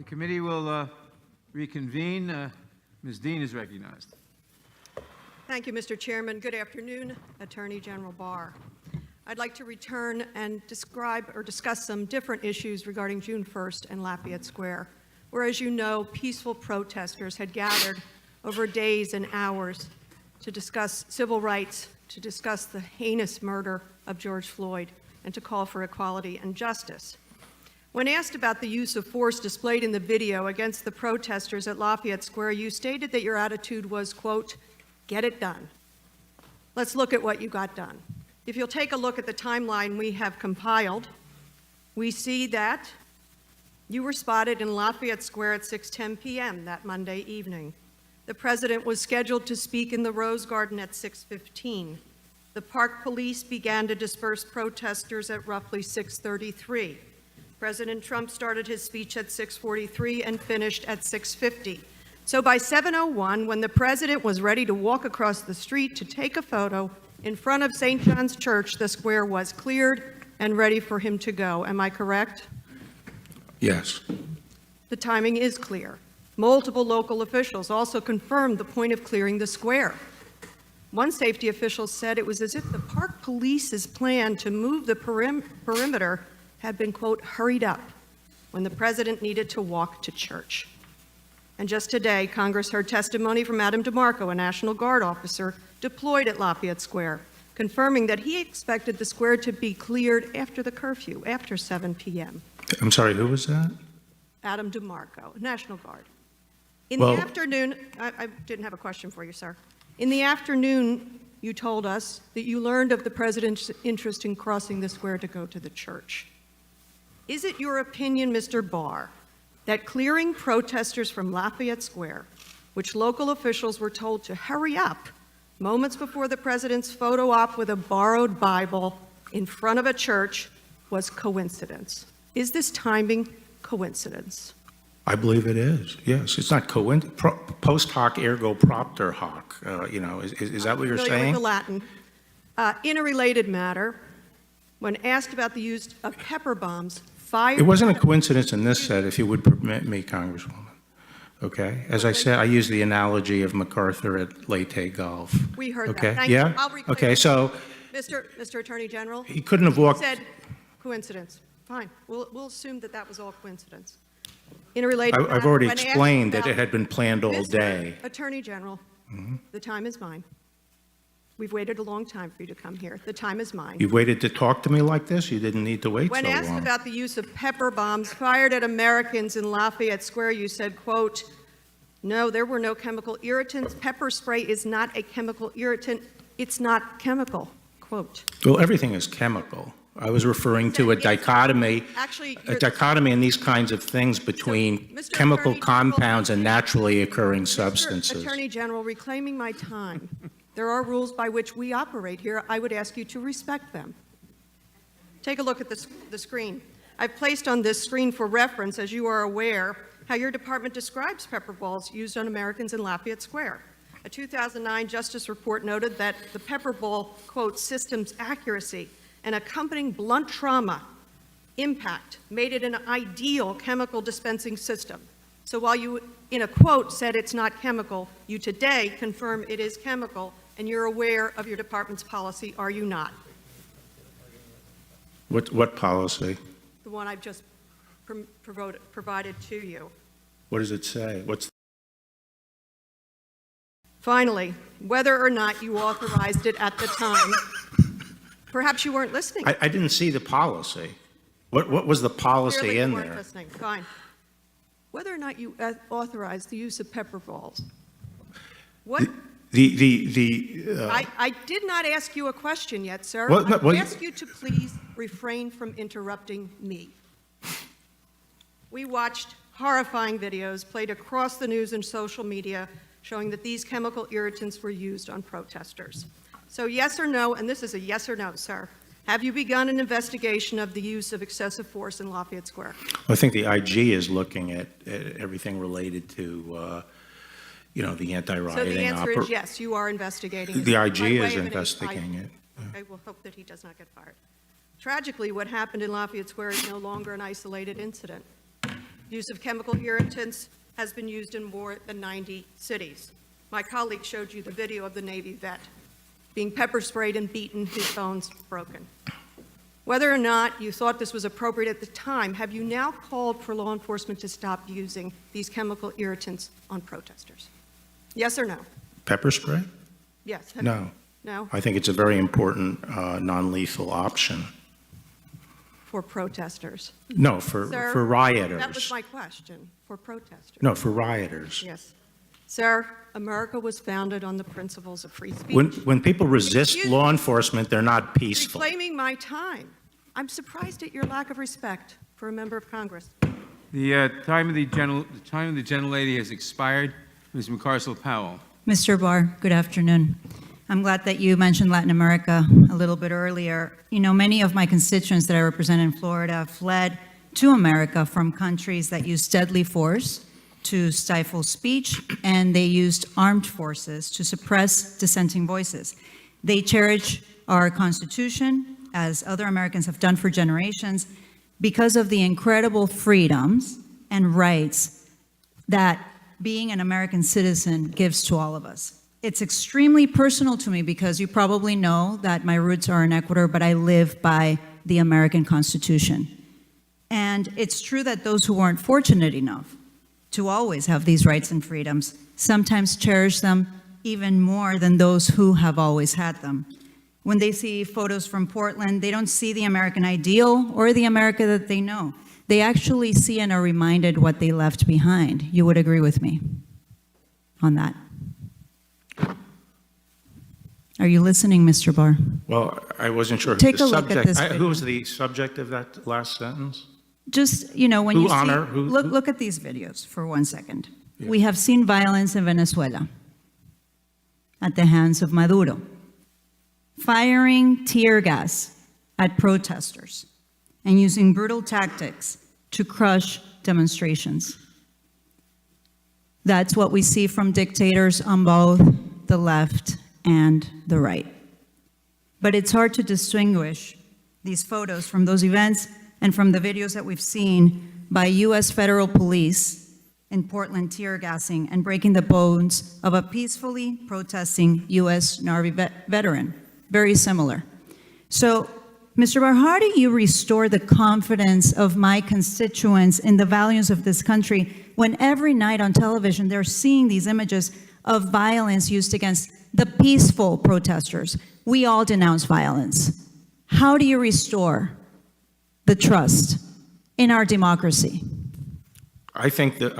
committee will reconvene. Ms. Dean is recognized. Thank you, Mr. Chairman. Good afternoon, Attorney General Barr. I'd like to return and discuss some different issues regarding June 1st and Lafayette Square, where, as you know, peaceful protesters had gathered over days and hours to discuss civil rights, to discuss the heinous murder of George Floyd, and to call for equality and justice. When asked about the use of force displayed in the video against the protesters at Lafayette Square, you stated that your attitude was, quote, "Get it done." Let's look at what you got done. If you'll take a look at the timeline we have compiled, we see that you were spotted in Lafayette Square at 6:10 p.m. that Monday evening. The president was scheduled to speak in the Rose Garden at 6:15. The park police began to disperse protesters at roughly 6:33. President Trump started his speech at 6:43 and finished at 6:50. So by 7:01, when the president was ready to walk across the street to take a photo in front of St. John's Church, the square was cleared and ready for him to go. Am I correct? Yes. The timing is clear. Multiple local officials also confirmed the point of clearing the square. One safety official said it was as if the park police's plan to move the perimeter had been, quote, hurried up when the president needed to walk to church. And just today, Congress heard testimony from Adam DeMarco, a National Guard officer deployed at Lafayette Square, confirming that he expected the square to be cleared after the curfew, after 7 p.m. I'm sorry, who was that? Adam DeMarco, National Guard. In Well- the afternoon, I didn't have a question for you, sir. In the afternoon, you told us that you learned of the president's interest in crossing the square to go to the church. Is it your opinion, Mr. Barr, that clearing protesters from Lafayette Square, which local officials were told to hurry up moments before the president's photo op with a borrowed Bible in front of a church, was coincidence? Is this timing coincidence? I believe it is, yes. It's not post hoc ergo propter hoc, is that what you're Familiar saying? with the Latin. In a related matter, when asked about the use of pepper bombs fired... It wasn't a coincidence in this set, if you would permit me, Congresswoman. Okay? As I said, I used the analogy of MacArthur at Leyte Golf. We heard Okay? that. Thank you. Yeah? I'll reclaim Okay, it. so Mr. Attorney General, he couldn't have you walked... said coincidence. Fine. We'll assume that that was all coincidence. In a related matter, I've already when asked explained that about- it had been planned all Mr. day. Attorney General, the time is mine. We've waited a long time for you to come here. The time is mine. You waited to talk to me like this? You didn't need to wait so When asked long. about the use of pepper bombs fired at Americans in Lafayette Square, you said, quote, "No, there were no chemical irritants. Pepper spray is not a chemical irritant. It's not chemical," quote. Well, everything is chemical. I was referring to a dichotomy, Actually, a dichotomy in these kinds of things between Mr. chemical Attorney General- compounds and naturally occurring Mr. substances. Attorney General, reclaiming my time. There are rules by which we operate here. I would ask you to respect them. Take a look at the screen. I've placed on this screen for reference, as you are aware, how your department describes pepper balls used on Americans in Lafayette Square. A 2009 Justice report noted that the pepper ball, quote, "system's accuracy and accompanying blunt trauma impact made it an ideal chemical dispensing system." So while you, in a quote, said it's not chemical, you today confirm it is chemical, and you're aware of your department's policy, are you not? What policy? The one I've just provided to you. What does it say? Finally, whether or not you authorized it at the time, perhaps you weren't listening. I didn't see the policy. What was the policy Clearly in you weren't there? listening. Fine. Whether or not you authorized the use of pepper balls. What? I did not ask you a question yet, sir. I ask you to please refrain from interrupting me. We watched horrifying videos played across the news and social media showing that these chemical irritants were used on protesters. So yes or no, and this is a yes or no, sir, have you begun an investigation of the use of excessive force in Lafayette Square? I think the IG is looking at everything related to, the anti-rioting. So the answer is yes, you are investigating it. The By IG way is of an investigating it. I will hope that he does not get fired. Tragically, what happened in Lafayette Square is no longer an isolated incident. Use of chemical irritants has been used in more than 90 cities. My colleague showed you the video of the Navy vet being pepper sprayed and beaten, his bones broken. Whether or not you thought this was appropriate at the time, have you now called for law enforcement to stop using these chemical irritants on protesters? Yes or no? Pepper spray? Yes. No. No? I think it's a very important non-lethal option. For protesters? No, Sir, for rioters. That was my question, for protesters. No, for rioters. Yes. Sir, America was founded on the principles of free speech. When people resist Excuse law me. enforcement, they're not peaceful. Reclaiming my time. I'm surprised at your lack of respect for a member of Congress. The time of the gentlelady has expired. Ms. McCarcel-Powell. Mr. Barr, good afternoon. I'm glad that you mentioned Latin America a little bit earlier. You know, many of my constituents that I represent in Florida fled to America from countries that used deadly force to stifle speech, and they used armed forces to suppress dissenting voices. They cherish our Constitution, as other Americans have done for generations, because of the incredible freedoms and rights that being an American citizen gives to all of us. It's extremely personal to me because you probably know that my roots are in Ecuador, but I live by the American Constitution. And it's true that those who weren't fortunate enough to always have these rights and freedoms sometimes cherish them even more than those who have always had them. When they see photos from Portland, they don't see the American ideal or the America that they know. They actually see and are reminded what they left behind. You would agree with me on that? Are you listening, Mr. Barr? Well, I wasn't sure. Take a look at this video. Who was the subject of that last sentence? Just, you know, when Who you see, honor- who- look at these videos for 1 second. Yeah. We have seen violence in Venezuela at the hands of Maduro, firing tear gas at protesters and using brutal tactics to crush demonstrations. That's what we see from dictators on both the left and the right. But it's hard to distinguish these photos from those events and from the videos that we've seen by U.S. federal police in Portland tear gassing and breaking the bones of a peacefully protesting U.S. Navy veteran. Very similar. So, Mr. Barr, how do you restore the confidence of my constituents in the values of this country when every night on television they're seeing these images of violence used against the peaceful protesters? We all denounce violence. How do you restore the trust in our democracy? I think that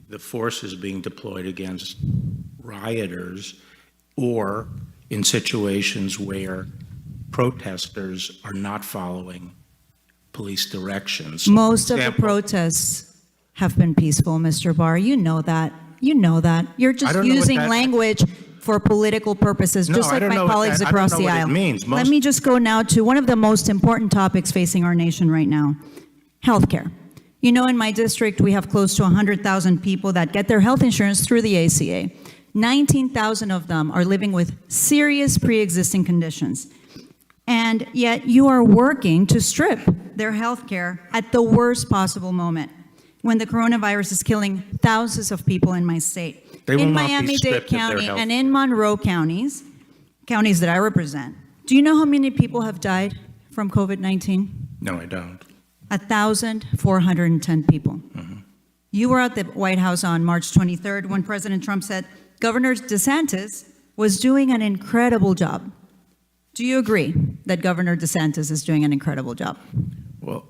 the force is being deployed against rioters or in situations where protesters are not following police directions. Most of the protests have been peaceful, Mr. Barr. You know that. You know that. You're just using language for political purposes, just like my colleagues across the aisle. Let me just go now to one of the most important topics facing our nation right now, healthcare. You know, in my district, we have close to 100,000 people that get their health insurance through the ACA. 19,000 of them are living with serious pre-existing conditions. And yet you are working to strip their health care at the worst possible moment, when the coronavirus is killing thousands of people in my state. They will in not be Miami-Dade stripped of their County health and in Monroe counties that I represent, do you know how many people have died from COVID-19? No, I don't. 1,410 people. You were at the White House on March 23rd when President Trump said Governor DeSantis was doing an incredible job. Do you agree that Governor DeSantis is doing an incredible job? Well,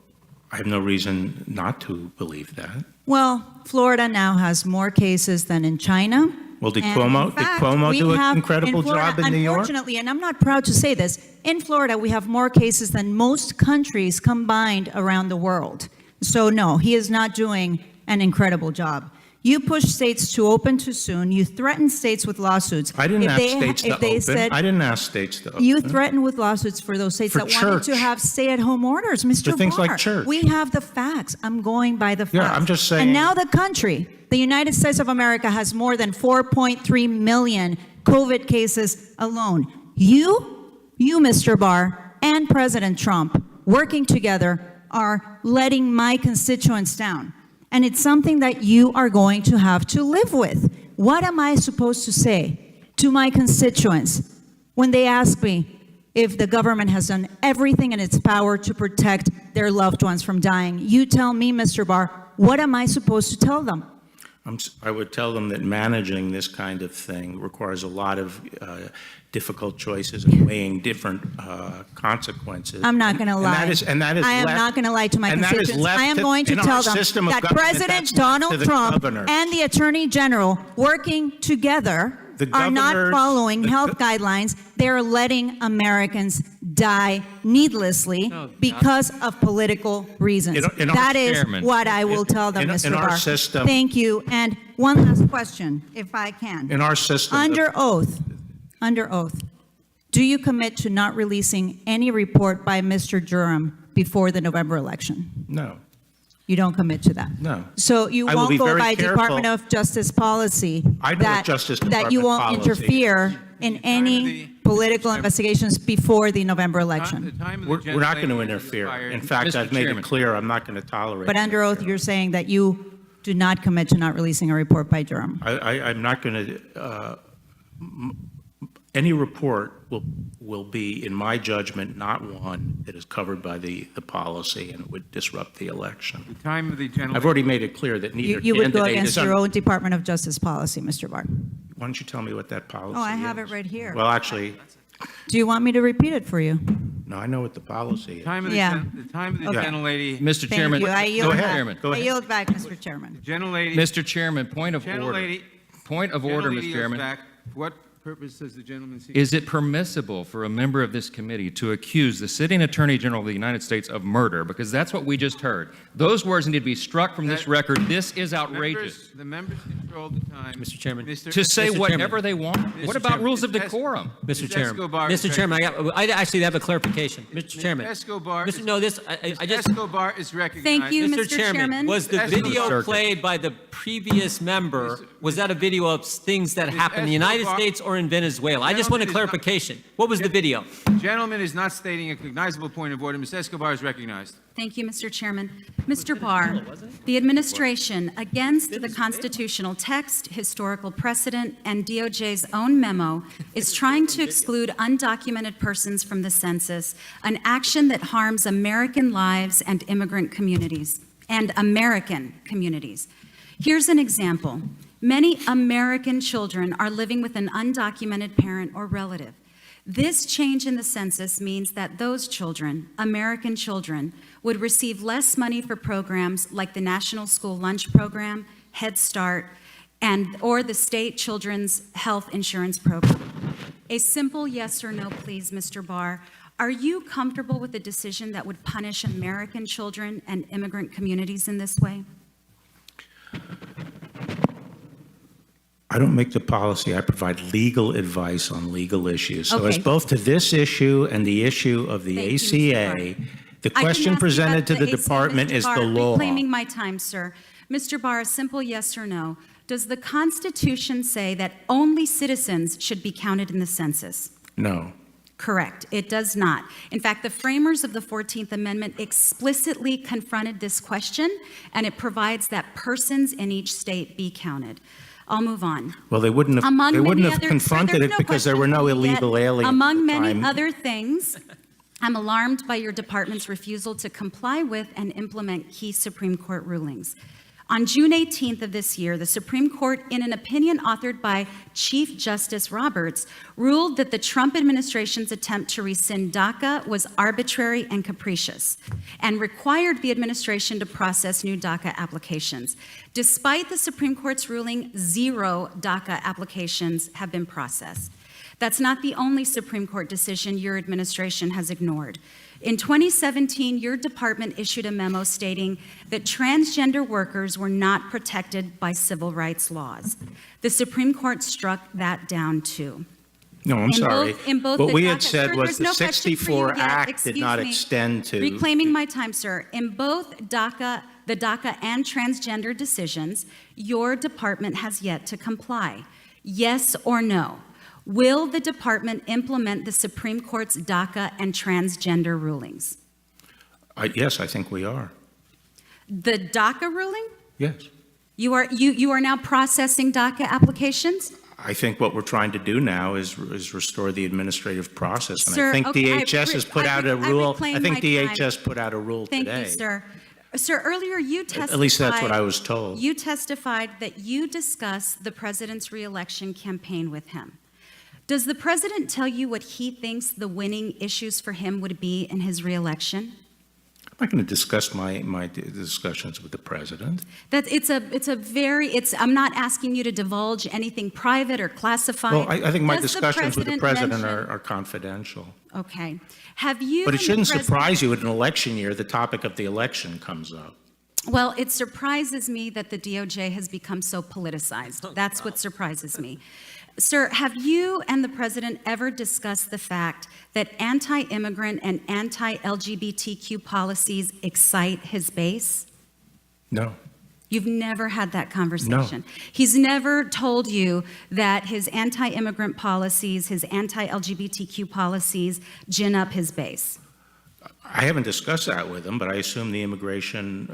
I have no reason not to believe that. Well, Florida now has more cases than in China. Well, did And Cuomo in fact, do we an have incredible Florida, job in New York? Unfortunately, and I'm not proud to say this, in Florida we have more cases than most countries combined around the world. So no, he is not doing an incredible job. You push states to open too soon. You threaten states with lawsuits. I didn't If ask they- states to if they open. said- I didn't ask states to open. You threaten with lawsuits for those states For that wanted to church. have stay-at-home orders, Mr. For things like Barr. church. We have the facts. I'm going by the facts. Yeah, I'm just saying- And now the country, the United States of America, has more than 4.3 million COVID cases alone. You, Mr. Barr, and President Trump, working together, are letting my constituents down. And it's something that you are going to have to live with. What am I supposed to say to my constituents when they ask me if the government has done everything in its power to protect their loved ones from dying? You tell me, Mr. Barr, what am I supposed to tell them? I would tell them that managing this kind of thing requires a lot of difficult choices and weighing different consequences. I'm not going to lie. I am not going to lie to my constituents. I am going to tell them that President Donald Trump and the Attorney General working together are not following health guidelines. They're letting Americans die needlessly because of political reasons. That is what I will tell them, Mr. Barr. Thank you. And one last question, if I can. In our system, Under oath, do you commit to not releasing any report by Mr. Durham before the November election? no, You don't commit to that? no. So you I will be won't go very by careful. Department of Justice policy I know what that Justice that you Department won't policy interfere in any political investigations before the November election? We're not going to interfere. In fact, Mr. I've made Chairman. it clear I'm not going to tolerate But under oath, you're saying that you do not commit to not releasing a report by Durham? I'm not going to, any report will be, in my judgment, not one that is covered by the policy and would disrupt the election. The time of the general. I've already made it clear that neither You would go candidate against is your own Department of Justice policy, Mr. Barr. Why don't you tell me what that policy is? Oh, I have it right here. Well, actually, Do you want me to repeat it for you? no, I know what the policy is. Time of the, Yeah. the time of the Okay. gentlelady. Mr. Thank Chairman. you. I yield back. Chairman. Go I ahead. yield back, Mr. Chairman. Gentlelady. Mr. Chairman, point of order. Gentlelady. Point of order, Gentlelady Mr. yields Chairman. back. What purpose does the gentleman seek? Is it permissible for a member of this committee to accuse the sitting Attorney General of the United States of murder? Because that's what we just heard. Those words need to be struck from this record. This is outrageous. The members control the time. Mr. Chairman. To say Mr. whatever Chairman. they want? What Mr. about Chairman. rules of Ms. decorum? Mr. Ms. Chairman, Escobar, Mr. Chairman, I actually have a clarification. Mr. Ms. Chairman, Escobar. Mr. No, this, I just, Escobar is recognized. Thank you, Mr. Mr. Chairman, Chairman. was the Escobar. video played by the previous member, was that a video of things that Ms. happened in the United Escobar. States or in Venezuela? I just want a Gentleman is not- clarification. What was the video? Gentleman is not stating a cognizable point of order. Ms. Escobar is recognized. Thank you, Mr. Chairman. Mr. Barr, the administration, against the constitutional text, historical precedent, and DOJ's own memo, is trying to exclude undocumented persons from the census, an action that harms American lives and immigrant communities, and American communities. Here's an example. Many American children are living with an undocumented parent or relative. This change in the census means that those children, American children, would receive less money for programs like the National School Lunch Program, Head Start, or the state children's health insurance program. A simple yes or no, please, Mr. Barr. Are you comfortable with a decision that would punish American children and immigrant communities in this way? I don't make the policy. I provide legal advice on legal issues. So as Okay. both to this issue and the issue of the Thank you, Mr. ACA, the I can question ask you presented about to the ACA, department Mr. is Barr, the law. Reclaiming my time, sir. Mr. Barr, a simple yes or no. Does the Constitution say that only citizens should be counted in the census? No. Correct. It does not. In fact, the framers of the 14th Amendment explicitly confronted this question, and it provides that persons in each state be counted. I'll move on. Well, they wouldn't have, Among they wouldn't many have other- confronted there's it no because there were question no yet. illegal aliens at Among the many time. other things, I'm alarmed by your department's refusal to comply with and implement key Supreme Court rulings. On June 18th of this year, the Supreme Court, in an opinion authored by Chief Justice Roberts, ruled that the Trump administration's attempt to rescind DACA was arbitrary and capricious, and required the administration to process new DACA applications. Despite the Supreme Court's ruling, 0 DACA applications have been processed. That's not the only Supreme Court decision your administration has ignored. In 2017, your department issued a memo stating that transgender workers were not protected by civil rights laws. The Supreme Court struck that down too. No, I'm sorry. In both What the we had DACA said sir, was there's the no question for you 64 yet. Act did Excuse not me. extend to. Reclaiming my time, sir. In both the DACA and transgender decisions, your department has yet to comply. Yes or no? Will the department implement the Supreme Court's DACA and transgender rulings? Yes, I think we are. The DACA ruling? Yes. You are now processing DACA applications? I think what we're trying to do now is restore the administrative process. And Sir, I think okay, DHS has put out a rule. I think DHS put out a rule today. Thank you, sir. Sir, earlier you testified. At least that's what I was told. You testified that you discussed the president's reelection campaign with him. Does the president tell you what he thinks the winning issues for him would be in his reelection? I'm not going to discuss my discussions with the president. I'm not asking you to divulge anything private or classified. Well, I think my Does discussions with the president mention- are confidential. Okay. Have you? But it and the shouldn't president- surprise you at an election year, the topic of the election comes up. Well, it surprises me that the DOJ has become so politicized. That's what surprises me. Sir, have you and the president ever discussed the fact that anti-immigrant and anti-LGBTQ policies excite his base? No. You've never had that conversation. No. He's never told you that his anti-immigrant policies, his anti-LGBTQ policies gin up his base. I haven't discussed that with him, but I assume the immigration,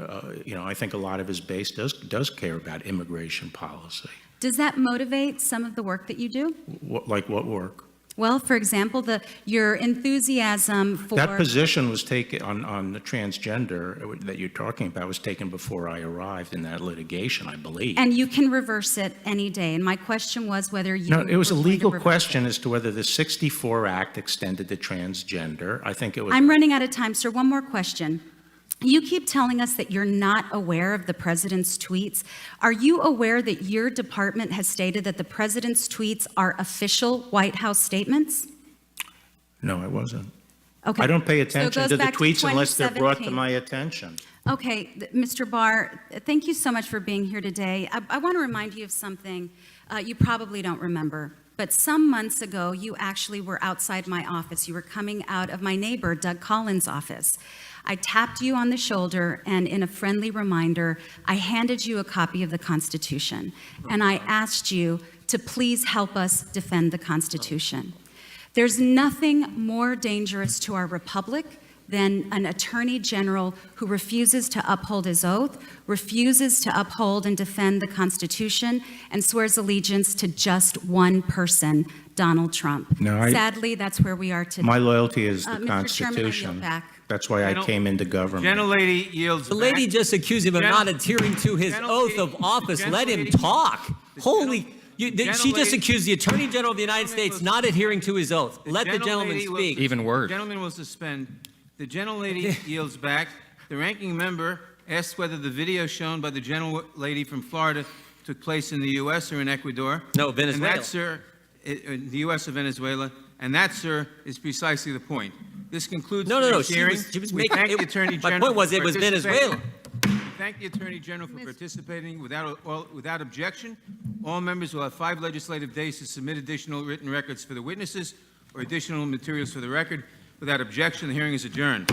I think a lot of his base does care about immigration policy. Does that motivate some of the work that you do? Like what work? Well, for example, your enthusiasm for... That position was taken on the transgender that you're talking about was taken before I arrived in that litigation, I believe. And you can reverse it any day. And my question was whether you... No, it was a were going to legal reverse question it. as to whether the 64 Act extended to transgender. I think it was... I'm running out of time, sir. One more question. You keep telling us that you're not aware of the president's tweets. Are you aware that your department has stated that the president's tweets are official White House statements? No, I wasn't. Okay. I don't pay So it attention goes to the back tweets unless they're brought to 2017. my attention. Okay, Mr. Barr, thank you so much for being here today. I want to remind you of something you probably don't remember. But some months ago, you actually were outside my office. You were coming out of my neighbor, Doug Collins' office. I tapped you on the shoulder, and in a friendly reminder, I handed you a copy of the Constitution. And I asked you to please help us defend the Constitution. There's nothing more dangerous to our republic than an attorney general who refuses to uphold his oath, refuses to uphold and defend the Constitution, and swears allegiance to just one person, Donald Trump. No, Sadly, that's where we are today. My loyalty is the Mr. Chairman, I Constitution. yield back. That's why I came into government. Gentlelady yields The back. lady just accused him of not adhering to his oath of office. Let him talk. Holy... she just accused the Attorney General of the United States not adhering to his oath. Let the gentleman speak. Even worse. The gentleman will suspend. The gentlelady yields back. The ranking member asks whether the video shown by the gentlelady from Florida took place in the U.S. or in Ecuador. No, Venezuela. And that, sir, in the U.S. or Venezuela. And that, sir, is precisely the point. This concludes No. today's She hearing. was We making... thank the Attorney General My point was for it was participating. Venezuela. We thank the Attorney General for participating without objection. All members will have 5 legislative days to submit additional written records for the witnesses or additional materials for the record. Without objection, the hearing is adjourned.